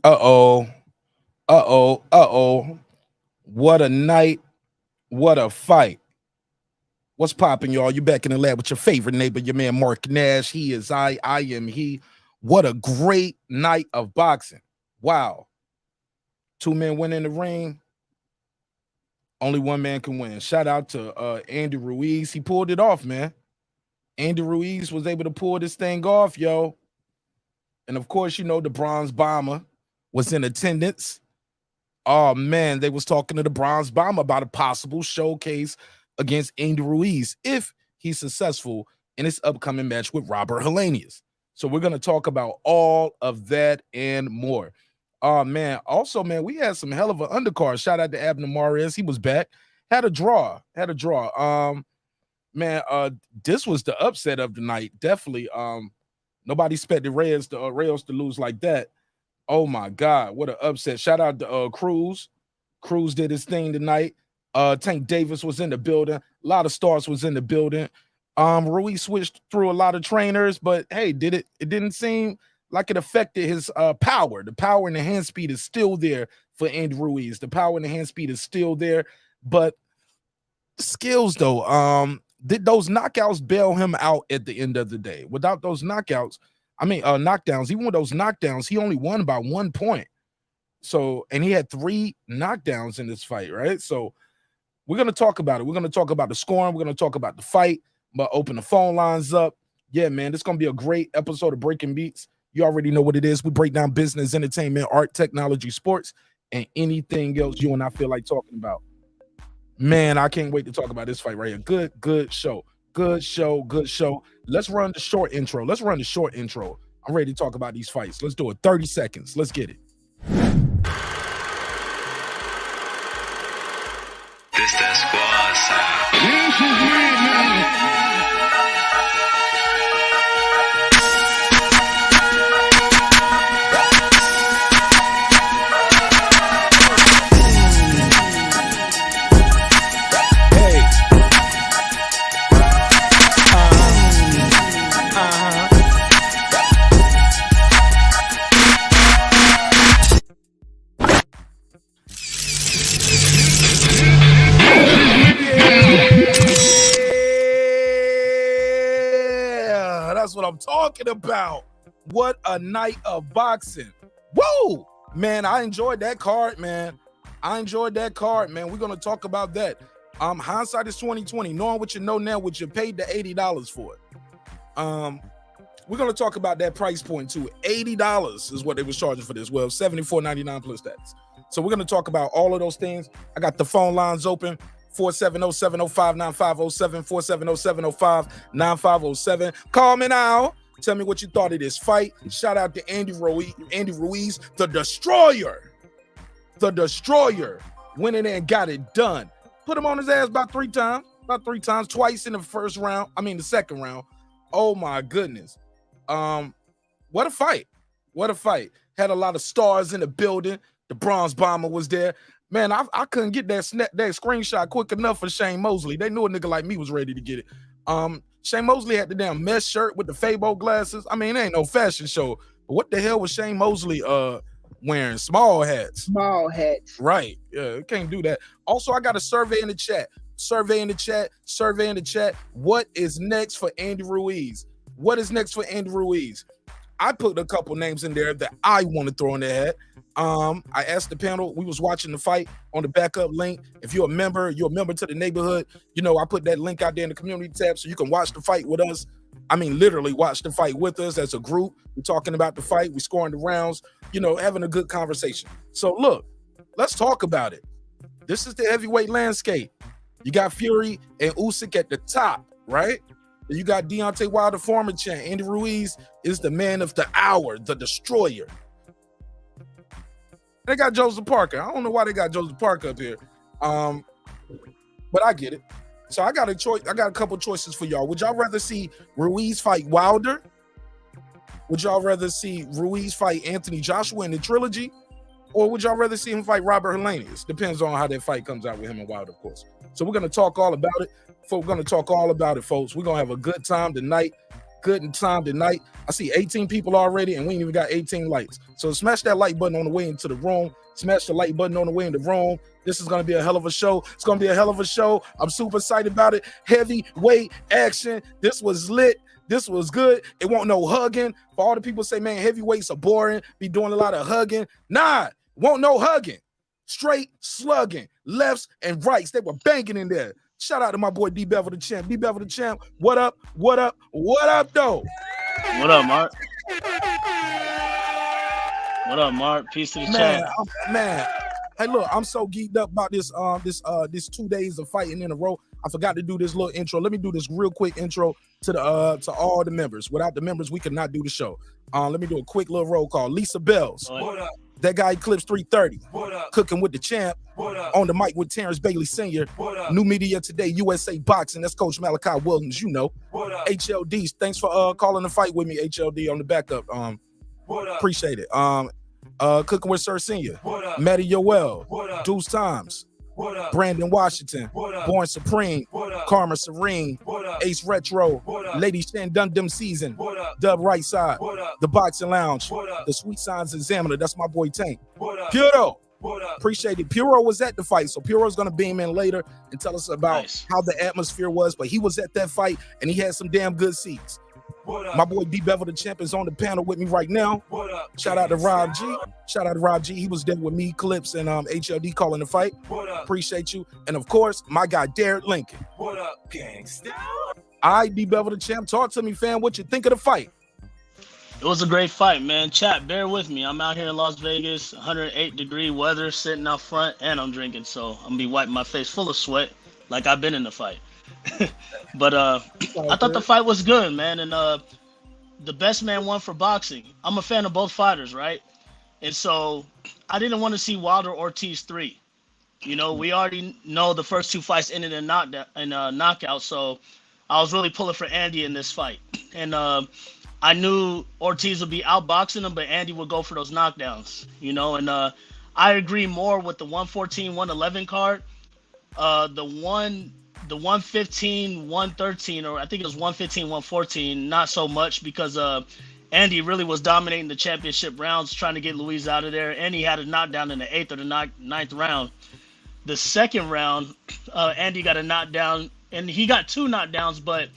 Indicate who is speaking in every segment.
Speaker 1: Uh-oh. Uh-oh. Uh-oh. What a night. What a fight. What's popping, y'all? You back in the lab with your favorite neighbor, your man MarqNash. He is I am he. What a great night of boxing. Wow. Two men win in the ring. Only one man can win. Shout out to Andy Ruiz. He pulled it off, man. Andy Ruiz was able to pull this thing off, yo. And of course, you know, the Bronze Bomber was in attendance. Oh, man, they was talking to the Bronze Bomber about a possible showcase against Andy Ruiz if he's successful in his upcoming match with Robert Helenius. So we're going to talk about all of that and more. Oh, man. Also, man, we had some hell of an undercard. Shout out to Abner Mares. He was back. Had a draw. Man, this was the upset of the night. Definitely. Nobody expected Rails to lose like that. Oh my God, what an upset. Shout out to Cruz. Cruz did his thing tonight. Tank Davis was in the building. A lot of stars was in the building. Ruiz switched through a lot of trainers, but hey, it didn't seem like it affected his power. The power and the hand speed is still there for Andy Ruiz. The power and the hand speed is still there, but skills though, did those knockouts bail him out at the end of the day? Without those knockouts, knockdowns, even with those knockdowns, he only won by 1 point. So, and he had 3 knockdowns in this fight, right? So we're going to talk about it. We're going to talk about the scoring. We're going to talk about the fight, but open the phone lines up. Yeah, man, this is going to be a great episode of Breaking Beats. You already know what it is. We break down business, entertainment, art, technology, sports, and anything else you and I feel like talking about. Man, I can't wait to talk about this fight right here. Good show. Good show. Let's run the short intro. I'm ready to talk about these fights. Let's do it. 30 seconds. Let's get it.
Speaker 2: This that squad sound.
Speaker 1: That's what I'm talking about. What a night of boxing. Whoa, man, I enjoyed that card, man. We're going to talk about that. Hindsight is 2020. Knowing what you know now, what you paid the $80 for it. We're going to talk about that price point too. $80 is what they was charging for this. Well, $74.99 plus tax. So we're going to talk about all of those things. I got the phone lines open. 470-705-9507, 470-705-9507. Call me now. Tell me what you thought of this fight. Shout out to Andy Ruiz, the Destroyer. The Destroyer went in there and got it done. Put him on his ass about three times, twice in the second round. Oh my goodness. What a fight. Had a lot of stars in the building. The Bronze Bomber was there. Man, I couldn't get that screenshot quick enough for Shane Mosley. They knew a nigga like me was ready to get it. Shane Mosley had the damn mesh shirt with the Fabo glasses. I mean, it ain't no fashion show. But what the hell was Shane Mosley wearing? Small hats. Right. Yeah, can't do that. Also, I got a survey in the chat. What is next for Andy Ruiz? I put a couple names in there that I want to throw in their hat. I asked the panel, we was watching the fight on the backup link. If you're a member to the neighborhood, you know, I put that link out there in the community tab so you can watch the fight with us. I mean, literally watch the fight with us as a group. We're talking about the fight. We're scoring the rounds, you know, having a good conversation. So look, let's talk about it. This is the heavyweight landscape. You got Fury and Usyk at the top, right? You got Deontay Wilder, former champ. Andy Ruiz is the man of the hour, the Destroyer. They got Joseph Parker. I don't know why they got Joseph Parker up here, but I get it. So I got a choice. I got a couple choices for y'all. Would y'all rather see Ruiz fight Wilder? Would y'all rather see Ruiz fight Anthony Joshua in the trilogy? Or would y'all rather see him fight Robert Helenius? Depends on how that fight comes out with him and Wilder, of course. So we're going to talk all about it. We're going to talk all about it, folks. We're going to have a good time tonight. good in time tonight. I see 18 people already, and we ain't even got 18 likes. So smash that like button on the way into the room. Smash the like button on the way in the room. This is going to be a hell of a show. It's going to be a hell of a show. I'm super excited about it. Heavyweight action. This was lit. This was good. It won't no hugging. For all the people say, man, heavyweights are boring. Be doing a lot of hugging. Nah, won't no hugging. Straight slugging. Lefts and rights. They were banging in there. Shout out to my boy DBevill the champ. DBevill the champ. What up? What up? What up, though?
Speaker 3: What up, Mark? What up, Mark? Peace to the chat.
Speaker 1: Man. Hey, look, I'm so geeked up about this 2 days of fighting in a row. I forgot to do this little intro. Let me do this real quick intro to all the members. Without the members, we could not do the show. Let me do a quick little roll call. Lisa Bells.
Speaker 3: What up?
Speaker 1: That guy Eclipse 330.
Speaker 4: What up?
Speaker 1: Cooking with the champ.
Speaker 4: What up?
Speaker 1: On the mic with Terrence Bailey Sr.
Speaker 4: What up?
Speaker 1: New Media Today, USA Boxing. That's Coach Malachi Williams, you know.
Speaker 4: What up?
Speaker 1: HLDs. Thanks for calling the fight with me, HLD, on the backup.
Speaker 4: What up?
Speaker 1: Appreciate it. Cooking with Sir Senior.
Speaker 4: What up?
Speaker 1: Matty Yoel.
Speaker 4: What up?
Speaker 1: Deuce Times.
Speaker 4: What up?
Speaker 1: Brandon Washington.
Speaker 4: What up?
Speaker 1: Born Supreme.
Speaker 4: What up?
Speaker 1: Karma Serene.
Speaker 4: What up?
Speaker 1: Ace Retro.
Speaker 4: What up?
Speaker 1: Lady Shan Dundum Season.
Speaker 4: What up?
Speaker 1: Dub Right Side.
Speaker 4: What up?
Speaker 1: The Boxing Lounge.
Speaker 4: What up?
Speaker 1: The Sweet Signs Examiner. That's my boy Tank.
Speaker 4: What up?
Speaker 1: Puro.
Speaker 4: What up?
Speaker 1: Appreciate it. Puro was at the fight, so Puro's gonna beam in later and tell us about
Speaker 3: Nice.
Speaker 1: how the atmosphere was. But he was at that fight and he had some damn good seats.
Speaker 4: What up?
Speaker 1: My boy DBevill the champ is on the panel with me right now.
Speaker 4: What up?
Speaker 1: Shout out to Rob G. Shout out to Rob G. He was there with me, Clips, and HLD calling the fight.
Speaker 4: What up?
Speaker 1: Appreciate you. And of course, my guy Derek Lincoln.
Speaker 4: What up, gangsta?
Speaker 1: I DBevill the champ. Talk to me, fam. What you think of the fight?
Speaker 3: It was a great fight, man. Chat, bear with me. I'm out here in Las Vegas, 108-degree weather, sitting out front, and I'm drinking, so I'm gonna be wiping my face full of sweat, like I've been in the fight. But I thought the fight was good, man, and the best man won for boxing. I'm a fan of both fighters, right? And so I didn't want to see Wilder Ortiz 3. You know, we already know the first two fights ended in knockout, so I was really pulling for Andy in this fight, and I knew Ortiz would be outboxing him, but Andy would go for those knockdowns, you know, and I agree more with the 114, 111 card. The 115, 113, or I think it was 115, 114, not so much because Andy really was dominating the championship rounds, trying to get Ruiz out of there, and he had a knockdown in the 8th or the 9th round. The second round, Andy got a knockdown, and he got 2 knockdowns, but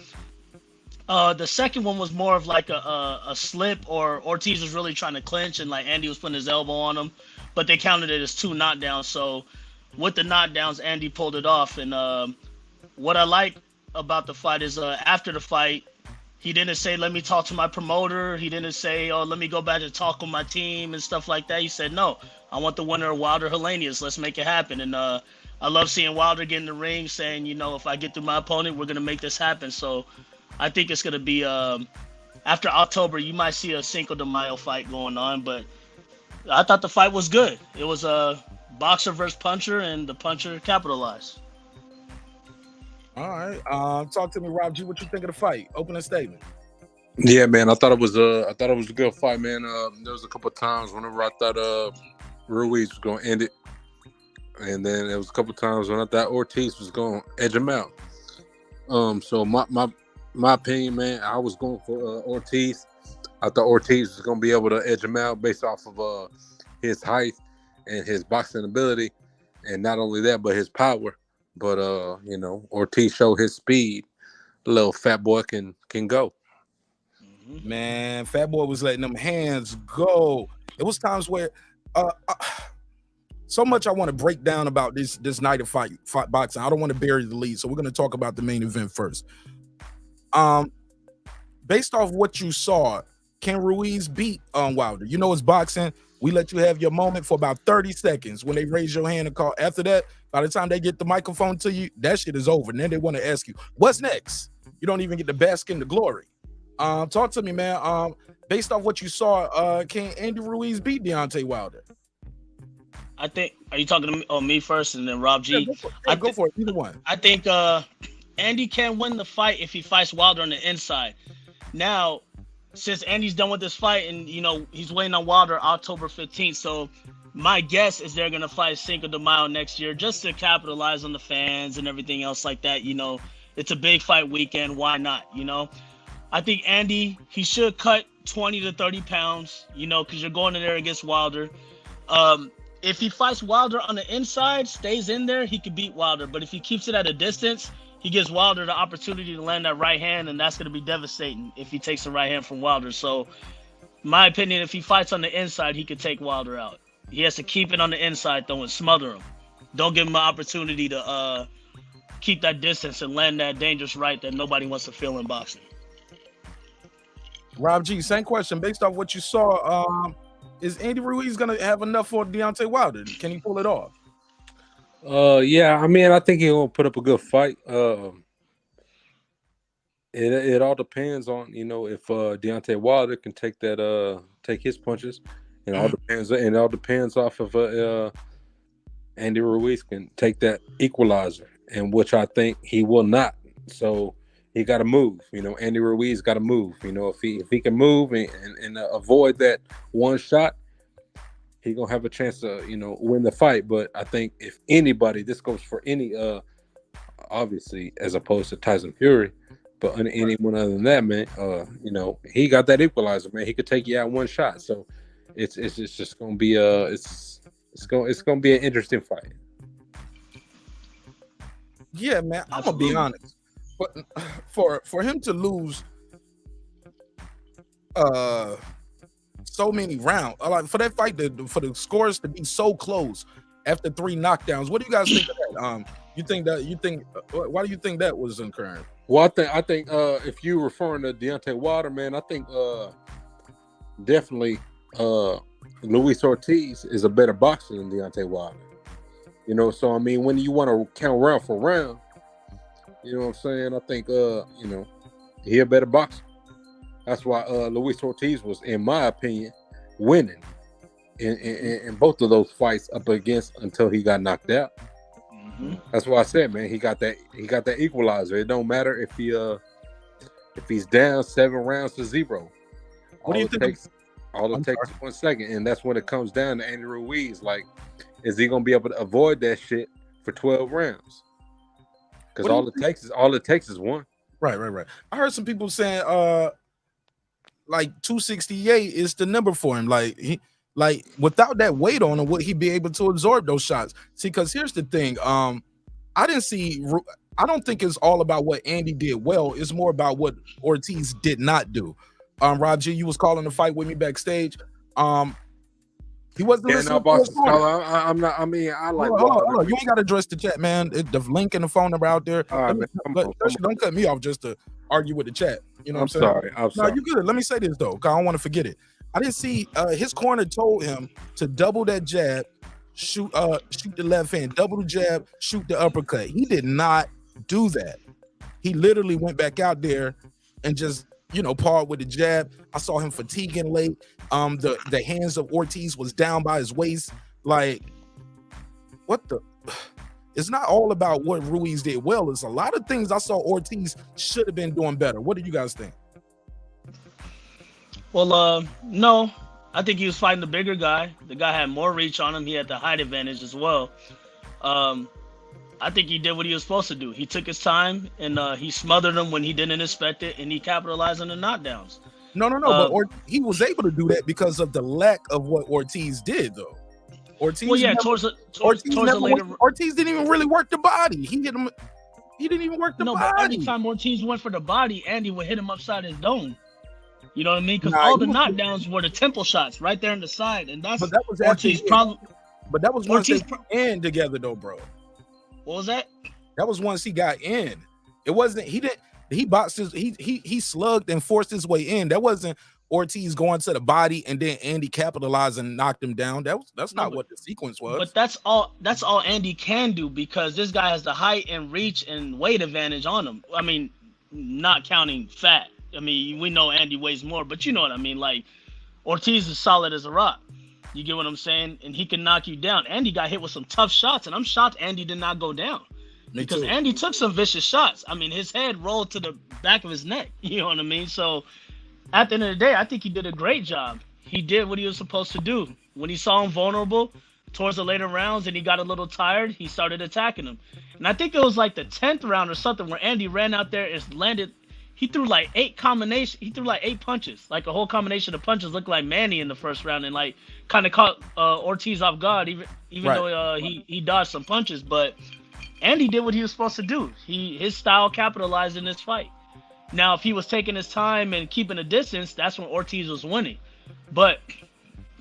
Speaker 3: the second one was more of like a slip, or Ortiz was really trying to clinch, and like Andy was putting his elbow on him, but they counted it as 2 knockdowns. So with the knockdowns, Andy pulled it off. And what I like about the fight is after the fight, he didn't say, let me talk to my promoter. He didn't say, oh, let me go back and talk with my team and stuff like that. He said, no, I want the winner of Wilder Helenius. Let's make it happen. And I love seeing Wilder get in the ring saying, you know, if I get through my opponent, we're going to make this happen. So I think it's going to be after October, you might see a Cinco de Mayo fight going on. But I thought the fight was good. It was a boxer versus puncher, and the puncher capitalized.
Speaker 1: All right. Talk to me, Rob G. What you think of the fight? Opening statement.
Speaker 5: Yeah, man. I thought it was a good fight, man. There was a couple of times whenever I thought Ruiz was gonna end it, and then there was a couple of times when I thought Ortiz was gonna edge him out. So my opinion, man, I was going for Ortiz. I thought Ortiz was gonna be able to edge him out based off of his height and his boxing ability, and not only that, but his power. But you know, Ortiz showed his speed. Little fat boy can go.
Speaker 1: Man, Fat Boy was letting them hands go. It was times where so much I want to break down about this night of fight boxing. I don't want to bury the lead, so we're going to talk about the main event first. Based off what you saw, can Ruiz beat Wilder? You know, it's boxing. We let you have your moment for about 30 seconds when they raise your hand and call. After that, by the time they get the microphone to you, that shit is over. And then they want to ask you, what's next? You don't even get to bask in the glory. Talk to me, man. Based off what you saw, can Andy Ruiz beat Deontay Wilder?
Speaker 3: I think, are you talking to me, me first and then Rob G?
Speaker 1: Yeah, go for it. Either one.
Speaker 3: I think Andy can win the fight if he fights Wilder on the inside. Now, since Andy's done with this fight and, you know, he's waiting on Wilder October 15th, so my guess is they're going to fight Cinco de Mayo next year just to capitalize on the fans and everything else like that. You know, it's a big fight weekend. Why not, you know? I think Andy, he should cut 20 to 30 pounds, you know, because you're going in there against Wilder. If he fights Wilder on the inside, stays in there, he could beat Wilder. But if he keeps it at a distance, he gives Wilder the opportunity to land that right hand, and that's going to be devastating if he takes the right hand from Wilder. So, in my opinion, if he fights on the inside, he could take Wilder out. He has to keep it on the inside, though, and smother him. Don't give him an opportunity to keep that distance and land that dangerous right that nobody wants to feel in boxing.
Speaker 1: Rob G, same question. Based off what you saw, is Andy Ruiz going to have enough for Deontay Wilder? Can he pull it off?
Speaker 5: Yeah, I mean, I think he's gonna put up a good fight. It all depends on, you know, if Deontay Wilder can take his punches. It all depends off of Andy Ruiz can take that equalizer, and which I think he will not. So he got to move. You know, Andy Ruiz got to move. You know, if he can move and avoid that one shot, he gonna have a chance to, you know, win the fight. But I think if anybody, this goes for any, obviously, as opposed to Tyson Fury, but anyone other than that, man, you know, he got that equalizer, man. He could take you out one shot. So it's just gonna be it's gonna be an interesting fight.
Speaker 1: Yeah, man. I'm gonna be honest, but for him to lose, so many rounds, like for that fight, for the scores to be so close after 3 knockdowns. What do you guys think of that? Why do you think that was occurring?
Speaker 5: Well, I think if you're referring to Deontay Wilder, man, I think definitely Luis Ortiz is a better boxer than Deontay Wilder. You know, so I mean, when you want to count round for round, you know what I'm saying? I think you know, he a better boxer. That's why Luis Ortiz was, in my opinion, winning in both of those fights up against until he got knocked out. Mm-hmm. That's why I said, man, he got that equalizer. It don't matter if he's down 7 rounds to 0. All it takes is 1 second, and that's when it comes down to Andy Ruiz. Like, is he gonna be able to avoid that shit for 12 rounds? Because all it takes is 1.
Speaker 1: Right. I heard some people saying like 268 is the number for him. Like without that weight on him, would he be able to absorb those shots? See, because here's the thing. I don't think it's all about what Andy did well. It's more about what Ortiz did not do. Roger, you was calling the fight with me backstage. He wasn't listening to his corner.
Speaker 5: I'm not. I mean, I like.
Speaker 1: Hold on. You ain't got to address the chat, man. The link and the phone number out there. Don't cut me off just to argue with the chat. You know what I'm saying?
Speaker 5: I'm sorry.
Speaker 1: No, you good. Let me say this though, because I don't want to forget it. I didn't see his corner told him to double that jab, shoot the left hand, double the jab, shoot the uppercut. He did not do that. He literally went back out there and just, you know, parred with the jab. I saw him fatiguing late. The hands of Ortiz was down by his waist. Like, what the? It's not all about what Ruiz did well. It's a lot of things I saw Ortiz should have been doing better. What do you guys think?
Speaker 3: Well, no, I think he was fighting the bigger guy. The guy had more reach on him. He had the height advantage as well. I think he did what he was supposed to do. He took his time and he smothered him when he didn't expect it, and he capitalized on the knockdowns.
Speaker 1: No, but he was able to do that because of the lack of what Ortiz did, though. Ortiz didn't even really work the body. He hit him. He didn't even work the body. No, but every time
Speaker 3: Ortiz went for the body, Andy would hit him upside his dome. You know what I mean? Because all the knockdowns were the temple shots right there in the side, and that was Ortiz's problem.
Speaker 1: But that was once they in together, though, bro.
Speaker 3: What was that?
Speaker 1: That was once he got in. It wasn't. He boxed his. He slugged and forced his way in. That wasn't Ortiz going to the body and then Andy capitalized and knocked him down. That's not what the sequence was.
Speaker 3: But that's all Andy can do, because this guy has the height and reach and weight advantage on him. I mean, not counting fat. I mean, we know Andy weighs more, but you know what I mean. Like, Ortiz is solid as a rock. You get what I'm saying? And he can knock you down. Andy got hit with some tough shots, and I'm shocked Andy did not go down. Because Andy took some vicious shots. I mean, his head rolled to the back of his neck. You know what I mean? So, at the end of the day, I think he did a great job. He did what he was supposed to do. When he saw him vulnerable towards the later rounds and he got a little tired, he started attacking him. And I think it was like the 10th round or something where Andy ran out there and landed he threw like 8 combinations. He threw like 8 punches, like a whole combination of punches. Looked like Manny in the first round, and like kind of caught Ortiz off guard, even
Speaker 1: Right.
Speaker 3: though he dodged some punches. But Andy did what he was supposed to do. His style capitalized in this fight. Now, if he was taking his time and keeping a distance, that's when Ortiz was winning. But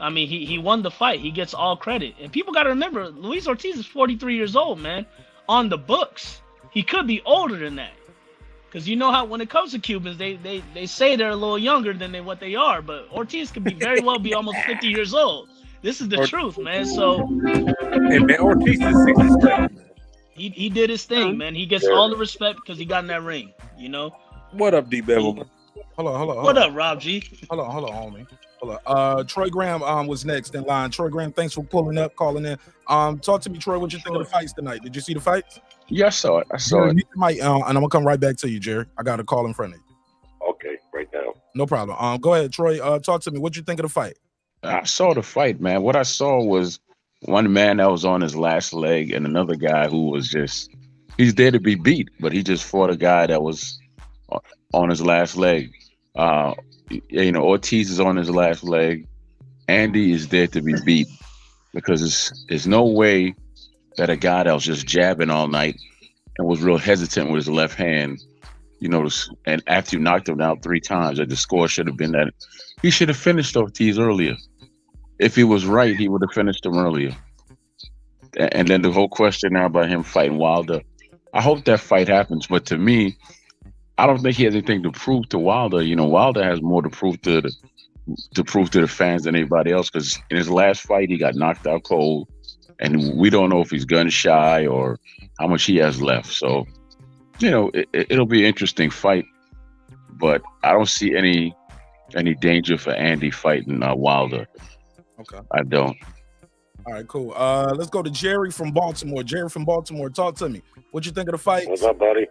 Speaker 3: I mean, he won the fight. He gets all credit. And people got to remember, Luis Ortiz is 43 years old, man. On the books, he could be older than that. Because you know how when it comes to Cubans, they say they're a little younger than what they are. But Ortiz could be very well be almost 50 years old. This is the truth, man. So,
Speaker 5: Hey man, Ortiz is 67.
Speaker 3: he did his thing, man. He gets all the respect because he got in that ring, you know?
Speaker 5: What up, DBevill?
Speaker 1: Hold on.
Speaker 3: What up, Rob G?
Speaker 1: Hold on, homie. Hold on. Troy Graham was next in line. Troy Graham, thanks for pulling up, calling in. Talk to me, Troy. What you think of the fights tonight? Did you see the fights?
Speaker 6: Yeah, I saw it.
Speaker 1: Jerry, and I'm gonna come right back to you, Jerry. I got a call in front of you.
Speaker 7: Okay, right now.
Speaker 1: No problem. Go ahead, Troy. Talk to me. What you think of the fight?
Speaker 6: I saw the fight, man. What I saw was one man that was on his last leg and another guy who was he's there to be beat, but he just fought a guy that was on his last leg. You know, Ortiz is on his last leg. Andy is there to be beat because there's no way that a guy that was just jabbing all night and was real hesitant with his left hand, you know, and after you knocked him down 3 times, that the score should have been that he should have finished Ortiz earlier. If he was right, he would have finished him earlier. And then the whole question now about him fighting Wilder, I hope that fight happens. But to me, I don't think he has anything to prove to Wilder. You know, Wilder has more to prove to the fans than anybody else, because in his last fight, he got knocked out cold. And we don't know if he's gun shy or how much he has left. So, you know, it'll be an interesting fight. But I don't see any danger for Andy fighting Wilder.
Speaker 1: Okay.
Speaker 6: I don't.
Speaker 1: All right, cool. Let's go to Jerry from Baltimore. Jerry from Baltimore, talk to me. What you think of the fight?
Speaker 7: What's up, buddy?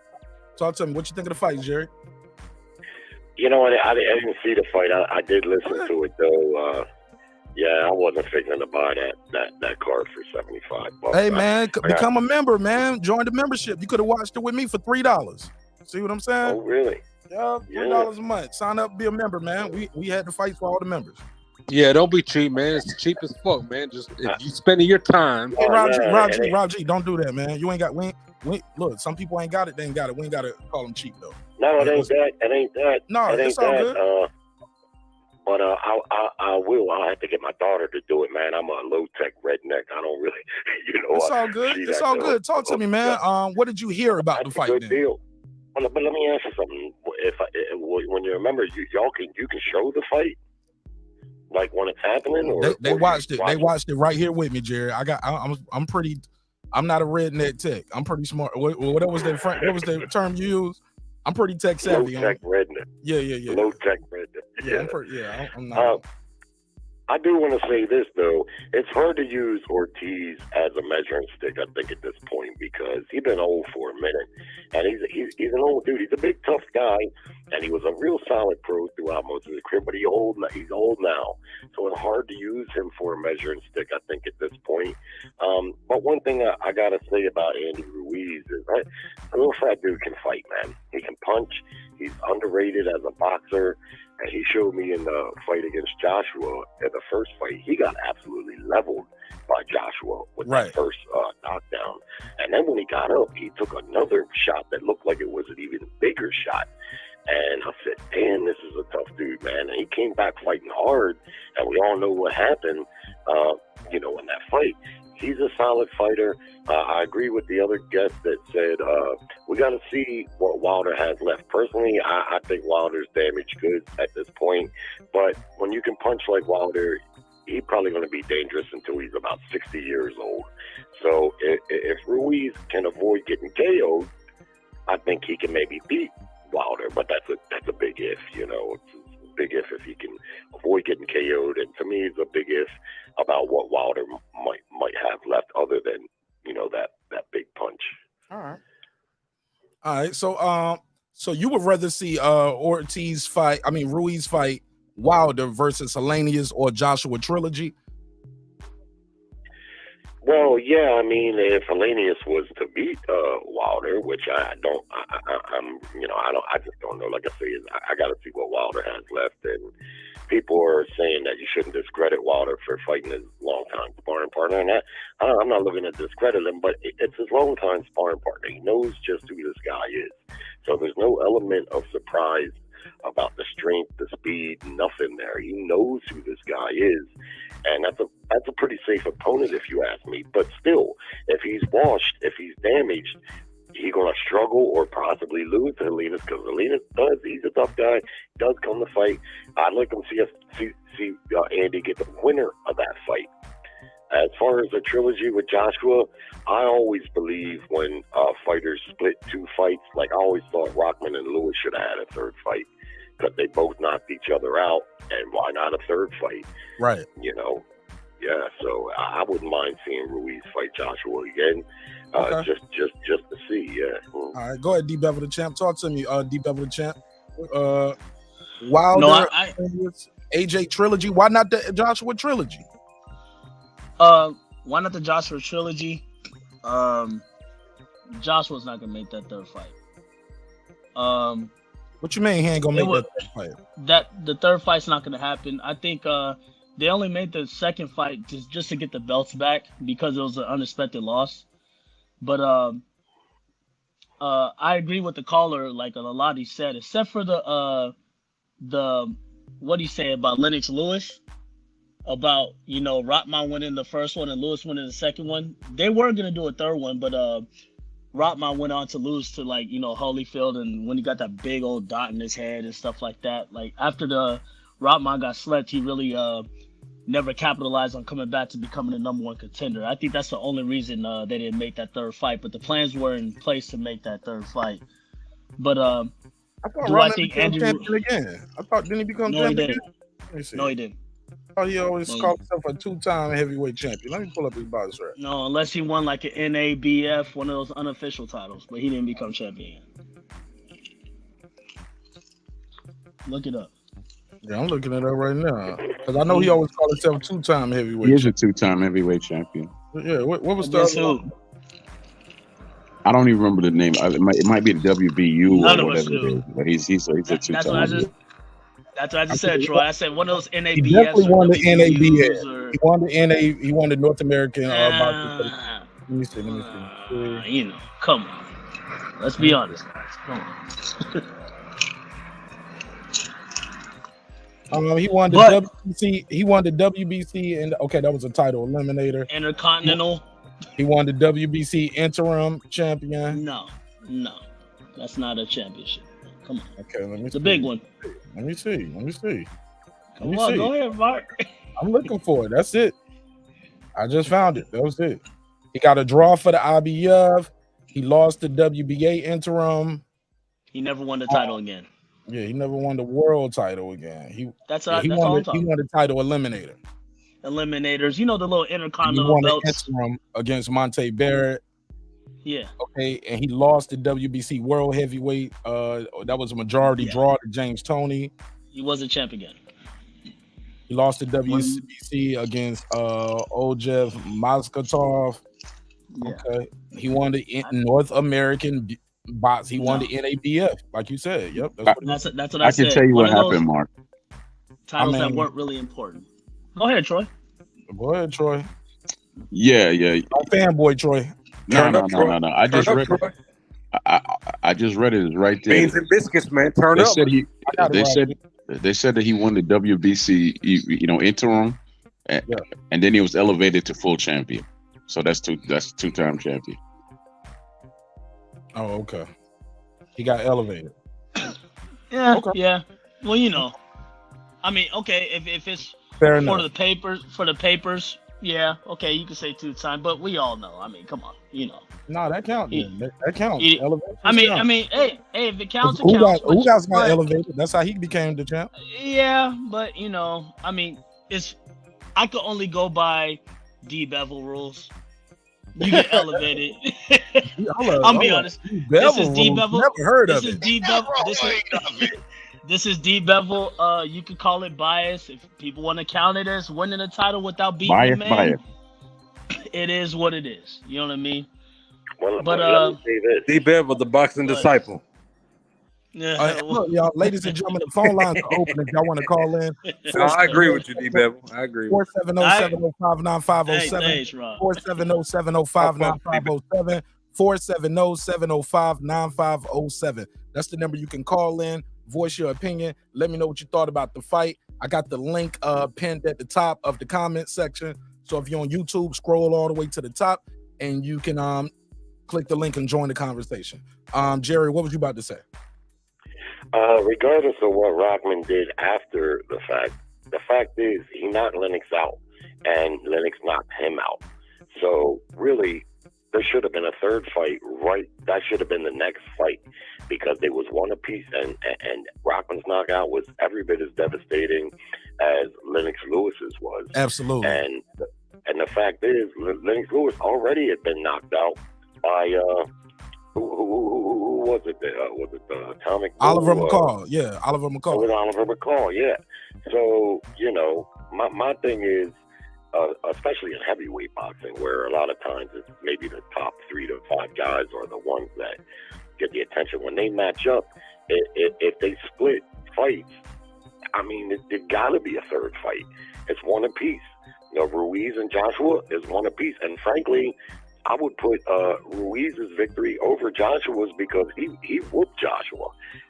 Speaker 1: Talk to me. What you think of the fight, Jerry?
Speaker 7: You know, I didn't see the fight. I did listen to it, though. Yeah, I wasn't figuring to buy that card for $75.
Speaker 1: Hey, man, become a member, man. Join the membership. You could have watched it with me for $3. See what I'm saying?
Speaker 7: Oh, really?
Speaker 1: Yeah, $3 a month. Sign up, be a member, man. We had the fight for all the members.
Speaker 5: Yeah, don't be cheap, man. It's cheap as fuck, man. Just if you spending your time.
Speaker 1: Hey, Rob G, don't do that, man. You ain't got we look, some people ain't got it, they ain't got it. We ain't gotta call them cheap though.
Speaker 7: No, it ain't that. It ain't that.
Speaker 1: No,
Speaker 7: it
Speaker 1: it's
Speaker 7: ain't
Speaker 1: all
Speaker 7: that.
Speaker 1: good.
Speaker 7: But I will. I'll have to get my daughter to do it, man. I'm a low tech redneck. I don't really, you know.
Speaker 1: It's all good. It's all good. Talk to me, man. What did you hear about the fight?
Speaker 7: Good deal. But let me ask you something. When you remember, you can show the fight, like when it's happening, or
Speaker 1: they watched it. They watched it right here with me, Jerry. I'm pretty. I'm not a redneck tech. I'm pretty smart. What was the term you used? I'm pretty tech savvy.
Speaker 7: Low tech redneck.
Speaker 1: Yeah.
Speaker 7: Low tech redneck.
Speaker 1: Yeah, I'm not.
Speaker 7: I do want to say this, though. It's hard to use Ortiz as a measuring stick, I think, at this point, because he's been old for a minute. And he's an old dude. He's a big, tough guy, and he was a real solid pro throughout most of his career, but he's old now. So it's hard to use him for a measuring stick, I think, at this point. But one thing I got to say about Andy Ruiz is a little fat dude can fight, man. He can punch. He's underrated as a boxer. And he showed me in the fight against Joshua, in the first fight, he got absolutely leveled by Joshua with that first knockdown. And then when he got up, he took another shot that looked like it was an even bigger shot. And I said, damn, this is a tough dude, man. And he came back fighting hard. And we all know what happened, in that fight. He's a solid fighter. I agree with the other guest that said we got to see what Wilder has left. Personally, I think Wilder's damaged goods at this point. But when you can punch like Wilder, he's probably going to be dangerous until he's about 60 years old. So if Ruiz can avoid getting KO'd, I think he can maybe beat Wilder. But that's a big if, It's a big if he can avoid getting KO'd. And to me, it's a big if about what Wilder might have left other than, that big punch.
Speaker 1: All right. So you would rather see Ruiz fight Wilder versus Helenius or Joshua trilogy?
Speaker 7: Well, yeah, I mean, if Hellenius was to beat Wilder, which I just don't know. Like I say, I got to see what Wilder has left, and people are saying that you shouldn't discredit Wilder for fighting his longtime sparring partner, and I'm not looking to discredit him, but it's his longtime sparring partner. He knows just who this guy is, so there's no element of surprise about the strength, the speed, nothing there. He knows who this guy is, and that's a pretty safe opponent if you ask me. But still, if he's washed, if he's damaged, he's gonna struggle or possibly lose to Hellenius, because Hellenius he's a tough guy, does come to fight. I'd like to see Andy get the winner of that fight. As far as the trilogy with Joshua, I always believe when fighters split two fights, like I always thought Rockman and Lewis should have had a third fight, because they both knocked each other out, and why not a third fight?
Speaker 1: Right.
Speaker 7: Yeah, so I wouldn't mind seeing Ruiz fight Joshua again, just to see. Yeah.
Speaker 1: All right, go ahead, DBevill the champ. Talk to me, DBevill the champ. Wilder,
Speaker 3: No,
Speaker 1: AJ trilogy. Why not the Joshua trilogy?
Speaker 3: Why not the Joshua trilogy? Joshua's not gonna make that third fight.
Speaker 1: What you mean he ain't gonna make that third fight?
Speaker 3: That the third fight's not gonna happen. I think they only made the second fight just to get the belts back because it was an unexpected loss. But I agree with the caller, like a lot he said, except for the what he said about Lennox Lewis, about Rottman winning the first one and Lewis winning the second one. They were gonna do a third one, but Rottman went on to lose to Holyfield, and when he got that big old dot in his head and stuff like that. Like after the Rottman got slept, he really never capitalized on coming back to becoming the number one contender. I think that's the only reason they didn't make that third fight. But the plans were in place to make that third fight. But
Speaker 1: I thought Rottman became champion again. I thought didn't he become champion?
Speaker 3: No, he didn't.
Speaker 1: Oh, he always called himself a two-time heavyweight champion. Let me pull up his box right.
Speaker 3: No, unless he won like an NABF, one of those unofficial titles, but he didn't become champion. Look it up.
Speaker 1: Yeah, I'm looking it up right now because I know he always called himself two-time heavyweight.
Speaker 6: He is a two-time heavyweight champion.
Speaker 1: Yeah, what was the other one?
Speaker 6: I don't even remember the name. It might be the WBU or whatever it is, but he's a two-time.
Speaker 3: That's what I just said, Troy. I said one of those NABFs.
Speaker 1: He definitely won the NABF. He won the NA. He won the North American. Let me see.
Speaker 3: Come on. Let's be honest. Come on.
Speaker 1: He won the WBC. He won the WBC, and that was a title eliminator.
Speaker 3: Intercontinental.
Speaker 1: He won the WBC interim champion.
Speaker 3: No, that's not a championship. Come on.
Speaker 1: Okay, let me.
Speaker 3: It's a big one.
Speaker 1: Let me see.
Speaker 3: Come on, go ahead, Mark.
Speaker 1: I'm looking for it. That's it. I just found it. That was it. He got a draw for the IBF. He lost the WBA interim.
Speaker 3: He never won the title again.
Speaker 1: Yeah, he never won the world title again. He won the title eliminator.
Speaker 3: Eliminators, the little intercontinental
Speaker 1: he won
Speaker 3: belts.
Speaker 1: The interim against Monte Barrett.
Speaker 3: Yeah.
Speaker 1: Okay, and he lost the WBC World Heavyweight. That was a majority draw to James Toney.
Speaker 3: He wasn't champ again.
Speaker 1: He lost the WBC against Ojev Moskatov.
Speaker 3: Yeah.
Speaker 1: Okay, he won the North American box. He won the NABF, like you said. Yep,
Speaker 3: that's what I said.
Speaker 6: I can tell you what happened, Mark.
Speaker 3: Titles that weren't really important. Go ahead, Troy.
Speaker 6: Yeah.
Speaker 1: Fanboy Troy.
Speaker 6: No. I just read it. I just read it. It's right there.
Speaker 5: Beans and biscuits, man. Turn up.
Speaker 6: They said that he won the WBC, interim, and then he was elevated to full champion. So that's two-time champion.
Speaker 1: Oh, okay. He got elevated.
Speaker 3: Yeah, okay. Yeah. Well, I mean, okay, if it's
Speaker 1: fair
Speaker 3: for
Speaker 1: enough.
Speaker 3: the papers, yeah, okay, you can say two-time, but we all know. I mean, come on,
Speaker 1: No, that counts. That counts.
Speaker 3: I mean, hey, if it counts, it
Speaker 1: counts.
Speaker 3: Ugas
Speaker 1: got elevated. That's how he became the champ.
Speaker 3: Yeah, but I mean, I could only go by DBevill rules. You get elevated. I'll be honest. This is DBevill.
Speaker 1: Never heard of
Speaker 3: it. This is DBevill. You could call it bias if people want to count it as winning a title without beating the man. it is what it is. You know what I mean?
Speaker 7: Well,
Speaker 3: But,
Speaker 7: let me say this.
Speaker 5: DBevill, the boxing
Speaker 3: But-
Speaker 5: disciple.
Speaker 3: Yeah.
Speaker 1: Look, y'all, ladies and gentlemen, the phone lines are open if y'all want to call in.
Speaker 5: No, I agree with you, DBevill. I agree with you.
Speaker 1: 470-705-9507.
Speaker 3: Thanks, Rob.
Speaker 1: 470-705-9507. 470-705-9507. That's the number you can call in, voice your opinion, let me know what you thought about the fight. I got the link pinned at the top of the comment section. So if you're on YouTube, scroll all the way to the top and you can click the link and join the conversation. Jerry, what was you about to say?
Speaker 7: Regardless of what Rockman did after the fact is he knocked Lennox out, and Lennox knocked him out. So really, there should have been a third fight, right? That should have been the next fight because they was one apiece, and Rockman's knockout was every bit as devastating as Lennox Lewis's was.
Speaker 1: Absolutely.
Speaker 7: And the fact is, Lennox Lewis already had been knocked out by who was it? Was it Atomic?
Speaker 1: Oliver McCall. Yeah, Oliver
Speaker 7: It
Speaker 1: McCall.
Speaker 7: was Oliver McCall, yeah. So, my thing is, especially in heavyweight boxing, where a lot of times it's maybe the top 3 to 5 guys are the ones that get the attention. When they match up, if they split fights, I mean, there got to be a third fight. It's one apiece. Ruiz and Joshua is one apiece. And frankly, I would put Ruiz's victory over Joshua's because he whooped Joshua.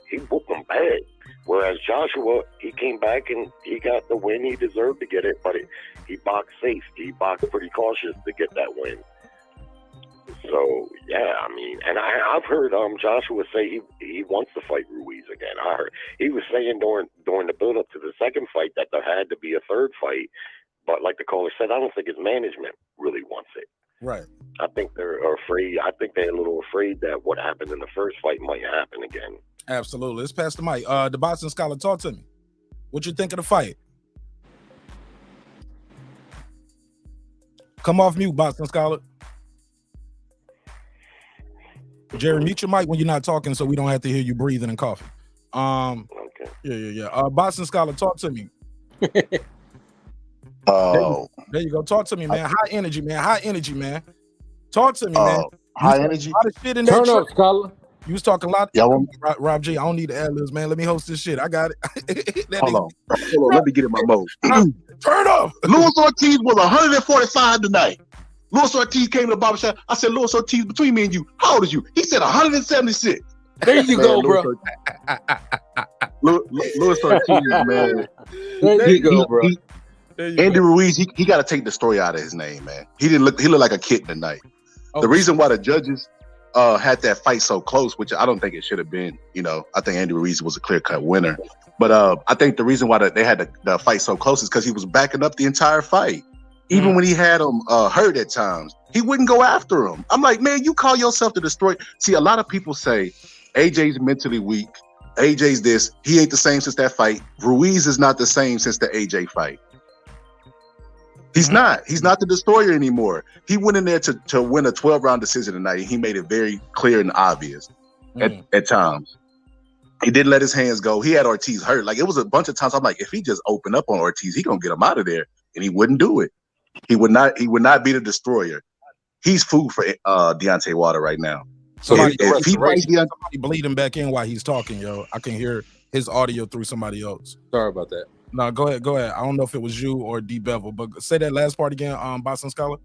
Speaker 7: He whooped him bad. Whereas Joshua, he came back and he got the win. He deserved to get it, but he boxed safe. He boxed pretty cautious to get that win. So, yeah, I mean, and I've heard Joshua say he wants to fight Ruiz again. I heard he was saying during the build-up to the second fight that there had to be a third fight. But like the caller said, I don't think his management really wants it.
Speaker 1: Right.
Speaker 7: I think they're afraid. I think they're a little afraid that what happened in the first fight might happen again.
Speaker 1: Absolutely. Let's pass the mic. The boxing scholar, talk to me. What you think of the fight? Come off mute, boxing scholar. Jerry, mute your mic when you're not talking so we don't have to hear you breathing and coughing.
Speaker 7: Okay.
Speaker 1: Yeah. Boxing scholar, talk to me.
Speaker 8: Oh,
Speaker 1: There you go. Talk to me, man. High energy, man. Talk to me, man.
Speaker 8: high energy.
Speaker 1: A lot of shit in that
Speaker 5: Turn up,
Speaker 1: truck.
Speaker 5: scholar.
Speaker 1: You was talking a lot.
Speaker 8: Y'all want-
Speaker 1: Rob G, I don't need the ad-libs, man. Let me host this shit. I got it. That
Speaker 8: Hold
Speaker 1: nigga-
Speaker 8: on. Let me get in my mode.
Speaker 1: Turn up.
Speaker 8: Luis Ortiz was 145 tonight. Luis Ortiz came to the barbershop. I said, Luis Ortiz, between me and you, how old is you? He said 176.
Speaker 5: There you
Speaker 8: Man,
Speaker 5: go, bro.
Speaker 8: Luis Ortiz, man.
Speaker 5: There you go, bro.
Speaker 1: There you
Speaker 8: Andy
Speaker 1: go.
Speaker 8: Ruiz, he got to take the story out of his name, man. He looked like a kid tonight.
Speaker 1: Oh,
Speaker 8: The reason why the judges had that fight so close, which I don't think it should have been, I think Andy Ruiz was a clear-cut winner. But I think the reason why they had the fight so close is because he was backing up the entire fight. Even when he had him hurt at times, he wouldn't go after him. I'm like, man, you call yourself the destroyer. See, a lot of people say AJ's mentally weak. AJ's this. He ain't the same since that fight. Ruiz is not the same since the AJ fight. He's not. He's not the destroyer anymore. He went in there to win a 12-round decision tonight, and he made it very clear and obvious at times. He didn't let his hands go. He had Ortiz hurt. Like, it was a bunch of times I'm like, if he just opened up on Ortiz, he gonna get him out of there, and he wouldn't do it. He would not be the destroyer. He's food for Deontay Wilder right now. So
Speaker 1: Somebody,
Speaker 8: if he fights Deontay,
Speaker 1: somebody bleed him back in while he's talking, yo. I can hear his audio through somebody else.
Speaker 5: Sorry about that.
Speaker 1: No, go ahead. I don't know if it was you or DBevill, but say that last part again, Boston Scholar.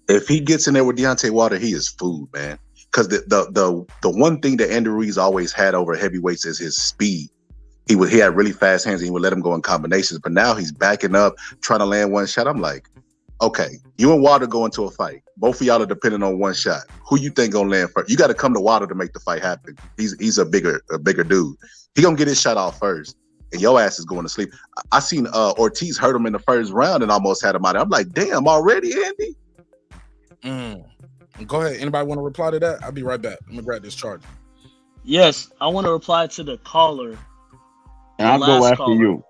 Speaker 8: if he gets in there with Deontay Wilder, he is food, man. Because the one thing that Andy Ruiz always had over heavyweights is his speed. He had really fast hands and he would let him go in combinations. But now he's backing up, trying to land one shot. I'm like, okay, you and Wilder go into a fight. Both of y'all are depending on one shot. Who you think gonna land first? You got to come to Wilder to make the fight happen. He's a bigger dude. He gonna get his shot off first, and your ass is going to sleep. I seen Ortiz hurt him in the first round and almost had him out. I'm like, damn, already, Andy?
Speaker 1: Go ahead. Anybody want to reply to that? I'll be right back. I'm gonna grab this charger.
Speaker 3: Yes, I want to reply to the caller.
Speaker 6: And I'll go
Speaker 3: Last
Speaker 6: after
Speaker 3: caller.
Speaker 6: you.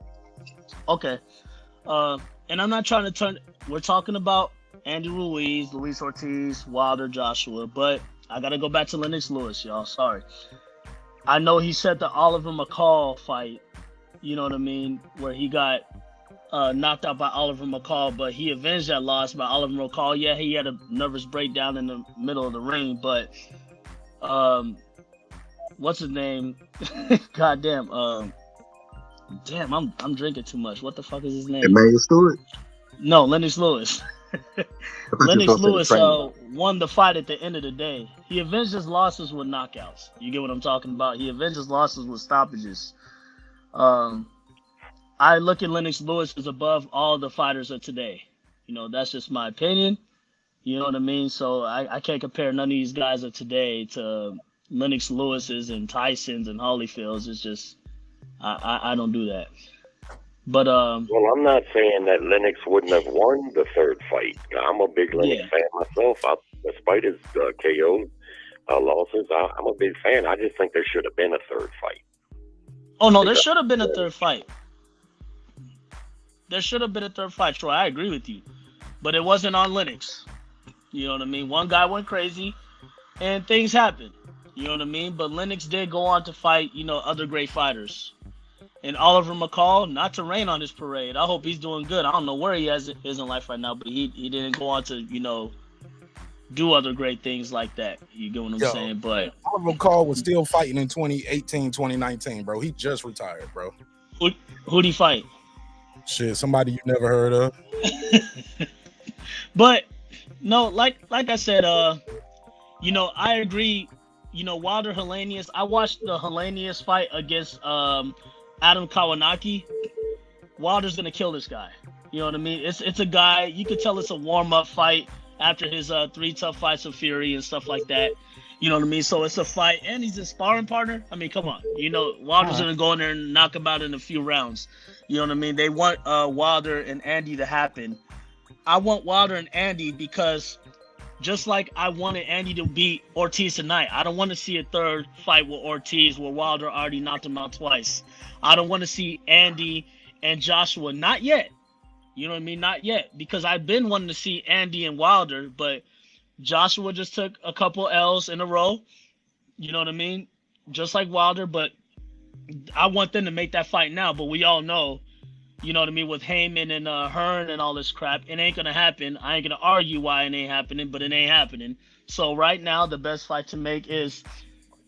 Speaker 3: Okay. And I'm not trying to turn. We're talking about Andy Ruiz, Luis Ortiz, Wilder, Joshua, but I gotta go back to Lennox Lewis, y'all. Sorry. I know he said the Oliver McCall fight. You know what I mean, where he got knocked out by Oliver McCall, but he avenged that loss by Oliver McCall. Yeah, he had a nervous breakdown in the middle of the ring, but what's his name? Goddamn. Damn, I'm drinking too much. What the fuck is his name?
Speaker 8: Emmanuel Stewart?
Speaker 3: No, Lennox Lewis. Lennox Lewis won the fight at the end of the day. He avenged his losses with knockouts. You get what I'm talking about? He avenged his losses with stoppages. I look at Lennox Lewis as above all the fighters of today. You know, that's just my opinion. You know what I mean? So I can't compare none of these guys of today to Lennox Lewis's and Tyson's and Holyfield's. It's just, I don't do that. But
Speaker 7: well, I'm not saying that Lennox wouldn't have won the third fight. I'm a big Lennox fan myself. Despite his KO losses, I'm a big fan. I just think there should have been a third fight.
Speaker 3: Oh no, there should have been a third fight. There should have been a third fight, Troy. I agree with you, but it wasn't on Lennox. You know what I mean? One guy went crazy, and things happened. You know what I mean? But Lennox did go on to fight, you know, other great fighters. And Oliver McCall, not to rain on his parade. I hope he's doing good. I don't know where he is in life right now, but he didn't go on to, you know, do other great things like that. You get what I'm saying? But
Speaker 1: Oliver McCall was still fighting in 2018, 2019, bro. He just retired, bro.
Speaker 3: Who'd he fight?
Speaker 1: Shit, somebody you never heard of.
Speaker 3: But no, like I said, you know, I agree. You know, Wilder Helenius. I watched the Helenius fight against Adam Kawanaki. Wilder's gonna kill this guy. You know what I mean? It's a guy, you could tell it's a warm-up fight after his 3 tough fights of Fury and stuff like that. You know what I mean? So it's a fight, and he's a sparring partner. I mean, come on. You know, Wilder's gonna go in there and knock him out in a few rounds. You know what I mean? They want Wilder and Andy to happen. I want Wilder and Andy because just like I wanted Andy to beat Ortiz tonight, I don't want to see a third fight with Ortiz where Wilder already knocked him out twice. I don't want to see Andy and Joshua, not yet. You know what I mean? Not yet, because I've been wanting to see Andy and Wilder, but Joshua just took a couple L's in a row. You know what I mean? Just like Wilder, but I want them to make that fight now. But we all know, you know what I mean, with Heyman and Hearn and all this crap, it ain't going to happen. I ain't going to argue why it ain't happening, but it ain't happening. So right now, the best fight to make is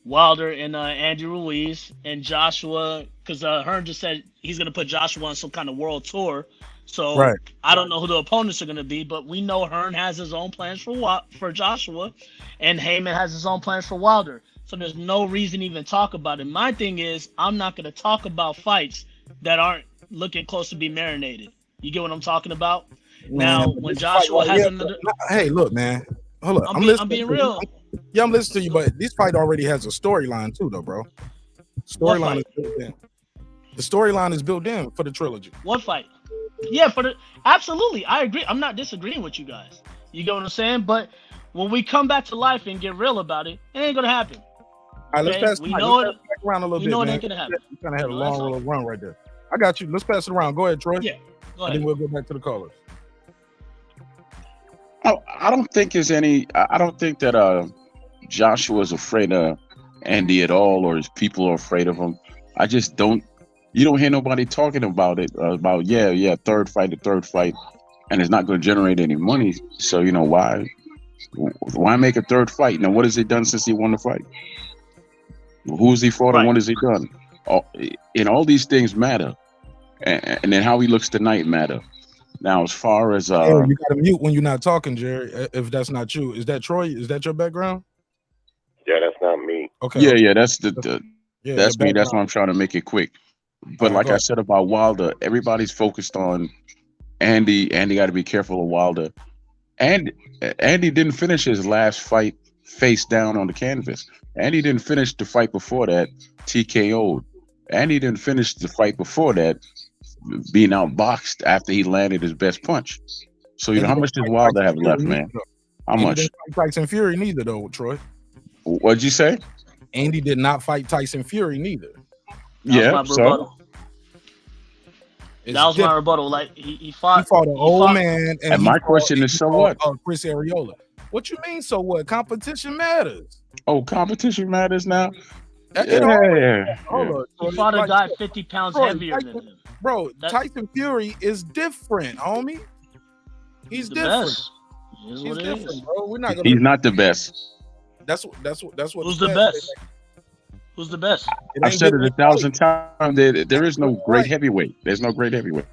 Speaker 3: Wilder and Andy Ruiz and Joshua, because Hearn just said he's going to put Joshua on some kind of world tour. So right. I don't know who the opponents are going to be, but we know Hearn has his own plans for Joshua, and Heyman has his own plans for Wilder. So there's no reason to even talk about it. My thing is, I'm not going to talk about fights that aren't looking close to be marinated. You get what I'm talking about? Now, when Joshua has another...
Speaker 1: Hey, look, man. Hold up.
Speaker 3: I'm being real.
Speaker 1: Yeah, I'm listening to you, but this fight already has a storyline too, though, bro. Storyline is built in. The storyline is built in for the trilogy.
Speaker 3: What fight? Yeah, absolutely. I agree. I'm not disagreeing with you guys. You get what I'm saying? But when we come back to life and get real about it, it ain't gonna happen.
Speaker 1: All right, let's pass it around a little bit.
Speaker 3: We know
Speaker 1: man.
Speaker 3: It ain't gonna happen.
Speaker 1: You kind of had a long little run right there. I got you. Let's pass it around. Go ahead, Troy.
Speaker 3: Yeah, go ahead.
Speaker 1: And then we'll go back to the callers.
Speaker 6: I don't think there's any. I don't think that Joshua's afraid of Andy at all, or his people are afraid of him. I just don't. You don't hear nobody talking about it. About third fight, and it's not going to generate any money. So you know why make a third fight? Now what has he done since he won the fight? Who has he fought and what has he done? All these things matter, and then how he looks tonight matter. Now, as far as
Speaker 1: you got to mute when you're not talking, Jerry. If that's not you, is that Troy? Is that your background?
Speaker 7: Yeah, that's not me.
Speaker 1: Okay.
Speaker 6: Yeah, that's that's me. That's why I'm trying to make it quick. But like I said about Wilder, everybody's focused on Andy. Andy got to be careful of Wilder. And Andy didn't finish his last fight face down on the canvas. Andy didn't finish the fight before that TKO'd. Andy didn't finish the fight before that being outboxed after he landed his best punch. So you know how much does Wilder have left, man? How much?
Speaker 1: Tyson Fury neither, though, Troy.
Speaker 6: What'd you say?
Speaker 1: Andy did not fight Tyson Fury neither.
Speaker 6: Yeah, so
Speaker 3: that was my rebuttal. Like he fought
Speaker 1: an old man,
Speaker 6: and my question is, so what?
Speaker 1: Chris Arreola. What you mean? So what? Competition matters.
Speaker 6: Oh, competition matters now.
Speaker 1: Hold on.
Speaker 3: He fought a guy 50 pounds heavier than him.
Speaker 1: Bro, Tyson Fury is different, homie. He's different.
Speaker 3: He's
Speaker 1: different, bro. We're not gonna.
Speaker 6: He's not the best.
Speaker 1: That's what.
Speaker 3: Who's the best? Who's the best?
Speaker 6: I've said it 1,000 times. There is no great heavyweight. There's no great heavyweight.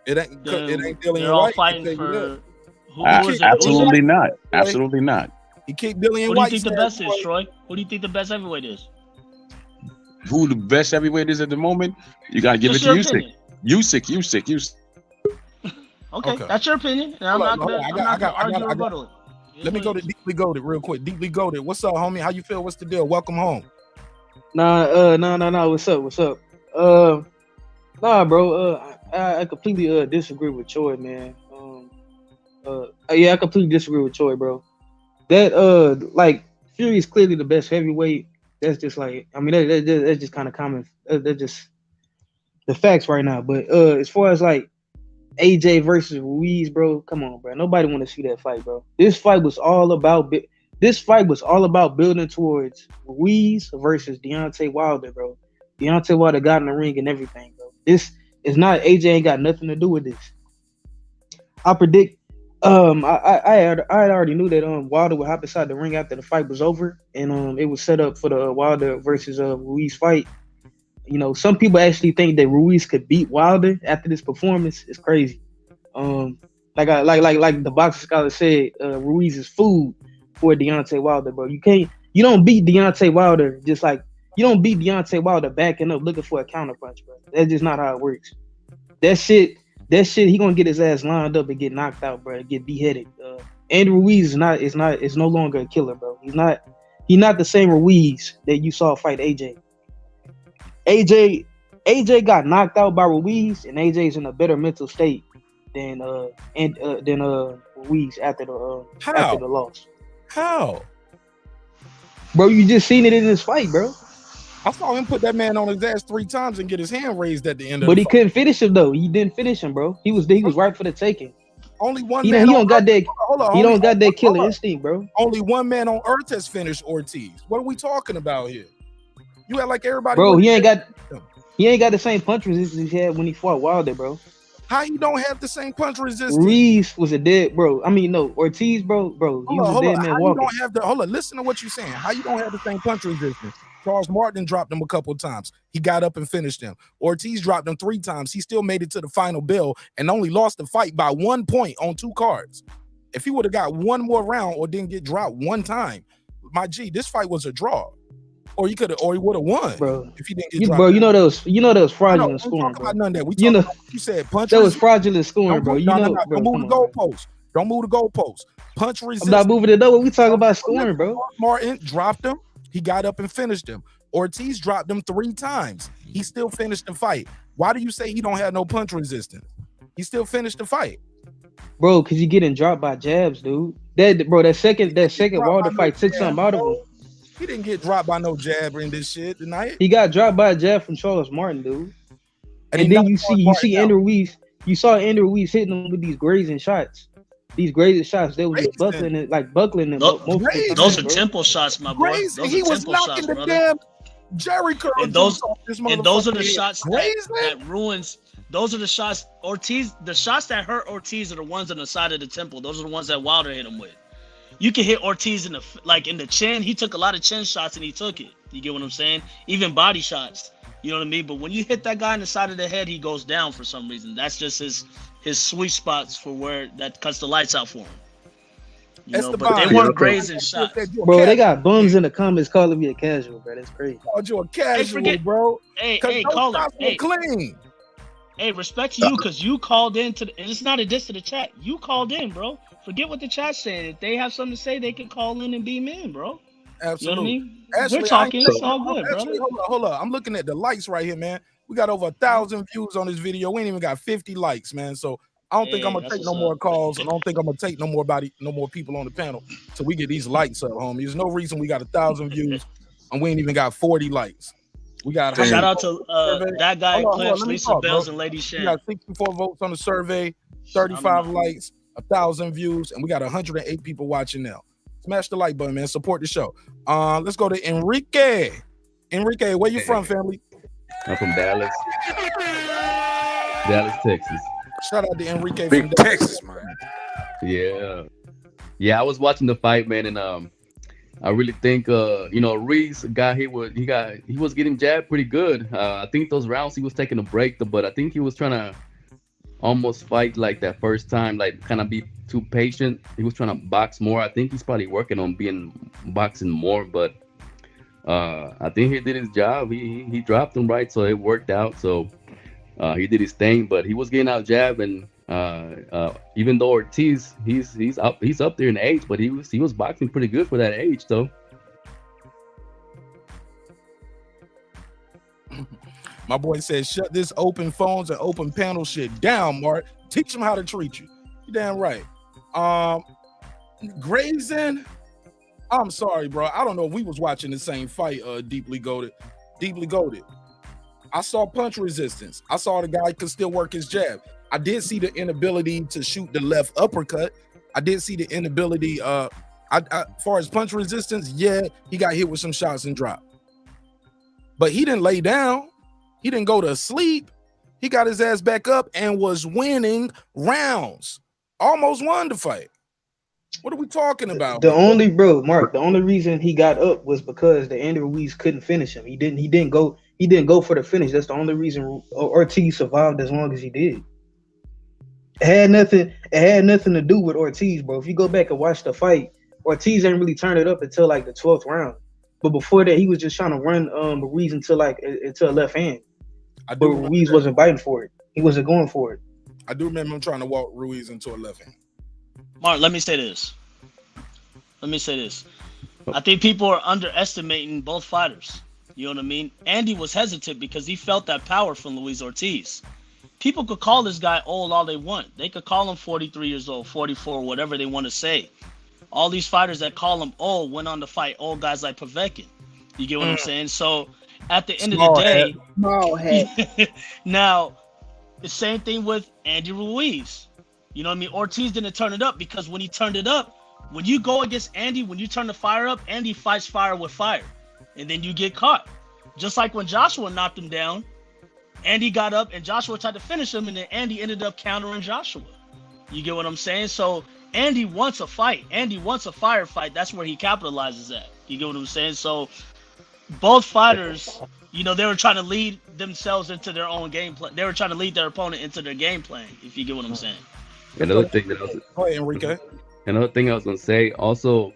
Speaker 1: It ain't Dillian
Speaker 3: They're all
Speaker 1: White.
Speaker 3: fighting for.
Speaker 6: Absolutely not. Absolutely not.
Speaker 1: You keep Dillian
Speaker 3: Who do you
Speaker 1: White.
Speaker 3: think the best is, Troy? Who do you think the best heavyweight is?
Speaker 6: Who the best heavyweight is at the moment? You gotta give it to Usyk. Usyk.
Speaker 3: Okay, that's your opinion. And I'm not gonna argue or rebuttal it.
Speaker 1: Let me go to Deeply Goated real quick. Deeply Goated. What's up, homie? How you feel? What's the deal? Welcome home.
Speaker 9: Nah. What's up? Nah, bro. I completely disagree with Troy, man. I completely disagree with Troy, bro. That like Fury is clearly the best heavyweight. That's just like, I mean, that's just kind of common. That's just the facts right now. But as far as like AJ versus Ruiz, bro, come on, bro. Nobody want to see that fight, bro. This fight was all about building towards Ruiz versus Deontay Wilder, bro. Deontay Wilder got in the ring and everything, bro. This is not, AJ ain't got nothing to do with this. I predict. I already knew that Wilder would hop inside the ring after the fight was over, and it was set up for the Wilder versus Ruiz fight. You know, some people actually think that Ruiz could beat Wilder after this performance. It's crazy. Like the boxing scholar said, Ruiz is food for Deontay Wilder, bro. You don't beat Deontay Wilder just like you don't beat Deontay Wilder backing up looking for a counterpunch, bro. That's just not how it works. That shit, he gonna get his ass lined up and get knocked out, bro. Get beheaded. Andy Ruiz is no longer a killer, bro. He's not the same Ruiz that you saw fight AJ. AJ got knocked out by Ruiz, and AJ's in a better mental state than Ruiz after the loss.
Speaker 1: How?
Speaker 9: Bro, you just seen it in this fight, bro.
Speaker 1: I saw him put that man on his ass 3 times and get his hand raised at the end of
Speaker 9: but
Speaker 1: the
Speaker 9: he
Speaker 1: fight.
Speaker 9: Couldn't finish him though. He didn't finish him, bro. He was right for the taking.
Speaker 1: Only one
Speaker 9: he
Speaker 1: man.
Speaker 9: He don't got that. He don't got that killer
Speaker 1: on.
Speaker 9: instinct, bro.
Speaker 1: Only one man on earth has finished Ortiz. What are we talking about here? You act like everybody.
Speaker 9: Bro, he ain't got the same punch resistance he had when he fought Wilder, bro.
Speaker 1: How you don't have the same punch resistance?
Speaker 9: Ruiz was a dead, bro. I mean, no, Ortiz, bro. He was a dead man walking.
Speaker 1: Listen to what you're saying. How you don't have the same punch resistance? Charles Martin dropped him a couple of times. He got up and finished him. Ortiz dropped him 3 times. He still made it to the final bell and only lost the fight by 1 point on 2 cards. If he would have got 1 more round or didn't get dropped 1 time, my G, this fight was a draw. Or he would have won,
Speaker 9: bro.
Speaker 1: If he didn't get dropped.
Speaker 9: Bro, you know that was fraudulent scoring, bro.
Speaker 1: About none of that. You said punch.
Speaker 9: That was fraudulent scoring, bro.
Speaker 1: Don't move the goalposts. Don't move the goalposts. Punch resistance.
Speaker 9: I'm not moving it over. We talking about scoring, bro.
Speaker 1: Martin dropped him. He got up and finished him. Ortiz dropped him 3 times. He still finished the fight. Why do you say he don't have no punch resistance? He still finished the fight.
Speaker 9: Bro, because you getting dropped by jabs, dude. That second Wilder fight took something out of him.
Speaker 1: He didn't get dropped by no jab in this shit tonight.
Speaker 9: He got dropped by a jab from Charles Martin, dude. And then you see Andy Ruiz. You saw Andy Ruiz hitting him with these grazing shots. These grazing shots, they were just buckling it, like buckling them.
Speaker 3: Those are temple shots, my boy.
Speaker 1: He was knocking the damn Jerry curl.
Speaker 3: And those are the shots that ruins. Those are the shots Ortiz. The shots that hurt Ortiz are the ones on the side of the temple. Those are the ones that Wilder hit him with. You can hit Ortiz in the chin. He took a lot of chin shots and he took it. You get what I'm saying? Even body shots. You know what I mean? But when you hit that guy in the side of the head, he goes down for some reason. That's just his sweet spots for where that cuts the lights out for him. You know, but they weren't grazing shots.
Speaker 9: Bro, they got bums in the comments calling me a casual, bro. That's crazy.
Speaker 1: Called you a casual, bro.
Speaker 3: Hey, caller. Hey,
Speaker 1: clean.
Speaker 3: Hey, respect to you because you called in and it's not a diss to the chat. You called in, bro. Forget what the chat's saying. If they have something to say, they can call in and beam in, bro.
Speaker 1: Absolutely.
Speaker 3: You know what I mean?
Speaker 1: Actually,
Speaker 3: we're talking. It's all good,
Speaker 1: actually,
Speaker 3: bro.
Speaker 1: Hold up. I'm looking at the likes right here, man. We got over 1,000 views on this video. We ain't even got 50 likes, man. So I don't think I'm gonna take no more calls. I don't think I'm gonna take no more people on the panel so we get these likes up, homie. There's no reason we got 1,000 views and we ain't even got 40 likes. We got
Speaker 3: shout out to that guy, Clips, Lisa Bells, and Lady Chann.
Speaker 1: We got 64 votes on the survey, 35 likes, 1,000 views, and we got 108 people watching now. Smash the like button, man. Support the show. Let's go to Enrique. Enrique, where you from, family?
Speaker 10: I'm from Dallas, Texas.
Speaker 1: Shout out to Enrique
Speaker 5: Big
Speaker 1: from Dallas.
Speaker 5: Texas, man.
Speaker 10: Yeah. I was watching the fight, man, and I really think Ruiz he was getting jabbed pretty good. I think those rounds he was taking a break, but I think he was trying to almost fight like that first time, like kind of be too patient. He was trying to box more. I think he's probably working on boxing more, but I think he did his job. He dropped him right, so it worked out. So he did his thing, but he was getting out jab, and even though Ortiz he's up there in age, but he was boxing pretty good for that age, though.
Speaker 1: My boy says, shut this open phones and open panel shit down, Mark. Teach them how to treat you. You damn right. Grazing. I'm sorry, bro. I don't know if we was watching the same fight, Deeply Goated. I saw punch resistance. I saw the guy could still work his jab. I did see the inability to shoot the left uppercut. I did see the inability, as far as punch resistance, yeah, he got hit with some shots and dropped. But he didn't lay down. He didn't go to sleep. He got his ass back up and was winning rounds. Almost won the fight. What are we talking about?
Speaker 9: The only reason he got up was because the Andy Ruiz couldn't finish him. He didn't go for the finish. That's the only reason Ortiz survived as long as he did. It had nothing to do with Ortiz, bro. If you go back and watch the fight, Ortiz ain't really turned it up until like the 12th round. But before that, he was just trying to run Ruiz into a left hand. But Ruiz wasn't biting for it. He wasn't going for it.
Speaker 1: I do remember him trying to walk Ruiz into a left hand.
Speaker 3: Mark, let me say this. I think people are underestimating both fighters. You know what I mean? Andy was hesitant because he felt that power from Luis Ortiz. People could call this guy old all they want. They could call him 43 years old, 44, whatever they want to say. All these fighters that call him old went on to fight old guys like Povetkin. You get what I'm saying? So at the end of the day,
Speaker 11: small head.
Speaker 3: Now, the same thing with Andy Ruiz. You know what I mean? Ortiz didn't turn it up because when he turned it up, when you go against Andy, when you turn the fire up, Andy fights fire with fire. And then you get caught. Just like when Joshua knocked him down, Andy got up and Joshua tried to finish him, and then Andy ended up countering Joshua. You get what I'm saying? So Andy wants a fight. Andy wants a firefight. That's where he capitalizes at. You get what I'm saying? So both fighters, you know, they were trying to lead themselves into their own game plan. They were trying to lead their opponent into their game plan, if you get what I'm saying.
Speaker 10: Another thing that
Speaker 1: Go ahead, Enrique.
Speaker 10: Another thing I was gonna say, also,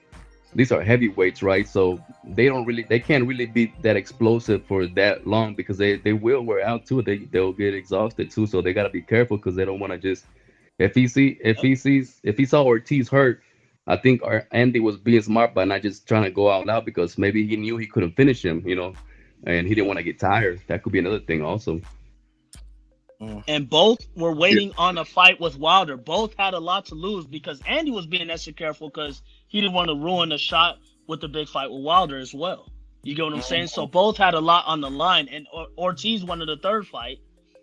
Speaker 10: these are heavyweights, right? So they can't really be that explosive for that long because they will wear out too. They'll get exhausted too. So they gotta be careful because they don't want to just. If he saw Ortiz hurt, I think Andy was being smart by not just trying to go out loud because maybe he knew he couldn't finish him, you know, and he didn't want to get tired. That could be another thing also.
Speaker 3: And both were waiting on a fight with Wilder. Both had a lot to lose because Andy was being extra careful because he didn't want to ruin a shot with the big fight with Wilder as well. You get what I'm saying? So both had a lot on the line, and Ortiz wanted the third fight.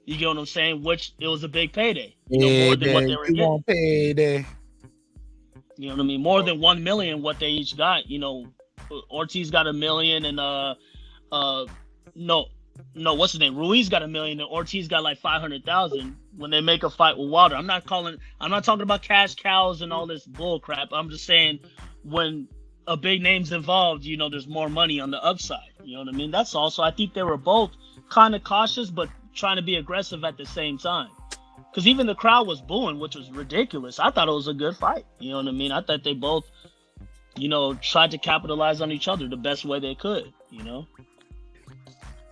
Speaker 3: You get what I'm saying? Which it was a big payday. You know, more than what they were getting.
Speaker 1: Payday.
Speaker 3: You know what I mean? More than 1 million what they each got. You know, Ortiz got $1 million and what's his name? Ruiz got $1 million and Ortiz got like 500,000 when they make a fight with Wilder. I'm not talking about cash cows and all this bull crap. I'm just saying when a big name's involved, you know, there's more money on the upside. You know what I mean? That's all. So I think they were both kind of cautious, but trying to be aggressive at the same time. Because even the crowd was booing, which was ridiculous. I thought it was a good fight. You know what I mean? I thought they both, you know, tried to capitalize on each other the best way they could, you know?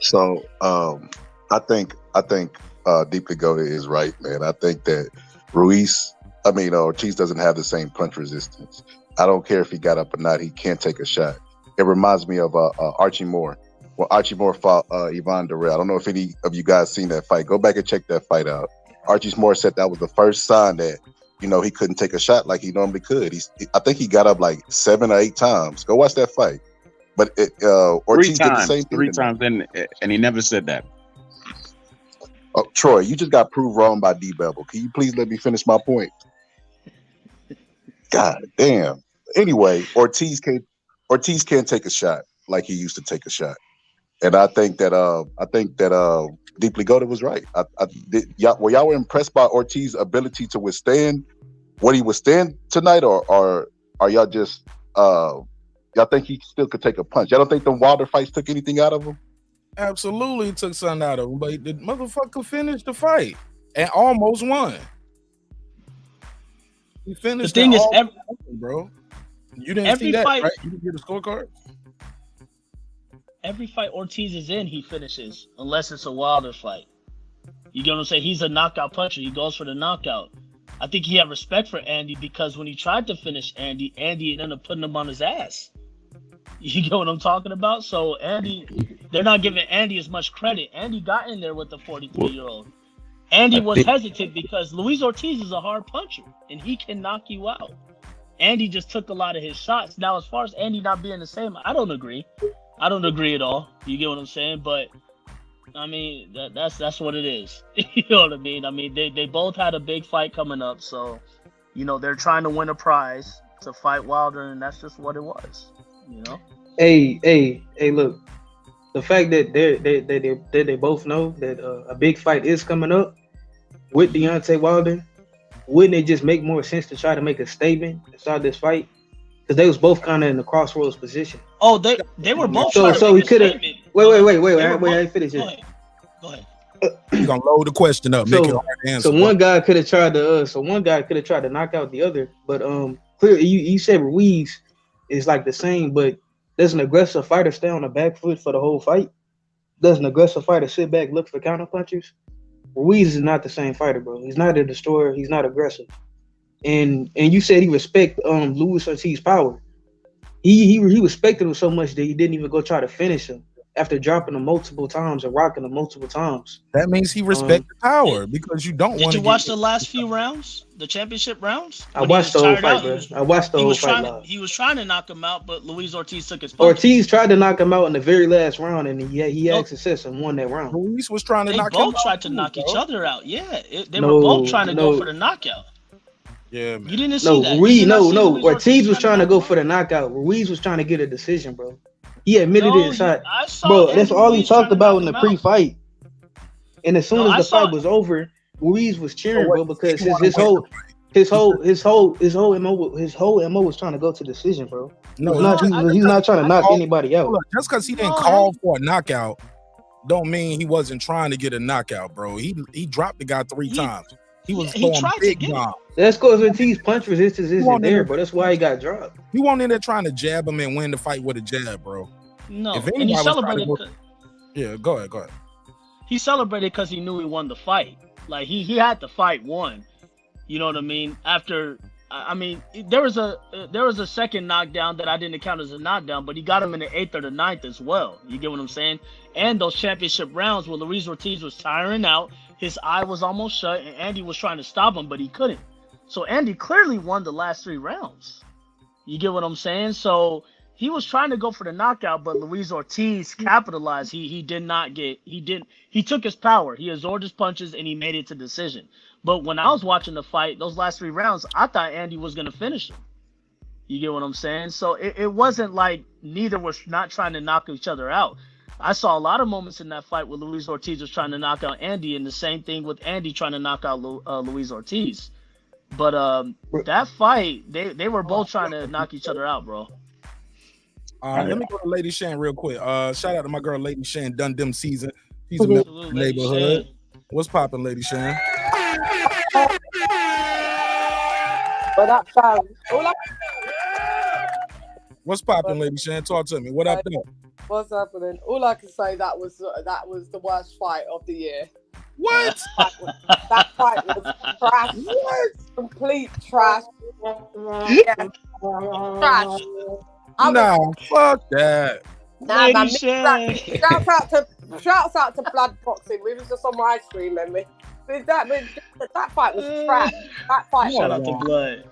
Speaker 8: So I think Deeply Goated is right, man. I think that Ortiz doesn't have the same punch resistance. I don't care if he got up or not, he can't take a shot. It reminds me of Archie Moore. When Archie Moore fought Yvonne Durrell. I don't know if any of you guys seen that fight. Go back and check that fight out. Archie Moore said that was the first sign that, you know, he couldn't take a shot like he normally could. I think he got up like 7 or 8 times. Go watch that fight. But Ortiz did the same thing.
Speaker 6: 3 times, and he never said that.
Speaker 8: Oh, Troy, you just got proved wrong by DBevill. Can you please let me finish my point? God damn. Anyway, Ortiz can't take a shot like he used to take a shot. And I think that Deeply Goated was right. Y'all were impressed by Ortiz's ability to withstand what he withstand tonight, or are y'all just y'all think he still could take a punch? Y'all don't think the Wilder fights took anything out of him?
Speaker 1: Absolutely took something out of him, but the motherfucker finished the fight and almost won. He finished.
Speaker 3: The thing is,
Speaker 1: bro, you didn't see that, right? You didn't get a scorecard.
Speaker 3: Every fight Ortiz is in, he finishes, unless it's a Wilder fight. You get what I'm saying? He's a knockout puncher. He goes for the knockout. I think he had respect for Andy because when he tried to finish Andy ended up putting him on his ass. You get what I'm talking about? So they're not giving Andy as much credit. Andy got in there with the 43-year-old. Andy was hesitant because Luis Ortiz is a hard puncher, and he can knock you out. Andy just took a lot of his shots. Now, as far as Andy not being the same, I don't agree. I don't agree at all. You get what I'm saying? But I mean, that's what it is. You know what I mean? I mean, they both had a big fight coming up, so they're trying to win a prize to fight Wilder, and that's just what it was.
Speaker 9: Hey, look. The fact that they both know that a big fight is coming up with Deontay Wilder, wouldn't it just make more sense to try to make a statement inside this fight? Because they was both kind of in the crossroads position.
Speaker 3: Oh, they were both.
Speaker 9: So he could have. Wait. I finish it.
Speaker 3: Go ahead.
Speaker 1: You're gonna load the question up. Make it hard to answer.
Speaker 9: So one guy could have tried to knock out the other, but clearly you said Ruiz is like the same, but does an aggressive fighter stay on the back foot for the whole fight? Does an aggressive fighter sit back, look for counter punches? Ruiz is not the same fighter, bro. He's not a destroyer. He's not aggressive. And you said he respect Luis Ortiz's power. He respected him so much that he didn't even go try to finish him after dropping him multiple times and rocking him multiple times.
Speaker 1: That means he respected power because you don't want to.
Speaker 3: Did you watch the last few rounds, the championship rounds?
Speaker 9: I watched the whole fight, bro. I watched the whole fight live.
Speaker 3: He was trying to knock him out, but Luis Ortiz took his punch.
Speaker 9: Ortiz tried to knock him out in the very last round, and he had success and won that round.
Speaker 1: Luis was trying to knock him out.
Speaker 3: They both tried to knock each other out. Yeah, they were both trying to go for the knockout.
Speaker 1: Yeah, man.
Speaker 3: You didn't see that.
Speaker 9: Ortiz was trying to go for the knockout. Ruiz was trying to get a decision, bro. He admitted it inside. Bro, that's all he talked about in the pre-fight. And as soon as the fight was over, Ruiz was cheering, bro, because his whole MO was trying to go to decision, bro. He's not trying to knock anybody out.
Speaker 1: Just because he didn't call for a knockout, don't mean he wasn't trying to get a knockout, bro. He dropped the guy 3 times. He was throwing big bombs.
Speaker 9: That's because Ortiz's punch resistance isn't there, bro. That's why he got dropped.
Speaker 1: He wasn't in there trying to jab him and win the fight with a jab, bro.
Speaker 3: No,
Speaker 1: if
Speaker 3: and he celebrated.
Speaker 1: Go ahead.
Speaker 3: He celebrated because he knew he won the fight. Like he had the fight won. You know what I mean? After, there was a second knockdown that I didn't count as a knockdown, but he got him in the 8th or the 9th as well. You get what I'm saying? And those championship rounds where Luis Ortiz was tiring out, his eye was almost shut, and Andy was trying to stop him, but he couldn't. So Andy clearly won the last 3 rounds. You get what I'm saying? So he was trying to go for the knockout, but Luis Ortiz capitalized. He took his power. He absorbed his punches, and he made it to decision. But when I was watching the fight, those last 3 rounds, I thought Andy was going to finish him. You get what I'm saying? So it wasn't like neither was not trying to knock each other out. I saw a lot of moments in that fight where Luis Ortiz was trying to knock out Andy, and the same thing with Andy trying to knock out Luis Ortiz. But that fight, they were both trying to knock each other out, bro.
Speaker 1: Let me go to Lady Chann real quick. Shout out to my girl Lady Chann, done them season. She's a member of the neighborhood. What's poppin', Lady Chann? What's poppin', Lady Chann? Talk to me. What up there?
Speaker 11: What's happening? All I can say that was the worst fight of the year.
Speaker 1: What?
Speaker 11: That fight was trash. Complete trash. Yeah. Trash.
Speaker 1: Fuck that.
Speaker 11: Nah, man. Shouts out to Blood Boxing. We was just on my stream, and that fight was trash. That fight.
Speaker 3: Shout out to Blood.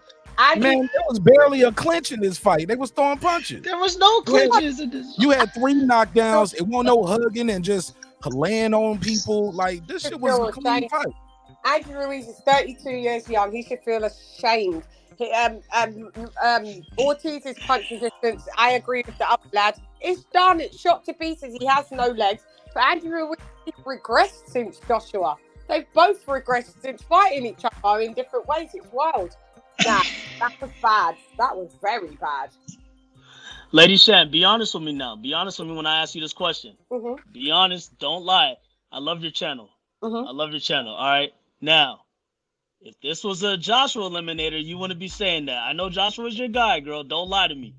Speaker 1: Man, there was barely a clinch in this fight. They was throwing punches.
Speaker 3: There was no clinches in this.
Speaker 1: You had 3 knockdowns. It wasn't no hugging and just laying on people. Like, this shit was a clean fight.
Speaker 11: Andy Ruiz is 32 years young. He should feel ashamed. Ortiz's punch resistance, I agree with the other lad. It's done. It's shot to pieces. He has no legs. But Andy Ruiz regressed since Joshua. They've both regressed since fighting each other in different ways. It's wild. Nah, that was bad. That was very bad.
Speaker 3: Lady Chann, be honest with me now. Be honest with me when I ask you this question. Be honest. Don't lie. I love your channel. I love your channel. All right. Now, if this was a Joshua eliminator, you wouldn't be saying that. I know Joshua's your guy, girl. Don't lie to me.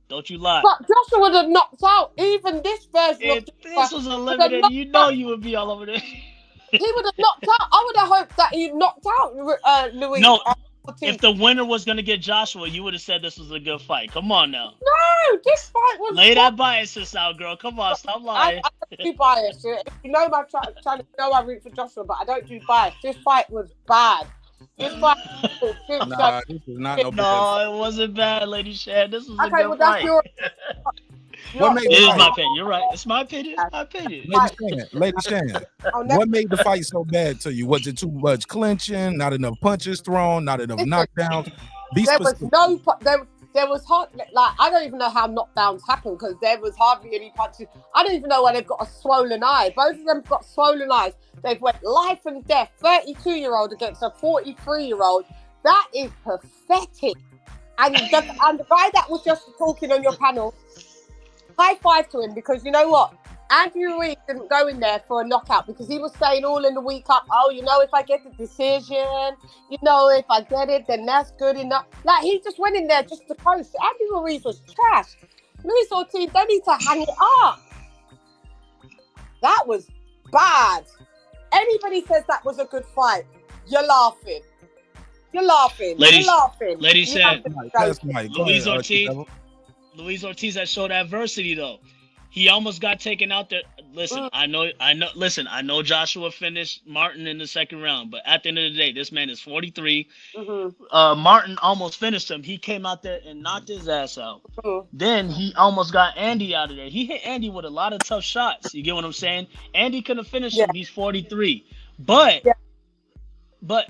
Speaker 3: Don't you lie.
Speaker 11: But Joshua would have knocked out even this version.
Speaker 3: If this was an eliminator, you know you would be all over there.
Speaker 11: He would have knocked out. I would have hoped that he knocked out Louis.
Speaker 3: No, if the winner was going to get Joshua, you would have said this was a good fight. Come on now.
Speaker 11: No, this fight was...
Speaker 3: Lay that biases out, girl. Come on, stop lying.
Speaker 11: I don't do bias. You know my channel, I root for Joshua, but I don't do bias. This fight was bad. This fight was
Speaker 1: Nah, this is not no bad.
Speaker 3: No, it wasn't bad, Lady Chann. This was a
Speaker 11: Okay,
Speaker 3: good
Speaker 11: well, that's
Speaker 3: fight.
Speaker 1: What made
Speaker 3: It
Speaker 1: the
Speaker 3: is
Speaker 1: fight?
Speaker 3: my opinion. You're right. It's my opinion. It's my opinion.
Speaker 1: Lady Chann, what made the fight so bad to you? Was it too much clinching, not enough punches thrown, not enough knockdowns? Be
Speaker 11: There was
Speaker 1: specific.
Speaker 11: there was hardly, like, I don't even know how knockdowns happen because there was hardly any punches. I don't even know why they've got a swollen eye. Both of them have got swollen eyes. They've went life and death. 32-year-old against a 43-year-old. That is pathetic. And the guy that was just talking on your panel, high five to him, because you know what? Andy Ruiz didn't go in there for a knockout because he was saying all in the week up, oh, you know, if I get the decision, you know, if I get it, then that's good enough. Like, he just went in there just to post. Andy Ruiz was trash. Luis Ortiz, they need to hang it up. That was bad. Anybody says that was a good fight, you're laughing. You're laughing.
Speaker 3: Ladies,
Speaker 11: you're laughing.
Speaker 3: Ladies said,
Speaker 1: Luis
Speaker 3: Luis Ortiz has showed adversity though. He almost got taken out there. Listen, I know Joshua finished Martin in the second round, but at the end of the day, this man is 43. Martin almost finished him. He came out there and knocked his ass out. Then he almost got Andy out of there. He hit Andy with a lot of tough shots. You get what I'm saying? Andy could have finished him. He's 43. But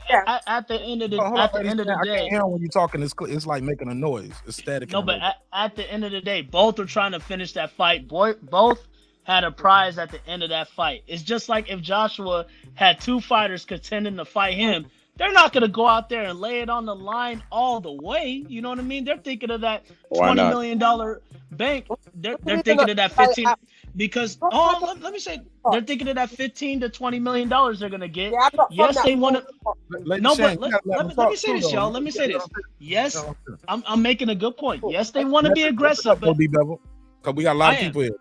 Speaker 3: at the end of the
Speaker 1: I can't
Speaker 3: day,
Speaker 1: hear when you're talking. It's like making a noise. It's static.
Speaker 3: no. But at the end of the day, both are trying to finish that fight. Both had a prize at the end of that fight. It's just like if Joshua had two fighters contending to fight him, they're not gonna go out there and lay it on the line all the way. You know what I mean? They're thinking of that $20 million bank. They're thinking of that 15 because let me say they're thinking of that 15 to $20 million they're gonna get. Yes, they want to. No, but let me say this, y'all. Let me say this. Yes, I'm making a good point. Yes, they want to be aggressive, but
Speaker 1: because we got a lot of people here.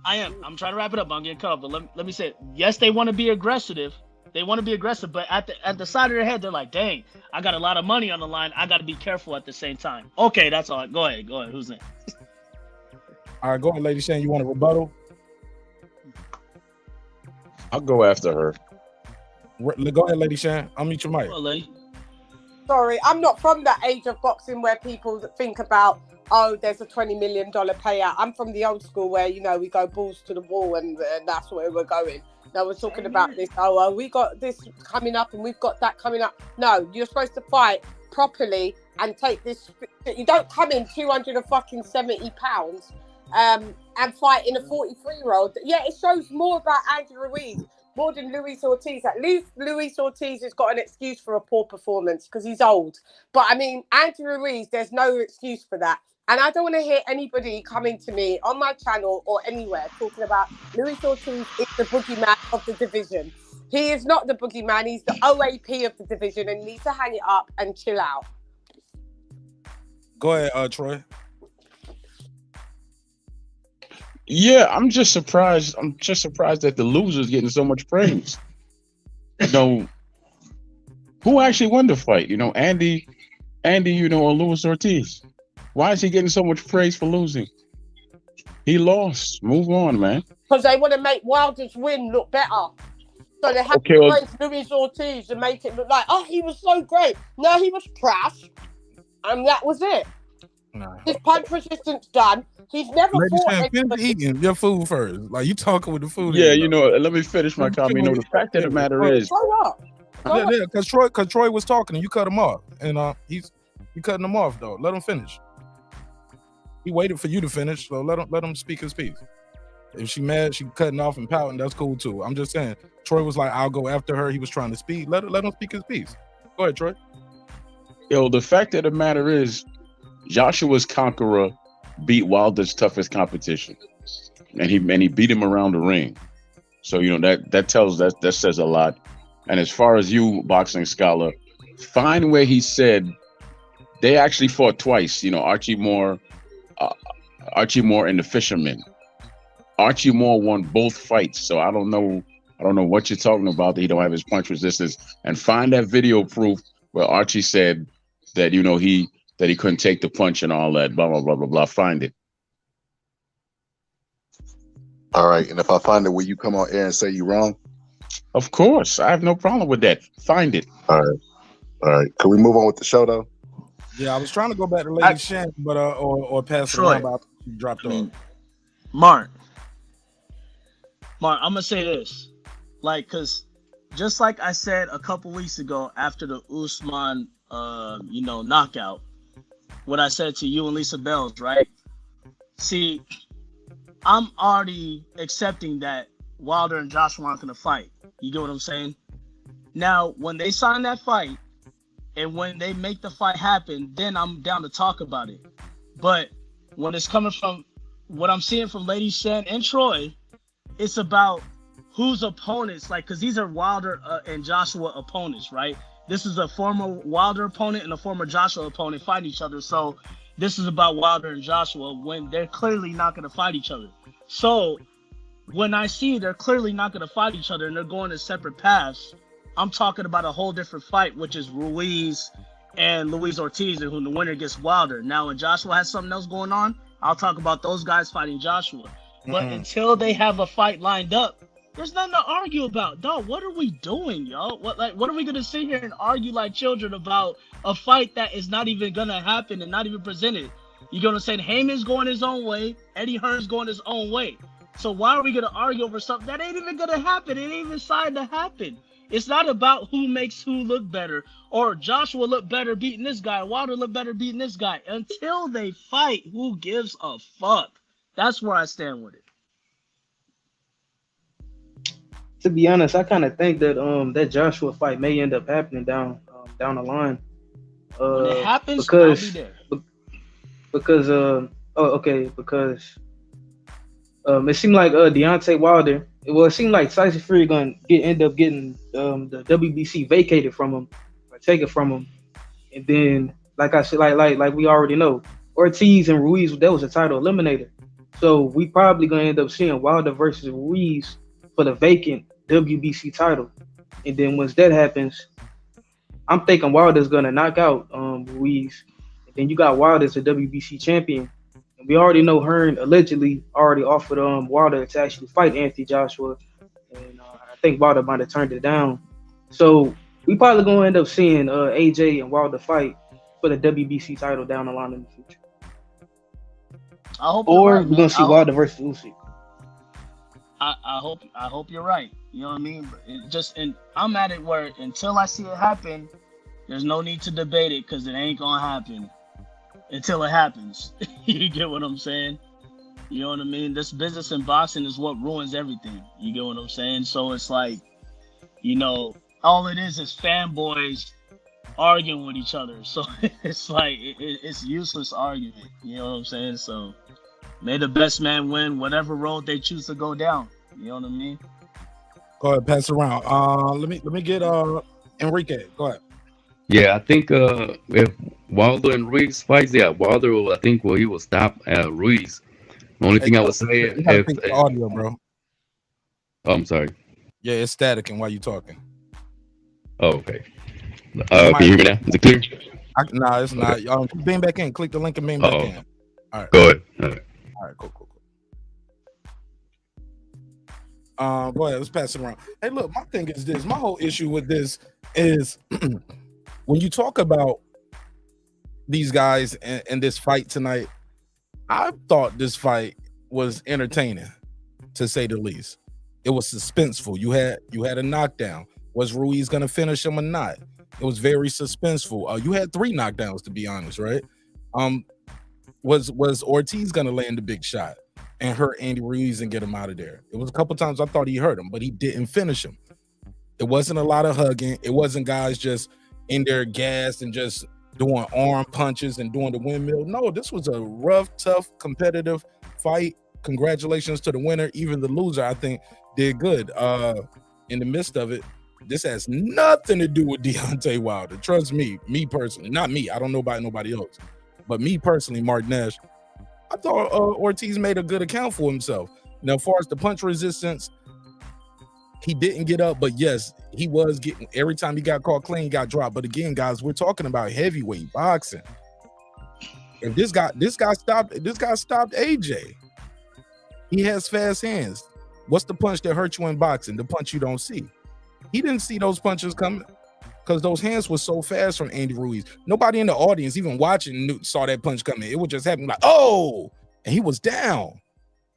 Speaker 3: I am. I'm trying to wrap it up. I'm getting cut off, but let me say it. Yes, they want to be aggressive. They want to be aggressive, but at the side of their head, they're like, dang, I got a lot of money on the line. I got to be careful at the same time. Okay, that's all. Go ahead. Who's next?
Speaker 1: All right, go ahead, Lady Chann. You want a rebuttal?
Speaker 6: I'll go after her.
Speaker 1: Go ahead, Lady Chann. I'll mute your mic.
Speaker 3: Well, lady.
Speaker 11: Sorry, I'm not from that age of boxing where people think about, oh, there's a $20 million payout. I'm from the old school where, you know, we go balls to the wall and that's where we're going. Now we're talking about this, we got this coming up and we've got that coming up. No, you're supposed to fight properly and take this. You don't come in 270 pounds and fight in a 43-year-old. Yeah, it shows more about Andy Ruiz more than Luis Ortiz. At least Luis Ortiz has got an excuse for a poor performance because he's old. But I mean, Andy Ruiz, there's no excuse for that. And I don't want to hear anybody coming to me on my channel or anywhere talking about Luis Ortiz is the boogeyman of the division. He is not the boogeyman. He's the OAP of the division and needs to hang it up and chill out.
Speaker 1: Go ahead, Troy.
Speaker 6: Yeah, I'm just surprised. I'm just surprised that the loser's getting so much praise. You know, who actually won the fight? You know, Andy, you know, or Luis Ortiz? Why is he getting so much praise for losing? He lost. Move on, man.
Speaker 11: Because they want to make Wilder's win look better. So they have to praise Luis Ortiz and make it look like, oh, he was so great. No, he was trash. And that was it. Nah. His punch resistance done. He's never fought
Speaker 1: finish eating your food first. Like, you talking with the food.
Speaker 6: Yeah, you know, let me finish my comment. You know, the fact of the matter is.
Speaker 1: Yeah, because Troy was talking and you cut him off. And he's You cutting him off though. Let him finish. He waited for you to finish, so let him speak his piece. If she mad, she cutting off and pouting, that's cool too. I'm just saying, Troy was like, I'll go after her. He was trying to speak. Let him speak his piece. Go ahead, Troy.
Speaker 6: Yo, the fact of the matter is, Joshua's conqueror beat Wilder's toughest competition, and he beat him around the ring. So that says a lot. And as far as you, boxing scholar, find where he said they actually fought twice. Archie Moore and the Fisherman. Archie Moore won both fights, so I don't know what you're talking about, that he don't have his punch resistance. And find that video proof where Archie said that he couldn't take the punch and all that, blah blah blah blah blah. Find it.
Speaker 8: All right, and if I find it, will you come on air and say you're wrong?
Speaker 6: Of course, I have no problem with that. Find it.
Speaker 8: All right. Can we move on with the show though?
Speaker 1: Yeah, I was trying to go back to Lady Chann, but or pass it around, but she dropped off.
Speaker 3: Mark, I'm gonna say this, cause just like I said a couple weeks ago after the Usman, knockout, what I said to you and Lisa Bells, right? See, I'm already accepting that Wilder and Joshua aren't gonna fight. You get what I'm saying? Now, when they sign that fight and when they make the fight happen, then I'm down to talk about it. But when it's coming from what I'm seeing from Lady Chann and Troy, it's about whose opponents, because these are Wilder and Joshua opponents, right? This is a former Wilder opponent and a former Joshua opponent fighting each other. So this is about Wilder and Joshua when they're clearly not going to fight each other. So when I see they're clearly not going to fight each other and they're going to separate paths, I'm talking about a whole different fight, which is Ruiz and Luis Ortiz, and who the winner gets Wilder. Now, when Joshua has something else going on, I'll talk about those guys fighting Joshua. But until they have a fight lined up, there's nothing to argue about. Dog, what are we doing, yo? What are we gonna sit here and argue like children about a fight that is not even gonna happen and not even presented? You're gonna say Heyman's going his own way, Eddie Hearn's going his own way. So why are we gonna argue over something that ain't even gonna happen? It ain't even signed to happen. It's not about who makes who look better, or Joshua look better beating this guy, Wilder look better beating this guy. Until they fight, who gives a fuck? That's where I stand with it.
Speaker 9: To be honest, I kind of think that that Joshua fight may end up happening down the line.
Speaker 3: When it happens,
Speaker 9: because
Speaker 3: I'll be there.
Speaker 9: Because it seemed like Deontay Wilder. It seemed like Tyson Fury gonna end up getting the WBC vacated from him, or taken from him, and then like I said, like we already know, Ortiz and Ruiz, that was a title eliminator. So we probably gonna end up seeing Wilder versus Ruiz for the vacant WBC title. And then once that happens, I'm thinking Wilder's gonna knock out Ruiz. And then you got Wilder as the WBC champion. And we already know Hearn allegedly already offered Wilder to actually fight Anthony Joshua. And I think Wilder might have turned it down. So we probably gonna end up seeing AJ and Wilder fight for the WBC title down the line in the future. Or we're gonna see Wilder versus Usyk.
Speaker 3: I hope you're right. You know what I mean? And I'm at it where until I see it happen, there's no need to debate it because it ain't gonna happen until it happens. You get what I'm saying? You know what I mean? This business in boxing is what ruins everything. You get what I'm saying? So it's like, all it is fanboys arguing with each other. So it's like it's useless argument. You know what I'm saying? So may the best man win whatever road they choose to go down. You know what I mean?
Speaker 1: Go ahead, pass it around. Let me get Enrique. Go ahead.
Speaker 10: Yeah, I think if Wilder and Ruiz fights, Wilder he will stop Ruiz. The only thing I would say
Speaker 1: if the audio, bro.
Speaker 10: Oh, I'm sorry.
Speaker 1: Yeah, it's static and while you talking.
Speaker 10: Oh, okay. Can you hear me now? Is it clear?
Speaker 1: No, it's not. Beam back in. Click the link and beam back in. All right.
Speaker 10: Go ahead. All
Speaker 1: right, cool. Go ahead, let's pass it around. Hey, look, my thing is this. My whole issue with this is when you talk about these guys and this fight tonight, I thought this fight was entertaining, to say the least. It was suspenseful. You had a knockdown. Was Ruiz gonna finish him or not? It was very suspenseful. You had 3 knockdowns, to be honest, right? Was Ortiz gonna land the big shot and hurt Andy Ruiz and get him out of there? It was a couple times I thought he hurt him, but he didn't finish him. It wasn't a lot of hugging. It wasn't guys just in their gas and just doing arm punches and doing the windmill. No, this was a rough, tough, competitive fight. Congratulations to the winner. Even the loser, I think, did good. In the midst of it, this has nothing to do with Deontay Wilder. Trust me personally, not me. I don't know about nobody else, but me personally, MarqNash, I thought Ortiz made a good account for himself. Now, as far as the punch resistance, he didn't get up, but yes, he was getting, every time he got caught clean, he got dropped. But again, guys, we're talking about heavyweight boxing. And this guy stopped AJ. He has fast hands. What's the punch that hurt you in boxing? The punch you don't see. He didn't see those punches coming because those hands were so fast from Andy Ruiz. Nobody in the audience, even watching, saw that punch coming. It would just happen like, oh, and he was down.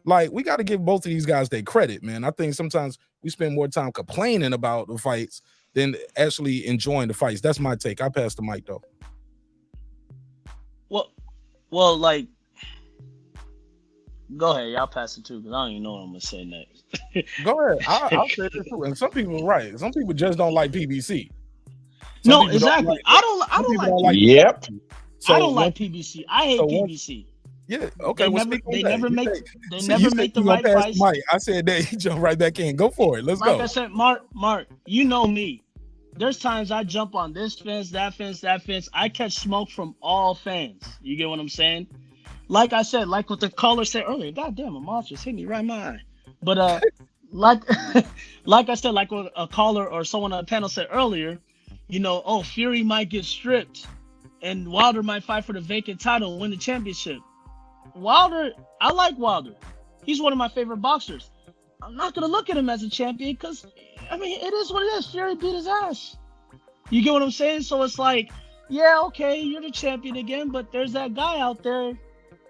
Speaker 1: Like, we got to give both of these guys their credit, man. I think sometimes we spend more time complaining about the fights than actually enjoying the fights. That's my take. I pass the mic, though.
Speaker 3: Well, like, go ahead. Y'all pass it too, because I don't even know what I'm gonna say next.
Speaker 1: Go ahead. I'll say it too. And some people are right. Some people just don't like PBC.
Speaker 3: No, exactly. I don't like.
Speaker 6: Yep.
Speaker 1: So
Speaker 3: I don't like PBC. I hate PBC.
Speaker 1: Yeah. Okay.
Speaker 3: They never make the right fights.
Speaker 1: Mike, I said that he jumped right back in. Go for it. Let's go.
Speaker 3: Like I said, Mark, you know me. There's times I jump on this fence, that fence, that fence. I catch smoke from all fans. You get what I'm saying? Like I said, like what the caller said earlier. God damn, a moth just hit me right in my eye. But like I said, like what a caller or someone on the panel said earlier, you know, oh, Fury might get stripped and Wilder might fight for the vacant title and win the championship. Wilder, I like Wilder. He's one of my favorite boxers. I'm not gonna look at him as a champion because, I mean, it is what it is. Fury beat his ass. You get what I'm saying? So it's like, yeah, okay, you're the champion again, but there's that guy out there,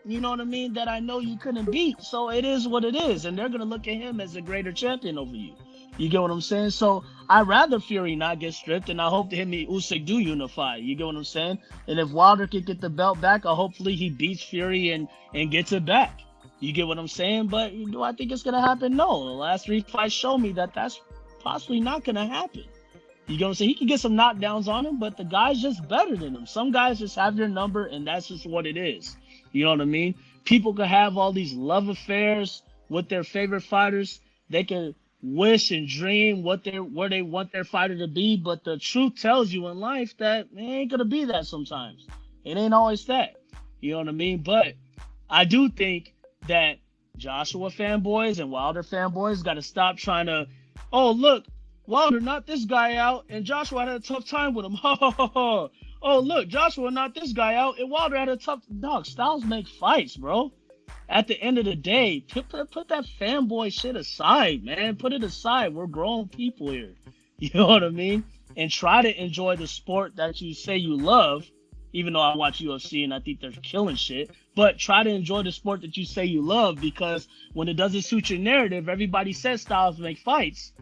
Speaker 3: you know what I mean, that I know you couldn't beat. So it is what it is, and they're gonna look at him as a greater champion over you. You get what I'm saying? So I'd rather Fury not get stripped, and I hope that him and Usyk do unify. You get what I'm saying? And if Wilder can get the belt back, hopefully he beats Fury and gets it back. You get what I'm saying? But do I think it's gonna happen? No. The last 3 fights show me that that's possibly not gonna happen. You get what I'm saying? He can get some knockdowns on him, but the guy's just better than him. Some guys just have your number, and that's just what it is. You know what I mean? People can have all these love affairs with their favorite fighters. They can wish and dream where they want their fighter to be, but the truth tells you in life that it ain't gonna be that sometimes. It ain't always that. You know what I mean? But I do think that Joshua fanboys and Wilder fanboys got to stop trying to, oh, look, Wilder knocked this guy out and Joshua had a tough time with him. Oh, look, Joshua knocked this guy out and Wilder had a tough... Dog, styles make fights, bro. At the end of the day, put that fanboy shit aside, man. Put it aside. We're grown people here. You know what I mean? And try to enjoy the sport that you say you love, even though I watch UFC and I think they're killing shit. But try to enjoy the sport that you say you love, because when it doesn't suit your narrative, everybody says styles make fights.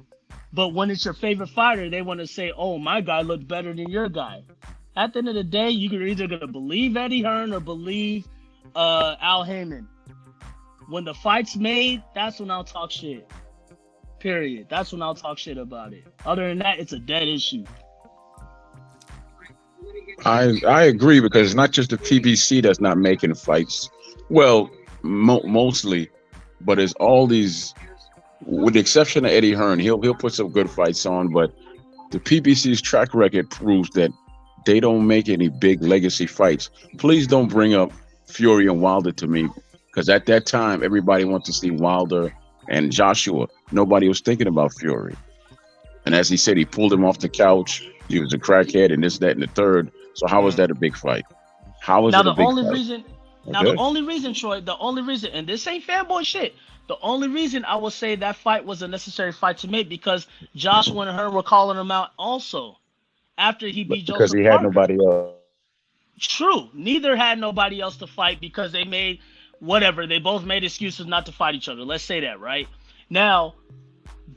Speaker 3: But when it's your favorite fighter, they want to say, oh, my guy looked better than your guy. At the end of the day, you're either going to believe Eddie Hearn or believe Al Heyman. When the fight's made, that's when I'll talk shit. Period. That's when I'll talk shit about it. Other than that, it's a dead issue.
Speaker 6: I agree, because it's not just the PBC that's not making fights. Well, mostly, but it's all these, with the exception of Eddie Hearn, he'll put some good fights on, but the PBC's track record proves that they don't make any big legacy fights. Please don't bring up Fury and Wilder to me, because at that time, everybody wanted to see Wilder and Joshua. Nobody was thinking about Fury. And as he said, he pulled him off the couch. He was a crackhead and this, that, and the third. So how was that a big fight? How was it a big fight?
Speaker 3: The only reason, Troy, and this ain't fanboy shit, the only reason I would say that fight was a necessary fight to make, because Joshua and Hearn were calling him out also after he beat Joseph
Speaker 6: because he had nobody else.
Speaker 3: True. Neither had nobody else to fight because they made whatever. They both made excuses not to fight each other. Let's say that, right? Now,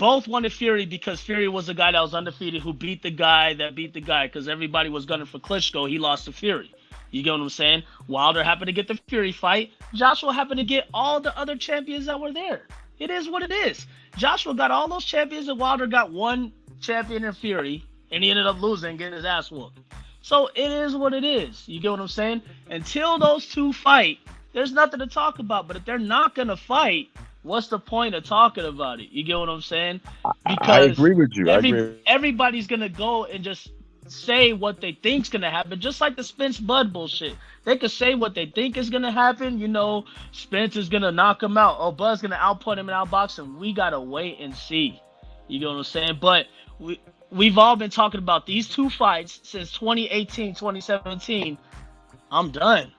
Speaker 3: both wanted Fury because Fury was the guy that was undefeated who beat the guy that beat the guy because everybody was gunning for Klitschko. He lost to Fury. You get what I'm saying? Wilder happened to get the Fury fight. Joshua happened to get all the other champions that were there. It is what it is. Joshua got all those champions and Wilder got one champion in Fury, and he ended up losing, getting his ass whooped. So it is what it is. You get what I'm saying? Until those two fight, there's nothing to talk about. But if they're not going to fight, what's the point of talking about it? You get what I'm saying? Because
Speaker 6: I agree with you.
Speaker 3: Everybody's going to go and just say what they think's going to happen, just like the Spence Bud bullshit. They could say what they think is going to happen. You know, Spence is going to knock him out. Oh, Bud's going to output him and outbox him. We got to wait and see. You get what I'm saying? But we've all been talking about these two fights since 2018, 2017. I'm done.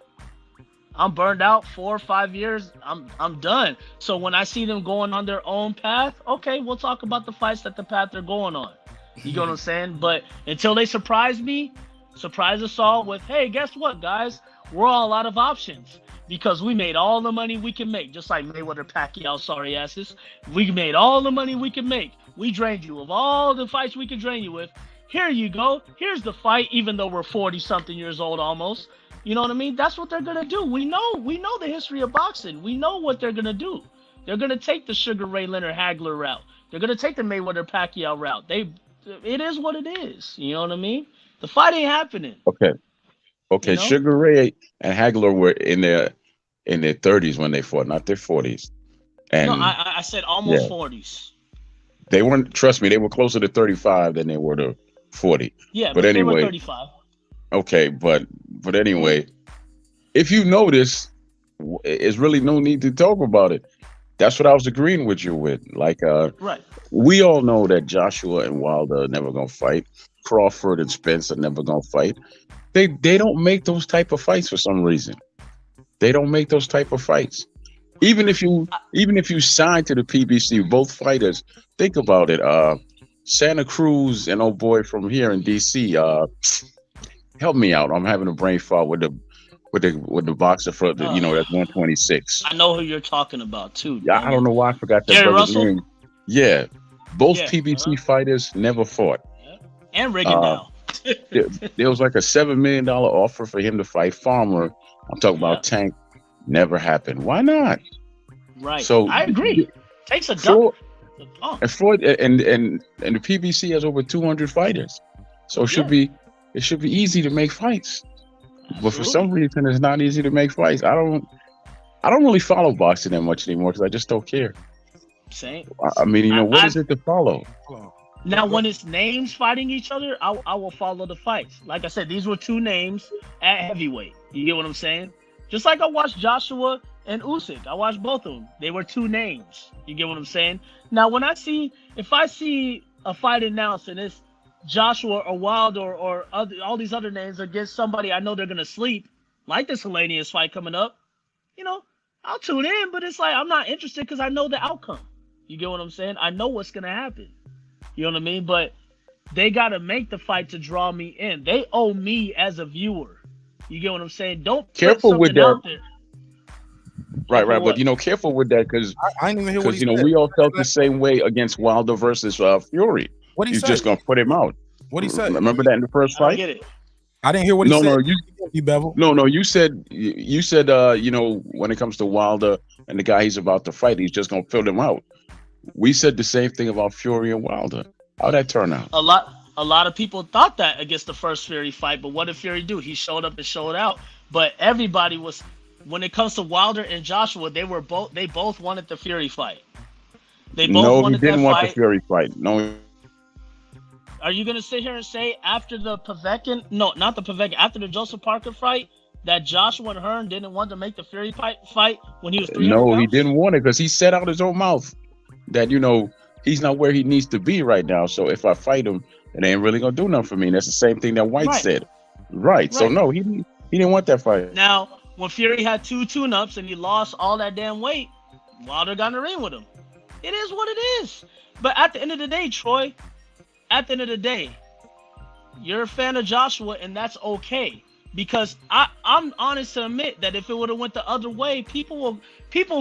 Speaker 3: I'm burned out 4 or 5 years. I'm done. So when I see them going on their own path, okay, we'll talk about the fights that the path they're going on. You get what I'm saying? But until they surprise me, surprise us all with, hey, guess what, guys? We're all out of options because we made all the money we can make, just like Mayweather, Pacquiao, sorry asses. We made all the money we can make. We drained you of all the fights we can drain you with. Here you go. Here's the fight, even though we're 40-something years old almost. You know what I mean? That's what they're going to do. We know the history of boxing. We know what they're going to do. They're going to take the Sugar Ray Leonard Hagler route. They're going to take the Mayweather Pacquiao route. It is what it is. You know what I mean? The fight ain't happening.
Speaker 6: Okay.
Speaker 3: You know?
Speaker 6: Sugar Ray and Hagler were in their 30s when they fought, not their 40s. And
Speaker 3: no, I said almost 40s.
Speaker 6: They weren't. Trust me, they were closer to 35 than they were to 40.
Speaker 3: Yeah,
Speaker 6: but anyway,
Speaker 3: they were 35.
Speaker 6: Okay, but anyway, if you notice, there's really no need to talk about it. That's what I was agreeing with you with. Like,
Speaker 3: right.
Speaker 6: We all know that Joshua and Wilder are never gonna fight. Crawford and Spence are never gonna fight. They don't make those type of fights for some reason. They don't make those type of fights. Even if you sign to the PBC, both fighters, think about it. Santa Cruz and old boy from here in DC. Help me out. I'm having a brain fart with the boxer for the, that's 126.
Speaker 3: I know who you're talking about too.
Speaker 6: Yeah, I don't know why I forgot that
Speaker 3: Jerry
Speaker 6: brother's
Speaker 3: Russell?
Speaker 6: name. Yeah, both PBC fighters never fought.
Speaker 3: And Riggin now.
Speaker 6: There was like a $7 million offer for him to fight Farmer. I'm talking about Tank. Never happened. Why not?
Speaker 3: Right.
Speaker 6: So
Speaker 3: I agree. Takes a dump.
Speaker 6: And Floyd and the PBC has over 200 fighters, so it should be easy to make fights. Absolutely. But for some reason, it's not easy to make fights. I don't really follow boxing that much anymore because I just don't care.
Speaker 3: Same.
Speaker 6: I mean, what is it to follow?
Speaker 3: Now, when it's names fighting each other, I will follow the fights. Like I said, these were two names at heavyweight. You get what I'm saying? Just like I watched Joshua and Usyk. I watched both of them. They were two names. You get what I'm saying? Now, if I see a fight announced and it's Joshua or Wilder or all these other names against somebody I know they're going to sleep, like this Hellenius fight coming up, I'll tune in, but it's like I'm not interested because I know the outcome. You get what I'm saying? I know what's going to happen. You know what I mean? But they got to make the fight to draw me in. They owe me as a viewer. You get what I'm saying? Don't
Speaker 6: careful with that.
Speaker 3: Out there.
Speaker 6: Right. But careful with that because
Speaker 1: I didn't even hear what he said.
Speaker 6: We all felt the same way against Wilder versus Fury.
Speaker 1: What he said?
Speaker 6: He's just gonna put him out.
Speaker 1: What he said?
Speaker 6: Remember that in the first fight?
Speaker 3: I get it.
Speaker 1: I didn't hear what he said.
Speaker 3: DBevill.
Speaker 6: No, you said when it comes to Wilder and the guy he's about to fight, he's just gonna fill him out. We said the same thing about Fury and Wilder. How'd that turn out?
Speaker 3: A lot of people thought that against the first Fury fight, but what did Fury do? He showed up and showed out. But everybody was, when it comes to Wilder and Joshua, they both wanted the Fury fight. They both wanted that fight. No, he didn't want the
Speaker 6: Fury fight. No.
Speaker 3: Are you gonna sit here and say after the Povetkin? No, not the Povetkin. After the Joseph Parker fight, that Joshua and Hearn didn't want to make the Fury fight when he was 300
Speaker 6: No,
Speaker 3: pounds?
Speaker 6: he didn't want it because he said out his own mouth that he's not where he needs to be right now. So if I fight him, it ain't really gonna do nothing for me. And that's the same thing that White said. Right. So no, he didn't want that fight.
Speaker 3: Now, when Fury had 2 tune-ups and he lost all that damn weight, Wilder got in the ring with him. It is what it is. But at the end of the day, Troy, you're a fan of Joshua, and that's okay. because I'm honest to admit that if it would have went the other way, people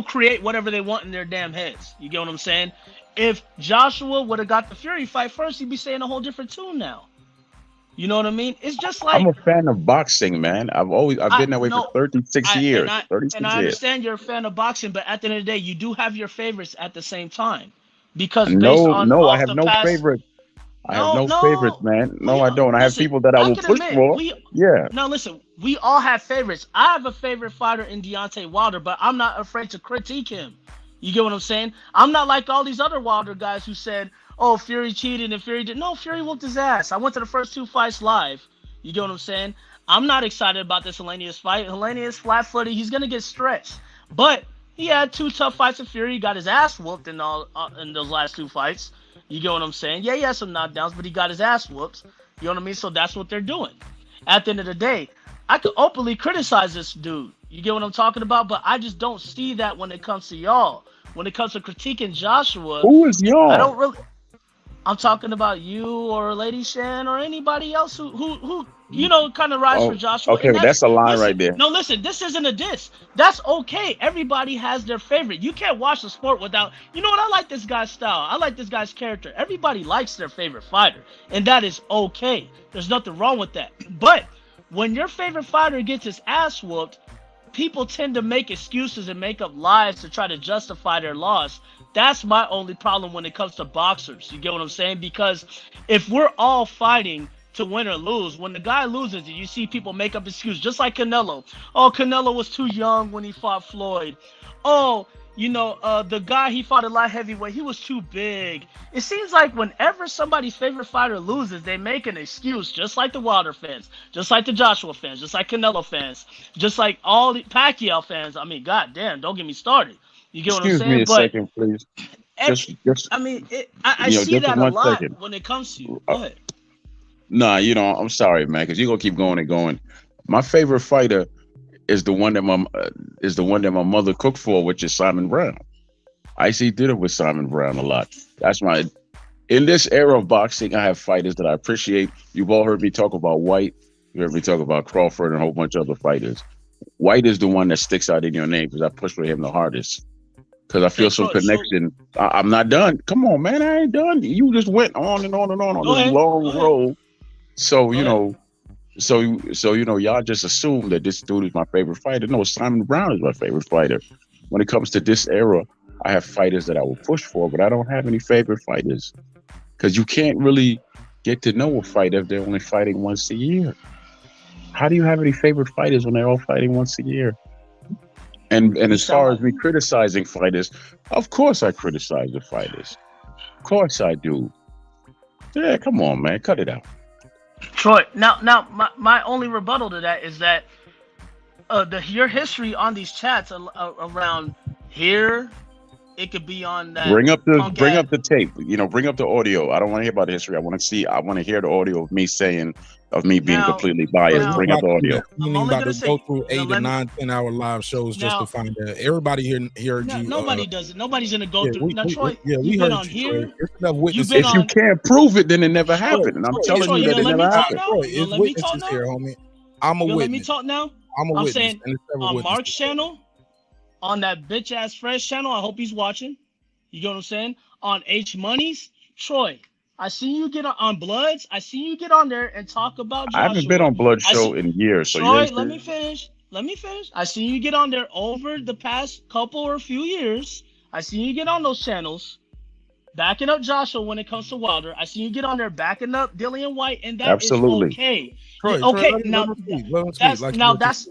Speaker 3: create whatever they want in their damn heads. You get what I'm saying? If Joshua would have got the Fury fight first, he'd be saying a whole different tune now. You know what I mean? It's just like
Speaker 6: I'm a fan of boxing, man. I've been that way for 36 years.
Speaker 3: And I understand you're a fan of boxing, but at the end of the day, you do have your favorites at the same time. Because I have no
Speaker 6: favorites. I have no favorites, man. No, I don't. I have people that I will push for.
Speaker 3: No, listen, we all have favorites. I have a favorite fighter in Deontay Wilder, but I'm not afraid to critique him. You get what I'm saying? I'm not like all these other Wilder guys who said, oh, Fury cheated and Fury did. No, Fury whooped his ass. I went to the first 2 fights live. You get what I'm saying? I'm not excited about this Helenius fight. Helenius flat-footed. He's going to get stretched. But he had 2 tough fights with Fury. He got his ass whooped in those last 2 fights. You get what I'm saying? Yeah, he had some knockdowns, but he got his ass whooped. You know what I mean? So that's what they're doing. At the end of the day, I could openly criticize this dude. You get what I'm talking about? But I just don't see that when it comes to y'all. When it comes to critiquing Joshua.
Speaker 6: Who is y'all?
Speaker 3: I don't really... I'm talking about you or Lady Chann or anybody else who kind of rides for Joshua.
Speaker 6: Okay, well, that's a line right there.
Speaker 3: No, listen, this isn't a diss. That's okay. Everybody has their favorite. You can't watch the sport without... You know what? I like this guy's style. I like this guy's character. Everybody likes their favorite fighter, and that is okay. There's nothing wrong with that. But when your favorite fighter gets his ass whooped, people tend to make excuses and make up lies to try to justify their loss. That's my only problem when it comes to boxers. You get what I'm saying? Because if we're all fighting to win or lose, when the guy loses, you see people make up excuses, just like Canelo. Oh, Canelo was too young when he fought Floyd. Oh, the guy he fought at light heavyweight, he was too big. It seems like whenever somebody's favorite fighter loses, they make an excuse, just like the Wilder fans, just like the Joshua fans, just like Canelo fans, just like all the Pacquiao fans. I mean, goddamn, don't get me started. You get what I'm saying?
Speaker 6: Excuse me a second, please.
Speaker 3: I see that a lot when it comes to you. Go ahead.
Speaker 6: Nah, I'm sorry, man, because you're gonna keep going and going. My favorite fighter is the one that my mother cooked for, which is Simon Brown. I see did it with Simon Brown a lot. In this era of boxing, I have fighters that I appreciate. You've all heard me talk about White. You heard me talk about Crawford and a whole bunch of other fighters. White is the one that sticks out in your name because I push for him the hardest. Because I feel some connection. I'm not done. Come on, man, I ain't done. You just went on and on and on this long road. So y'all just assume that this dude is my favorite fighter. No, Simon Brown is my favorite fighter. When it comes to this era, I have fighters that I will push for, but I don't have any favorite fighters. Because you can't really get to know a fighter if they're only fighting once a year. How do you have any favorite fighters when they're all fighting once a year? And as far as me criticizing fighters, of course I criticize the fighters. Of course I do. Yeah, come on, man, cut it out.
Speaker 3: Troy, now my only rebuttal to that is that your history on these chats around here, it could be on that.
Speaker 6: Bring up the tape. Bring up the audio. I don't want to hear about the history. I want to hear the audio of me being completely biased. Bring up the audio.
Speaker 1: I'm about to go through 8 to 9, 10-hour live shows just to find out. Everybody here heard you.
Speaker 3: Nobody does it. Nobody's gonna go through. Now, Troy,
Speaker 1: we
Speaker 3: heard
Speaker 1: on
Speaker 3: here.
Speaker 6: If you can't prove it, then it never happened. And I'm telling you that it never happened.
Speaker 1: It's witnesses here, homie. I'm a witness.
Speaker 3: Let me talk now. I'm saying on Mark's channel, on that bitch ass Fresh channel. I hope he's watching. You get what I'm saying? On H Money's, Troy. I see you get on Bloods. I see you get on there and talk about Joshua.
Speaker 6: I haven't been on Blood show in years. So
Speaker 3: Troy, let me finish. I see you get on there over the past couple or few years. I see you get on those channels, backing up Joshua when it comes to Wilder. I see you get on there backing up Dillian White, and that is okay.
Speaker 1: Troy,
Speaker 3: okay,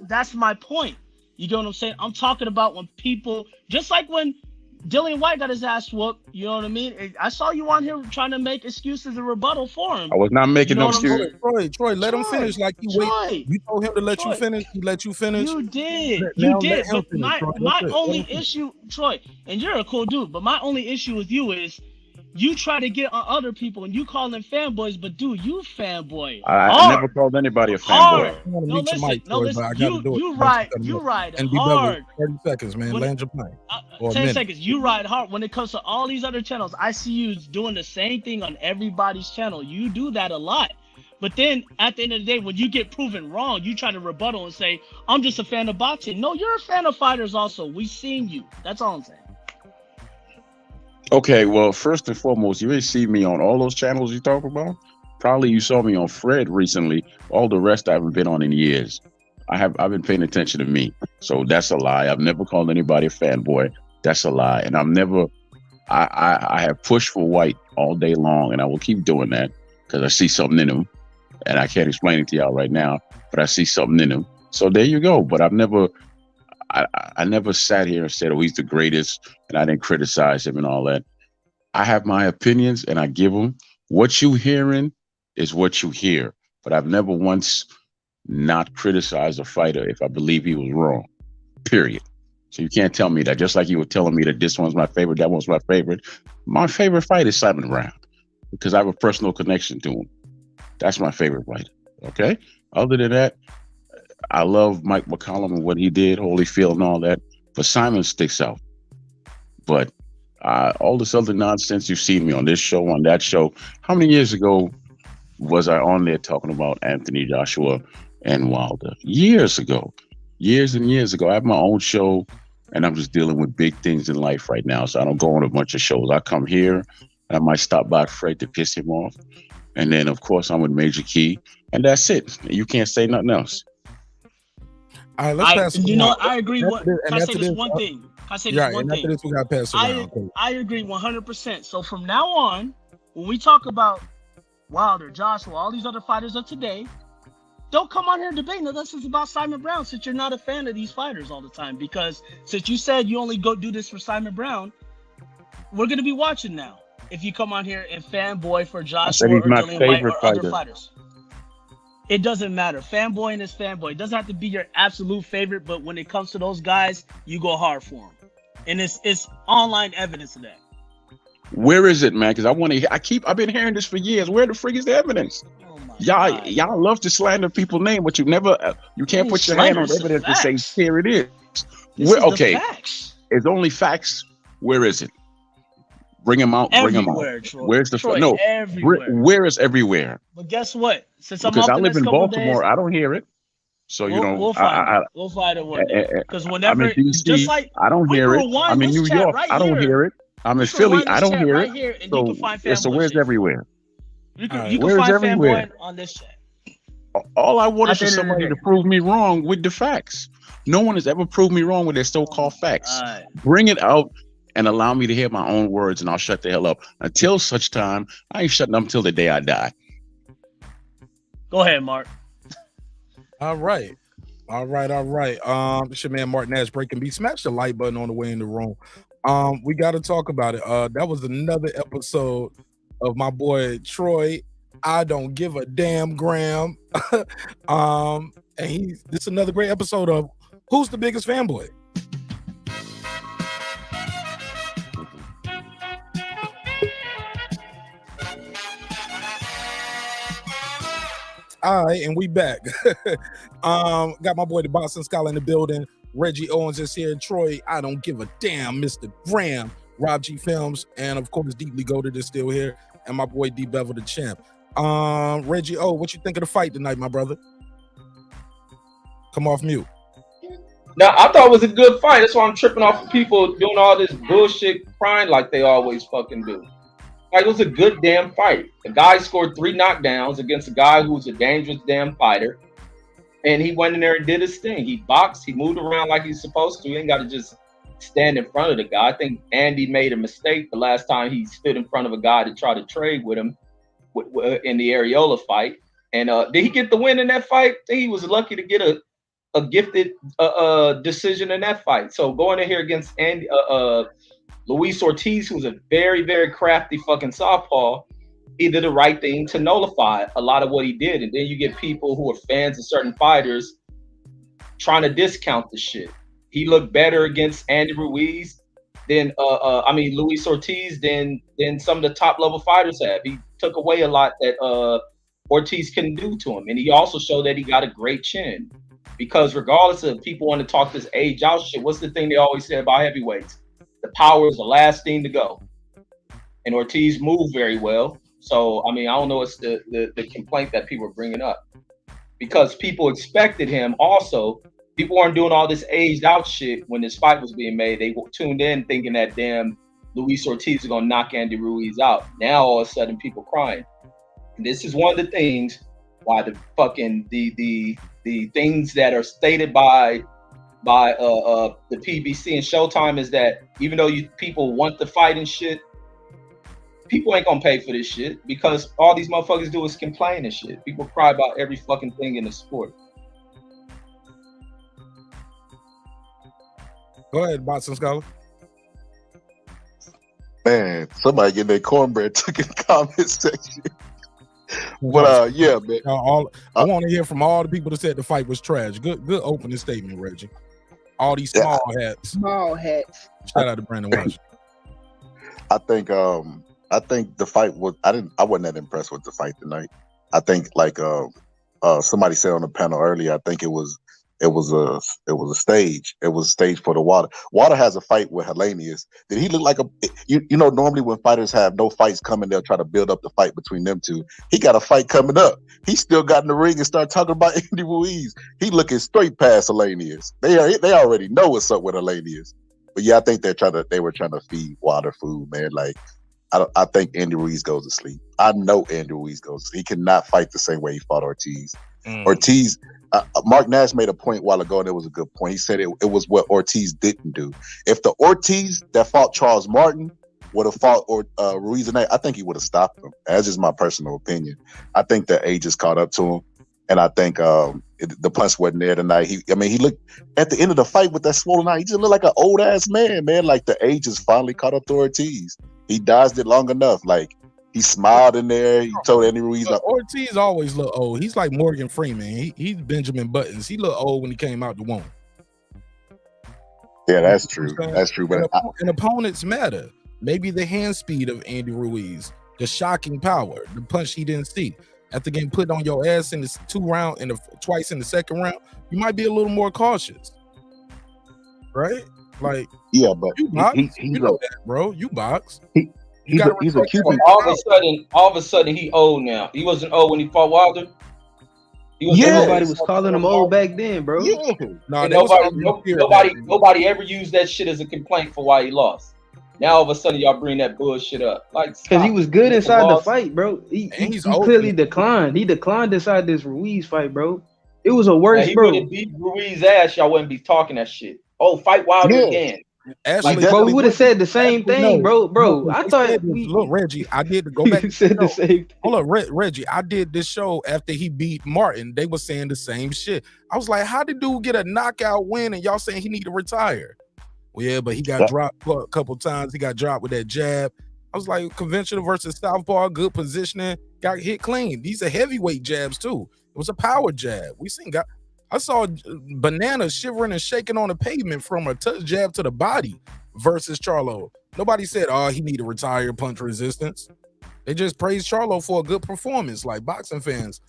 Speaker 3: that's my point. You get what I'm saying? I'm talking about when people, just like when Dillian White got his ass whooped, you know what I mean? I saw you on here trying to make excuses and rebuttal for him.
Speaker 6: I was not making no excuses.
Speaker 1: Troy, let him finish. Like you told him to let you finish. He let you finish.
Speaker 3: You did. But my only issue, Troy, and you're a cool dude, but my only issue with you is you try to get on other people and you call them fanboys, but dude, you fanboy.
Speaker 6: I never called anybody a fanboy.
Speaker 3: You ride hard.
Speaker 1: 30 seconds, man. Land your plane.
Speaker 3: 10 seconds. You ride hard. When it comes to all these other channels, I see you doing the same thing on everybody's channel. You do that a lot. But then at the end of the day, when you get proven wrong, you try to rebuttal and say, I'm just a fan of boxing. No, you're a fan of fighters also. We've seen you. That's all I'm saying.
Speaker 6: Okay, well, first and foremost, you ain't see me on all those channels you talk about. Probably you saw me on Fred recently. All the rest I haven't been on in years. I've been paying attention to me. So that's a lie. I've never called anybody a fanboy. That's a lie. And I have pushed for White all day long, and I will keep doing that because I see something in him. And I can't explain it to y'all right now, but I see something in him. So there you go. But I never sat here and said, oh, he's the greatest, and I didn't criticize him and all that. I have my opinions, and I give them. What you hearing is what you hear. But I've never once not criticized a fighter if I believe he was wrong, period. So you can't tell me that. Just like you were telling me that this one's my favorite, that one's my favorite. My favorite fight is Simon Brown because I have a personal connection to him. That's my favorite fighter, okay? Other than that, I love Mike McCollum and what he did, Holyfield and all that, but Simon sticks out. But all this other nonsense you've seen me on this show, on that show, how many years ago was I on there talking about Anthony Joshua and Wilder? Years ago, years and years ago. I have my own show, and I'm just dealing with big things in life right now, so I don't go on a bunch of shows. I come here, and I might stop by Fred to piss him off, and then, of course, I'm with Major Key, and that's it. You can't say nothing else.
Speaker 1: All right, let's pass.
Speaker 3: I agree. Can I say this one thing? I agree 100%. So from now on, when we talk about Wilder, Joshua, all these other fighters of today, don't come on here debating us. It's about Simon Brown, since you're not a fan of these fighters all the time. Because since you said you only go do this for Simon Brown, we're gonna be watching now. If you come on here and fanboy for Joshua or Dillian White or other fighters. It doesn't matter. Fanboying is fanboy. It doesn't have to be your absolute favorite, but when it comes to those guys, you go hard for them. And it's online evidence of that.
Speaker 6: Where is it, man? Because I've been hearing this for years. Where the frig is the evidence? Y'all love to slander people's name, but you can't put your hand on evidence and say, here it is. Okay, it's only facts. Where is it? Bring them out. Bring them out.
Speaker 3: Troy.
Speaker 6: Where's the
Speaker 3: Troy, everywhere.
Speaker 6: Where is everywhere?
Speaker 3: But guess what?
Speaker 6: Because I live in Baltimore, I don't hear it. So
Speaker 3: we'll find it one day. Because whenever,
Speaker 6: I'm in DC,
Speaker 3: just like
Speaker 6: I don't hear it. I'm in New York, I don't hear it. I'm in Philly, I don't hear it. So where's everywhere?
Speaker 3: You can find fanboy on this chat.
Speaker 6: All I want is for somebody to prove me wrong with the facts. No one has ever proved me wrong with their so-called facts. Bring it out and allow me to hear my own words, and I'll shut the hell up. Until such time, I ain't shutting up until the day I die.
Speaker 3: Go ahead, Mark.
Speaker 1: All right. It's your man MarqNash breaking beat. Smash the like button on the way in the room. We got to talk about it. That was another episode of my boy Troy. I don't give a damn Graham. And this is another great episode of Who's the Biggest Fanboy? All right, and we back. Got my boy the Boxing Scholar in the building. Reggie Owens is here. Troy, I don't give a damn, Mr. Graham. Rob G Films, and of course Deeply Goated is still here, and my boy DBevill the champ. Reggie, what you think of the fight tonight, my brother? Come off mute.
Speaker 12: Now, I thought it was a good fight. That's why I'm tripping off of people doing all this bullshit crying like they always fucking do. Like, it was a good damn fight. The guy scored 3 knockdowns against a guy who's a dangerous damn fighter. And he went in there and did his thing. He boxed. He moved around like he's supposed to. He ain't got to just stand in front of the guy. I think Andy made a mistake the last time he stood in front of a guy to try to trade with him in the Areola fight. And did he get the win in that fight? I think he was lucky to get a gifted decision in that fight. So going in here against Andy, Luis Ortiz, who's a very, very crafty fucking southpaw, he did the right thing to nullify a lot of what he did. And then you get people who are fans of certain fighters trying to discount the shit. He looked better against Andy Ruiz than Luis Ortiz than some of the top level fighters have. He took away a lot that Ortiz couldn't do to him. And he also showed that he got a great chin. Because regardless of people want to talk this age out shit, what's the thing they always say about heavyweights? The power is the last thing to go. And Ortiz moved very well. So I mean, I don't know what's the complaint that people are bringing up, because people expected him. Also, people weren't doing all this aged out shit when this fight was being made. They tuned in thinking that damn Luis Ortiz is gonna knock Andy Ruiz out. Now all of a sudden people crying. And this is one of the things why the fucking the things that are stated by the PBC and Showtime is that even though people want the fight and shit, people ain't gonna pay for this shit, because all these motherfuckers do is complain and shit. People cry about every fucking thing in the sport.
Speaker 1: Go ahead, Boxing Scholar.
Speaker 8: Man, somebody getting their cornbread took in the comment section. But yeah, man.
Speaker 1: I want to hear from all the people that said the fight was trash. Good opening statement, Reggie. All these small hats.
Speaker 11: Small hats.
Speaker 1: Shout out to Brandon Washington.
Speaker 8: I think the fight was. I wasn't that impressed with the fight tonight. I think like somebody said on the panel earlier, I think it was a stage. It was a stage for the Water. Water has a fight with Hellenius. Did he look like you know, normally when fighters have no fights coming, they'll try to build up the fight between them two. He got a fight coming up. He still got in the ring and start talking about Andy Ruiz. He looking straight past Hellenius. They already know what's up with Hellenius. But yeah, I think they were trying to feed Water food, man. Like I think Andy Ruiz goes to sleep. I know Andy Ruiz goes to sleep. He cannot fight the same way he fought Ortiz. Ortiz, MarqNash made a point a while ago, and it was a good point. He said it was what Ortiz didn't do. If the Ortiz that fought Charles Martin would have fought Ruiz and I think he would have stopped him. That's just my personal opinion. I think the age just caught up to him, and I think the punch wasn't there tonight. He looked at the end of the fight with that swollen eye. He just looked like an old ass man. Like the age just finally caught up to Ortiz. He dodged it long enough. Like he smiled in there. He told Andy Ruiz.
Speaker 1: Ortiz always look old. He's like Morgan Freeman. He's Benjamin Buttons. He looked old when he came out the womb.
Speaker 8: Yeah, that's true. That's true. But
Speaker 1: and opponents matter. Maybe the hand speed of Andy Ruiz, the shocking power, the punch he didn't see. After getting put on your ass in the 2 round and twice in the second round, you might be a little more cautious, right? Like,
Speaker 8: yeah, but
Speaker 1: you box, you know that, bro. You box.
Speaker 8: He's a QB.
Speaker 12: All of a sudden, he old now. He wasn't old when he fought Wilder.
Speaker 9: Everybody was calling him old back then, bro.
Speaker 8: Yeah.
Speaker 12: Nobody ever used that shit as a complaint for why he lost. Now all of a sudden y'all bring that bullshit up, like
Speaker 9: because he was good inside the fight, bro. He clearly declined. He declined inside this Ruiz fight, bro. It was a worse,
Speaker 12: he
Speaker 9: bro.
Speaker 12: Would have beat Ruiz ass, y'all wouldn't be talking that shit. Oh, fight Wilder again.
Speaker 1: Actually,
Speaker 9: bro, we would have said the same thing, bro. I thought
Speaker 1: look, Reggie, I did to go back.
Speaker 9: Said the same thing.
Speaker 1: Hold up, Reggie, I did this show after he beat Martin. They were saying the same shit. I was like, how did dude get a knockout win and y'all saying he need to retire? Well, yeah, but he got dropped a couple times. He got dropped with that jab. I was like, conventional versus southpaw, good positioning, got hit clean. These are heavyweight jabs too. It was a power jab. I saw Banana shivering and shaking on the pavement from a touch jab to the body versus Charlo. Nobody said, oh, he need to retire punch resistance. They just praised Charlo for a good performance. Like boxing fans,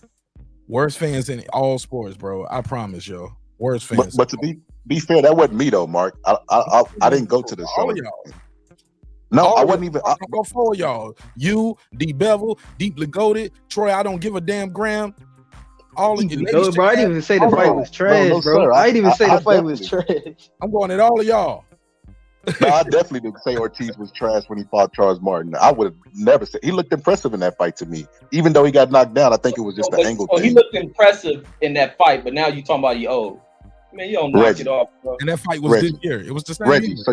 Speaker 1: worst fans in all sports, bro. I promise, yo. Worst fans.
Speaker 8: But to be fair, that wasn't me though, Mark. I didn't go to the show.
Speaker 1: All y'all.
Speaker 8: No, I wasn't even.
Speaker 1: Go for y'all. You, DBevill, Deeply Goated, Troy. I don't give a damn Graham. All of you.
Speaker 9: No, bro, I didn't even say the fight was trash, bro. I didn't even say the fight was trash.
Speaker 1: I'm going at all of y'all.
Speaker 8: No, I definitely didn't say Ortiz was trash when he fought Charles Martin. I would have never said. He looked impressive in that fight to me, even though he got knocked down. I think it was just the angle thing.
Speaker 12: He looked impressive in that fight, but now you talking about he old. Man, you don't knock it off, bro.
Speaker 1: And that fight was this year. It was the same.
Speaker 8: Reggie, so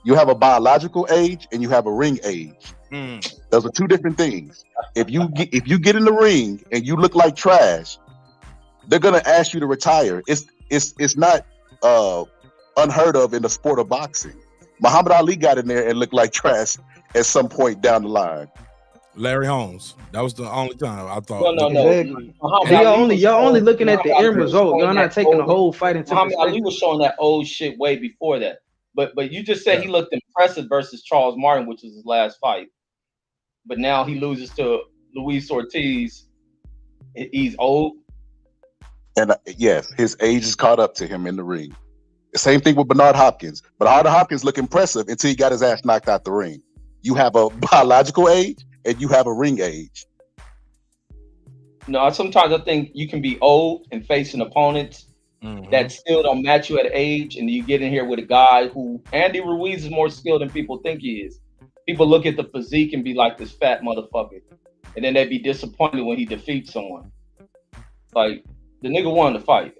Speaker 8: you have a biological age and you have a ring age. Those are two different things. If you get in the ring and you look like trash, they're gonna ask you to retire. It's not unheard of in the sport of boxing. Muhammad Ali got in there and looked like trash at some point down the line.
Speaker 1: Larry Holmes. That was the only time I thought.
Speaker 12: No.
Speaker 9: Exactly. Y'all only looking at the end result. Y'all not taking the whole fight into
Speaker 12: Muhammad Ali was showing that old shit way before that. But you just said he looked impressive versus Charles Martin, which was his last fight. But now he loses to Luis Ortiz. He's old.
Speaker 8: And yes, his age is caught up to him in the ring. The same thing with Bernard Hopkins. Bernard Hopkins looked impressive until he got his ass knocked out the ring. You have a biological age and you have a ring age.
Speaker 12: No, sometimes I think you can be old and facing opponents that still don't match you at age, and you get in here with a guy who Andy Ruiz is more skilled than people think he is. People look at the physique and be like, this fat motherfucker, and then they'd be disappointed when he defeats someone. Like, the nigga won the fight,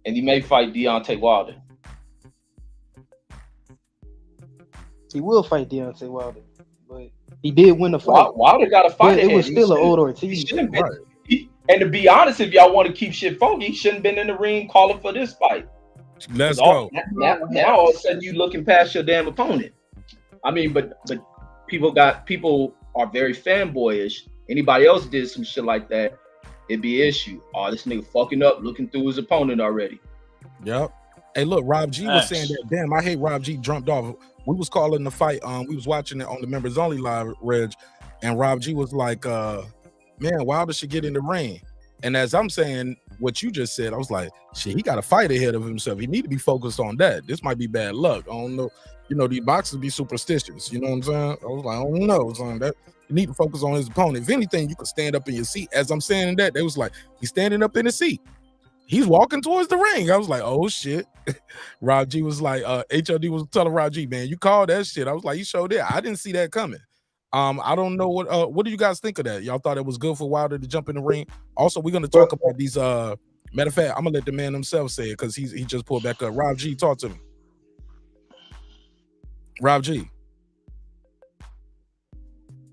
Speaker 12: and he may fight Deontay Wilder.
Speaker 9: He will fight Deontay Wilder, but he did win the fight.
Speaker 12: Wilder got a fight.
Speaker 9: It was still an old Ortiz.
Speaker 12: And to be honest, if y'all want to keep shit funky, he shouldn't been in the ring calling for this fight.
Speaker 1: Let's go.
Speaker 12: Now all of a sudden you looking past your damn opponent. I mean, but people are very fanboyish. Anybody else did some shit like that, it'd be an issue. Oh, this nigga fucking up, looking through his opponent already.
Speaker 1: Yep. Hey, look, Rob G was saying that. Damn, I hate Rob G jumped off. We was calling the fight. We was watching it on the members only live, Reg, and Rob G was like, man, Wilder should get in the ring. And as I'm saying what you just said, I was like, shit, he got a fight ahead of himself. He need to be focused on that. This might be bad luck. I don't know. You know, these boxers be superstitious. You know what I'm saying? I was like, I don't know, son. That you need to focus on his opponent. If anything, you could stand up in your seat. As I'm saying that, they was like, he's standing up in the seat. He's walking towards the ring. I was like, oh shit. Rob G was like, HLD was telling Rob G, man, you called that shit. I was like, you showed it. I didn't see that coming. I don't know what do you guys think of that? Y'all thought it was good for Wilder to jump in the ring? Also, we're gonna talk about these matter of fact, I'm gonna let the man himself say it because he just pulled back up. Rob G, talk to me. Rob G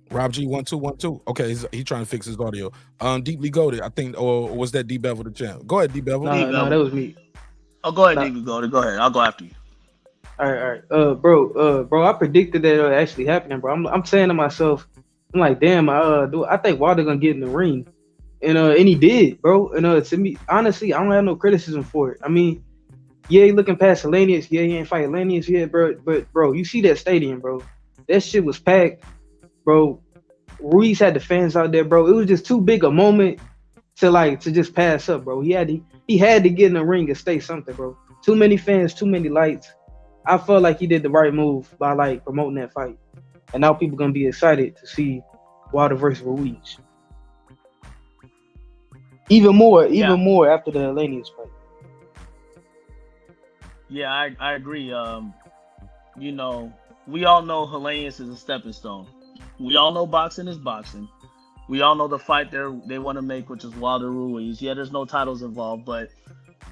Speaker 1: 1212. Okay, he's trying to fix his audio. Deeply goated, I think, or was that DBevill the champ? Go ahead, DBevill.
Speaker 9: No, that was me.
Speaker 3: Oh, go ahead, Deeply goated. Go ahead. I'll go after you.
Speaker 9: All right. Bro, I predicted that it actually happening, bro. I'm saying to myself, I'm like, damn, I think Wilder gonna get in the ring, and he did, bro. And to me, honestly, I don't have no criticism for it. I mean, yeah, he looking past Hellenius, yeah, he ain't fighting Hellenius yet, bro. But bro, you see that stadium, bro? That shit was packed, bro. Ruiz had the fans out there, bro. It was just too big a moment to just pass up, bro. He had to get in the ring and stay something, bro. Too many fans, too many lights. I felt like he did the right move by like promoting that fight, and now people gonna be excited to see Wilder versus Ruiz. Even more after the Hellenius fight.
Speaker 3: Yeah, I agree. You know, we all know Hellenius is a stepping stone. We all know boxing is boxing. We all know the fight they want to make, which is Wilder Ruiz. Yeah, there's no titles involved, but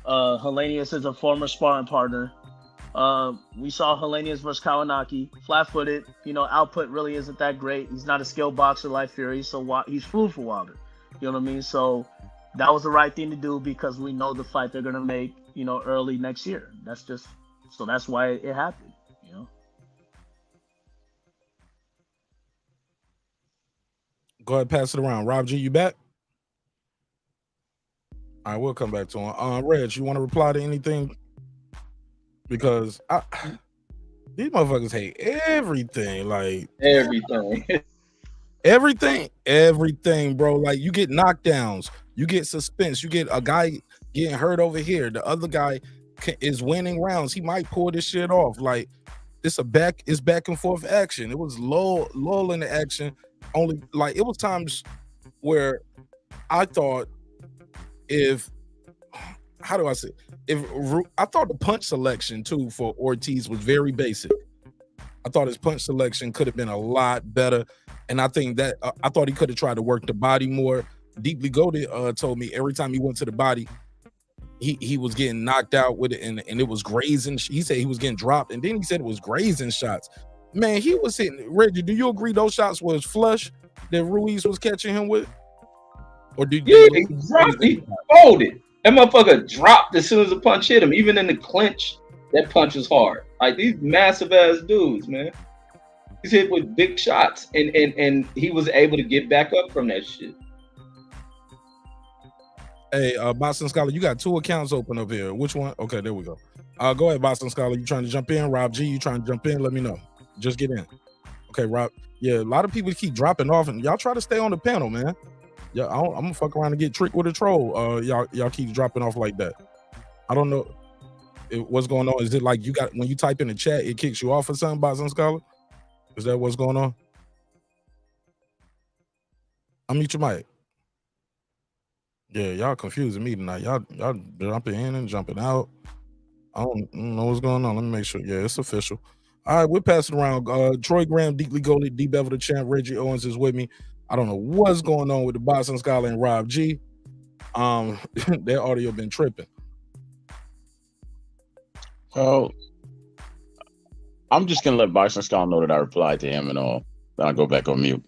Speaker 3: Hellenius is a former sparring partner. We saw Hellenius versus Kawanaki, flat-footed. You know, output really isn't that great. He's not a skilled boxer like Fury, so he's food for Wilder. You know what I mean? So that was the right thing to do because we know the fight they're gonna make, you know, early next year. That's why it happened. You know.
Speaker 1: Go ahead, pass it around. Rob G, you back? All right, we'll come back to him. Reg, you want to reply to anything? Because these motherfuckers hate everything, like everything, bro. Like you get knockdowns, you get suspense, you get a guy getting hurt over here, the other guy is winning rounds. He might pull this shit off. Like it's back and forth action. It was lull in the action. Only like it was times where I thought I thought the punch selection too for Ortiz was very basic. I thought his punch selection could have been a lot better, and I think that I thought he could have tried to work the body more. Deeply Goated told me every time he went to the body, he was getting knocked out with it, and it was grazing. He said he was getting dropped, and then he said it was grazing shots. Man, he was hitting. Reggie, do you agree those shots was flush that Ruiz was catching him with? Or did
Speaker 12: he folded? That motherfucker dropped as soon as the punch hit him. Even in the clinch, that punch was hard. Like these massive ass dudes, man. He's hit with big shots, and he was able to get back up from that shit.
Speaker 1: Hey, Boston Scholar, you got 2 accounts open up here. Which one? Okay, there we go. Go ahead, Boston Scholar. You trying to jump in? Rob G, you trying to jump in? Let me know. Just get in. Okay, Rob. Yeah, a lot of people keep dropping off, and y'all try to stay on the panel, man. Yeah, I'm gonna fuck around and get tricked with a troll. Y'all keep dropping off like that. I don't know what's going on. Is it like when you type in the chat, it kicks you off or something, Boston Scholar? Is that what's going on? Unmute your mic. Yeah, y'all confusing me tonight. Y'all jumping in and jumping out. I don't know what's going on. Let me make sure. Yeah, it's official. All right, we're passing around. Troy Graham, deeply goated, DBevill the champ, Reggie Owens is with me. I don't know what's going on with the Boxing Scholar and Rob G. Their audio been tripping.
Speaker 6: Oh, I'm just gonna let Boxing Scholar know that I replied to him and all. Then I'll go back on mute.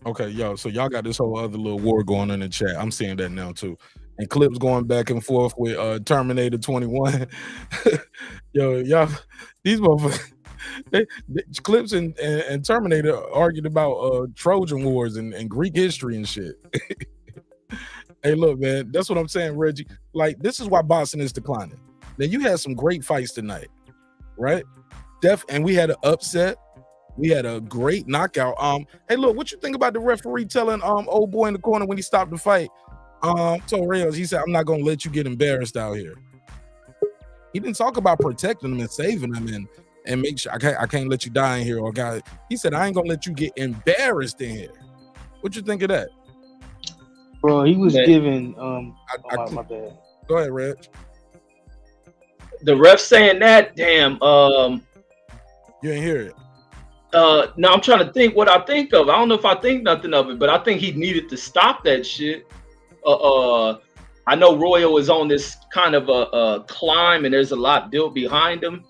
Speaker 1: Okay, yo, so y'all got this whole other little war going on in the chat. I'm seeing that now too. And clips going back and forth with Terminator 21. Yo, y'all, these motherfuckers, clips and Terminator argued about Trojan Wars and Greek history and shit. Hey, look, man, that's what I'm saying, Reggie. Like, this is why boxing is declining. Now, you had some great fights tonight, right? And we had an upset. We had a great knockout. Hey, look, what you think about the referee telling old boy in the corner when he stopped the fight? Told Reyes, he said, I'm not gonna let you get embarrassed out here. He didn't talk about protecting him and saving him and make sure I can't let you die in here, or guy. He said, I ain't gonna let you get embarrassed in here. What you think of that?
Speaker 9: Bro, he was giving my bad.
Speaker 1: Go ahead, Reg.
Speaker 12: The ref saying that, damn.
Speaker 1: You didn't hear it.
Speaker 12: No, I'm trying to think what I think of. I don't know if I think nothing of it, but I think he needed to stop that shit. I know Royal is on this kind of a climb, and there's a lot built behind him.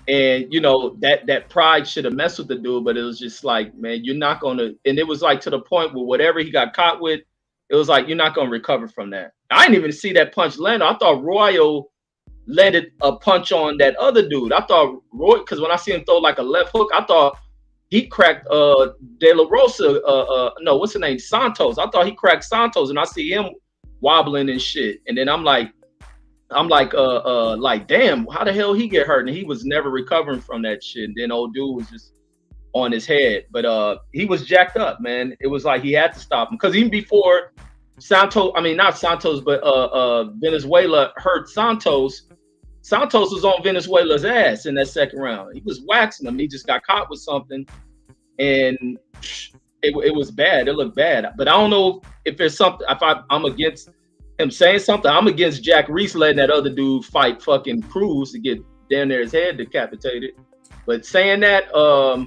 Speaker 12: And you know that pride should have messed with the dude, but it was just like, man, you're not gonna. And it was like to the point where whatever he got caught with, it was like you're not gonna recover from that. I didn't even see that punch land. I thought Royal landed a punch on that other dude. I thought Roy, because when I see him throw like a left hook, I thought he cracked De La Rosa. No, what's the name? Santos. I thought he cracked Santos, and I see him wobbling and shit. And then I'm like, damn, how the hell he get hurt? And he was never recovering from that shit. And then old dude was just on his head. But he was jacked up, man. It was like he had to stop him. Because even before Santos, I mean not Santos, but Venezuela hurt Santos. Santos was on Venezuela's ass in that second round. He was waxing him. He just got caught with something, and it was bad. It looked bad. But I don't know if there's something. If I'm against him saying something, I'm against Jack Reese letting that other dude fight fucking Cruz to get down there his head decapitated. But saying that, I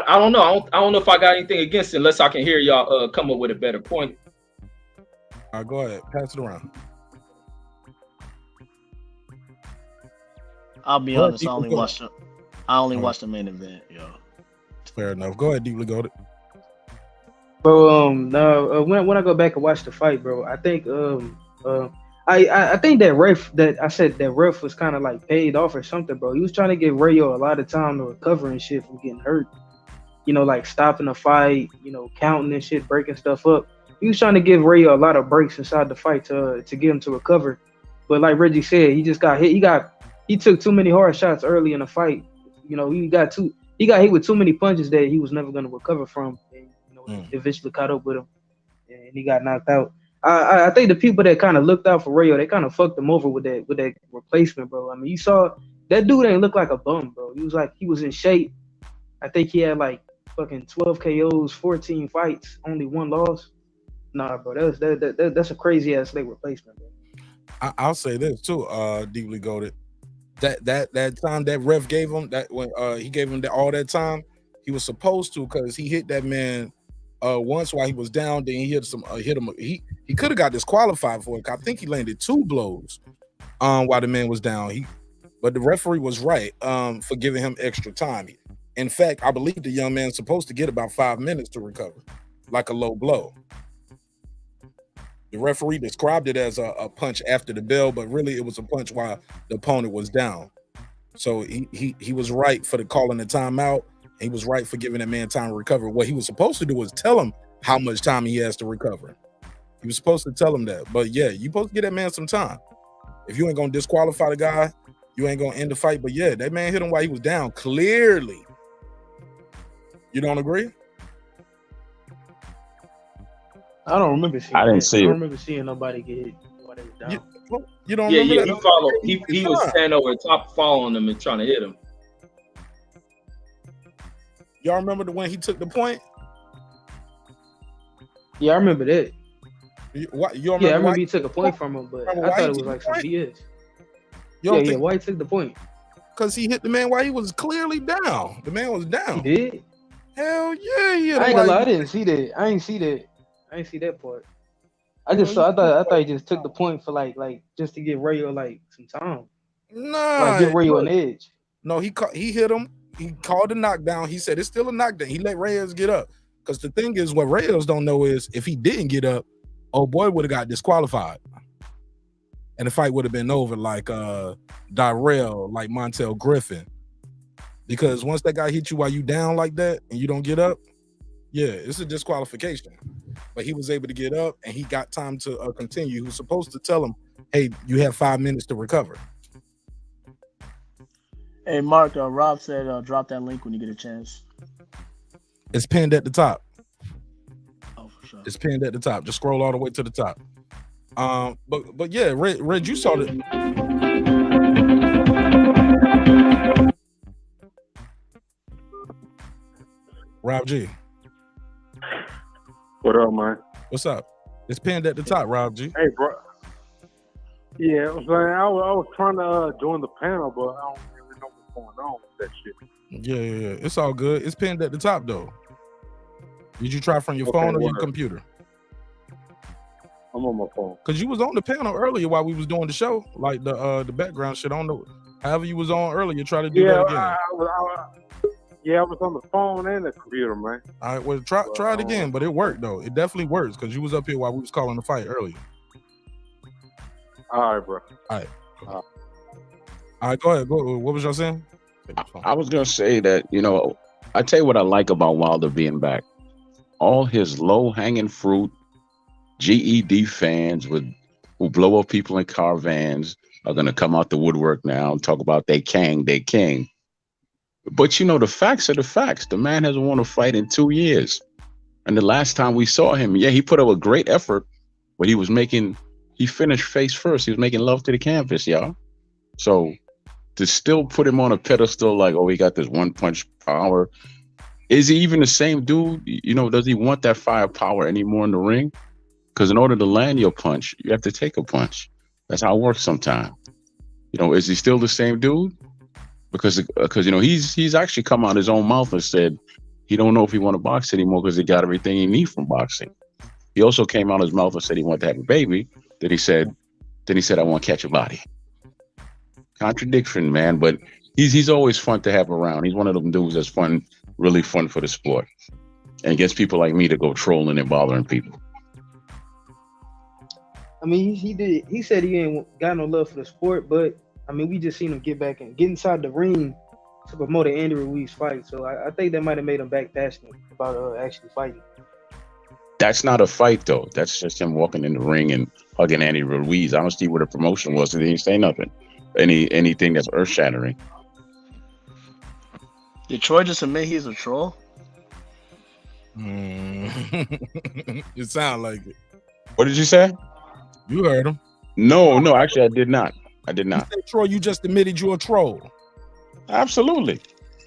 Speaker 12: don't know. I don't know if I got anything against it unless I can hear y'all come up with a better point.
Speaker 1: All right, go ahead. Pass it around.
Speaker 3: I'll be honest. I only watched the main event, yo.
Speaker 1: Fair enough. Go ahead, deeply goated.
Speaker 9: Bro, no. When I go back and watch the fight, bro, I think I think that ref was kind of like paid off or something, bro. He was trying to give Rayo a lot of time to recover and shit from getting hurt. You know, like stopping the fight, you know, counting and shit, breaking stuff up. He was trying to give Rayo a lot of breaks inside the fight to get him to recover. But like Reggie said, he just got hit. He took too many hard shots early in the fight. You know, he got hit with too many punches that he was never going to recover from. And, you know, eventually caught up with him, and he got knocked out. I think the people that kind of looked out for Rayo, they kind of fucked him over with that replacement, bro. I mean, you saw that dude ain't look like a bum, bro. He was in shape. I think he had like fucking 12 KOs, 14 fights, only one loss. Nah, bro, that's a crazy ass leg replacement, bro.
Speaker 1: I'll say this too, deeply goated. That time that ref gave him that when he gave him all that time, he was supposed to, because he hit that man once while he was down. Then he hit him. He could have got disqualified for it. I think he landed 2 blows while the man was down. But the referee was right for giving him extra time. In fact, I believe the young man's supposed to get about 5 minutes to recover, like a low blow. The referee described it as a punch after the bell, but really it was a punch while the opponent was down. So he was right for calling the timeout. He was right for giving that man time to recover. What he was supposed to do was tell him how much time he has to recover. He was supposed to tell him that. But yeah, you're supposed to give that man some time. If you ain't gonna disqualify the guy, you ain't gonna end the fight. But yeah, that man hit him while he was down, clearly. You don't agree?
Speaker 9: I don't remember seeing.
Speaker 6: I didn't see it.
Speaker 9: I don't remember seeing nobody get hit while they was down.
Speaker 1: You don't
Speaker 12: Yeah,
Speaker 1: remember
Speaker 12: yeah.
Speaker 1: that?
Speaker 12: He was standing over the top, following him and trying to hit him.
Speaker 1: Y'all remember the when he took the point?
Speaker 9: Yeah, I remember that.
Speaker 1: You
Speaker 9: I
Speaker 1: remember
Speaker 9: remember
Speaker 1: why
Speaker 9: he took a point from him, but
Speaker 1: remember
Speaker 9: I
Speaker 1: why
Speaker 9: thought
Speaker 1: he
Speaker 9: it was
Speaker 1: took
Speaker 9: like
Speaker 1: the
Speaker 9: some
Speaker 1: point?
Speaker 9: BS.
Speaker 1: You
Speaker 9: Yeah,
Speaker 1: don't
Speaker 9: yeah.
Speaker 1: think
Speaker 9: Why he took the point?
Speaker 1: because he hit the man while he was clearly down. The man was
Speaker 9: He
Speaker 1: down.
Speaker 9: did.
Speaker 1: Hell yeah, he hit
Speaker 9: I
Speaker 1: him
Speaker 9: ain't
Speaker 1: while
Speaker 9: gonna lie,
Speaker 1: he
Speaker 9: I didn't see that. I ain't see that. I ain't see that part. I
Speaker 1: Hell
Speaker 9: just saw.
Speaker 1: yeah.
Speaker 9: I thought he just took the point for like just to give Rayo like some time, like
Speaker 1: Nah,
Speaker 9: give Rayo
Speaker 1: look.
Speaker 9: an edge.
Speaker 1: No, he hit him. He called a knockdown. He said it's still a knockdown. He let Reyes get up. Because the thing is, what Reyes don't know is if he didn't get up, oh boy would have got disqualified. And the fight would have been over like Darrell, like Montel Griffin. Because once that guy hit you while you down like that and you don't get up, yeah, it's a disqualification. But he was able to get up and he got time to continue. He was supposed to tell him, hey, you have 5 minutes to recover.
Speaker 3: Hey, Mark, Rob said drop that link when you get a chance.
Speaker 1: It's pinned at the top.
Speaker 3: Oh, for sure.
Speaker 1: It's pinned at the top. Just scroll all the way to the top. But yeah, Red, you saw it. Rob G.
Speaker 13: What up, man?
Speaker 1: What's up? It's pinned at the top, Rob G.
Speaker 13: Hey, bro. Yeah, I was trying to join the panel, but I don't really know what's going on with that shit.
Speaker 1: Yeah. It's all good. It's pinned at the top though. Did you try from your
Speaker 13: Okay,
Speaker 1: phone or your
Speaker 13: word.
Speaker 1: computer?
Speaker 13: I'm on my phone.
Speaker 1: Cause you was on the panel earlier while we was doing the show, like the background shit. I don't know. However you was on earlier, try to do that again.
Speaker 13: I was on the phone and the computer, man.
Speaker 1: All right, well try it again, but it worked though. It definitely works because you was up here while we was calling the fight earlier.
Speaker 13: All right, bro.
Speaker 1: All right. All right, go ahead. Go. What was y'all saying?
Speaker 6: I was gonna say that, I tell you what I like about Wilder being back. All his low-hanging fruit GED fans who blow up people in car vans are gonna come out the woodwork now and talk about they king. But the facts are the facts. The man hasn't won a fight in 2 years. And the last time we saw him, he put up a great effort, but he finished face first. He was making love to the canvas, y'all. So to still put him on a pedestal like, oh, he got this one punch power. Is he even the same dude? Does he want that firepower anymore in the ring? Because in order to land your punch, you have to take a punch. That's how it works sometimes. Is he still the same dude? Because he's actually come out his own mouth and said he don't know if he want to box anymore because he got everything he needs from boxing. He also came out his mouth and said he wanted to have a baby. Then he said I want to catch a body. Contradiction, man. But he's always fun to have around. He's one of them dudes that's fun, really fun for the sport, and gets people like me to go trolling and bothering people.
Speaker 9: I mean, he did. He said he ain't got no love for the sport, but I mean, we just seen him get inside the ring to promote an Andy Ruiz fight. So I think that might have made him back passionate about actually fighting.
Speaker 6: That's not a fight, though. That's just him walking in the ring and hugging Andy Ruiz. I don't see what the promotion was. He didn't say nothing. Anything that's earth-shattering.
Speaker 3: Did Troy just admit he's a troll?
Speaker 1: It sounds like it.
Speaker 6: What did you say?
Speaker 1: You heard him.
Speaker 6: No, actually, I did not. I did not.
Speaker 1: You said, Troy, you just admitted you're a troll.
Speaker 6: Absolutely.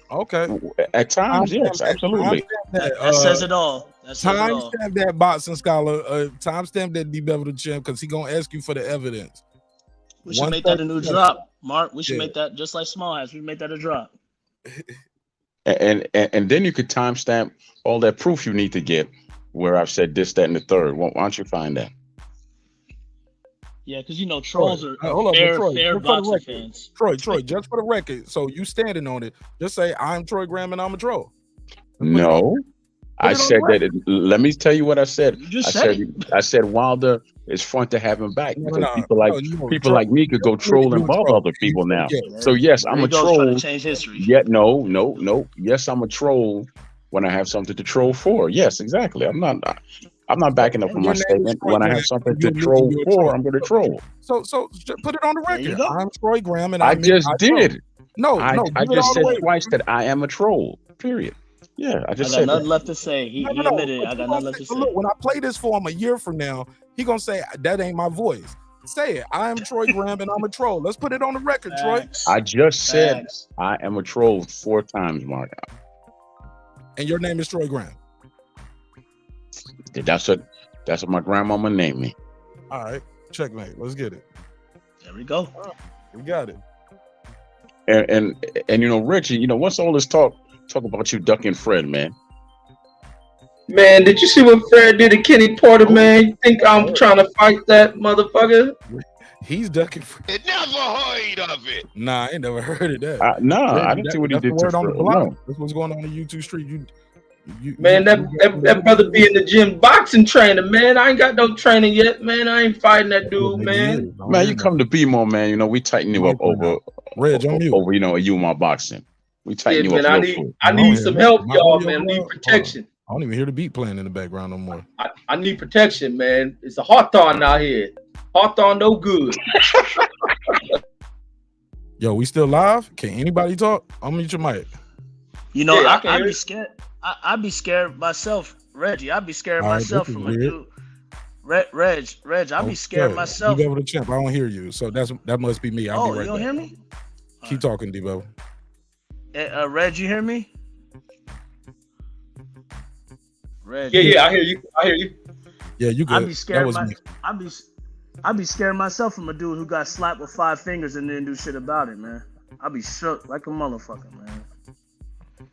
Speaker 1: Okay.
Speaker 6: At times, yes, absolutely.
Speaker 3: That says it all. That says it all.
Speaker 1: Timestamp that boxing scholar. Timestamp that DBevill the champ because he gonna ask you for the evidence.
Speaker 3: We should make that a new drop, Mark. We should make that just like Small House. We make that a drop.
Speaker 6: And then you could timestamp all that proof you need to get where I've said this, that, and the third. Why don't you find that?
Speaker 3: Yeah, because trolls are
Speaker 1: hold
Speaker 3: fair
Speaker 1: Troy,
Speaker 3: boxing fans.
Speaker 1: Troy, just for the record, so you standing on it. Just say I'm Troy Graham and I'm a troll.
Speaker 6: No, I said that. Let me tell you what I said. I said Wilder is fun to have him back because people like me could go troll and bother other people now. So yes, I'm a troll.
Speaker 3: To change history.
Speaker 6: Yet no. Yes, I'm a troll when I have something to troll for. Yes, exactly. I'm not backing up from my statement. When I have something to troll for, I'm going to troll.
Speaker 1: So put it on the record. I'm Troy Graham, and
Speaker 6: I just did.
Speaker 1: No,
Speaker 6: I just said twice that I am a troll. Period. Yeah, I just said.
Speaker 3: I got nothing left to say. He admitted it. I got nothing left to say.
Speaker 1: Look, when I play this for him a year from now, he gonna say that ain't my voice. Say it. I am Troy Graham, and I'm a troll. Let's put it on the record, Troy.
Speaker 6: I just said I am a troll 4 times, Mark.
Speaker 1: And your name is Troy Graham.
Speaker 6: That's what my grandmama named me.
Speaker 1: All right, checkmate. Let's get it.
Speaker 3: There we go.
Speaker 1: We got it.
Speaker 6: And you know, Reggie, you know, what's all this talk about you ducking Fred, man?
Speaker 12: Man, did you see what Fred did to Kenny Porter, man? You think I'm trying to fight that motherfucker?
Speaker 1: He's ducking Fred.
Speaker 14: Never heard of it.
Speaker 1: Nah, I ain't never heard of that.
Speaker 6: I didn't see what he did to
Speaker 1: Fred. On the
Speaker 6: Fred.
Speaker 1: block.
Speaker 6: No.
Speaker 1: That's what's going on in YouTube Street.
Speaker 12: That brother be in the gym boxing training, man. I ain't got no training yet, man. I ain't fighting that dude, man.
Speaker 6: Man, you come to BMO, man. You know, we tighten you up over you know, you and my boxing. We tighten you up.
Speaker 12: I need some help, y'all, man. I need protection.
Speaker 1: I don't even hear the beat playing in the background no more.
Speaker 12: I need protection, man. It's a Hawthorne out here. Hawthorne no good.
Speaker 1: Yo, we still live? Can anybody talk? I'll mute your mic.
Speaker 3: You know,
Speaker 12: Yeah,
Speaker 3: I'd be scared. I'd be scared myself, Reggie. I'd be scared
Speaker 1: All right,
Speaker 3: myself
Speaker 1: this is
Speaker 3: from a
Speaker 1: weird.
Speaker 3: dude. Reg, I'd be scared
Speaker 1: Okay.
Speaker 3: myself.
Speaker 1: DBevill the champ. I don't hear you, so that must be me. I'll be right
Speaker 3: you don't
Speaker 1: back.
Speaker 3: hear me?
Speaker 1: Keep talking, DBevill.
Speaker 3: Reg, you hear me? Reg.
Speaker 12: Yeah, I hear you.
Speaker 1: Yeah, you good.
Speaker 3: I'd be scared.
Speaker 1: That was me.
Speaker 3: I'd be scared myself from a dude who got slapped with 5 fingers and didn't do shit about it, man. I'd be shook like a motherfucker, man.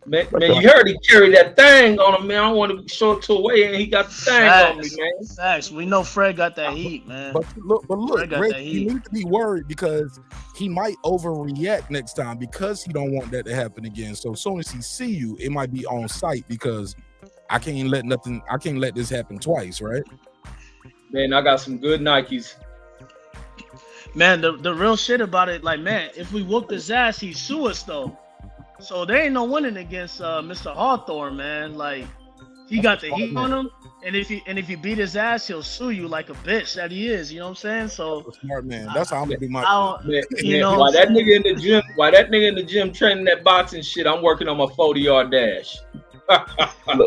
Speaker 12: Man, you heard he carried that thing on him, man. I don't want to show it to away, and he got the thing on me, man.
Speaker 3: Facts. We know Fred got that heat, man.
Speaker 1: But look,
Speaker 3: Fred got
Speaker 1: Rick,
Speaker 3: that
Speaker 1: you
Speaker 3: heat.
Speaker 1: need to be worried because he might overreact next time because he don't want that to happen again. So as soon as he see you, it might be on site because I can't let this happen twice, right?
Speaker 12: Man, I got some good Nikes.
Speaker 3: Man, the real shit about it, like, man, if we whoop his ass, he'd sue us though. So there ain't no winning against Mr. Hawthorne, man. Like, he got the heat on him, and if you beat his ass, he'll sue you like a bitch that he is. You know what I'm saying? So
Speaker 1: smart man. That's how I'm gonna do my.
Speaker 12: While that nigga in the gym training that boxing shit, I'm working on my 40-yard dash.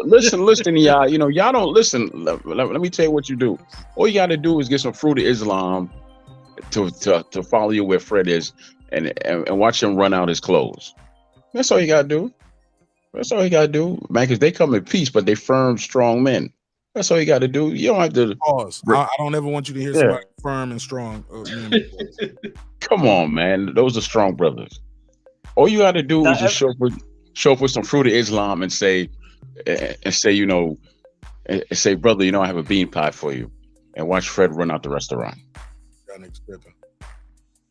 Speaker 6: listen, y'all. You know, y'all don't listen. Let me tell you what you do. All you got to do is get some Fruit of Islam to follow you where Fred is, and watch him run out his clothes. That's all you gotta do. That's all you gotta do, man. Because they come in peace, but they firm, strong men. That's all you gotta do. You don't have to
Speaker 1: pause. I don't ever want you to hear somebody firm and strong.
Speaker 6: Come on, man. Those are strong brothers. All you gotta do is just show up with some Fruit of Islam and say, you know, and say, brother, you know, I have a bean pie for you, and watch Fred run out the restaurant.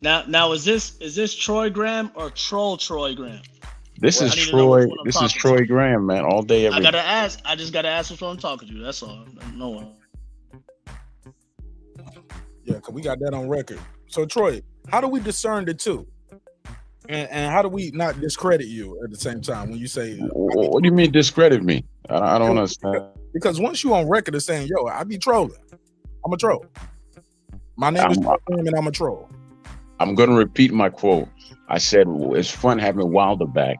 Speaker 3: Now is this Troy Graham or Troy Graham?
Speaker 6: This is Troy. This is Troy Graham, man. All day, every day.
Speaker 3: I just gotta ask who I'm talking to. That's all. No one.
Speaker 1: Yeah, cause we got that on record. So Troy, how do we discern the two? And how do we not discredit you at the same time when you say?
Speaker 6: What do you mean discredit me? I don't understand.
Speaker 1: Because once you on record as saying, "Yo, I be trolling," I'm a troll. My name is Troy and I'm a troll.
Speaker 6: I'm gonna repeat my quote. I said it's fun having Wilder back,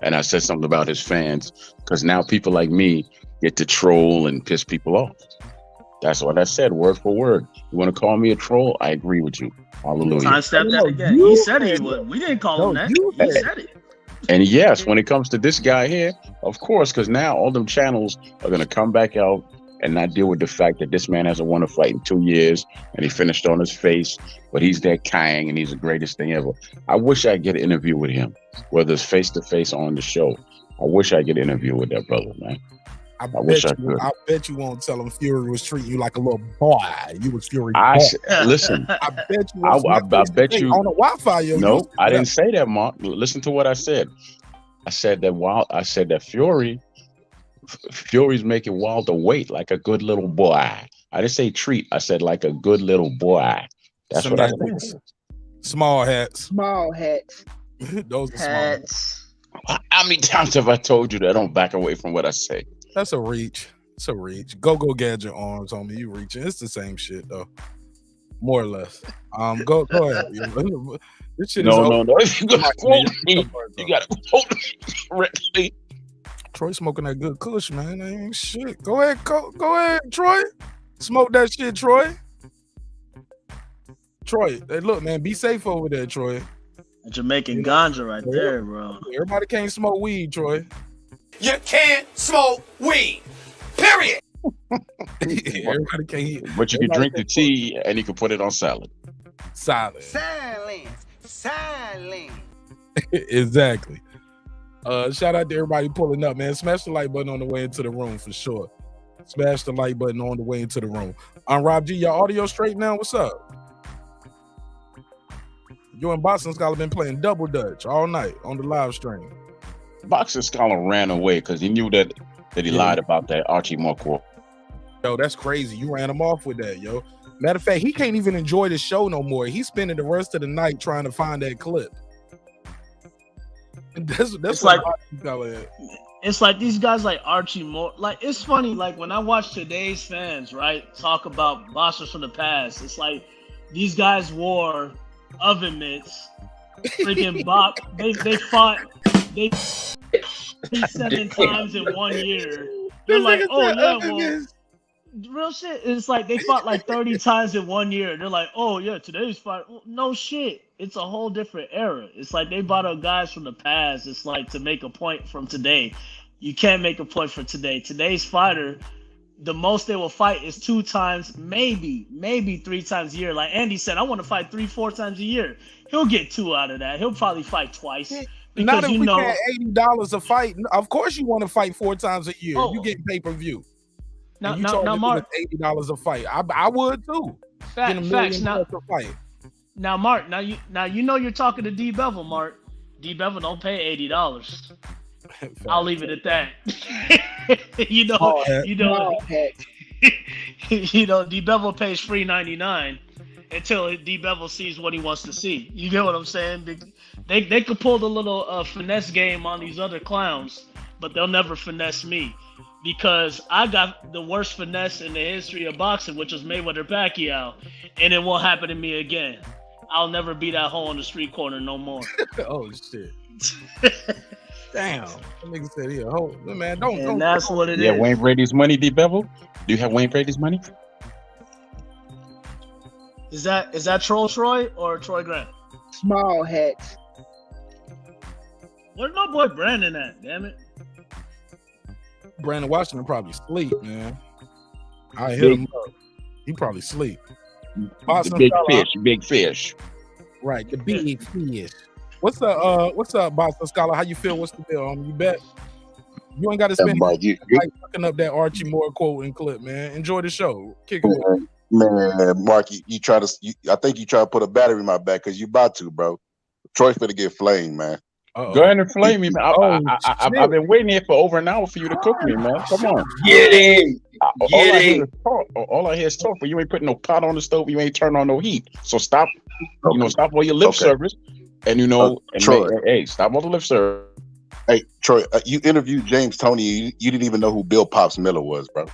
Speaker 6: and I said something about his fans because now people like me get to troll and piss people off. That's what I said, word for word. You want to call me a troll? I agree with you. Hallelujah.
Speaker 3: Time step that again. He said he would. We didn't call him that. He said it.
Speaker 6: And yes, when it comes to this guy here, of course, because now all them channels are gonna come back out and not deal with the fact that this man hasn't won a fight in 2 years and he finished on his face, but he's that Kang and he's the greatest thing ever. I wish I'd get an interview with him, whether it's face-to-face or on the show. I wish I'd get an interview with that brother, man. I wish I could.
Speaker 1: I bet you won't tell him Fury was treating you like a little boy. You was Fury.
Speaker 6: Listen,
Speaker 1: I bet you.
Speaker 6: I bet you
Speaker 1: on the Wi-Fi. Yo,
Speaker 6: no, I didn't say that, Mark. Listen to what I said. I said that Fury's making Wilder wait like a good little boy. I didn't say treat. I said like a good little boy. That's what I said.
Speaker 1: Small hats.
Speaker 11: Small hats.
Speaker 1: Those are small hats.
Speaker 6: How many times have I told you that I don't back away from what I say?
Speaker 1: That's a reach. It's a reach. Go gadget arms on me. You reaching. It's the same shit though. More or less. Go ahead. This shit
Speaker 6: no. If you gotta quote me, you gotta quote me correctly.
Speaker 1: Troy smoking that good kush, man. That ain't shit. Go ahead, Troy. Smoke that shit, Troy. Troy, hey, look, man, be safe over there, Troy.
Speaker 3: Jamaican ganja right there, bro.
Speaker 1: Everybody can't smoke weed, Troy.
Speaker 4: You can't smoke weed. Period.
Speaker 1: Everybody can't eat.
Speaker 6: But you can drink the tea and you can put it on salad.
Speaker 1: Silent.
Speaker 4: Silence.
Speaker 1: Exactly. Shout out to everybody pulling up, man. Smash the like button on the way into the room for sure. Smash the like button on the way into the room. Rob G, your audio straight now? What's up? You and Boxing Scholar been playing double dutch all night on the live stream.
Speaker 6: Boxing Scholar ran away because he knew that he lied about that Archie Moore quote.
Speaker 1: Yo, that's crazy. You ran him off with that, yo. Matter of fact, he can't even enjoy the show no more. He's spending the rest of the night trying to find that clip. That's
Speaker 3: like
Speaker 1: it.
Speaker 3: It's like these guys like Archie Moore. Like, it's funny, like when I watch today's fans, right, talk about boxers from the past, it's like these guys wore oven mitts, freaking Bach. They fought 7 times in 1 year. They're like, oh yeah, well, real shit. It's like they fought like 30 times in 1 year. They're like, oh yeah, today's fight. No shit. It's a whole different era. It's like they brought up guys from the past. It's like to make a point from today. You can't make a point for today. Today's fighter, the most they will fight is 2 times, maybe 3 times a year. Like Andy said, I want to fight 3-4 times a year. He'll get 2 out of that. He'll probably fight twice. Because
Speaker 1: Not if we pay $80 a fight. Of course, you want to fight 4 times a year.
Speaker 3: Oh.
Speaker 1: You get pay-per-view.
Speaker 3: Now,
Speaker 1: Mark, $80 a fight. I would too.
Speaker 3: Facts. Now, Mark. Now you know you're talking to DBevill, Mark. DBevill don't pay $80. I'll leave it at that. you know, DBevill pays free $99 until DBevill sees what he wants to see. You get what I'm saying? They could pull the little finesse game on these other clowns, but they'll never finesse me. Because I got the worst finesse in the history of boxing, which was Mayweather-Pacquiao, and it won't happen to me again. I'll never be that hole in the street corner no more.
Speaker 1: Oh shit! Damn, that nigga said he a hole. Man, don't.
Speaker 3: And that's what it is.
Speaker 6: Yeah, Wayne Brady's money, DBevill. Do you have Wayne Brady's money?
Speaker 3: Is that Troll Troy or Troy Grant?
Speaker 15: Small hats.
Speaker 3: Where's my boy Brandon at? Damn it.
Speaker 1: Brandon Washington probably sleep, man. I hit him up. He probably sleep.
Speaker 6: The big fish.
Speaker 1: Right, the big fish. What's up, Boston Scholar? How you feel? What's the deal? You bet. You ain't got to spend like looking up that Archie Moore quote and clip, man. Enjoy the show. Kick it.
Speaker 16: Man, Mark, you try to. I think you try to put a battery in my back because you about to, bro. Troy finna get flamed, man.
Speaker 6: Go ahead and flame me, man. I've been waiting here for over an hour for you to cook me, man. Come on.
Speaker 12: Get in.
Speaker 6: All I hear is talk, but you ain't putting no pot on the stove. You ain't turning on no heat. So stop. Stop all your lip service. And
Speaker 16: Troy,
Speaker 6: hey, stop all the lip service.
Speaker 16: Hey, Troy, you interviewed James Tony. You didn't even know who Bill Pops Miller was, bro.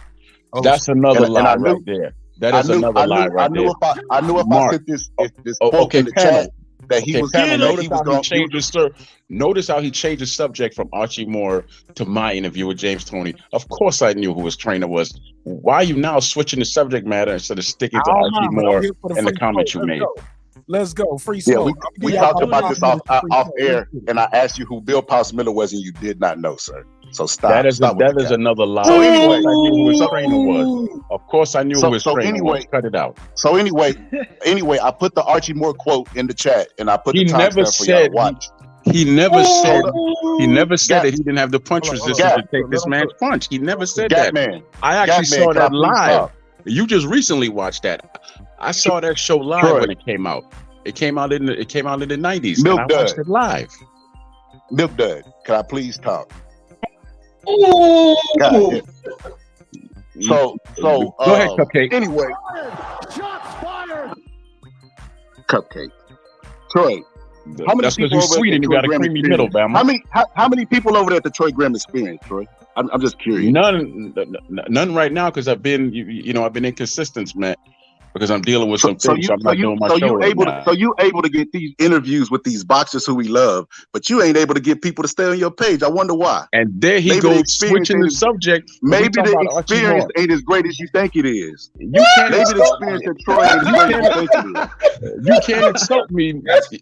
Speaker 6: That's another lie right there. That is another lie right there.
Speaker 16: I knew if I put this quote in the chat that he was going to change his
Speaker 6: Notice how he changed the subject from Archie Moore to my interview with James Toney. Of course I knew who his trainer was. Why are you now switching the subject matter instead of sticking to Archie Moore and the comment you made?
Speaker 1: Let's go. Free smoke.
Speaker 16: Yeah, we talked about this off air, and I asked you who Bill Pops Miller was, and you did not know, sir. So stop.
Speaker 6: That is another lie.
Speaker 16: So anyway,
Speaker 6: I knew who his trainer was. Of course, I knew who his trainer was. Cut it out.
Speaker 16: So anyway, I put the Archie Moore quote in the chat, and I put the timestamp for y'all to watch.
Speaker 6: He never said that he didn't have the punch resistance to take this man's punch. He never said that. I actually saw that live. You just recently watched that. I saw that show live when it came out. It came out in the 90s.
Speaker 16: Milk
Speaker 6: and I watched it live.
Speaker 16: Milk Dud, can I please talk?
Speaker 6: Ooh.
Speaker 16: So
Speaker 6: go ahead, Cupcake.
Speaker 16: Anyway, Cupcake. Troy, how many
Speaker 6: That's
Speaker 16: people
Speaker 6: because you're sweet and you got a creamy middle, Bama.
Speaker 16: How many people over there at the Troy Graham Experience, Troy? I'm just curious.
Speaker 6: None right now because I've been I've been inconsistent, man. Because I'm dealing with some things, so I'm not doing my show right now.
Speaker 16: So you able to get these interviews with these boxers who we love, but you ain't able to get people to stay on your page. I wonder why.
Speaker 6: And there he goes switching the subject.
Speaker 16: Maybe the experience ain't as great as you think it is.
Speaker 6: You can't
Speaker 16: maybe the experience at Troy ain't as great as you think it is.
Speaker 6: You can't insult me.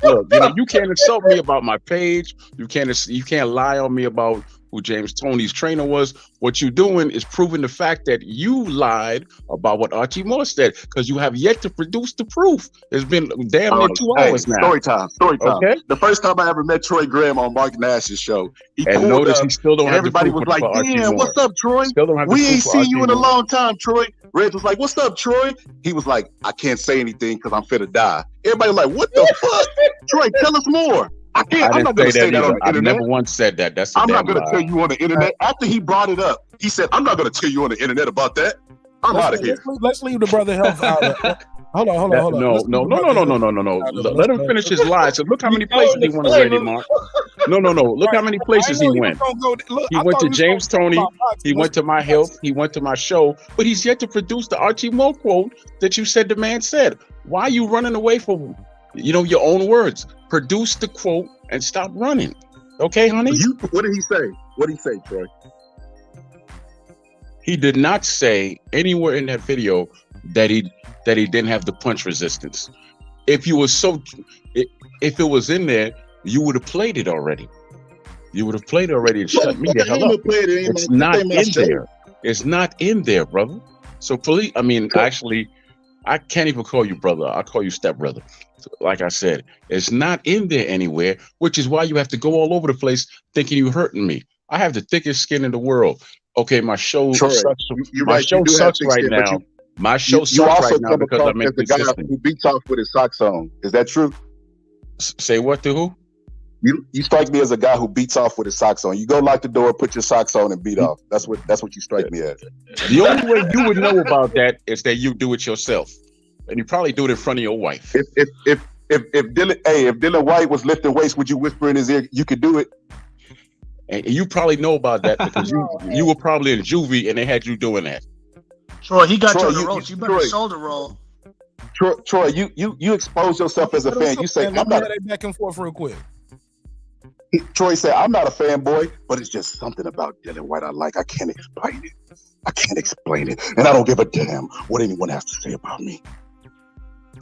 Speaker 6: Look, you can't insult me about my page. You can't lie on me about who James Toney's trainer was. What you're doing is proving the fact that you lied about what Archie Moore said, because you have yet to produce the proof. It's been damn near 2 hours now.
Speaker 8: Story time.
Speaker 6: Okay.
Speaker 8: The first time I ever met Troy Graham on MarqNash's show, he
Speaker 6: And
Speaker 8: pulled
Speaker 6: notice
Speaker 8: up,
Speaker 6: he still don't
Speaker 8: and
Speaker 6: have the
Speaker 8: everybody
Speaker 6: proof
Speaker 8: was like,
Speaker 6: for Archie
Speaker 8: "Damn,
Speaker 6: Moore.
Speaker 8: what's up, Troy?
Speaker 6: Still don't have the
Speaker 8: We
Speaker 6: proof
Speaker 8: ain't
Speaker 6: for
Speaker 8: seen
Speaker 6: Archie
Speaker 8: you in a
Speaker 6: Moore."
Speaker 8: long time, Troy." Reg was like, "What's up, Troy?" He was like, "I can't say anything because I'm finna die." Everybody was like, "What the fuck? Troy, tell us more." I'm
Speaker 6: I
Speaker 8: not
Speaker 6: didn't
Speaker 8: gonna
Speaker 6: say
Speaker 8: say
Speaker 6: that
Speaker 8: that on
Speaker 6: either.
Speaker 8: the
Speaker 6: I've
Speaker 8: internet.
Speaker 6: never once said that. That's a
Speaker 8: I'm
Speaker 6: damn
Speaker 8: not gonna
Speaker 6: lie.
Speaker 8: tell you on the internet. After he brought it up, he said, "I'm not gonna tell you on the internet about that." I'm out of here.
Speaker 1: Let's leave the brother health out of it. Hold on.
Speaker 6: No.
Speaker 1: Let's leave the brother health out of it.
Speaker 6: Let him finish his lie. So look how many places he went already, Mark. No. Look how many places he went. He went to James Toney. He went to my health. He went to my show. But he's yet to produce the Archie Moore quote that you said the man said. Why are you running away from, your own words? Produce the quote and stop running. Okay, honey?
Speaker 8: What did he say? What did he say, Troy?
Speaker 6: He did not say anywhere in that video that he didn't have the punch resistance. If it was in there, you would have played it already. You would have played it already and shut me the hell up. It's not in there. It's not in there, brother. So please, actually, I can't even call you brother. I'll call you stepbrother. Like I said, it's not in there anywhere, which is why you have to go all over the place thinking you're hurting me. I have the thickest skin in the world. Okay, my show sucks. My show sucks right now. My show sucks right now because I'm inconsistent.
Speaker 8: Who beats off with his socks on. Is that true?
Speaker 6: Say what to who?
Speaker 8: You strike me as a guy who beats off with his socks on. You go lock the door, put your socks on, and beat off. That's what you strike me as.
Speaker 6: The only way you would know about that is that you do it yourself, and you probably do it in front of your wife.
Speaker 8: If Dylan White was lifting weights, would you whisper in his ear, "You could do it"?
Speaker 6: And you probably know about that because you were probably in juvie and they had you doing that.
Speaker 3: Troy, he got you on the ropes. You better shoulder roll.
Speaker 8: Troy, you expose yourself as a fan. You say,
Speaker 1: "I'm not." Back and forth real quick.
Speaker 8: Troy said, "I'm not a fanboy, but it's just something about Dylan White I like. I can't explain it. And I don't give a damn what anyone has to say about me."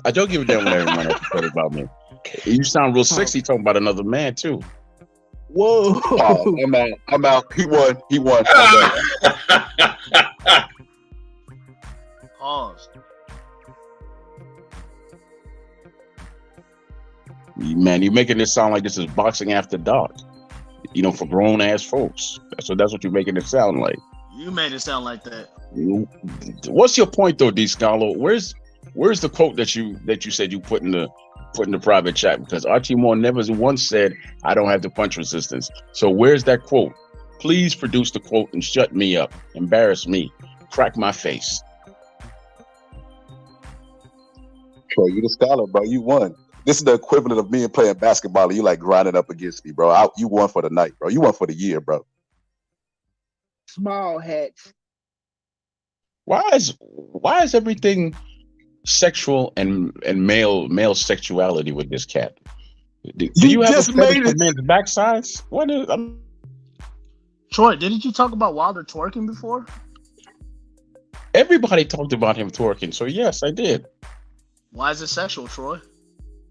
Speaker 6: I don't give a damn what everyone has to say about me. You sound real sexy talking about another man too.
Speaker 9: Whoa!
Speaker 8: Oh, I'm out. He won.
Speaker 3: Pause.
Speaker 6: Man, you're making this sound like this is boxing after dark. For grown ass folks. That's what you're making it sound like.
Speaker 3: You made it sound like that.
Speaker 6: What's your point though, D Scholar? Where's the quote that you said you put in the private chat? Because Archie Moore never once said, "I don't have the punch resistance." So where's that quote? Please produce the quote and shut me up, embarrass me, crack my face.
Speaker 8: Troy, you the scholar, bro. You won. This is the equivalent of me and playing basketball. And you like grinding up against me, bro. You won for the night, bro. You won for the year, bro.
Speaker 15: Small hats.
Speaker 6: Why is everything sexual and male sexuality with this cat? Do you have a fetish for men's backsides? What is?
Speaker 3: Troy, didn't you talk about Wilder twerking before?
Speaker 6: Everybody talked about him twerking, so yes, I did.
Speaker 3: Why is it sexual, Troy?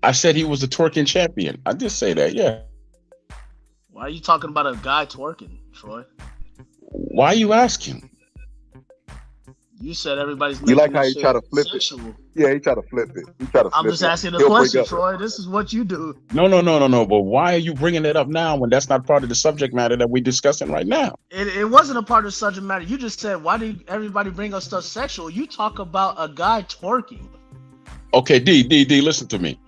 Speaker 6: I said he was a twerking champion. I did say that, yeah.
Speaker 3: Why are you talking about a guy twerking, Troy?
Speaker 6: Why are you asking?
Speaker 3: You said everybody's.
Speaker 8: You like how he try to flip it? Yeah, he try to flip it. I'm
Speaker 3: just asking a question, Troy. This is what you do.
Speaker 6: No. But why are you bringing it up now when that's not part of the subject matter that we're discussing right now?
Speaker 3: It wasn't a part of the subject matter. You just said, why did everybody bring up stuff sexual? You talk about a guy twerking.
Speaker 6: Okay, D, listen to me.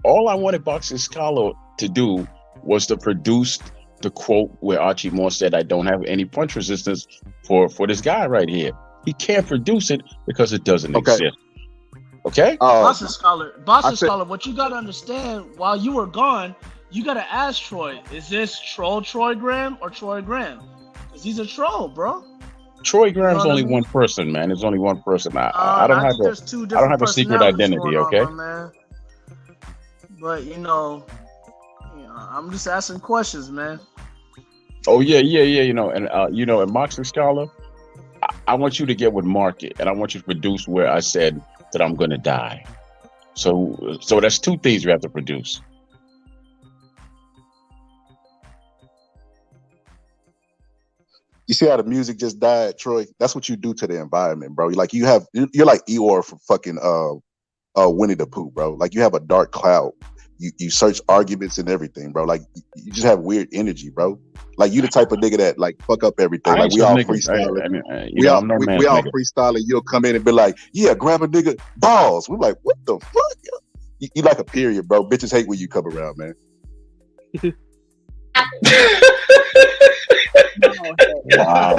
Speaker 6: All I wanted Boxing Scholar to do was to produce the quote where Archie Moore said, "I don't have any punch resistance for this guy right here." He can't produce it because it doesn't exist. Okay?
Speaker 3: Boxing Scholar, what you got to understand, while you were gone, you got to ask Troy, is this Troy Graham or Troy Graham? Because he's a troll, bro.
Speaker 6: Troy Graham's only one person, man. There's only one person. I don't have a secret identity, okay?
Speaker 3: But I'm just asking questions, man.
Speaker 6: Oh yeah. And Boxing Scholar, I want you to get with Market, and I want you to produce where I said that I'm gonna die. So that's two things you have to produce.
Speaker 16: You see how the music just died, Troy? That's what you do to the environment, bro. Like you're like Eeyore from fucking Winnie the Pooh, bro. Like you have a dark cloud. You search arguments and everything, bro. Like you just have weird energy, bro. Like you the type of nigga that like fuck up everything. Like we all freestyling. We all freestyling. You'll come in and be like, yeah, grab a nigga balls. We're like, what the fuck? You like a period, bro. Bitches hate when you come around, man.
Speaker 6: Wow,